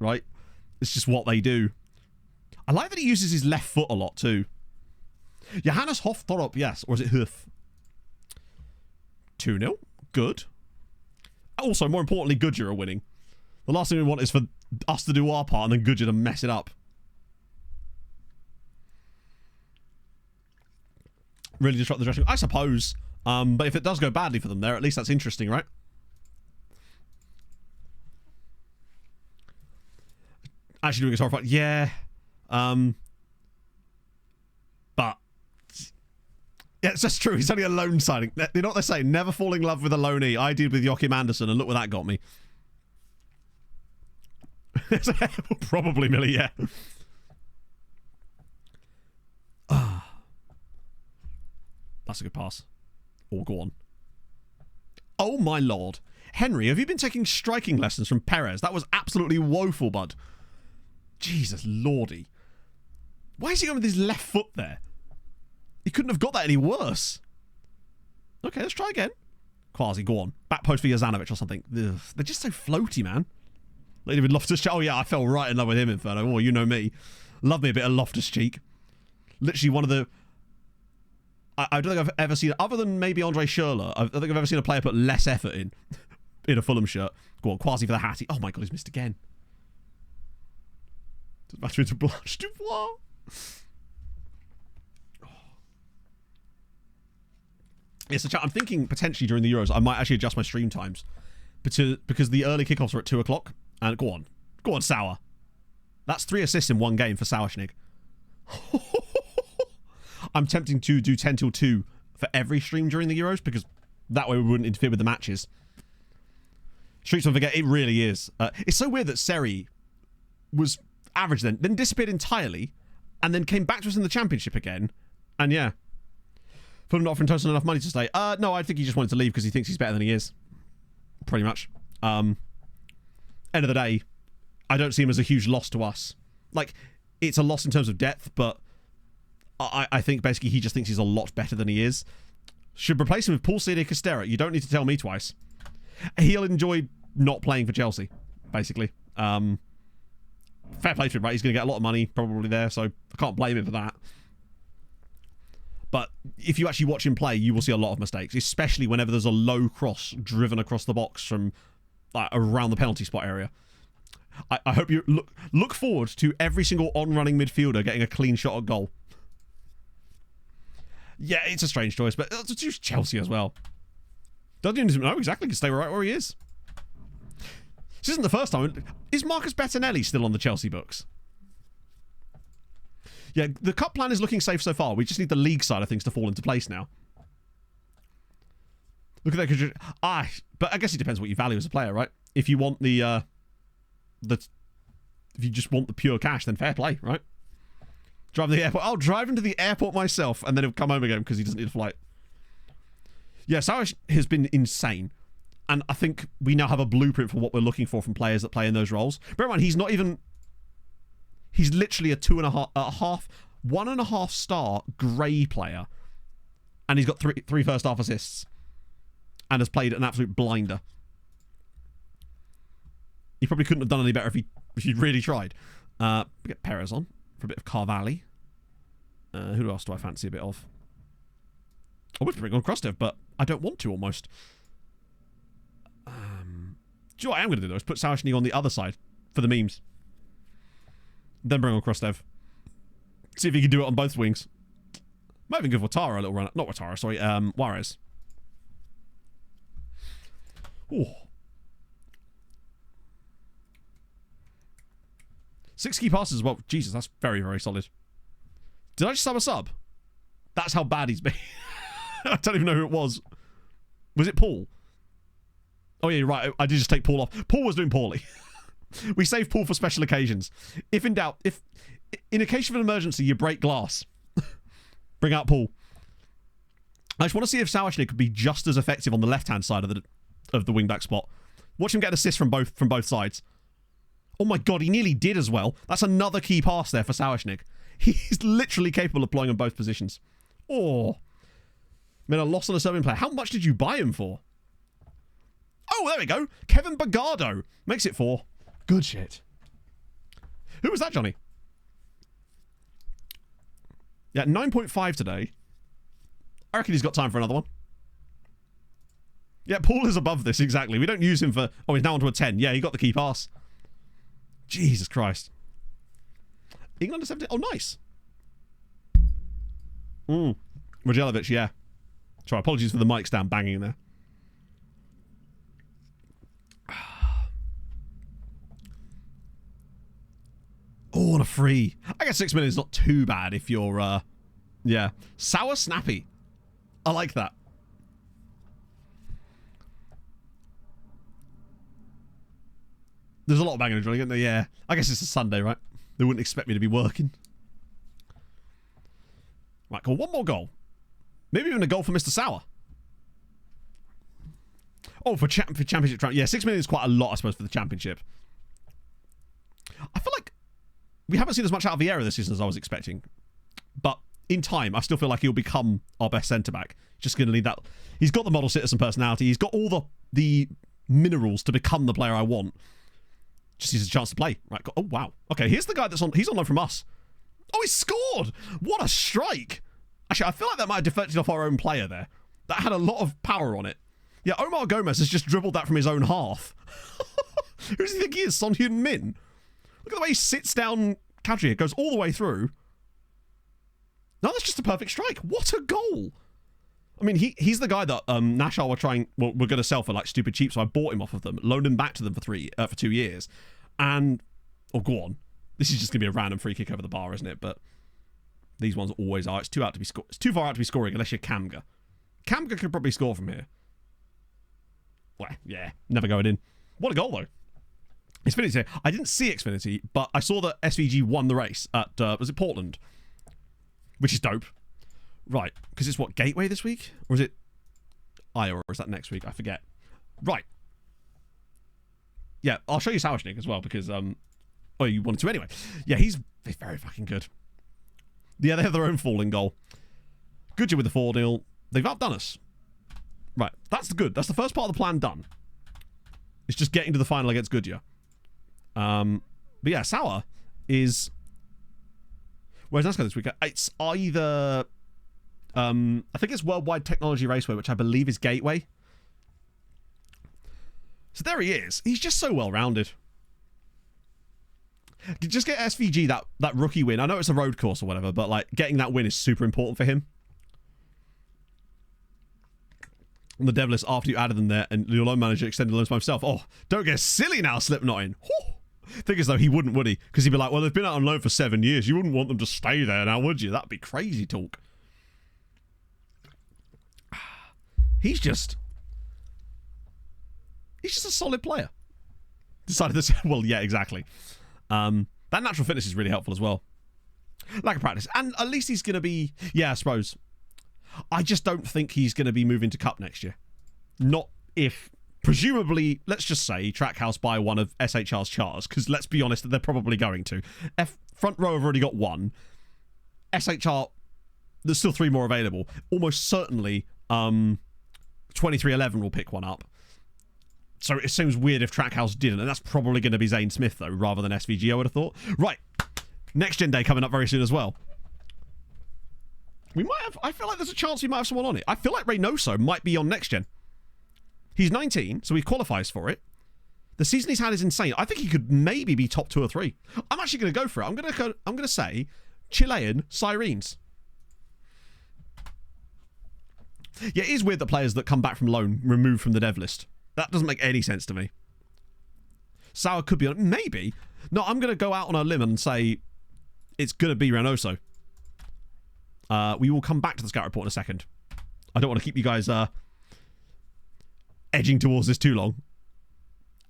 Right? It's just what they do. I like that he uses his left foot a lot too. Johannes Hofthorp, yes. Or is it Huth? 2-0. Good. Also, more importantly, Goodyear are winning. The last thing we want is for us to do our part and then Goodyear to mess it up. Really disrupt the dressing room, I suppose. But if it does go badly for them there, at least that's interesting, right? Actually doing a horrified. Yeah. But yeah, it's just true. He's only a loan signing. You know what they say? Never fall in love with a loanee. I did with Joachim Andersen, and look where that got me. Probably, Millie, yeah. That's a good pass. Oh, go on. Oh, my lord. Henry, have you been taking striking lessons from Perez? That was absolutely woeful, bud. Jesus lordy. Why is he going with his left foot there? He couldn't have got that any worse. Okay, let's try again. Quasi, go on. Back post for Jozanovic or something. Ugh, they're just so floaty, man. Lady with Loftus-Cheek. Oh, yeah, I fell right in love with him, Inferno. Oh, you know me. Love me a bit of Loftus-Cheek. Literally one of the... I don't think I've ever seen... Other than maybe Andre Schürrle, I don't think I've ever seen a player put less effort in a Fulham shirt. Go on, Quasi for the Hattie. Oh, my God, he's missed again. Doesn't matter into Blanche Dubois. Yes, I'm thinking potentially during the Euros I might actually adjust my stream times because the early kickoffs are at 2 o'clock. And go on, Sauer. That's 3 assists in one game for Sauerschnig. I'm tempting to do 10 till 2 for every stream during the Euros because that way we wouldn't interfere with the matches. Streets don't forget, it really is. It's so weird that Seri was average then disappeared entirely, and then came back to us in the Championship again. And yeah. Fulham not offering Tosin enough money to stay. No, I think he just wanted to leave because he thinks he's better than he is. Pretty much. End of the day, I don't see him as a huge loss to us. Like, it's a loss in terms of depth, but I think basically he just thinks he's a lot better than he is. Should replace him with Paul Cedar Castera. You don't need to tell me twice. He'll enjoy not playing for Chelsea, basically. Fair play to him, right? He's going to get a lot of money probably there, so I can't blame him for that. But if you actually watch him play, you will see a lot of mistakes, especially whenever there's a low cross driven across the box from around the penalty spot area. I hope you look forward to every single on-running midfielder getting a clean shot at goal. Yeah, it's a strange choice, but it's just Chelsea as well. Doesn't even know exactly, can stay right where he is. This isn't the first time. Is Marcus Bettinelli still on the Chelsea books? Yeah, the cup plan is looking safe so far. We just need the league side of things to fall into place now. Look at that. But I guess it depends what you value as a player, right? If you want if you just want the pure cash, then fair play, right? Drive to the airport. I'll drive into the airport myself, and then he'll come home again because he doesn't need a flight. Yeah, Sauer has been insane. And I think we now have a blueprint for what we're looking for from players that play in those roles. Bear in mind, he's not even... He's literally a 1.5 star grey player. And he's got three first half assists. And has played an absolute blinder. He probably couldn't have done any better if he'd really tried. Get Perez on for a bit of Carvalli. Who else do I fancy a bit of? I would bring on Krostev, but I don't want to almost. Do you know what I am going to do though? Is put Sauerschnig on the other side for the memes. Then bring on Krostev. See if he can do it on both wings. Might even give Ouattara a little run. Not Ouattara, sorry. Juarez. Ooh. 6 key passes as well. Jesus, that's very, very solid. Did I just sub a sub? That's how bad he's been. I don't even know who it was. Was it Paul? Oh yeah, you're right. I did just take Paul off. Paul was doing poorly. We save Paul for special occasions. If in doubt, if in a case of an emergency you break glass, bring out Paul. I just want to see if Sauerschnig could be just as effective on the left-hand side of the wing-back spot. Watch him get assists from both sides. Oh my god, he nearly did as well. That's another key pass there for Sauerschnig. He's literally capable of playing in both positions. Oh. I mean, a loss on a Serbian player. How much did you buy him for? Oh, there we go. Kevin Bagardo. Makes it 4. Good shit. Who was that, Johnny? Yeah, 9.5 today. I reckon he's got time for another one. Yeah, Paul is above this, exactly. We don't use him for... Oh, he's now onto a 10. Yeah, he got the key pass. Jesus Christ. England under 17. Oh, nice. Rajelovic, yeah. Sorry, apologies for the mic stand banging in there. Oh, on a free. I guess 6 minutes is not too bad if you're, yeah. Sour snappy. I like that. There's a lot of banging and drilling, isn't there? Yeah. I guess it's a Sunday, right? They wouldn't expect me to be working. Right, cool. One more goal. Maybe even a goal for Mr. Sauer. Oh, for championship. Yeah, 6 million is quite a lot, I suppose, for the championship. I feel like we haven't seen as much out of Vieira this season as I was expecting. But in time, I still feel like he'll become our best centre-back. Just going to need that. He's got the model citizen personality. He's got all the minerals to become the player I want. Just needs a chance to play. Right. Oh, wow. Okay, here's the guy he's on loan from us. Oh, he scored! What a strike! Actually, I feel like that might have deflected off our own player there. That had a lot of power on it. Yeah, Omar Gomez has just dribbled that from his own half. Who does he think he is? Son Heung-min? Look at the way he sits down Kadri. It goes all the way through. No, that's just a perfect strike. What a goal! I mean, he's the guy that Nashar were going to sell for like stupid cheap, so I bought him off of them, loaned him back to them for 2 years, and go on. This is just going to be a random free kick over the bar, isn't it? But these ones always are. It's too far out to be scoring unless you're Kamga. Kamga could probably score from here. Well, yeah, never going in. What a goal though. Xfinity. I didn't see Xfinity, but I saw that SVG won the race at was it Portland, which is dope. Right, because it's what, Gateway this week? Or is it Iowa, or is that next week? I forget. Right. Yeah, I'll show you Sauerschnick as well, because, oh, you wanted to anyway. Yeah, he's very fucking good. Yeah, they have their own falling goal. Goodyear with the 4-0. They've outdone us. Right, that's good. That's the first part of the plan done. It's just getting to the final against Goodyear. But yeah, Sauer is... Where's NASCAR this week? It's either... I think it's Worldwide Technology Raceway, which I believe is Gateway. So there he is. He's just so well-rounded. Just get SVG that rookie win. I know it's a road course or whatever, but like getting that win is super important for him. On the dev list after you added them there and your loan manager extended loans by himself. Oh, don't get silly now, Slipknotting. Think as though he wouldn't, would he? Because he'd be like, well, they've been out on loan for 7 years. You wouldn't want them to stay there now, would you? That'd be crazy talk. He's just a solid player. Decided to say, well, yeah, exactly. That natural fitness is really helpful as well. Lack of practice. And at least he's going to be, yeah, I suppose. I just don't think he's going to be moving to Cup next year. Not if, presumably, let's just say, Trackhouse buy one of SHR's charters, because let's be honest, they're probably going to. Front row have already got one. SHR, there's still 3 more available. Almost certainly, 2311 will pick one up. So it seems weird if Trackhouse didn't, and that's probably going to be Zane Smith, though, rather than SVG, I would have thought. Right. Next Gen Day coming up very soon as well. We might have... I feel like there's a chance we might have someone on it. I feel like Reynoso might be on Next Gen. He's 19, so he qualifies for it. The season he's had is insane. I think he could maybe be top 2 or 3. I'm actually going to go for it. I'm going to say Chilean Sirens. Yeah, it is weird that players that come back from loan removed from the dev list. That doesn't make any sense to me. Sauer could be on... Maybe. No, I'm going to go out on a limb and say it's going to be Reynoso. We will come back to the scout report in a second. I don't want to keep you guys edging towards this too long.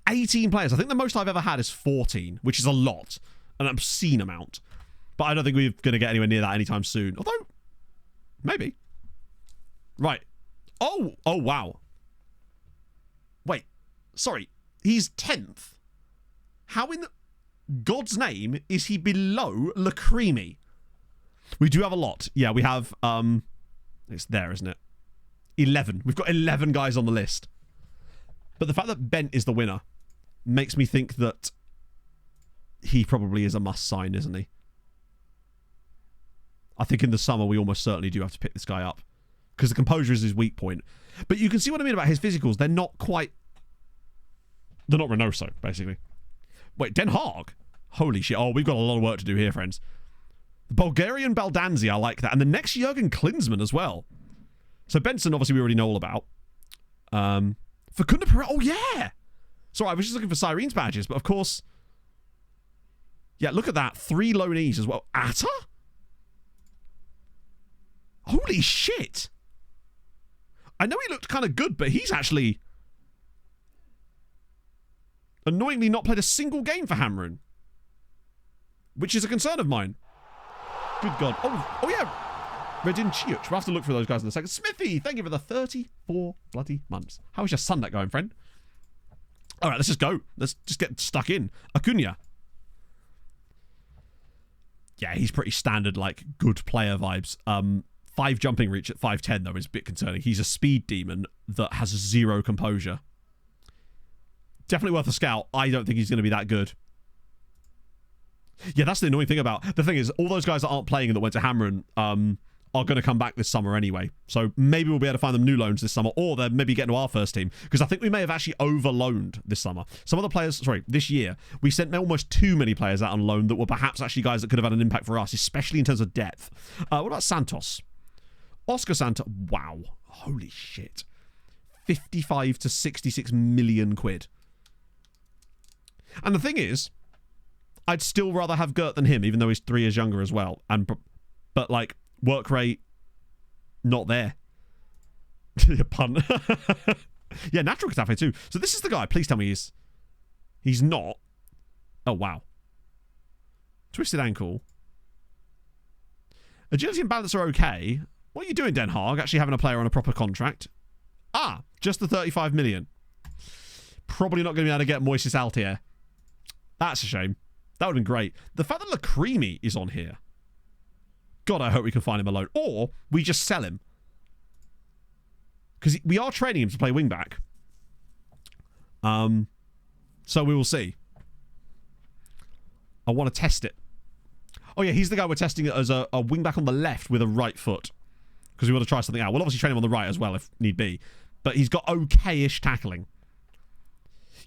18 players. I think the most I've ever had is 14, which is a lot. An obscene amount. But I don't think we're going to get anywhere near that anytime soon. Although, maybe. Right. Oh, wow. Wait. Sorry. He's 10th. How in God's name is he below Lacremi? We do have a lot. Yeah, we have... it's there, isn't it? 11. We've got 11 guys on the list. But the fact that Bent is the winner makes me think that he probably is a must-sign, isn't he? I think in the summer we almost certainly do have to pick this guy up. Because the composure is his weak point. But you can see what I mean about his physicals. They're not quite... They're not Reynoso, basically. Wait, Den Haag? Holy shit. Oh, we've got a lot of work to do here, friends. Bulgarian Baldanzi, I like that. And the next Jurgen Klinsmann as well. So Benson, obviously, we already know all about. Facunda Pereira. Oh, yeah. Sorry, I was just looking for Sirens badges. But, of course... Yeah, look at that. 3 loanees as well. Atta? Holy shit. I know he looked kind of good, but he's actually... annoyingly not played a single game for Hamrun. Which is a concern of mine. Good God. Oh yeah. Redin Chiuch. We'll have to look for those guys in a second. Smithy, thank you for the 34 bloody months. How is your Sunday going, friend? All right, let's just go. Let's just get stuck in. Acuna. Yeah, he's pretty standard, like, good player vibes. 5 jumping reach at 5'10", though, is a bit concerning. He's a speed demon that has 0 composure. Definitely worth a scout. I don't think he's going to be that good. Yeah, that's the annoying thing about... The thing is, all those guys that aren't playing and that went to Hamron are going to come back this summer anyway. So maybe we'll be able to find them new loans this summer, or they're maybe getting to our first team. Because I think we may have actually over-loaned this summer. Some of the players... Sorry, this year, we sent almost too many players out on loan that were perhaps actually guys that could have had an impact for us, especially in terms of depth. What about Santos? Oscar Santos... Wow. Holy shit. 55 to 66 million quid. And the thing is... I'd still rather have Gert than him, even though he's 3 years younger as well. But like, work rate, not there. Pun. Yeah, natural catastrophe too. So this is the guy. Please tell me he's not. Oh, wow. Twisted ankle. Agility and balance are okay. What are you doing, Den Haag? Actually having a player on a proper contract. Ah, just the 35 million. Probably not going to be able to get Moises Altier. That's a shame. That would have been great. The fact that Lacrimi is on here. God, I hope we can find him alone. Or we just sell him. Because we are training him to play wing-back. So we will see. I want to test it. Oh, yeah, he's the guy we're testing it as a wing-back on the left with a right foot. Because we want to try something out. We'll obviously train him on the right as well, if need be. But he's got okay-ish tackling.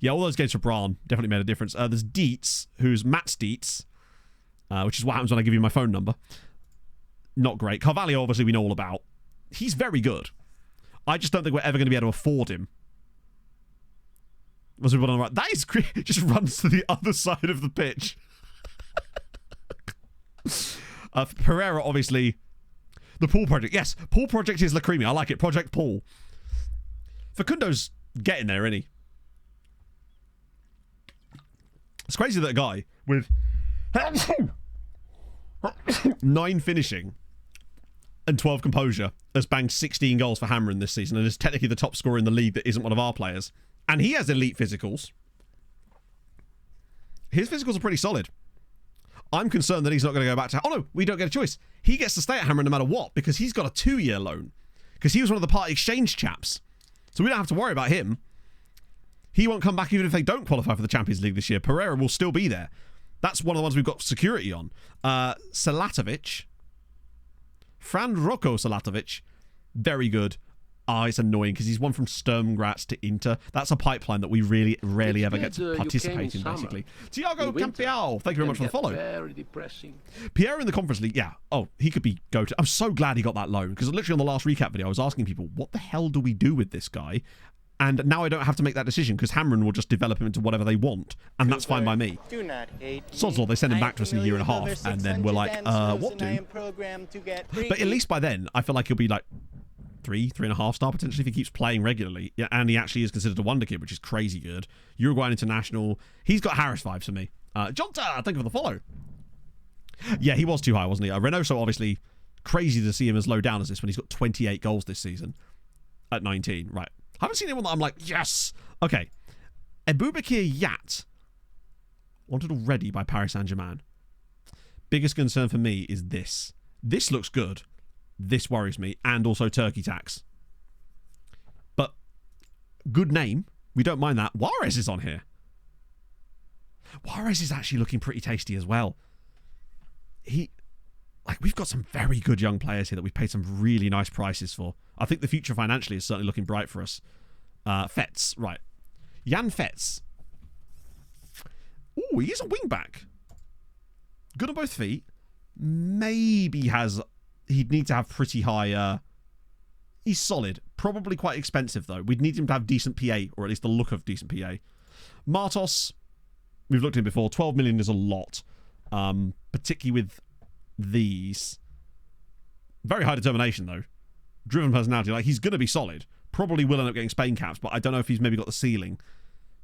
Yeah, all those games for Braun definitely made a difference. There's Dietz, who's Matt Dietz, which is what happens when I give you my phone number. Not great. Carvalho, obviously, we know all about. He's very good. I just don't think we're ever going to be able to afford him. Was on the right? That is just runs to the other side of the pitch. Pereira, obviously. The Pool Project. Yes, Pool Project is Lacrimi. I like it. Project Pool. Facundo's getting there, isn't he? It's crazy that a guy with 9 finishing and 12 composure has banged 16 goals for Hamron this season and is technically the top scorer in the league that isn't one of our players. And he has elite physicals. His physicals are pretty solid. I'm concerned that he's not going to go back to... Oh, no, we don't get a choice. He gets to stay at Hamron no matter what because he's got a 2-year loan. Because he was one of the part exchange chaps. So we don't have to worry about him. He won't come back even if they don't qualify for the Champions League this year. Pereira will still be there. That's one of the ones we've got security on. Salatovic. Fran Rocco Salatovic. Very good. It's annoying because he's one from Sturm Graz to Inter. That's a pipeline that we really rarely ever get to participate in, basically. Tiago Campiao, thank you very much for the follow. Very depressing. Pierre in the Conference League, yeah. Oh, he could be go-to. I'm so glad he got that loan because literally on the last recap video, I was asking people, what the hell do we do with this guy? And now I don't have to make that decision because Hamron will just develop him into whatever they want. And that's fine by me. Sod's Law, they send him back to us in a year and a half. And then we're like, what do? But at least by then, I feel like he'll be like 3.5 star potentially if he keeps playing regularly. Yeah, and he actually is considered a wonder kid, which is crazy good. Uruguayan international. He's got Harris vibes for me. Jonta, thank you for the follow. Yeah, he was too high, wasn't he? Reynoso, obviously, crazy to see him as low down as this when he's got 28 goals this season at 19. Right. I haven't seen anyone that I'm like, yes. Okay. Ebubakir Yat. Wanted already by Paris Saint-Germain. Biggest concern for me is this. This looks good. This worries me. And also Turkey tax. But good name. We don't mind that. Juarez is on here. Juarez is actually looking pretty tasty as well. We've got some very good young players here that we've paid some really nice prices for. I think the future financially is certainly looking bright for us. Fetz, right. Jan Fetz. Ooh, he is a wing-back. Good on both feet. Maybe he'd need to have pretty high... he's solid. Probably quite expensive, though. We'd need him to have decent PA, or at least the look of decent PA. Martos, we've looked at him before. 12 million is a lot. Particularly with these. Very high determination, though. Driven personality. Like, he's going to be solid. Probably will end up getting Spain caps, but I don't know if he's maybe got the ceiling.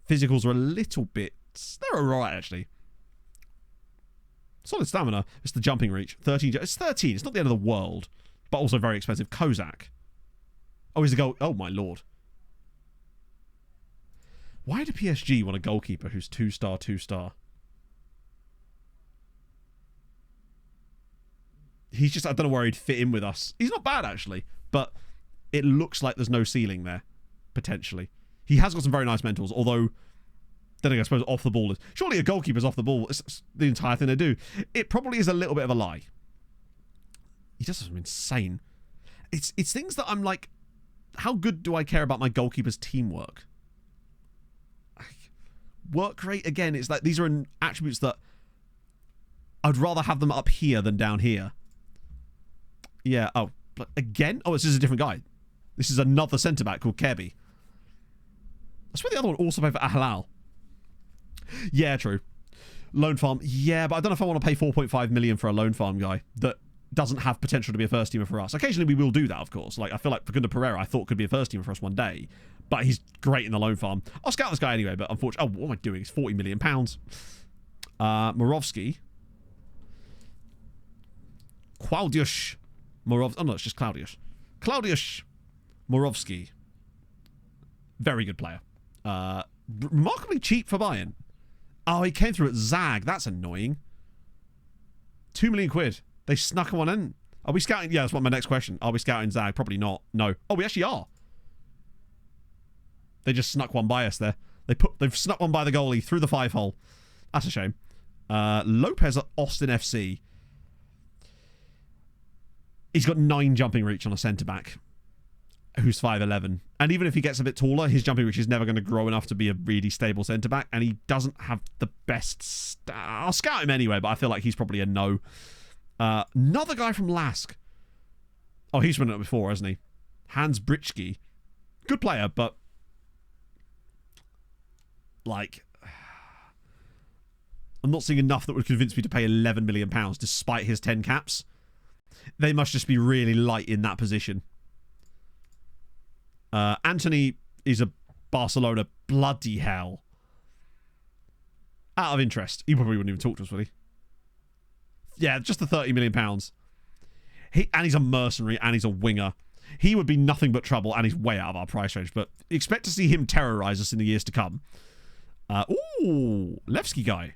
Physicals are a little bit... They're alright, actually. Solid stamina. It's the jumping reach. 13. It's 13. It's not the end of the world. but also very expensive. Kozak. Oh, he's the goal. Oh, my lord. Why do PSG want a goalkeeper who's 2-star, 2-star? He's just, I don't know where he'd fit in with us. He's not bad, actually, but it looks like there's no ceiling there, potentially. He has got some very nice mentals, although, then I suppose off the ball is... Surely a goalkeeper's off the ball. It's the entire thing they do. It probably is a little bit of a lie. He does something insane. It's things that I'm like, how good do I care about my goalkeeper's teamwork? Work rate, again, it's like these are attributes that I'd rather have them up here than down here. Yeah, oh, but again? Oh, this is a different guy. This is another centre-back called Kirby. I swear the other one also played for Al. Yeah, true. Loan farm. Yeah, but I don't know if I want to pay 4.5 million for a loan farm guy that doesn't have potential to be a first teamer for us. Occasionally we will do that, of course. Like, I feel like Facundo Pereira I thought could be a first teamer for us one day, but he's great in the loan farm. I'll scout this guy anyway, but unfortunately... Oh, what am I doing? It's 40 million pounds. Morovsky. Claudius. Oh, no, it's just Claudius. Claudius Morovsky. Very good player. Remarkably cheap for Bayern. Oh, he came through at Zag. That's annoying. 2 million quid. They snuck one in. Are we scouting? Yeah, that's what my next question. Are we scouting Zag? Probably not. No. Oh, we actually are. They just snuck one by us there. They've snuck one by the goalie through the 5-hole. That's a shame. Lopez at Austin FC. He's got 9 jumping reach on a centre-back who's 5'11". And even if he gets a bit taller, his jumping reach is never going to grow enough to be a really stable centre-back. And he doesn't have the best... I'll scout him anyway, but I feel like he's probably a no. Another guy from Lask. Oh, he's run it before, hasn't he? Hans Britschke. Good player, but... Like... I'm not seeing enough that would convince me to pay £11 million despite his 10 caps. They must just be really light in that position. Anthony is a Barcelona. Bloody hell. Out of interest. He probably wouldn't even talk to us, would he? Yeah, just the £30 million. And he's a mercenary and he's a winger. He would be nothing but trouble and he's way out of our price range. But expect to see him terrorise us in the years to come. Ooh, Levski guy.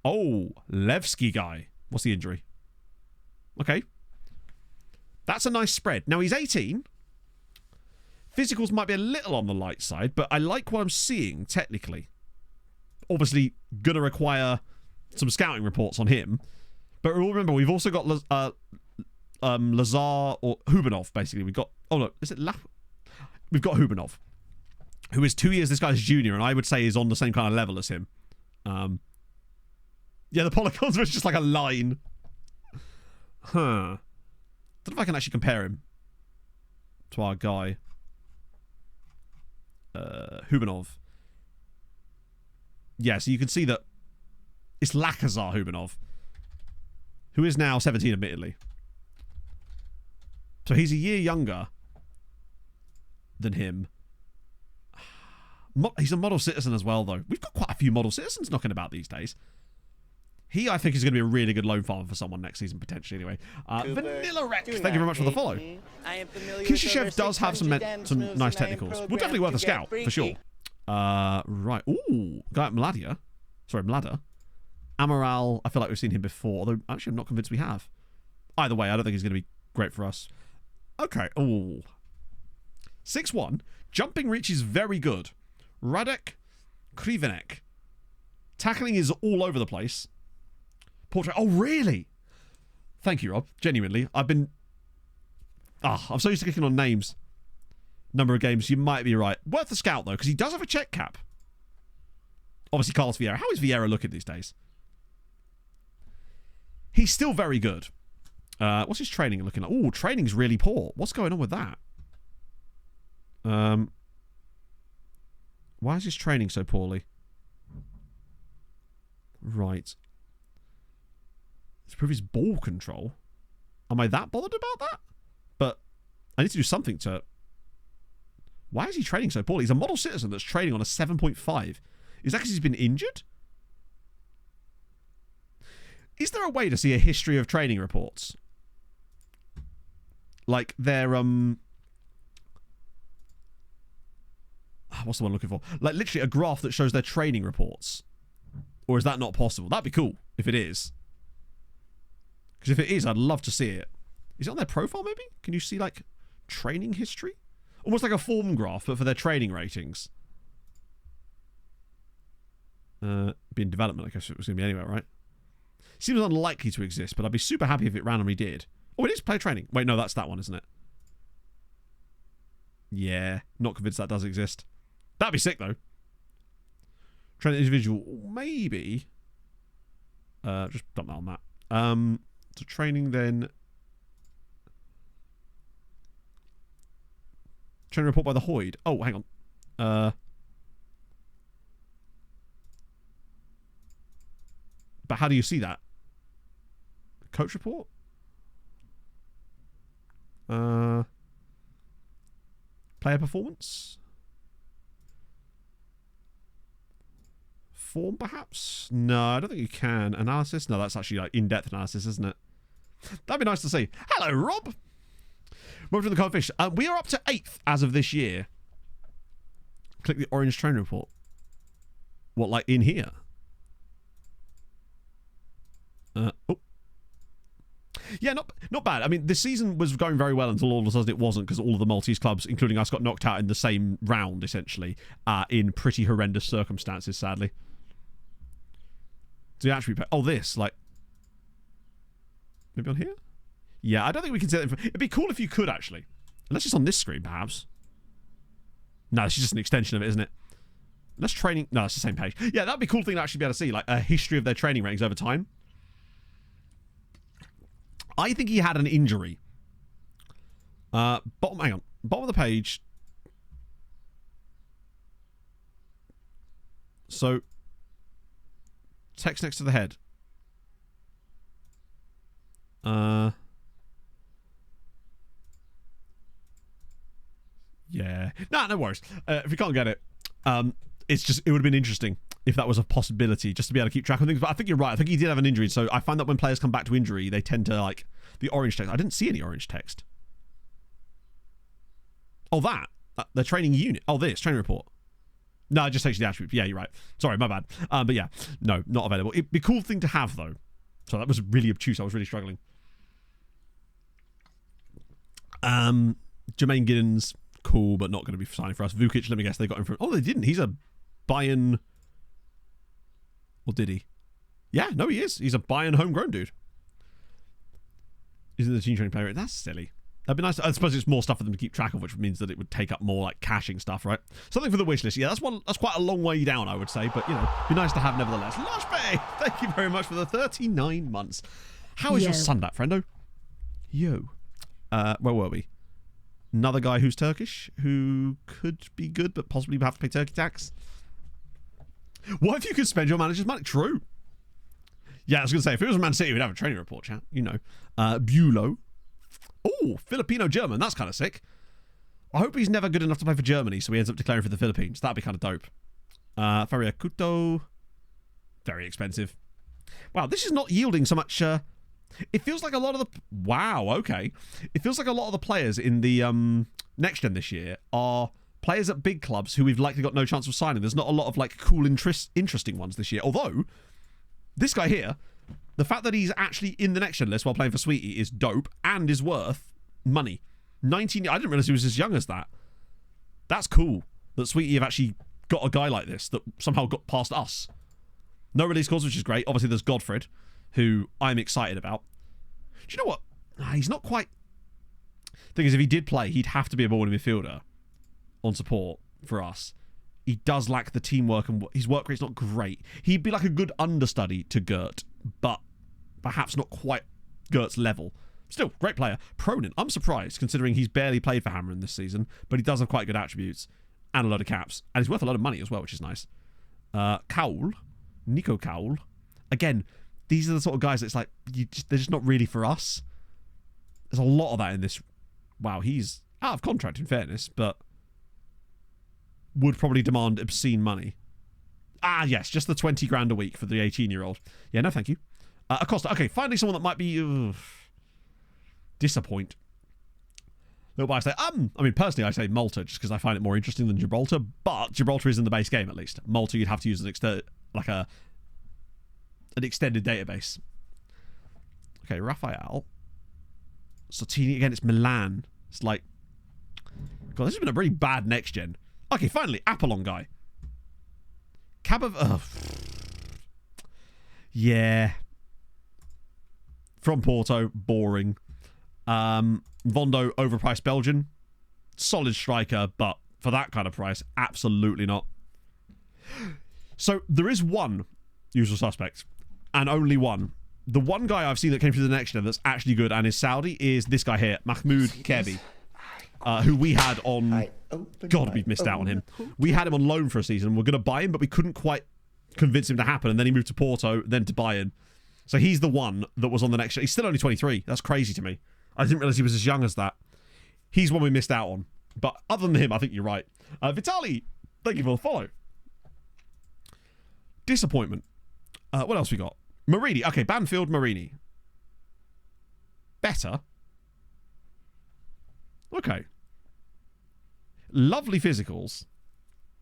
Oh, Levski guy. What's the injury? Okay. That's a nice spread. Now, he's 18. Physicals might be a little on the light side, but I like what I'm seeing, technically. Obviously, going to require some scouting reports on him. But remember, we've also got Lazar or Hubanov, basically. We've got... Oh, no. Is it We've got Hubanov, who is 2 years this guy's junior, and I would say is on the same kind of level as him. Yeah, the polygons was just like a line. Huh. Don't know if I can actually compare him to our guy. Hubanov. Yeah, so you can see that it's Lakazar Hubanov, who is now 17, admittedly. So he's a year younger than him. He's a model citizen as well, though. We've got quite a few model citizens knocking about these days. He, I think, is going to be a really good loan farmer for someone next season, potentially, anyway. Vanilla Rex, thank you very much for the follow. Kishishev does have some nice technicals. We'll definitely worth a scout, for sure. Right. Ooh, guy at Mlada. Sorry, Mlada. Amaral, I feel like we've seen him before, although actually I'm not convinced we have. Either way, I don't think he's going to be great for us. Okay. Ooh. 6'1". Jumping reach is very good. Radek Krivenek. Tackling is all over the place. Portrait. Oh, really? Thank you, Rob. Genuinely. I'm so used to clicking on names. Number of games. You might be right. Worth a scout, though, because he does have a check cap. Obviously, Carlos Vieira. How is Vieira looking these days? He's still very good. What's his training looking like? Oh, training's really poor. What's going on with that? Why is his training so poorly? Right. Let's prove his ball control. Am I that bothered about that? But I need to do something to... Why is he training so poorly? He's a model citizen that's training on a 7.5. Is that because he's been injured? Is there a way to see a history of training reports? like their what's the one I'm looking for? Like literally a graph that shows their training reports. Or is that not possible? That'd be cool if it is. Because if it is, I'd love to see it. Is it on their profile maybe? Can you see like training history? Almost like a form graph, but for their training ratings. Be in development, I guess it was going to be anyway, right? Seems unlikely to exist, but I'd be super happy if it randomly did. Oh, it is player training. Wait, no, that's that one, isn't it? Yeah, not convinced that does exist. That'd be sick, though. Train individual, maybe. Just dump that on that. So training then. Training report by the Hoyd. Oh, hang on. But how do you see that? Coach report? Player performance? Form, perhaps? No, I don't think you can. Analysis? No, that's actually like in-depth analysis, isn't it? That'd be nice to see. Hello, Rob! Welcome to the Cold Fish. We are up to 8th as of this year. Click the orange training report. What, like in here? Oh. Yeah, not bad. I mean, this season was going very well until all of a sudden it wasn't, because all of the Maltese clubs, including us, got knocked out in the same round, essentially, in pretty horrendous circumstances, sadly. Do you actually play? Oh, this, like... Maybe on here? Yeah, I don't think we can see that. It'd be cool if you could, actually. Unless it's on this screen, perhaps. No, it's just an extension of it, isn't it? Unless training... No, it's the same page. Yeah, that'd be a cool thing to actually be able to see, like a history of their training rankings over time. I think he had an injury. Hang on. Bottom of the page. So, text next to the head. Yeah. No worries. If you can't get it, it's just, it would have been interesting if that was a possibility, just to be able to keep track of things. But I think you're right. I think he did have an injury. So I find that when players come back to injury, they tend to like the orange text. I didn't see any orange text. Oh, that. The training unit. Oh, this. Training report. No, it just takes you the attribute. Yeah, you're right. Sorry, my bad. But yeah, no, not available. It'd be a cool thing to have, though. So that was really obtuse. I was really struggling. Jermaine Giddens, cool, but not going to be signing for us. Vukic, let me guess, they got him from... Oh, they didn't. He's a Bayern... Or did he? Yeah, no, he is. He's a Bayern homegrown dude. He's in the team training player. That's silly. That'd be nice. I suppose it's more stuff for them to keep track of, which means that it would take up more like caching stuff, right? Something for the wish list. Yeah, that's quite a long way down, I would say, but you know, be nice to have nevertheless. Lush Bay, thank you very much for the 39 months. How is your son, that friendo? Yo. Where were we? Another guy who's Turkish, who could be good, but possibly have to pay Turkey tax. What if you could spend your manager's money? True. Yeah, I was going to say, if it was Man City, we'd have a training report, chat. You know. Bulow. Oh, Filipino-German. That's kind of sick. I hope he's never good enough to play for Germany, so he ends up declaring for the Philippines. That'd be kind of dope. Faria Kuto. Very expensive. Wow, this is not yielding so much... it feels like a lot of the... Wow, okay. It feels like a lot of the players in the next gen this year are players at big clubs who we've likely got no chance of signing. There's not a lot of like cool, interesting ones this year. Although, this guy here, the fact that he's actually in the next gen list while playing for Sweetie is dope and is worth money. 19... I didn't realise he was as young as that. That's cool that Sweetie have actually got a guy like this that somehow got past us. No release calls, which is great. Obviously, there's Godfred, who I'm excited about. Do you know what? He's not quite... Thing is, if he did play, he'd have to be a ball-winning midfielder on support for us. He does lack the teamwork, and his work rate's not great. He'd be like a good understudy to Gert, but perhaps not quite Gert's level. Still, great player. Pronin, I'm surprised, considering he's barely played for Hammer in this season, but he does have quite good attributes and a lot of caps, and he's worth a lot of money as well, which is nice. Kaul, Nico Kaul. Again, these are the sort of guys that's like, they're just not really for us. There's a lot of that in this. Wow, he's out of contract, in fairness, but would probably demand obscene money. Ah, yes, just the 20 grand a week for the 18-year-old. Yeah, no, thank you. Acosta, okay, finally someone that might be... disappoint. Why I say, I mean, personally, I say Malta just because I find it more interesting than Gibraltar, but Gibraltar is in the base game at least. Malta, you'd have to use an extended database. Okay, Raphael. Sottini again, it's Milan. It's like, God, this has been a really bad next gen. Okay, finally, Apollon guy. Yeah. From Porto, boring. Vondo, overpriced Belgian. Solid striker, but for that kind of price, absolutely not. So there is one usual suspect, and only one. The one guy I've seen that came through the next gen that's actually good and is Saudi is this guy here, Mahmoud Kebi, who we had on... God, we've missed out on him. We had him on loan for a season. We're going to buy him, but we couldn't quite convince him to happen, and then he moved to Porto, then to Bayern. So he's the one that was on the next gen. He's still only 23. That's crazy to me. I didn't realise he was as young as that. He's one we missed out on. But other than him, I think you're right. Vitali, thank you for the follow. Disappointment. What else we got? Marini. Okay, Banfield, Marini. Better. Okay. Lovely physicals.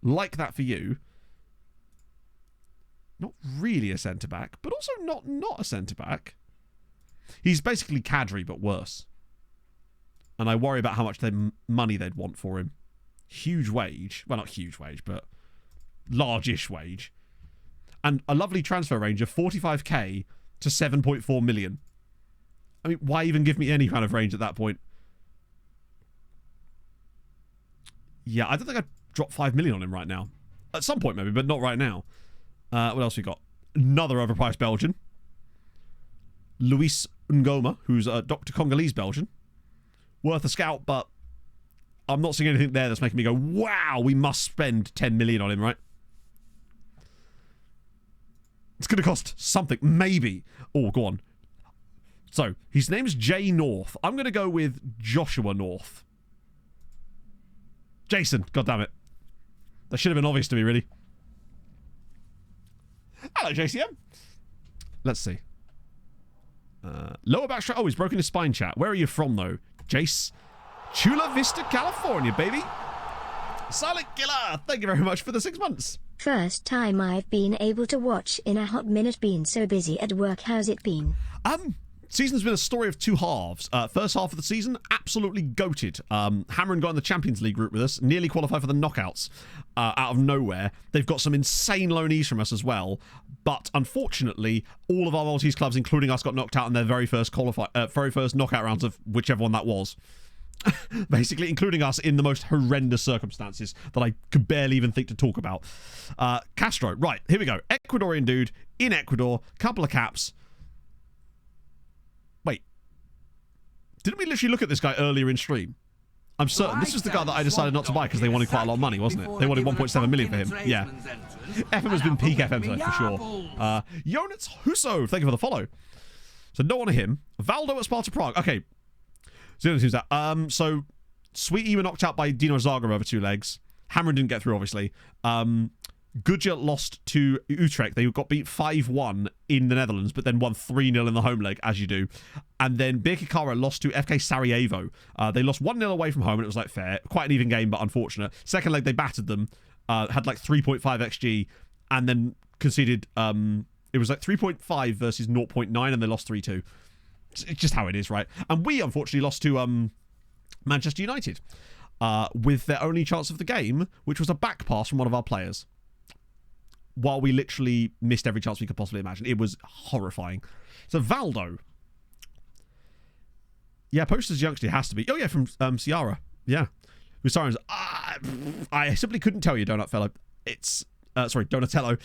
Like that for you. Not really a centre-back, but also not a centre-back. He's basically Kadri, but worse. And I worry about how much money they'd want for him. Huge wage. Well, not huge wage, but large-ish wage. And a lovely transfer range of 45k to 7.4 million. I mean, why even give me any kind of range at that point? Yeah, I don't think I'd drop 5 million on him right now. At some point, maybe, but not right now. What else we got? Another overpriced Belgian. Luis Ngoma, who's a Dr. Congolese Belgian. Worth a scout, but I'm not seeing anything there that's making me go, wow, we must spend 10 million on him, right? It's going to cost something. Maybe. Oh, go on. So, his name's Jay North. I'm going to go with Joshua North. Jason, goddammit. That should have been obvious to me, really. Hello, JCM. Let's see. Lower back straight. Oh, he's broken his spine, chat. Where are you from, though? Jace. Chula Vista, California, baby. Silent Killer, thank you very much for the 6 months. First time I've been able to watch in a hot minute. Been so busy at work. How's it been? Season's been a story of two halves. First half of the season, absolutely goated. Hammerin got in the Champions League group with us, nearly qualified for the knockouts out of nowhere. They've got some insane loanees from us as well, but unfortunately, all of our Maltese clubs, including us, got knocked out in their very first knockout rounds of whichever one that was. Basically, including us in the most horrendous circumstances that I could barely even think to talk about. Castro, right, here we go. Ecuadorian dude in Ecuador, couple of caps. Wait, didn't we literally look at this guy earlier in stream? I'm certain this was the guy that I decided not to buy because they wanted quite a lot of money, wasn't it? They wanted 1.7 million for him. Yeah. FM has been peak FM today for sure. Jonats Husso, thank you for the follow. So no one of him. Valdo at Sparta Prague. Okay. So so Sweetie were knocked out by Dino Zaga over 2 legs. Hammerin didn't get through, obviously. Gudja lost to Utrecht. They got beat 5-1 in the Netherlands, but then won 3-0 in the home leg, as you do. And then Birkirkara lost to FK Sarajevo. They lost 1-0 away from home, and it was like fair. Quite an even game, but unfortunate. Second leg, they battered them. Had like 3.5 XG, and then conceded... it was like 3.5 versus 0.9, and they lost 3-2. It's just how it is, right? And we, unfortunately, lost to Manchester United with their only chance of the game, which was a back pass from one of our players. While we literally missed every chance we could possibly imagine. It was horrifying. So, Valdo. Yeah, Posters Youngster has to be. Oh, yeah, from Ciara. Yeah. With Sirens. I simply couldn't tell you, Donut Fellow. It's... sorry, Donatello.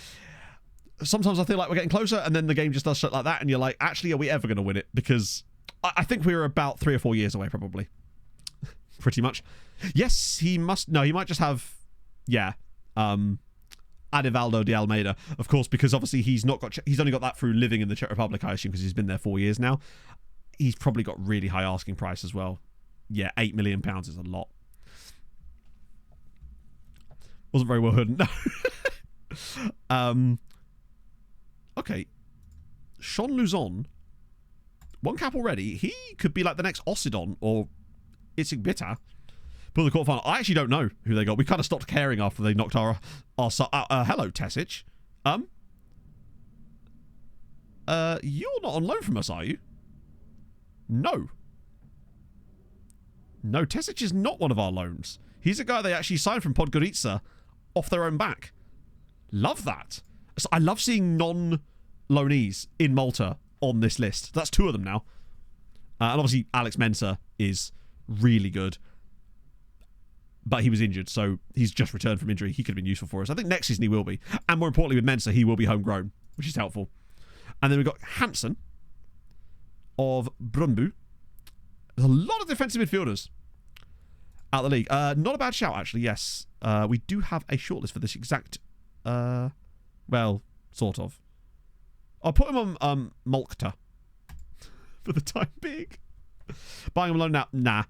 Sometimes I feel like we're getting closer, and then the game just does shit like that, and you're like, actually, are we ever going to win it? Because I think we're about 3 or 4 years away, probably. Pretty much. Yes, he must... No, he might just have... Yeah. Adevaldo de Almeida, of course, because obviously he's only got that through living in the Czech Republic, I assume, because he's been there 4 years now. He's probably got really high asking price as well. Yeah, £8 million is a lot. Wasn't very well hidden. No. Okay. Sean Luzon. 1 cap already. He could be like the next Osidon, or It's bitter. But the quarterfinal, I actually don't know who they got. We kind of stopped caring after they knocked our hello, Tesic. You're not on loan from us, are you? No. No, Tesic is not one of our loans. He's a guy they actually signed from Podgorica off their own back. Love that. So I love seeing non-loanees in Malta on this list. That's 2 of them now. And obviously, Alex Mensah is really good. But he was injured, so he's just returned from injury. He could have been useful for us. I think next season he will be. And more importantly, with Mensah, he will be homegrown, which is helpful. And then we've got Hansen of Brumbu. There's a lot of defensive midfielders out of the league. Not a bad shout, actually, yes. We do have a shortlist for this exact... well, sort of. I'll put him on Malta for the time being. Buying him alone now? Nah.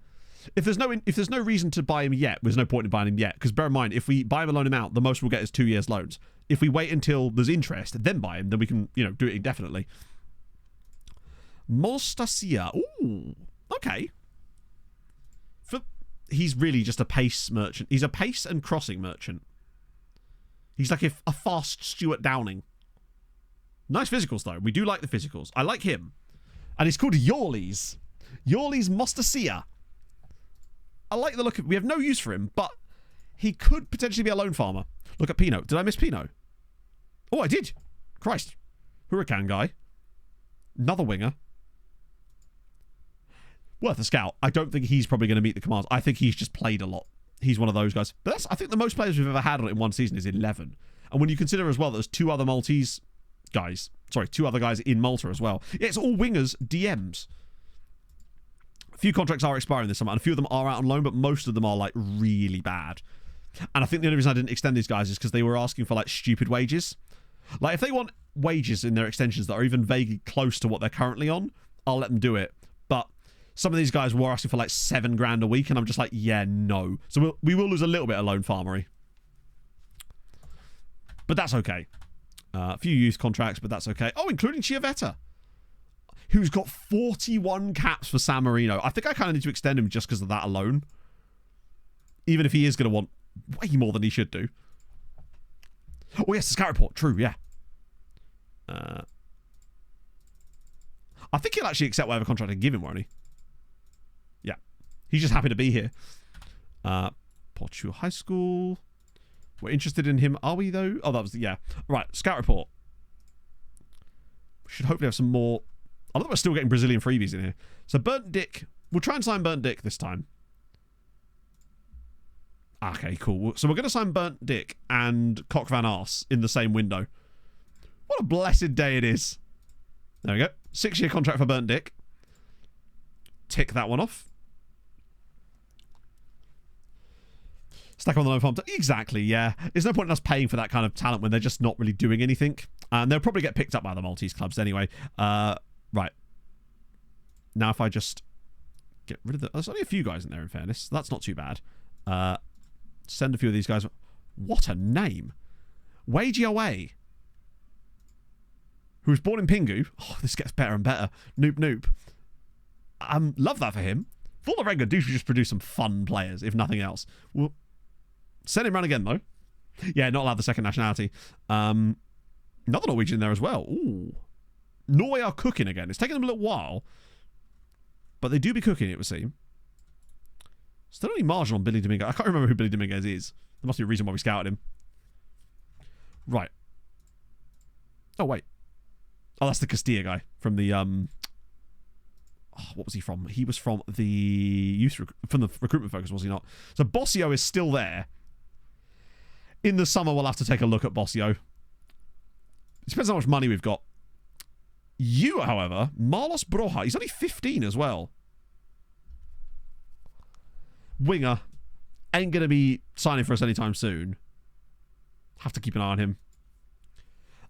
If there's no reason to buy him yet, there's no point in buying him yet. Because bear in mind, if we buy him and loan him out, the most we'll get is 2 years loans. If we wait until there's interest, then buy him, then we can, do it indefinitely. Mostasia. Ooh, okay. He's really just a pace merchant. He's a pace and crossing merchant. He's like a fast Stuart Downing. Nice physicals, though. We do like the physicals. I like him. And he's called Yorlies. Yorlies Mostasia. I like the look of... We have no use for him, but he could potentially be a loan farmer. Look at Pino. Did I miss Pino? Oh, I did. Christ. Huracan guy. Another winger. Worth a scout. I don't think he's probably going to meet the commands. I think he's just played a lot. He's one of those guys. But that's, I think the most players we've ever had on it in one season is 11. And when you consider as well that there's 2 other Maltese guys. Sorry, 2 other guys in Malta as well. Yeah, it's all wingers, DMs. A few contracts are expiring this summer, and a few of them are out on loan, but most of them are, like, really bad. And I think the only reason I didn't extend these guys is because they were asking for, like, stupid wages. Like, if they want wages in their extensions that are even vaguely close to what they're currently on, I'll let them do it. But some of these guys were asking for, like, $7,000 a week, and I'm just like, yeah, no. So we will lose a little bit of loan farmery. But that's okay. A few youth contracts, but that's okay. Oh, including Chiavetta, who's got 41 caps for San Marino. I think I kind of need to extend him just because of that alone. Even if he is going to want way more than he should do. Oh, yes, the scout report. True, yeah. I think he'll actually accept whatever contract I give him, won't he? Yeah. He's just happy to be here. Portugal High School. We're interested in him, are we, though? Oh, that was... Yeah. Right, scout report. We should hopefully have some more... I think we're still getting Brazilian freebies in here. So Burnt Dick. We'll try and sign Burnt Dick this time. Okay, cool. So we're going to sign Burnt Dick and Cock Van Arse in the same window. What a blessed day it is. There we go. 6-year contract for Burnt Dick. Tick that one off. Stack on the loan farm. Exactly, yeah. There's no point in us paying for that kind of talent when they're just not really doing anything. And they'll probably get picked up by the Maltese clubs anyway. Right. Now if I just get rid of the... There's only a few guys in there, in fairness. That's not too bad. Send a few of these guys. What a name. Weiji Away. Who was born in Pingu. Oh, this gets better and better. Noop Noop. Love that for him. Volarenga do just produce some fun players, if nothing else. We'll send him around again, though. Yeah, not allowed the second nationality. Another Norwegian there as well. Ooh. Norway are cooking again. It's taken them a little while. But they do be cooking, it would seem. Still only margin on Billy Dominguez. I can't remember who Billy Dominguez is. There must be a reason why we scouted him. Right. Oh, wait. Oh, that's the Castilla guy from the... what was he from? He was from the youth... from the recruitment focus, was he not? So Bossio is still there. In the summer, we'll have to take a look at Bossio. It depends how much money we've got. You, however, Marlos Broja, he's only 15 as well. Winger. Ain't going to be signing for us anytime soon. Have to keep an eye on him.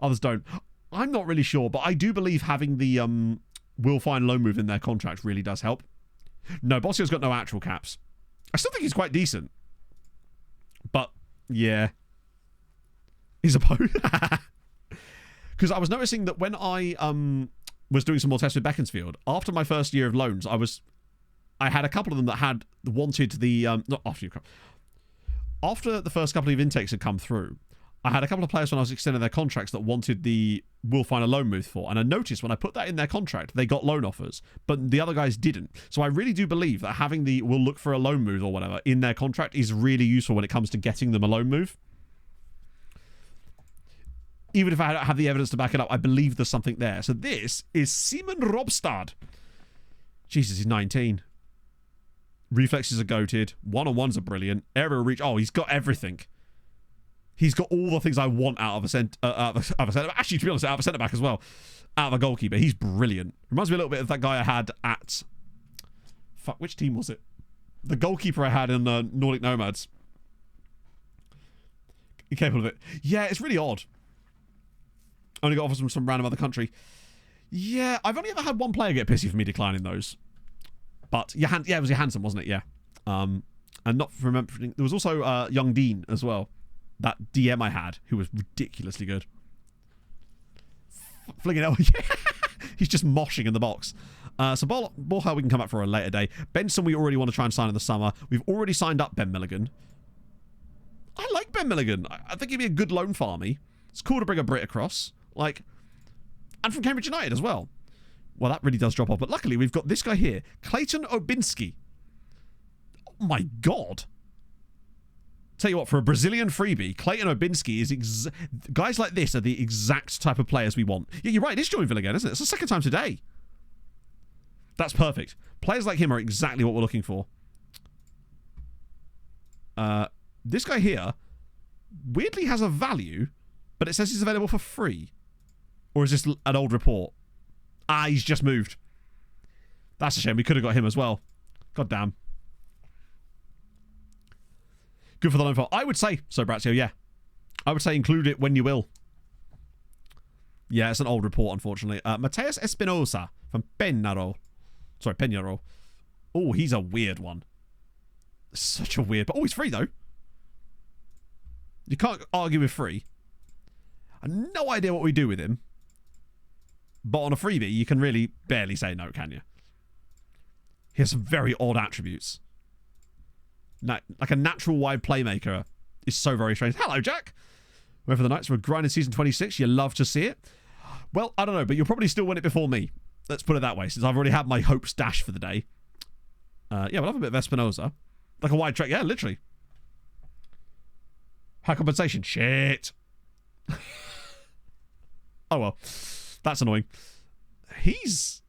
Others don't. I'm not really sure, but I do believe having the will find loan move in their contract really does help. No, Bossio's got no actual caps. I still think he's quite decent. But, yeah. He's a because I was noticing that when I was doing some more tests with Beaconsfield, after my first year of loans, I was I had a couple of them that had wanted the not after you after the first couple of intakes had come through. I had a couple of players when I was extending their contracts that wanted the we'll find a loan move for, and I noticed when I put that in their contract, they got loan offers, but the other guys didn't. So I really do believe that having the we'll look for a loan move or whatever in their contract is really useful when it comes to getting them a loan move. Even if I don't have the evidence to back it up, I believe there's something there. So this is Simon Robstad. Jesus, he's 19. Reflexes are goated. One-on-ones are brilliant. Area reach. Oh, he's got everything. He's got all the things I want out of a centre. Actually, to be honest, out of a centre back as well. Out of a goalkeeper. He's brilliant. Reminds me a little bit of that guy I had at. Fuck, which team was it? The goalkeeper I had in Nordic Nomads. Capable of it. Yeah, it's really odd. Only got offers from some random other country. Yeah, I've only ever had one player get pissy for me declining those. But yeah, it was Johansson, wasn't it? Yeah. And not remembering, there was also Young Dean as well. That DM I had, who was ridiculously good. Flinging out. He's just moshing in the box. So Borja we can come back for a later day. Benson we already want to try and sign in the summer. We've already signed up Ben Milligan. I like Ben Milligan. I think he'd be a good loan for me. It's cool to bring a Brit across. Like, and from Cambridge United as well. Well, that really does drop off. But luckily, we've got this guy here. Clayton Obinski. Oh, my God. Tell you what, for a Brazilian freebie, Clayton Obinski is... guys like this are the exact type of players we want. Yeah, you're right. It is Joinville again, isn't it? It's the second time today. That's perfect. Players like him are exactly what we're looking for. This guy here weirdly has a value, but it says he's available for free. Or is this an old report? Ah, he's just moved. That's a shame. We could have got him as well. God damn. Good for the loan file. I would say so, Brazio, yeah. I would say include it when you will. Yeah, it's an old report, unfortunately. Mateus Espinosa from Peñarol. Sorry, Peñarol. Oh, he's a weird one. Such a weird... Oh, he's free, though. You can't argue with free. I have no idea what we do with him. But on a freebie, you can really barely say no, can you? He has some very odd attributes. Like a natural wide playmaker is so very strange. Hello, Jack. Went for the Knights. We're grinding season 26. You love to see it. Well, I don't know, but you'll probably still win it before me. Let's put it that way, since I've already had my hopes dashed for the day. Yeah, we'll have a bit of Espinosa. Like a wide track. Yeah, literally. High compensation. Shit. Oh, well. That's annoying. He's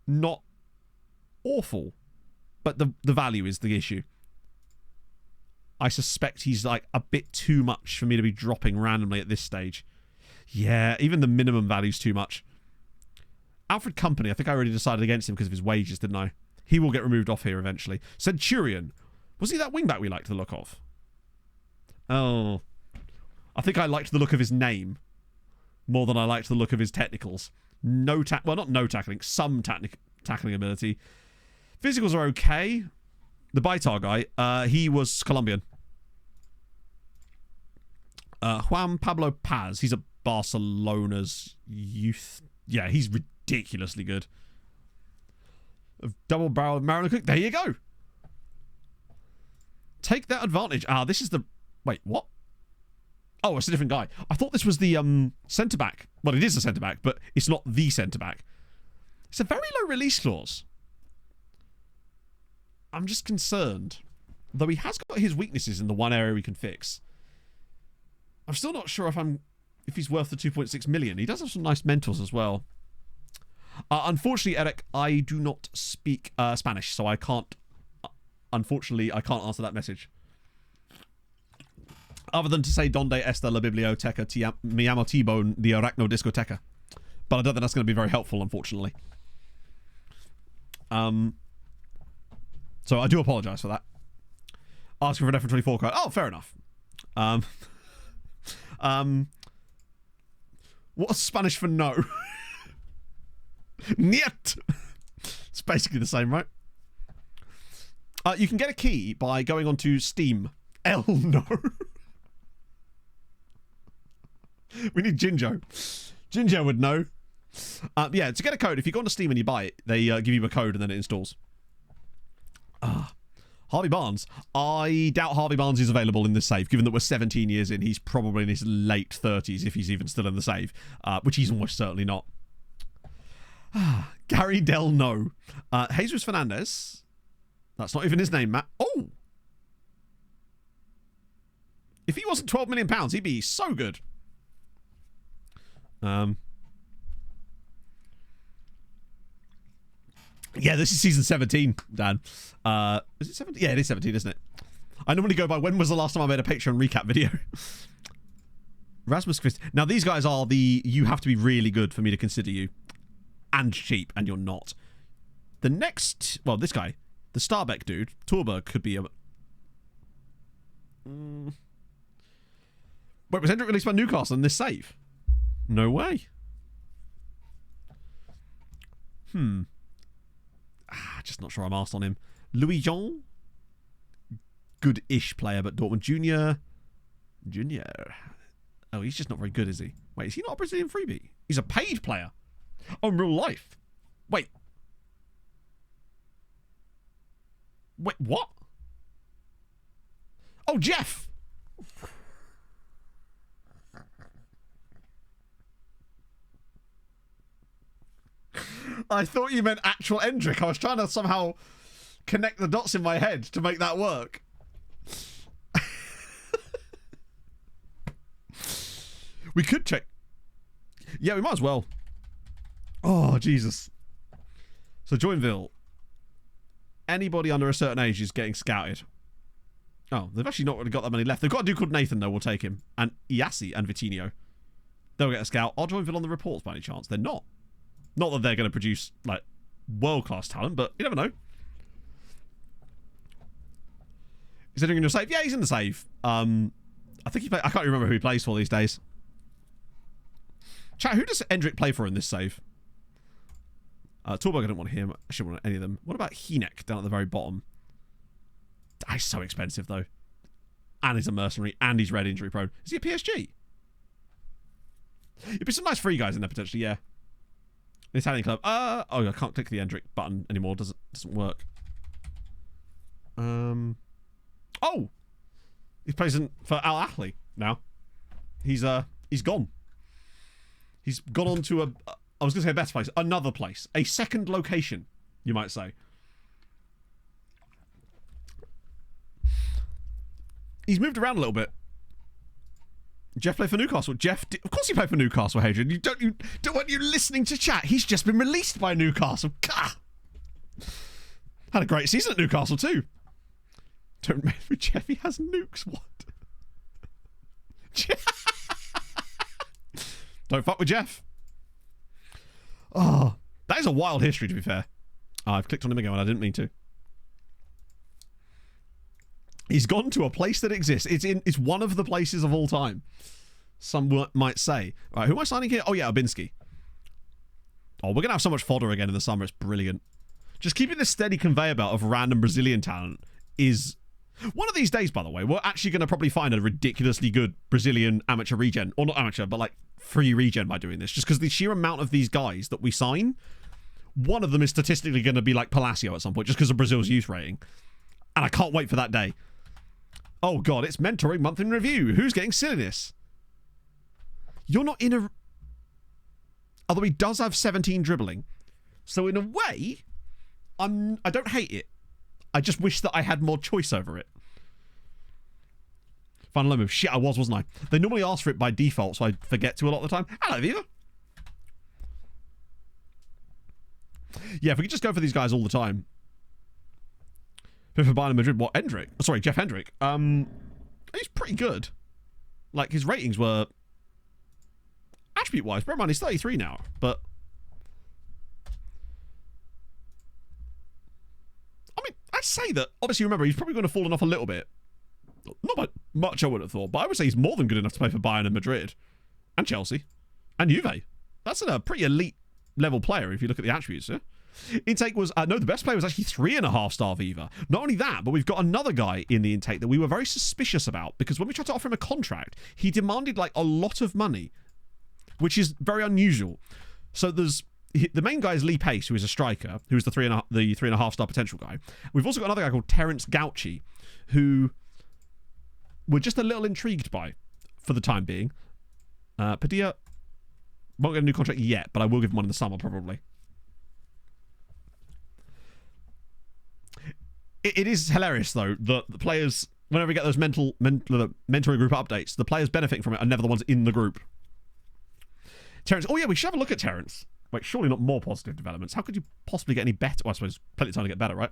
not awful, but the value is the issue. I suspect he's like a bit too much for me to be dropping randomly at this stage. Yeah, even the minimum value's too much. Alfred Company, I think I already decided against him because of his wages, didn't I? He will get removed off here eventually. Centurion. Was he that wingback we liked the look of? Oh. I think I liked the look of his name more than I liked the look of his technicals. Well, not no tackling, some tackling ability. Physicals are okay. The Baitar guy, he was Colombian. Juan Pablo Paz, he's at Barcelona's youth. Yeah, he's ridiculously good. Double barrel Mariner Cook. There you go. Take that advantage. Ah, this is the... Wait, what? Oh, it's a different guy. I thought this was the centre-back. Well, it is a centre-back, but it's not the centre-back. It's a very low release clause. I'm just concerned. Though he has got his weaknesses in the one area we can fix. I'm still not sure if he's worth the 2.6 million. He does have some nice mentors as well. Unfortunately, Eric, I do not speak Spanish, so I can't... Unfortunately, I can't answer that message. Other than to say Donde está la biblioteca, mi amo T-Bone, the Arachno Discoteca. But I don't think that's going to be very helpful, unfortunately. So I do apologise for that. Asking for an F24 card. Oh, fair enough. What's Spanish for no? Niet. It's basically the same, right? You can get a key by going onto Steam. L no. We need Jinjo. Jinjo would know. Yeah, to get a code, if you go onto Steam and you buy it, they give you a code and then it installs. Harvey Barnes. I doubt Harvey Barnes is available in this save, given that we're 17 years in. He's probably in his late 30s if he's even still in the save, which he's almost certainly not. Gary Del No. Jesus Fernandez. That's not even his name, Matt. Oh! If he wasn't £12 million, he'd be so good. Yeah, this is season 17, Dan. Is it 17? Yeah, it is 17, isn't it? I normally go by when was the last time I made a picture and recap video. Rasmus Christ. Now, these guys are the you have to be really good for me to consider you. And cheap, and you're not. The next, well, this guy, the Starbeck dude, Torberg, could be a... Wait, was Hendrick released by Newcastle in this save? No way. Just not sure I'm asked on him. Louis Jean? Good-ish player, but Dortmund Junior. Oh, he's just not very good, is he? Wait, is he not a Brazilian freebie? He's a paid player. Oh, in real life. Wait, what? Oh, Jeff! I thought you meant actual Endrick. I was trying to somehow connect the dots in my head to make that work. We could check. Yeah, we might as well. Oh, Jesus. So, Joinville. Anybody under a certain age is getting scouted. Oh, they've actually not really got that many left. They've got a dude called Nathan, though. We'll take him. And Iasi and Vitinho. They'll get a scout. Are Joinville on the reports by any chance? They're not. Not that they're going to produce, like, world-class talent, but you never know. Is Endrick in your save? Yeah, he's in the save. I think I can't remember who he plays for these days. Chat, who does Endrick play for in this save? Torberg, I don't want him. I shouldn't want any of them. What about Hinek down at the very bottom? He's so expensive, though. And he's a mercenary, and he's red injury prone. Is he a PSG? It'd be some nice free guys in there, potentially, yeah. An Italian club. Oh, I can't click the Endrick button anymore. Doesn't work. Oh! He's playing for Al Ahly now. He's gone. He's gone on to I was going to say a better place. Another place. A second location, you might say. He's moved around a little bit. Jeff played for Newcastle. Of course he played for Newcastle, Hadrian. You don't want you listening to chat. He's just been released by Newcastle. Gah! Had a great season at Newcastle too. Don't remember Jeff. He has nukes. What? Don't fuck with Jeff. Oh, that is a wild history, to be fair. Oh, I've clicked on him again and I didn't mean to. He's gone to a place that exists. It's one of the places of all time. Some might say. Right, who am I signing here? Oh, yeah, Obinski. Oh, we're going to have so much fodder again in the summer. It's brilliant. Just keeping this steady conveyor belt of random Brazilian talent is... One of these days, by the way, we're actually going to probably find a ridiculously good Brazilian amateur regen. Or not amateur, but like free regen by doing this. Just because the sheer amount of these guys that we sign, one of them is statistically going to be like Palacio at some point, just because of Brazil's youth rating. And I can't wait for that day. Oh, God, it's mentoring month in review. Who's getting silliness? You're not in a... Although he does have 17 dribbling. So in a way, I don't hate it. I just wish that I had more choice over it. Final move. Shit, I wasn't I? They normally ask for it by default, so I forget to a lot of the time. Hello, Viva. Yeah, if we could just go for these guys all the time. For Bayern Madrid, what? Endrick? Sorry, Jeff Hendrick. He's pretty good. Like, his ratings were... Attribute-wise, bear in mind, he's 33 now, but... I mean, I'd say that, obviously, remember, he's probably going to have fallen off a little bit. Not by much, I would have thought, but I would say he's more than good enough to play for Bayern and Madrid. And Chelsea. And Juve. That's a pretty elite level player if you look at the attributes, yeah? Intake was, no, the best player was actually 3.5 star Viva. Not only that, but we've got another guy in the intake that we were very suspicious about, because when we tried to offer him a contract, he demanded like a lot of money, which is very unusual. So there's the main guy is Lee Pace, who is a striker, who is the 3.5 star potential guy. We've also got another guy called Terence Gauci, who we're just a little intrigued by for the time being. Padilla won't get a new contract yet, but I will give him one in the summer probably. It is hilarious though that the players, whenever we get those mentoring group updates, the players benefiting from it are never the ones in the group. Terence, oh yeah, we should have a look at Terence. Wait, surely not more positive developments. How could you possibly get any better? Well, I suppose plenty of time to get better, right?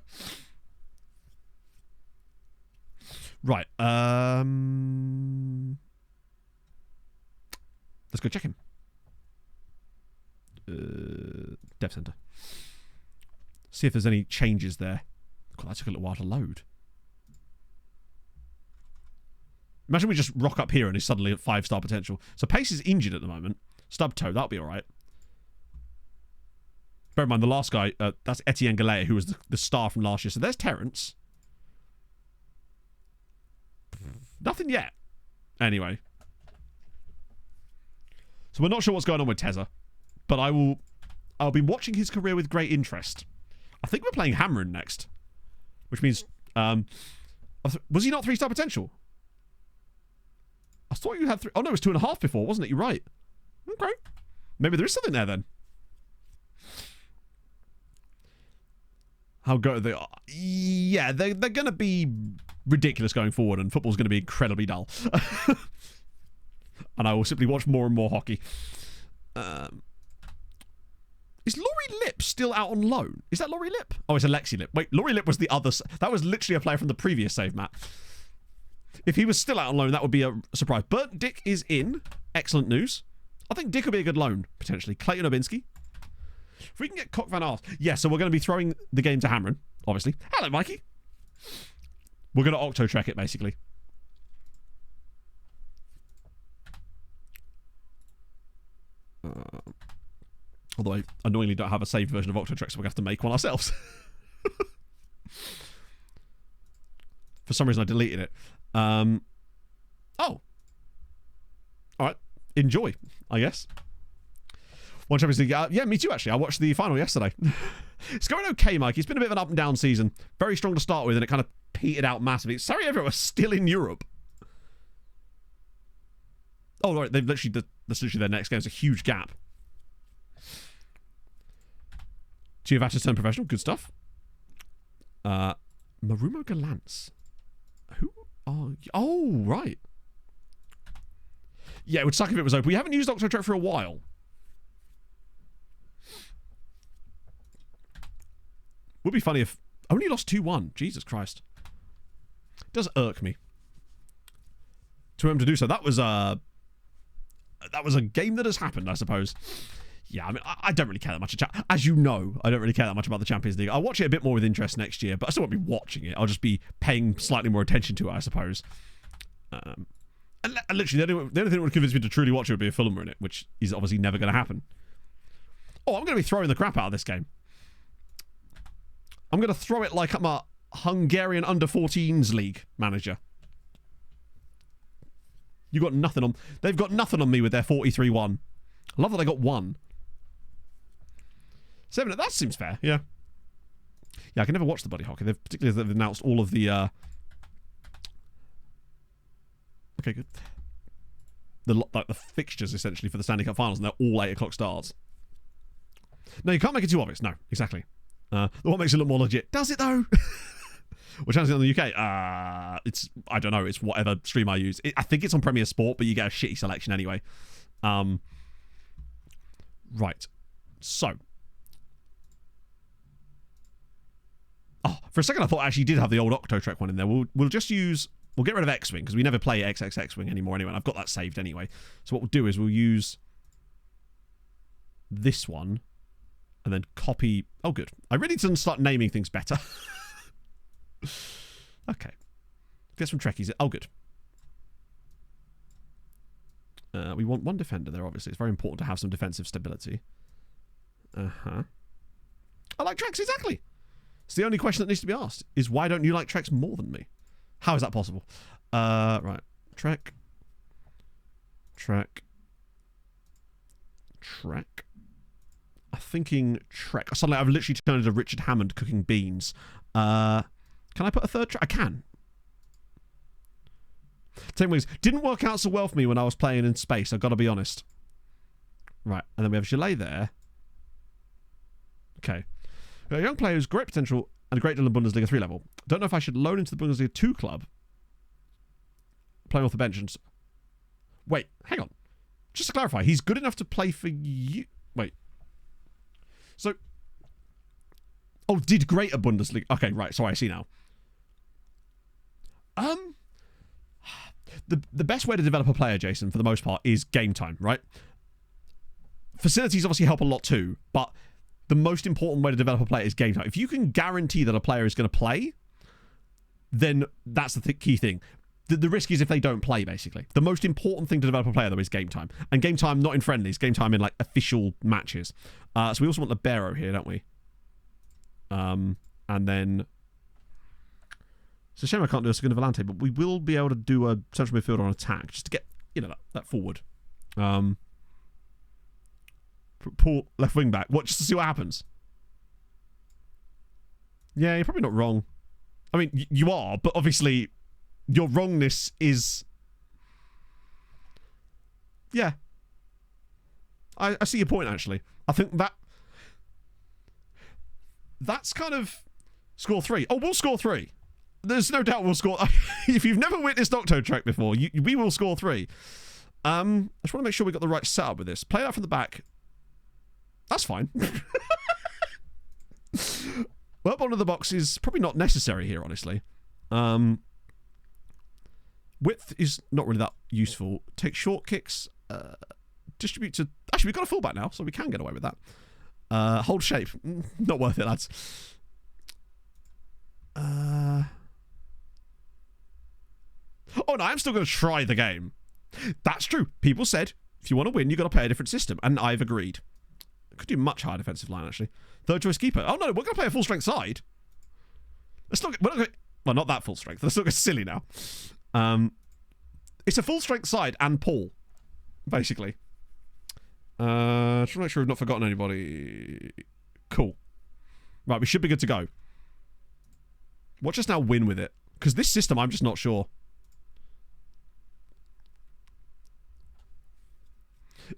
Right. Let's go check him. Dev Center. See if there's any changes there. God, that took a little while to load. Imagine we just rock up here and he's suddenly at 5-star potential. So Pace is injured at the moment. Stub toe, that'll be alright. Bear in mind, the last guy, that's Etienne Gallet, who was the star from last year. So there's Terence. Nothing yet. Anyway. So we're not sure what's going on with Tezza. But I'll be watching his career with great interest. I think we're playing Hamrin next. Which means, was he not 3-star potential? I thought you had 3. Oh no, it was 2.5 before, wasn't it? You're right. Okay. Maybe there is something there then. How good they are. Yeah, they're going to be ridiculous going forward, and football's going to be incredibly dull. And I will simply watch more and more hockey. Is Laurie Lip still out on loan? Is that Laurie Lip? Oh, it's Alexi Lip. Wait, Laurie Lip was the other... That was literally a player from the previous save map. If he was still out on loan, that would be a surprise. But Dick is in. Excellent news. I think Dick will be a good loan, potentially. Clayton Obinski. If we can get Cock Van Aert. Yeah, so we're going to be throwing the game to Hamron, obviously. Hello, Mikey. We're going to Octo-Trek it, basically. Although I annoyingly don't have a saved version of Octo-Trek, so we're going to have to make one ourselves. For some reason, I deleted it. Oh. Alright. Enjoy, I guess. One Champions League. Yeah, me too, actually. I watched the final yesterday. It's going okay, Mike. It's been a bit of an up and down season. Very strong to start with, and it kind of petered out massively. Sarajevo are still in Europe. Oh, right. That's literally their next game. It's a huge gap. Giovacca's turned professional. Good stuff. Marumo Galants. Who are... Oh, right. Yeah, it would suck if it was open. We haven't used Octo-Trek for a while. Would be funny if... Only lost 2-1. Jesus Christ. It does irk me. To him to do so. That was a game that has happened, I suppose. Yeah, I mean, I don't really care that much. As you know, I don't really care that much about the Champions League. I'll watch it a bit more with interest next year, but I still won't be watching it. I'll just be paying slightly more attention to it, I suppose. And literally, the only thing that would convince me to truly watch it would be a Fulham in it, which is obviously never going to happen. Oh, I'm going to be throwing the crap out of this game. I'm going to throw it like I'm a Hungarian under-14s league manager. You got nothing on... They've got nothing on me with their 43-1. I love that they got 1. 7, that seems fair, yeah. Yeah, I can never watch the bloody hockey. Particularly as they've announced all of the... Okay, good. The fixtures, essentially, for the Stanley Cup Finals, and they're all 8 o'clock starts. No, you can't make it too obvious. No, exactly. What makes it look more legit? Does it, though? Which channel is it on the UK? It's... I don't know. It's whatever stream I use. I think it's on Premier Sport, but you get a shitty selection anyway. Right. So... Oh, for a second I thought I actually did have the old Octo-Trek one in there. We'll just use... We'll get rid of X-Wing, because we never play XXX-Wing anymore anyway, and I've got that saved anyway. So what we'll do is we'll use this one, and then copy... Oh, good. I really need to start naming things better. Okay. Get some Trekkies. Oh, good. We want one defender there, obviously. It's very important to have some defensive stability. Uh-huh. I like Treks, exactly. It's the only question that needs to be asked, is why don't you like Treks more than me? How is that possible? Right. Trek. thinking Trek. Suddenly, I've literally turned into Richard Hammond cooking beans. Can I put a third Trek? I can. 10 wings. Didn't work out so well for me when I was playing in space, I've got to be honest. Right, and then we have Gillet there. Okay. A young player who's great potential and a great deal in Bundesliga 3 level. Don't know if I should loan into the Bundesliga 2 club. Playing off the bench and... Wait, hang on. Just to clarify, he's good enough to play for you... Wait. So... Oh, did great at Bundesliga. Okay, right, sorry, I see now. The best way to develop a player, Jason, for the most part, is game time, right? Facilities obviously help a lot too, but the most important way to develop a player is game time. If you can guarantee that a player is going to play, then that's the key thing. The risk is if they don't play, basically. The most important thing to develop a player, though, is game time. And game time not in friendlies, game time in, like, official matches. So we also want Libero here, don't we? And then... It's a shame I can't do a Segundo Volante, but we will be able to do a central midfielder on attack, just to get, you know, that forward. Pull left wing back. What, just to see what happens? Yeah, you're probably not wrong. I mean, you are, but obviously your wrongness is... Yeah. I see your point, actually. I think that's kind of... Score 3. Oh, we'll score 3. There's no doubt we'll score... If you've never witnessed Octo-Trek before, we will score 3. I just want to make sure we got the right setup with this. Play that from the back. That's fine. Well, bottom of the box is probably not necessary here, honestly. Width is not really that useful. Take short kicks. Distribute to... Actually, we've got a fullback now, so we can get away with that. Hold shape. Not worth it, lads. Oh, no, I'm still going to try the game. That's true. People said, if you want to win, you've got to play a different system. And I've agreed. Could do much higher defensive line, actually. Third choice keeper. Oh, no, we're going to play a full-strength side. Let's not get... Well, not that full strength. Let's not get silly now. It's a full-strength side and Paul, basically. Just to make sure we've not forgotten anybody. Cool. Right, we should be good to go. Watch us now win with it. Because this system, I'm just not sure.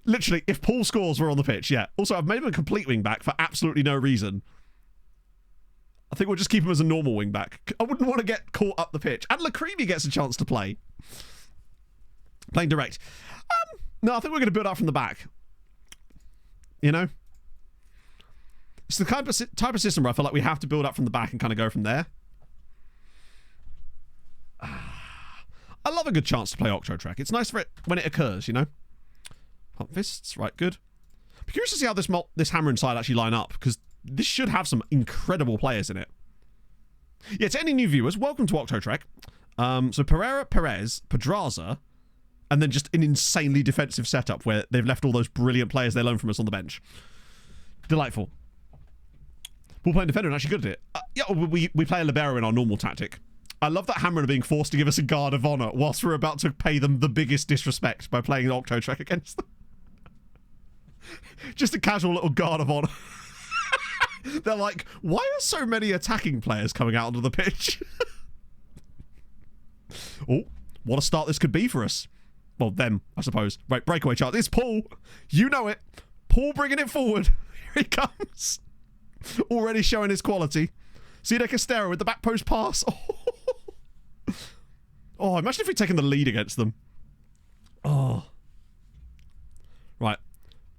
Literally, if Paul scores, we're on the pitch, yeah. Also, I've made him a complete wing-back for absolutely no reason. I think we'll just keep him as a normal wing-back. I wouldn't want to get caught up the pitch. And Lacremi gets a chance to play. Playing direct. No, I think we're going to build up from the back. You know? It's the type of system where I feel like we have to build up from the back and kind of go from there. I love a good chance to play Octo-Trek. It's nice for it when it occurs, you know? Pump fists, right, good. Be curious to see how this hammer inside actually line up, because this should have some incredible players in it. Yeah, to any new viewers, welcome to Octo-Trek. So Pereira, Perez, Pedraza, and then just an insanely defensive setup where they've left all those brilliant players they loaned from us on the bench. Delightful. We'll play defender and actually good at it. Yeah, we play a libero in our normal tactic. I love that Hammer are being forced to give us a guard of honor whilst we're about to pay them the biggest disrespect by playing an Octo-Trek against them. Just a casual little guard of honor. They're like, why are so many attacking players coming out onto the pitch? Oh, what a start this could be for us. Well, them, I suppose. Right, breakaway chart. It's Paul. You know it. Paul bringing it forward. Here he comes. Already showing his quality. Cide Castero with the back post pass. Oh, imagine if we'd taken the lead against them. Oh. Right.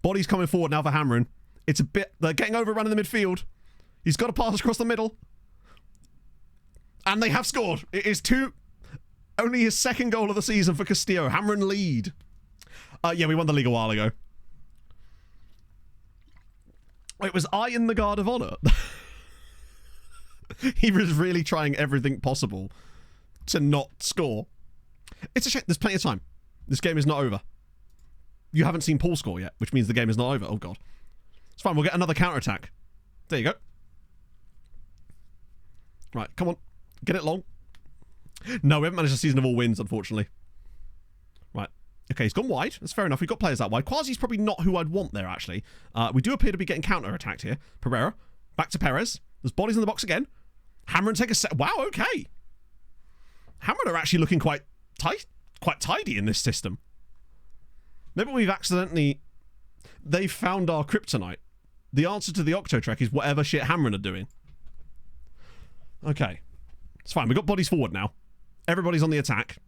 Body's coming forward now for hammering. It's a bit... They're getting overrun in the midfield. He's got to pass across the middle. And they have scored. It is only his second goal of the season for Castillo. Hammering lead. Yeah, we won the league a while ago. It was I in the Guard of Honor. He was really trying everything possible to not score. It's a shame. There's plenty of time. This game is not over. You haven't seen Paul score yet, which means the game is not over. Oh, God. It's fine. We'll get another counter-attack. There you go. Right, come on. Get it long. No, we haven't managed a season of all wins, unfortunately. Right. Okay, he's gone wide. That's fair enough. We've got players that wide. Quasi's probably not who I'd want there, actually. We do appear to be getting counter-attacked here. Pereira. Back to Perez. There's bodies in the box again. Hammer and take a set. Wow, okay. Hammer are actually looking quite tidy in this system. Maybe we've accidentally... They've found our kryptonite. The answer to the Octotrek is whatever shit Hammer are doing. Okay. It's fine. We've got bodies forward now. Everybody's on the attack.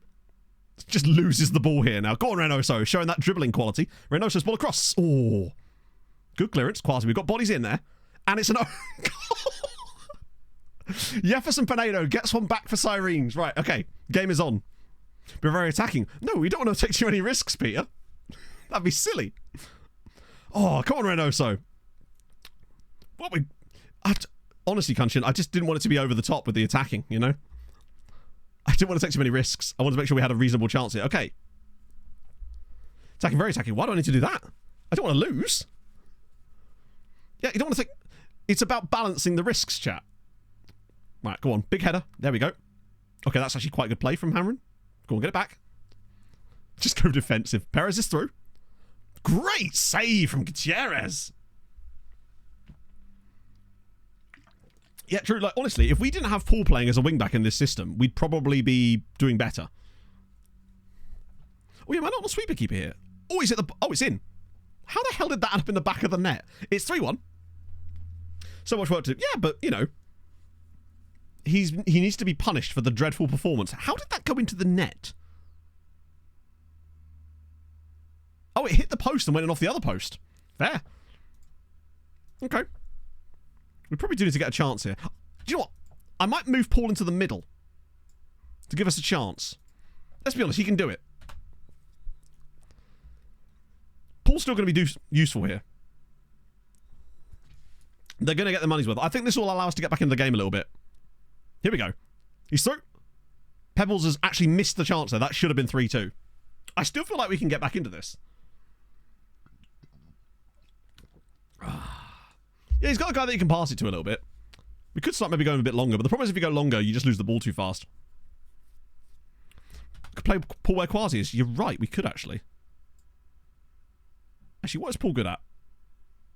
Just loses the ball here now. Go on, Reynoso. Showing that dribbling quality. Reynoso's ball across. Oh. Good clearance. Quasi. We've got bodies in there. And it's an own goal. Jefferson Pinedo gets one back for Sirens. Right, okay. Game is on. We're very attacking. No, we don't want to take too many risks, Peter. That'd be silly. Oh, come on, Reynoso. Honestly, Kunshin, I just didn't want it to be over the top with the attacking, you know? I didn't want to take too many risks. I wanted to make sure we had a reasonable chance here. Okay. Attacking, very attacking. Why do I need to do that? I don't want to lose. Yeah, you don't want to take... It's about balancing the risks, chat. Right, go on. Big header. There we go. Okay, that's actually quite a good play from Hamron. Go on, get it back. Just go defensive. Perez is through. Great save from Gutierrez. Yeah, true. Like, honestly, if we didn't have Paul playing as a wing-back in this system, we'd probably be doing better. Oh, yeah, am I not a sweeper keeper here? Oh, he's at the... Oh, it's in. How the hell did that end up in the back of the net? It's 3-1. So much work to do. Yeah, but, you know, he needs to be punished for the dreadful performance. How did that go into the net? Oh, it hit the post and went in off the other post. Fair. Okay. We probably do need to get a chance here. Do you know what? I might move Paul into the middle to give us a chance. Let's be honest, he can do it. Paul's still going to be useful here. They're going to get the money's worth. I think this will allow us to get back into the game a little bit. Here we go. He's through. Pebbles has actually missed the chance there. That should have been 3-2. I still feel like we can get back into this. Yeah, he's got a guy that you can pass it to a little bit. We could start maybe going a bit longer, but the problem is if you go longer, you just lose the ball too fast. Could play Paul where Quasi is. You're right, we could actually. Actually, what is Paul good at?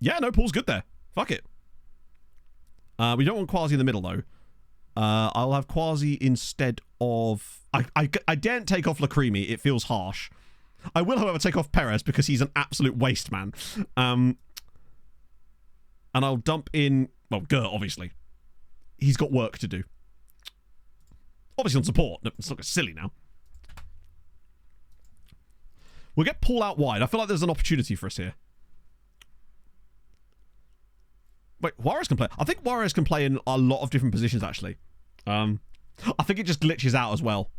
Yeah, no, Paul's good there. Fuck it. We don't want Quasi in the middle, though. I'll have Quasi instead of... I daren't take off Lacremi. It feels harsh. I will, however, take off Perez because he's an absolute waste man. And I'll dump in... Well, Gert, obviously. He's got work to do. Obviously on support. No, it's not silly now. We'll get Paul out wide. I feel like there's an opportunity for us here. Wait, Juarez can play. I think Juarez can play in a lot of different positions, actually. I think it just glitches out as well.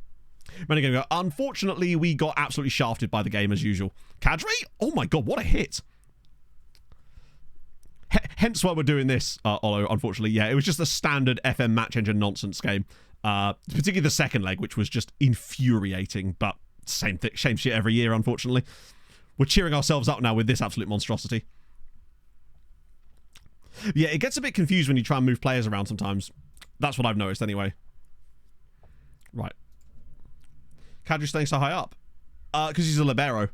Renegade go, unfortunately, we got absolutely shafted by the game as usual. Kadri? Oh my god, what a hit. Hence why we're doing this, Olo, unfortunately. Yeah, it was just a standard FM match engine nonsense game. Particularly the second leg, which was just infuriating, but same shit every year, unfortunately. We're cheering ourselves up now with this absolute monstrosity. Yeah, it gets a bit confused when you try and move players around sometimes. That's what I've noticed anyway. Right. Kadri staying so high up. Because he's a libero.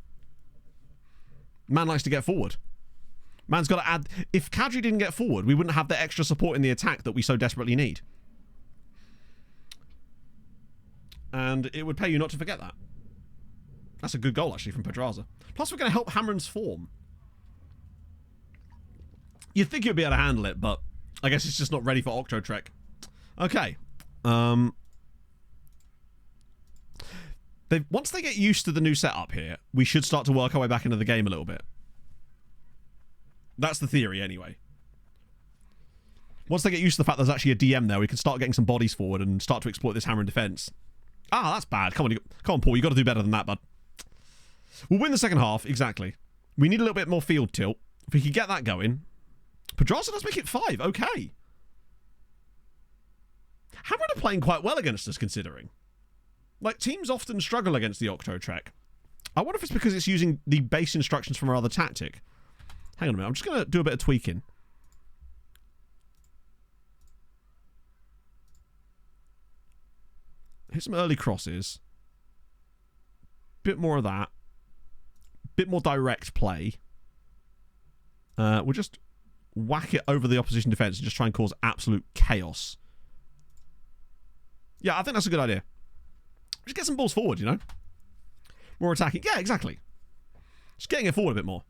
Man likes to get forward. Man's got to add... If Kadri didn't get forward, we wouldn't have the extra support in the attack that we so desperately need. And it would pay you not to forget that. That's a good goal, actually, from Pedraza. Plus, we're going to help Hamron's form. You'd think you'd be able to handle it, but I guess it's just not ready for Octotrek. Okay. Once they get used to the new setup here, we should start to work our way back into the game a little bit. That's the theory, anyway. Once they get used to the fact there's actually a DM there, we can start getting some bodies forward and start to exploit this hammer in defense. Ah, that's bad. Come on, Paul. You got to do better than that, bud. We'll win the second half, exactly. We need a little bit more field tilt. If we can get that going. Pedraza does make it 5. Okay. Hammer are playing quite well against us, considering. Like, teams often struggle against the Octotrek. I wonder if it's because it's using the base instructions from our other tactic. Hang on a minute. I'm just going to do a bit of tweaking. Hit some early crosses. Bit more of that. bit more direct play. We'll just whack it over the opposition defence and just try and cause absolute chaos. Yeah, I think that's a good idea. Just get some balls forward, you know? More attacking. Yeah, exactly. Just getting it forward a bit more.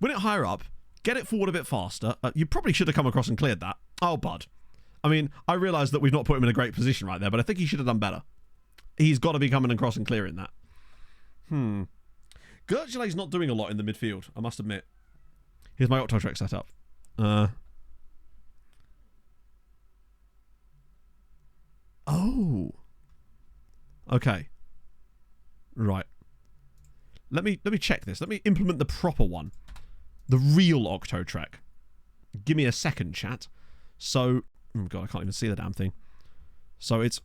Win it higher up. Get it forward a bit faster. You probably should have come across and cleared that. Oh, bud. I mean, I realise that we've not put him in a great position right there, but I think he should have done better. He's got to be coming across and clearing that. Gertrude's not doing a lot in the midfield, I must admit. Here's my Octotrek setup. Oh. Okay. Right. Let me check this. Let me implement the proper one. The real Octotrek. Give me a second, chat. So, oh God, I can't even see the damn thing. So it's,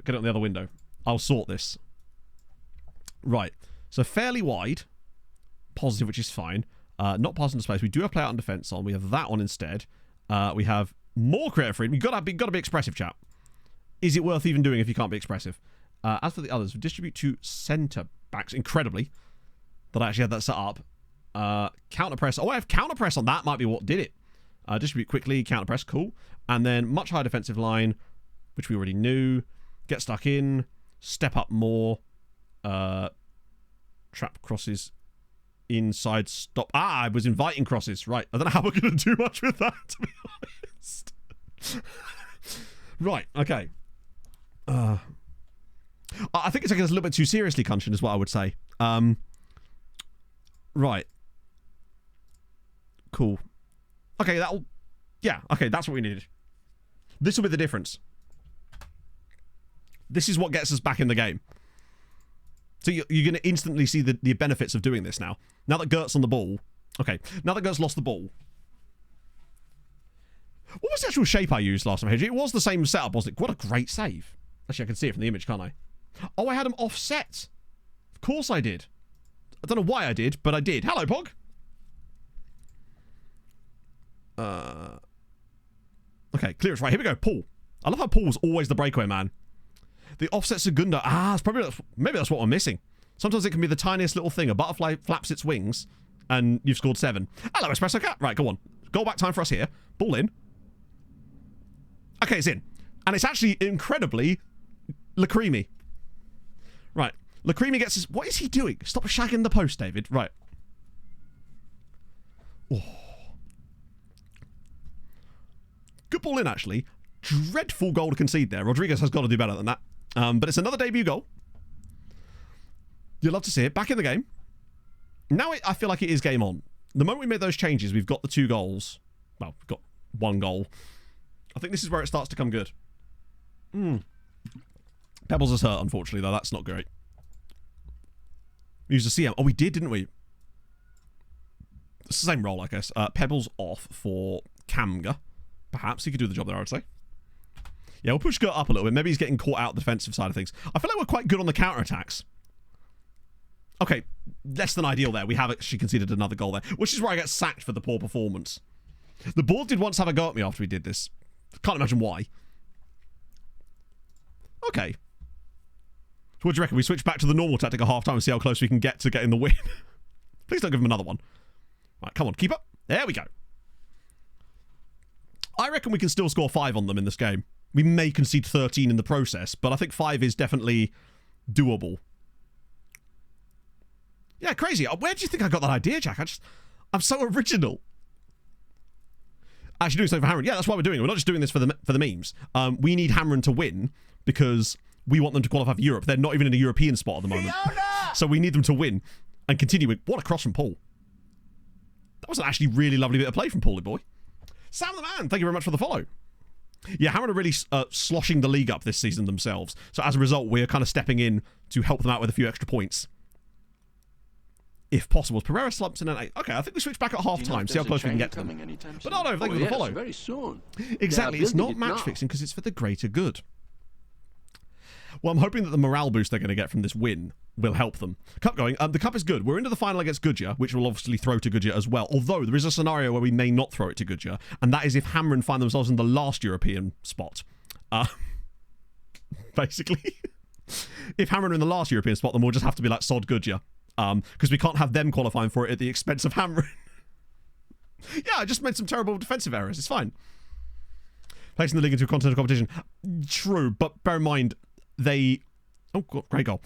get it on the other window. I'll sort this. Right. So fairly wide. Positive, which is fine. Not pass into space. We do have play out and defense on. We have that on instead. We have more creative freedom. You've got to be expressive, chap. Is it worth even doing if you can't be expressive? As for the others, we distribute to centre backs. Incredibly, that I actually had that set up. Counter press. Oh, I have counter press on. That might be what did it. Distribute quickly. Counter press. Cool. And then much higher defensive line, which we already knew. Get stuck in. Step up more. Trap crosses. Inside stop. Ah, I was inviting crosses. Right. I don't know how we're going to do much with that, to be honest. Right. Okay. I think it's taking us a little bit too seriously, Kunshin, is what I would say. Right. Cool. Okay, that'll... Yeah, okay, that's what we needed. This will be the difference. This is what gets us back in the game. So you're going to instantly see the benefits of doing this now. Now that Gert's on the ball... Okay, now that Gert's lost the ball... What was the actual shape I used last time, Hedgie? It was the same setup, wasn't it? What a great save. Actually, I can see it from the image, can't I? Oh, I had them offset. Of course I did. I don't know why I did, but I did. Hello, Pog. Okay, clearance. Right, here we go. Paul. I love how Paul's always the breakaway man. The offset Segunda. Ah, it's probably maybe that's what we're missing. Sometimes it can be the tiniest little thing. A butterfly flaps its wings, and you've scored 7. Hello, Espresso Cat. Right, go on. Goal back time for us here. Ball in. Okay, it's in. And it's actually incredibly Lacremi. Right. Lacremi gets his... What is he doing? Stop shagging the post, David. Right. Oh. Good ball in, actually. Dreadful goal to concede there. Rodriguez has got to do better than that. But it's another debut goal. You'll love to see it. Back in the game. Now I feel like it is game on. The moment we made those changes, we've got the 2 goals. Well, we've got 1 goal. I think this is where it starts to come good. Pebbles is hurt, unfortunately, though. That's not great. We used a CM. Oh, we did, didn't we? It's the same role, I guess. Pebbles off for Kamga. Perhaps he could do the job there, I would say. Yeah, we'll push Gert up a little bit. Maybe he's getting caught out the defensive side of things. I feel like we're quite good on the counter-attacks. Okay, less than ideal there. We have actually conceded another goal there, which is where I get sacked for the poor performance. The board did once have a go at me after we did this. Can't imagine why. Okay. So what do you reckon? We switch back to the normal tactic at half-time and see how close we can get to getting the win. Please don't give him another one. Right, come on, keep up. There we go. I reckon we can still score 5 on them in this game. We may concede 13 in the process, but I think 5 is definitely doable. Yeah, crazy. Where do you think I got that idea, Jack? I'm so original. Actually doing something for Hamron. Yeah, that's why we're doing it. We're not just doing this for the memes. We need Hamron to win because we want them to qualify for Europe. They're not even in a European spot at the moment. Fiona! So we need them to win and continue with... What a cross from Paul. That was an actually really lovely bit of play from Paulie boy. Sam the man, thank you very much for the follow. Yeah, Hamron are really sloshing the league up this season themselves. So as a result, we're kind of stepping in to help them out with a few extra points. If possible. Pereira slumps in an 8. Okay, I think we switch back at half-time, see how close we can get to them. But no, thank you for the follow. Very soon. Exactly, it's not match fixing because it's for the greater good. Well, I'm hoping that the morale boost they're going to get from this win will help them. Cup going. The cup is good. We're into the final against Goodyear, which will obviously throw to Goodyear as well. Although there is a scenario where we may not throw it to Goodyear, and that is if Hamron find themselves in the last European spot. Basically. If Hamron are in the last European spot, then we'll just have to be like sod Goodyear. Because we can't have them qualifying for it at the expense of Hamron. Yeah, I just made some terrible defensive errors. It's fine. Placing the league into a continental competition. True, but bear in mind, they... Oh, great goal.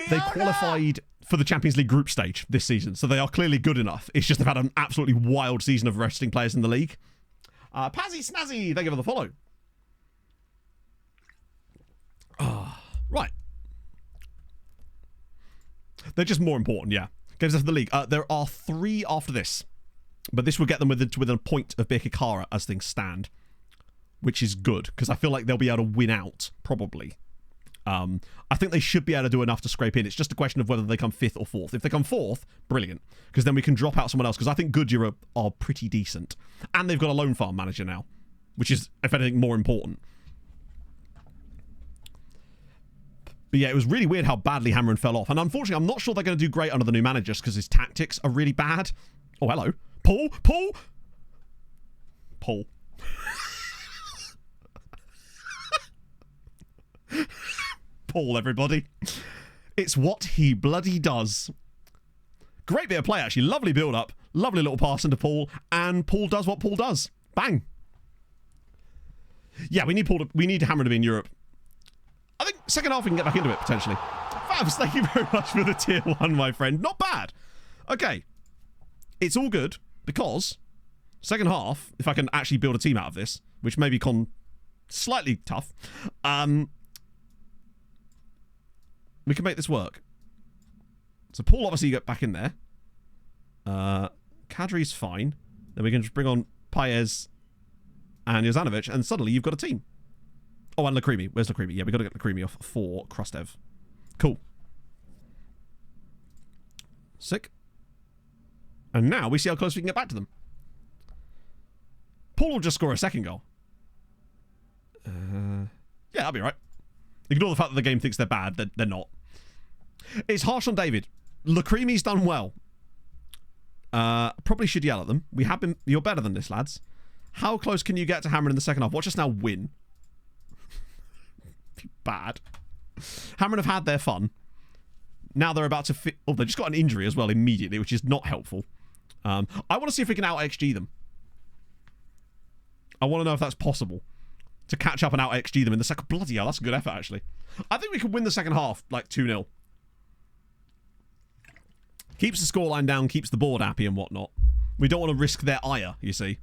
They qualified for the Champions League group stage this season, so they are clearly good enough. It's just they've had an absolutely wild season of resting players in the league. Pazzy Snazzy, thank you for the follow. Right. They're just more important, yeah. Games after the league. There are 3 after this. But this will get them within a point of Birkirkara as things stand. Which is good, because I feel like they'll be able to win out, probably. I think they should be able to do enough to scrape in. It's just a question of whether they come 5th or 4th. If they come 4th, brilliant. Because then we can drop out someone else, because I think Goodyear are pretty decent. And they've got a loan farm manager now. Which is, if anything, more important. But yeah, it was really weird how badly Hamron fell off. And unfortunately, I'm not sure they're going to do great under the new manager just because his tactics are really bad. Oh, hello. Paul? Paul, everybody. It's what he bloody does. Great bit of play, actually. Lovely build-up. Lovely little pass into Paul. And Paul does what Paul does. Bang. Yeah, we need Hamron to be in Europe. I think second half we can get back into it, potentially. Fabs, thank you very much for the tier 1, my friend. Not bad. Okay. It's all good, because second half, if I can actually build a team out of this, which may be slightly tough, we can make this work. So Paul, obviously, you get back in there. Kadri's fine. Then we can just bring on Paez and Jozanovic, and suddenly you've got a team. Oh, and Lakrimi. Where's Lakrimi? Yeah, we got to get Lakrimi off for Krastev. Cool. Sick. And now we see how close we can get back to them. Paul will just score a second goal. Yeah, that'll be right. Ignore the fact that the game thinks they're bad. They're not. It's harsh on David. Lakrimi's done well. Probably should yell at them. We have been... You're better than this, lads. How close can you get to Hamron in the second half? Watch us now win. Bad. Hamron have had their fun. Now they're about to... Oh, they just got an injury as well immediately, which is not helpful. I want to see if we can out-XG them. I want to know if that's possible. To catch up and out-XG them in the second... Bloody hell, that's a good effort, actually. I think we could win the second half, like 2-0. Keeps the scoreline down, keeps the board happy and whatnot. We don't want to risk their ire, you see.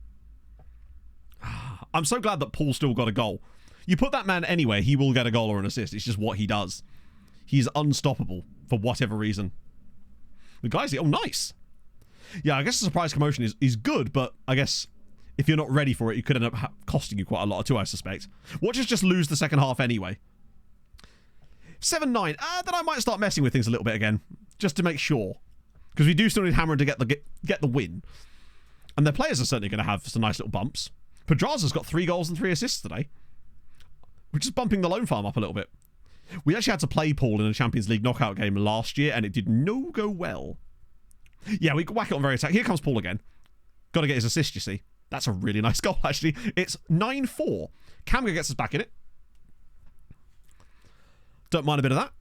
I'm so glad that Paul still got a goal. You put that man anywhere, he will get a goal or an assist. It's just what he does. He's unstoppable for whatever reason. The guy's... Oh, nice. Yeah, I guess the surprise commotion is good, but I guess if you're not ready for it, it could end up costing you quite a lot too, I suspect. Watch us just lose the second half anyway. 7-9. Then I might start messing with things a little bit again, just to make sure. Because we do still need Hamron to get the win. And their players are certainly going to have some nice little bumps. Pedraza's got 3 goals and 3 assists today. We're just bumping the loan farm up a little bit. We actually had to play Paul in a Champions League knockout game last year, and it did no go well. Yeah, we can whack it on very attack. Here comes Paul again. Got to get his assist, you see. That's a really nice goal, actually. It's 9-4. Kamga gets us back in it. Don't mind a bit of that.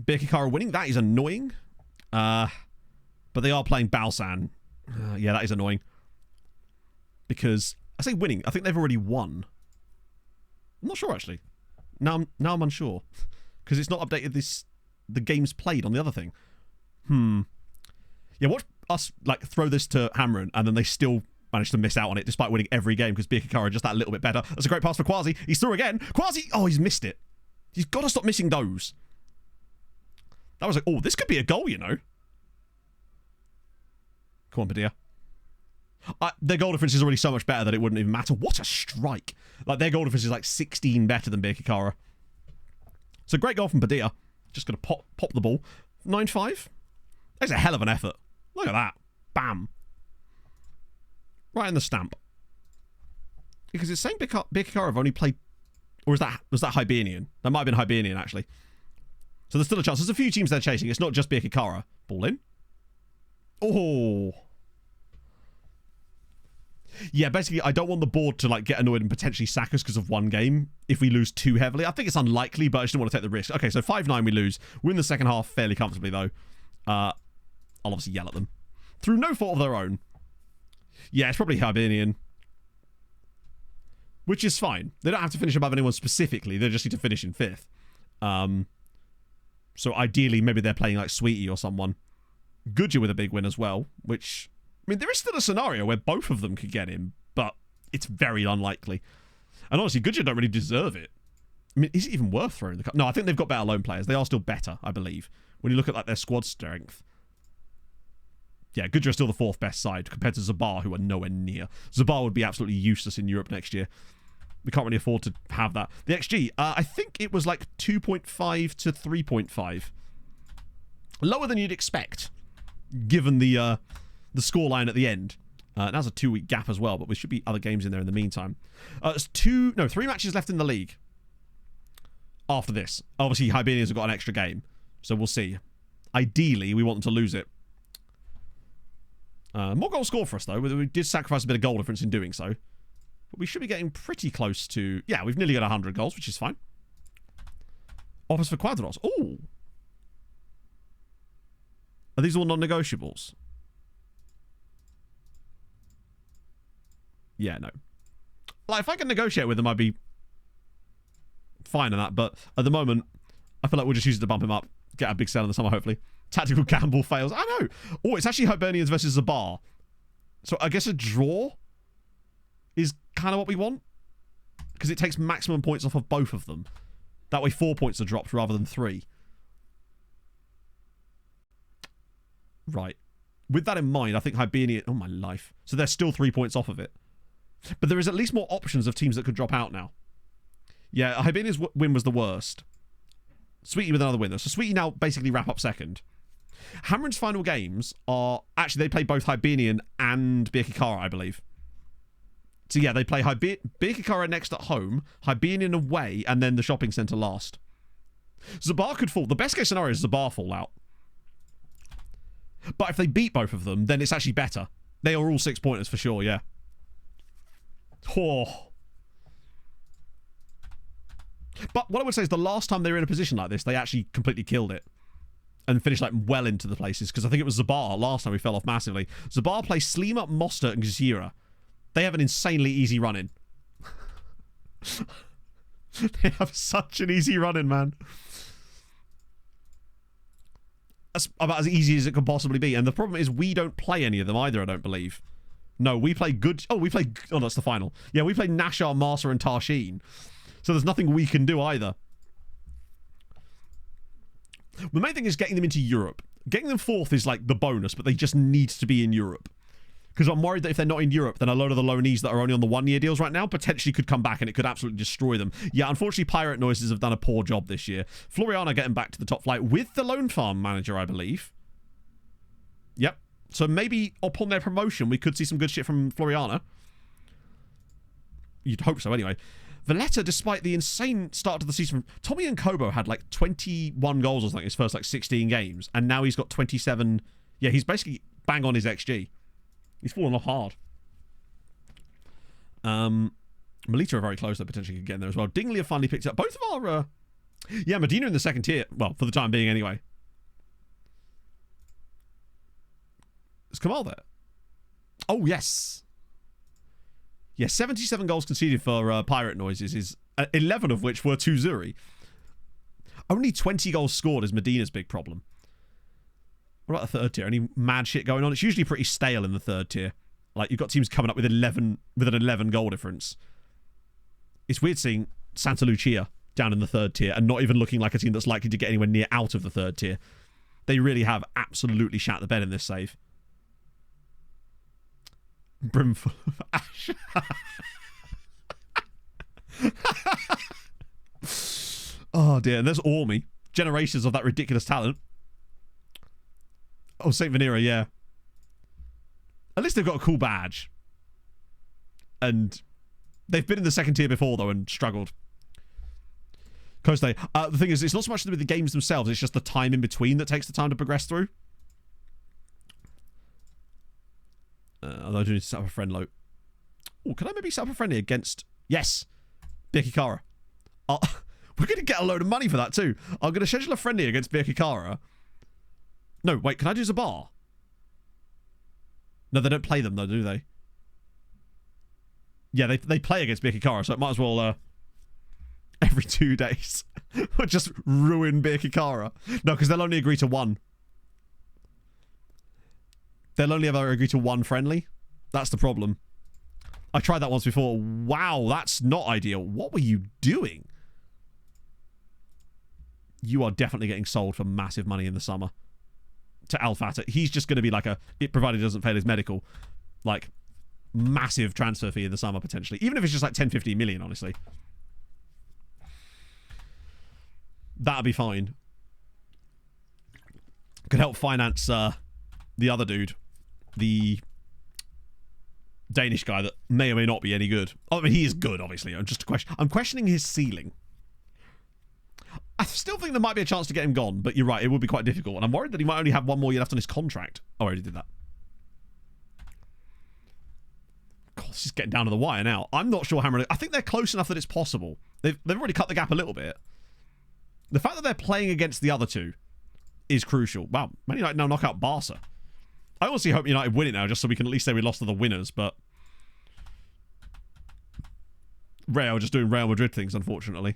Birkirkara winning. That is annoying. But they are playing Balsan. Yeah, that is annoying. Because, I say winning, I think they've already won. I'm not sure, actually. Now I'm unsure. Because it's not updated the games played on the other thing. Yeah, watch us throw this to Hamron, and then they still manage to miss out on it despite winning every game because Birkirkara are just that little bit better. That's a great pass for Quasi. He's through again. Quasi! Oh, he's missed it. He's got to stop missing those. That was like, oh, this could be a goal, you know. Come on, Padilla. Their goal difference is already so much better that it wouldn't even matter. What a strike. Their goal difference is like 16 better than Birkirkara. So great goal from Padilla. Just going to pop the ball. 9-5. That's a hell of an effort. Look at that. Bam. Right in the stamp. Because it's saying Birkirkara have only played Or was that Hibernian? That might have been Hibernian, actually. So there's still a chance. There's a few teams they're chasing. It's not just Birkirkara. Ball in. Oh. Yeah, basically, I don't want the board to like get annoyed and potentially sack us because of one game if we lose too heavily. I think it's unlikely, but I just don't want to take the risk. Okay, so 5-9 we lose. Win the second half fairly comfortably, though. I'll obviously yell at them. Through no fault of their own. Yeah, it's probably Hibernian. Which is fine. They don't have to finish above anyone specifically. They just need to finish in 5th. So ideally, maybe they're playing like Sweetie or someone. Goodyear with a big win as well, which... I mean, there is still a scenario where both of them could get in, but it's very unlikely. And honestly, Goodyear don't really deserve it. I mean, is it even worth throwing the cup? No, I think they've got better loan players. They are still better, I believe. When you look at like their squad strength. Yeah, Goodyear are still the 4th best side compared to Zabar, who are nowhere near. Zabar would be absolutely useless in Europe next year. We can't really afford to have that. The XG, I think it was like 2.5 to 3.5. Lower than you'd expect, given the scoreline at the end. That's a 2-week gap as well, but there should be other games in there in the meantime. There's 3 matches left in the league after this. Obviously, Hibernians have got an extra game, so we'll see. Ideally, we want them to lose it. More goals scored for us, though. We did sacrifice a bit of goal difference in doing so. But we should be getting pretty close to... Yeah, we've nearly got 100 goals, which is fine. Offers for Quadros. Ooh. Are these all non-negotiables? Yeah, no. Like, if I can negotiate with him, I'd be fine on that. But at the moment, I feel like we'll just use it to bump him up. Get a big sell in the summer, hopefully. Tactical gamble fails. I know. Oh, it's actually Hibernians versus Zabar. So I guess a draw is kind of what we want. Because it takes maximum points off of both of them. That way 4 points are dropped rather than 3. Right. With that in mind, I think Hibernian... Oh, my life. So they're still 3 points off of it. But there is at least more options of teams that could drop out now. Yeah, Hibernian's win was the worst. Sweetie with another win, though. So Sweetie now basically wrap up second. Hamren's final games are... Actually, they play both Hibernian and Birkirkara, I believe. So yeah, they play Birkirkara next at home, Hibernian away, and then the shopping centre last. Zabar could fall. The best case scenario is Zabar fall out. But if they beat both of them, then it's actually better. They are all 6-pointers for sure, yeah. Oh. But what I would say is the last time they were in a position like this, they actually completely killed it. And finished like well into the places. Because I think it was Zabar last time we fell off massively. Zabar plays Slima, Mosta, and Gzira. They have an insanely easy run-in. They have such an easy run-in, man. That's about as easy as it could possibly be. And the problem is we don't play any of them either, I don't believe. No, we play good... Oh, we play... Oh, that's the final. Yeah, we play Nashar, Marsa, and Tarshin. So there's nothing we can do either. The main thing is getting them into Europe. Getting them 4th is like the bonus, but they just need to be in Europe. Because I'm worried that if they're not in Europe, then a load of the loanees that are only on the 1-year deals right now potentially could come back and it could absolutely destroy them. Yeah, unfortunately, Pirate Noises have done a poor job this year. Floriana getting back to the top flight with the loan farm manager, I believe. Yep. So maybe upon their promotion, we could see some good shit from Floriana. You'd hope so anyway. Valletta, despite the insane start to the season, Tommy and Kobo had like 21 goals or something his first like 16 games, and now he's got 27. Yeah, he's basically bang on his XG. He's fallen off hard. Melita are very close, though, potentially could get in there as well. Dingley have finally picked up both of our... Yeah, Medina in the second tier. Well, for the time being, anyway. Is Kamal there? Oh, yes. Yeah, 77 goals conceded for Pirate Noises, is 11 of which were to Zuri. Only 20 goals scored is Medina's big problem. What about the third tier? Any mad shit going on? It's usually pretty stale in the third tier. Like, you've got teams coming up with an 11 goal difference. It's weird seeing Santa Lucia down in the third tier and not even looking like a team that's likely to get anywhere near out of the third tier. They really have absolutely shat the bed in this save. Brimful of ash. Oh dear, and there's Ormy. Generations of that ridiculous talent. Oh, St. Venera, yeah. At least they've got a cool badge. And they've been in the second tier before, though, and struggled. Close day. The thing is, it's not so much to do with the games themselves, it's just the time in between that takes the time to progress through. Although I do need to set up a friend load. Oh, can I maybe set up a friendly against... Yes! Birkikara. We're going to get a load of money for that too. I'm going to schedule a friendly against Birkikara. No, wait, can I do Zabar? No, they don't play them though, do they? Yeah, they play against Birkikara, so it might as well... every 2 days. We'll just ruin Birkikara. No, because they'll only agree to one. They'll only ever agree to one friendly. That's the problem. I tried that once before. Wow, that's not ideal. What were you doing? You are definitely getting sold for massive money in the summer. To Al Fatah. He's just going to be like provided he doesn't fail his medical, like, massive transfer fee in the summer, potentially. Even if it's just like 10, 15 million, honestly. That'd be fine. Could help finance the other dude. The Danish guy that may or may not be any good. I mean, he is good, obviously. I'm questioning his ceiling. I still think there might be a chance to get him gone, but you're right, it would be quite difficult. And I'm worried that he might only have one more year left on his contract. Oh, I already did that. God, this is getting down to the wire now. I'm not sure how... I think they're close enough that it's possible. They've already cut the gap a little bit. The fact that they're playing against the other two is crucial. Wow, Man United now knock out Barca. I honestly hope United win it now, just so we can at least say we lost to the winners, but... Real just doing Real Madrid things, unfortunately.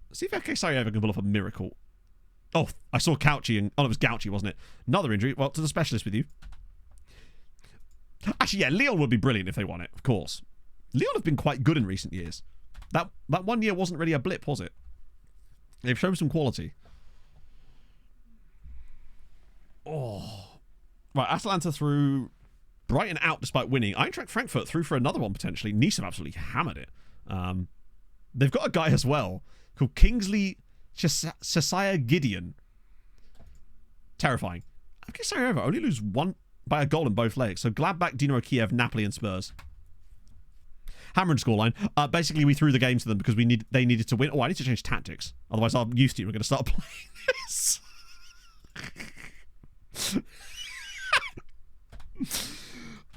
Let's see if FK ever can pull off a miracle. Oh, I saw Couchy and... Oh, it was Gouchy, wasn't it? Another injury. Well, to the specialist with you. Actually, yeah, Lyon would be brilliant if they won it, of course. Lyon have been quite good in recent years. That 1 year wasn't really a blip, was it? They've shown some quality. Oh. Right, Atalanta through. Brighton out despite winning. Eintracht Frankfurt through for another one, potentially. Nice have absolutely hammered it. They've got a guy as well called Kingsley Cheshire Gideon. Terrifying. Okay, sorry, over. Only lose one by a goal in both legs. So Gladbach, Dinamo Kiev, Napoli and Spurs. Hammer and scoreline. Basically, we threw the game to them because they needed to win. Oh, I need to change tactics. Otherwise, our youth team are going to start playing this.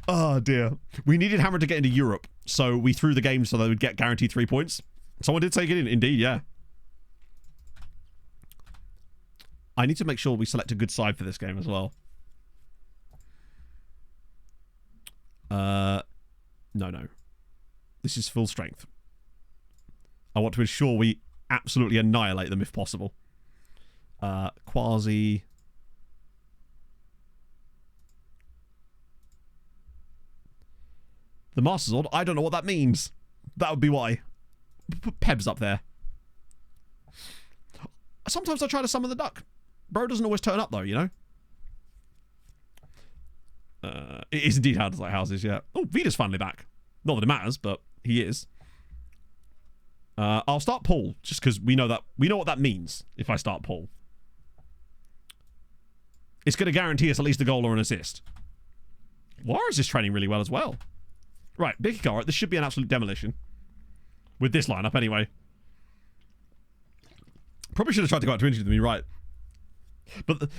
Oh, dear. We needed Hammer to get into Europe, so we threw the game so they would get guaranteed 3 points. Someone did take it in. Indeed, yeah. I need to make sure we select a good side for this game as well. No. This is full strength. I want to ensure we absolutely annihilate them if possible. Quasi. The Master's Odd? I don't know what that means. That would be why. Put Pebs up there. Sometimes I try to summon the duck. Bro doesn't always turn up though, you know? It is indeed Houses Like Houses, yeah. Oh, Vida's finally back. Not that it matters, but he is. I'll start Paul, just because we know what that means if I start Paul. It's going to guarantee us at least a goal or an assist. Juarez is training really well as well. Right, Birkikara, this should be an absolute demolition. With this lineup, anyway. Probably should have tried to go out to injury to me, right. But,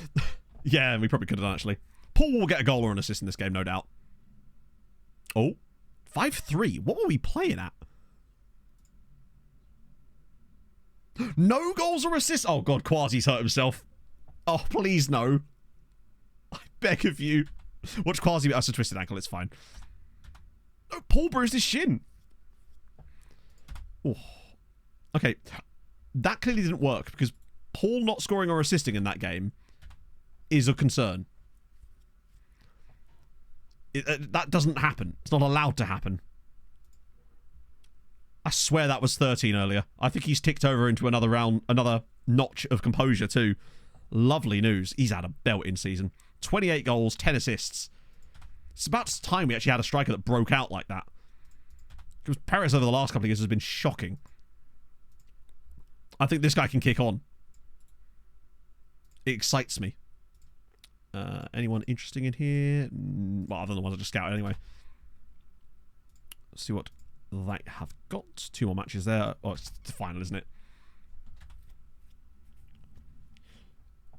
yeah, we probably could have done, actually. Paul will get a goal or an assist in this game, no doubt. Oh, 5-3. What were we playing at? No goals or assists. Oh, God, Quasi's hurt himself. Oh, please, no. I beg of you. Watch Quasi. That's a twisted ankle. It's fine. No, Paul bruised his shin. Oh. Okay. That clearly didn't work because Paul not scoring or assisting in that game is a concern. That doesn't happen. It's not allowed to happen. I swear that was 13 earlier. I think he's ticked over into another round, another notch of composure too. Lovely news. He's had a belting season. 28 goals, 10 assists. It's about time we actually had a striker that broke out like that. Because Perez over the last couple of years has been shocking. I think this guy can kick on. It excites me. Anyone interesting in here? Well, other than the ones I just scouted anyway. Let's see what they have got. 2 more matches there. Oh, it's the final, isn't it?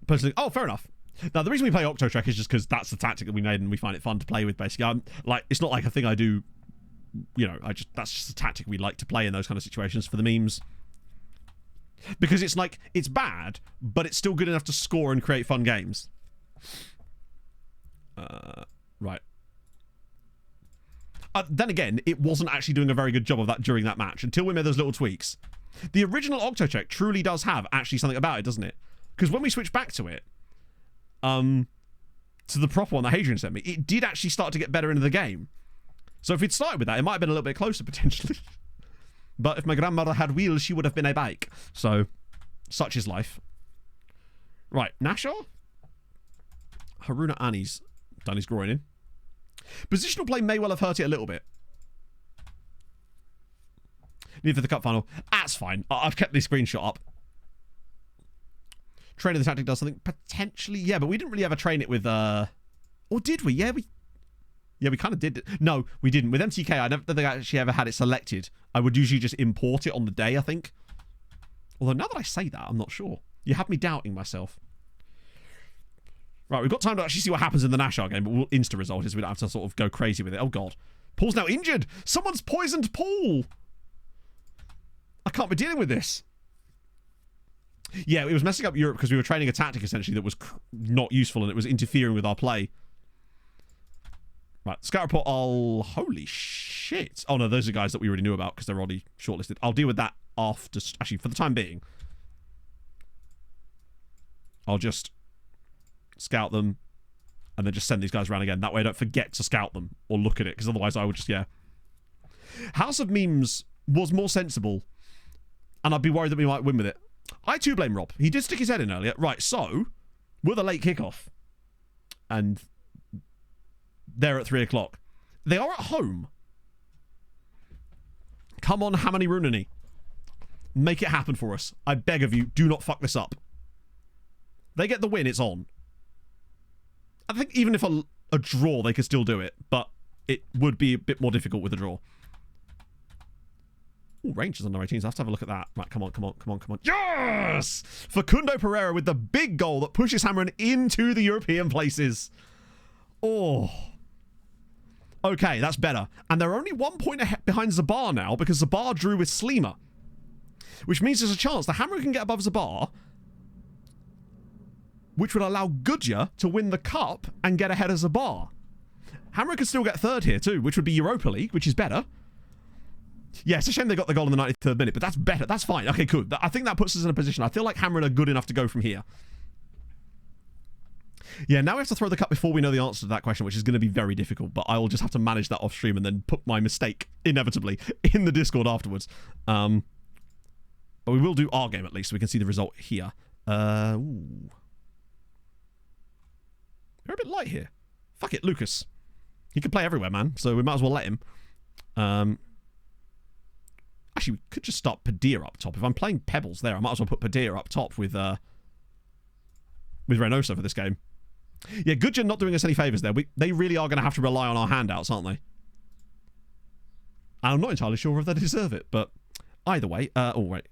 personally, oh, fair enough. Now, the reason we play Octo Trek is just because that's the tactic that we made and we find it fun to play with, basically. It's not like a thing I do, that's just a tactic we like to play in those kind of situations for the memes. Because it's like, it's bad, but it's still good enough to score and create fun games. Right. Then again, it wasn't actually doing a very good job of that during that match until we made those little tweaks. The original Octo Trek truly does have actually something about it, doesn't it? Because when we switch back to it, to the proper one that Hadrian sent me, it did actually start to get better into the game. So if we'd started with that, it might have been a little bit closer, potentially. But if my grandmother had wheels, she would have been a bike. So, such is life. Right, Nashor? Haruna Ani's done his groin in. Positional play may well have hurt it a little bit. Need for the cup final. That's fine. I've kept the screenshot up. Training the tactic does something potentially, yeah, but we didn't really ever train it with or did we? Yeah, we kind of did. No, we didn't. With MTK, I never think I actually ever had it selected. I would usually just import it on the day, I think. Although now that I say that, I'm not sure. You have me doubting myself. Right, we've got time to actually see what happens in the Nashar game, but we'll insta-result it so we don't have to sort of go crazy with it. Oh, God. Paul's now injured. Someone's poisoned Paul. I can't be dealing with this. Yeah, it was messing up Europe because we were training a tactic, essentially, that was not useful and it was interfering with our play. Right, scout report, holy shit. Oh, no, those are guys that we already knew about because they're already shortlisted. I'll deal with that after, actually, for the time being. I'll just scout them and then just send these guys around again. That way I don't forget to scout them or look at it, because otherwise I would just, yeah. House of Memes was more sensible, and I'd be worried that we might win with it. I too blame Rob. He did stick his head in earlier. Right, so, with a late kickoff, and they're at 3 o'clock. They are at home. Come on, Hamani Runani. Make it happen for us. I beg of you, do not fuck this up. They get the win, it's on. I think even if a draw, they could still do it, but it would be a bit more difficult with a draw. Ooh, Rangers under 18s. I have to have a look at that. Right, come on, come on, come on, come on. Yes! Facundo Pereira with the big goal that pushes Hamron into the European places. Oh. Okay, that's better. And they're only 1 point ahead behind Zabar now because Zabar drew with Slima. Which means there's a chance the Hammer can get above Zabar, which would allow Gudja to win the cup and get ahead of Zabar. Hammer could still get third here too, which would be Europa League, which is better. Yeah, it's a shame they got the goal in the 93rd minute, but that's better. That's fine. Okay, cool. I think that puts us in a position. I feel like Hammer are good enough to go from here. Yeah, now we have to throw the cup before we know the answer to that question, which is going to be very difficult, but I will just have to manage that off stream and then put my mistake, inevitably, in the Discord afterwards. But we will do our game at least, so we can see the result here. Ooh. You're a bit light here. Fuck it, Lucas. He can play everywhere, man, so we might as well let him. Actually, we could just start Padilla up top. If I'm playing Pebbles there, I might as well put Padilla up top with Reynoso for this game. Yeah, Gudja not doing us any favours there. They really are going to have to rely on our handouts, aren't they? And I'm not entirely sure if they deserve it, but either way. Oh, wait.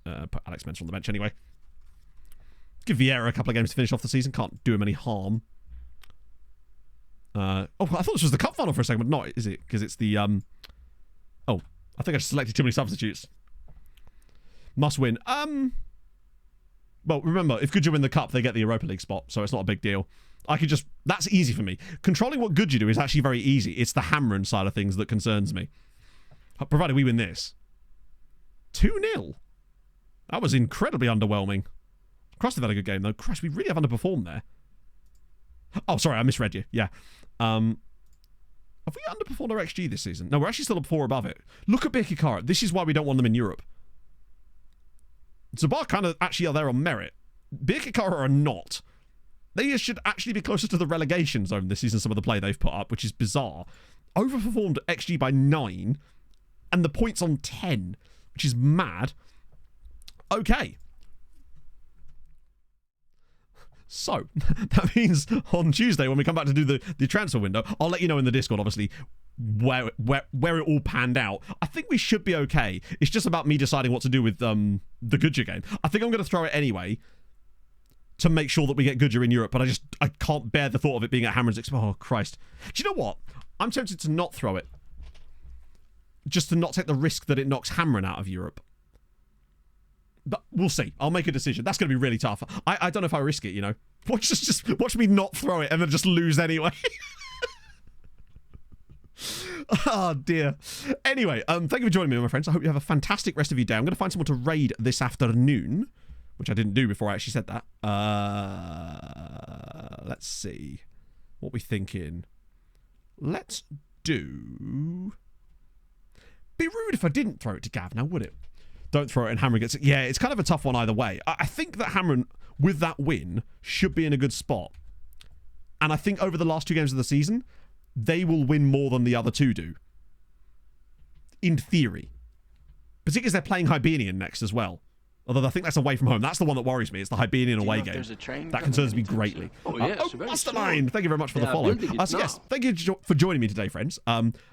Put Alex Mensah on the bench anyway. Give Vieira a couple of games to finish off the season. Can't do him any harm. Oh, I thought this was the cup final for a second, but not, is it? Because it's the... Oh, I think I just selected too many substitutes. Must win. Well, remember, if Gudja win the cup, they get the Europa League spot, so it's not a big deal. I could just... That's easy for me. Controlling what Gudja do is actually very easy. It's the Hamron side of things that concerns me. Provided we win this. 2-0. That was incredibly underwhelming. Christ, they've had a good game, though. Christ, we really have underperformed there. Oh, sorry, I misread you. Yeah. Have we underperformed our XG this season? No, we're actually still up 4 above it. Look at Birkikara. This is why we don't want them in Europe. Zabar kind of actually are there on merit. Birkikara are not. They should actually be closer to the relegation zone this season, some of the play they've put up, which is bizarre. Overperformed XG by 9, and the points on 10, which is mad. Okay. So, that means on Tuesday, when we come back to do the transfer window, I'll let you know in the Discord, obviously, where it all panned out. I think we should be okay. It's just about me deciding what to do with the Gudja game. I think I'm going to throw it anyway, to make sure that we get Goodyear in Europe, but I can't bear the thought of it being at Hammer's expense. Oh, Christ. Do you know what? I'm tempted to not throw it. Just to not take the risk that it knocks Hamron out of Europe. But we'll see. I'll make a decision. That's going to be really tough. I don't know if I risk it, you know. Watch me not throw it and then just lose anyway. Oh, dear. Anyway, thank you for joining me, my friends. I hope you have a fantastic rest of your day. I'm going to find someone to raid this afternoon, which I didn't do before I actually said that. Let's see. What we thinking? Let's do... Be rude if I didn't throw it to Gav now, would it? Don't throw it and Hamron gets it. Yeah, it's kind of a tough one either way. I think that Hamron, with that win, should be in a good spot. And I think over the last 2 games of the season, they will win more than the other 2 do. In theory. Particularly as they're playing Hibernian next as well. Although I think that's away from home. That's the one that worries me. It's the Hibernian away game. That concerns me greatly. Oh, yes. Mastermind! Thank you very much for the follow. So yes, thank you for joining me today, friends.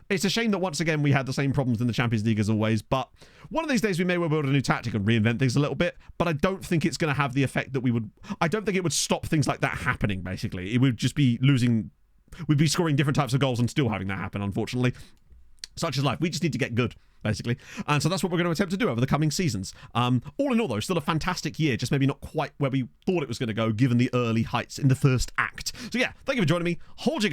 It's a shame that once again we had the same problems in the Champions League as always, but one of these days we may well build a new tactic and reinvent things a little bit, but I don't think it's going to have the effect that we would... I don't think it would stop things like that happening, basically. It would just be losing... We'd be scoring different types of goals and still having that happen, unfortunately. Such is life. We just need to get good, basically. And so that's what we're going to attempt to do over the coming seasons. All in all, though, still a fantastic year, just maybe not quite where we thought it was going to go, given the early heights in the first act. So yeah, thank you for joining me. Hold your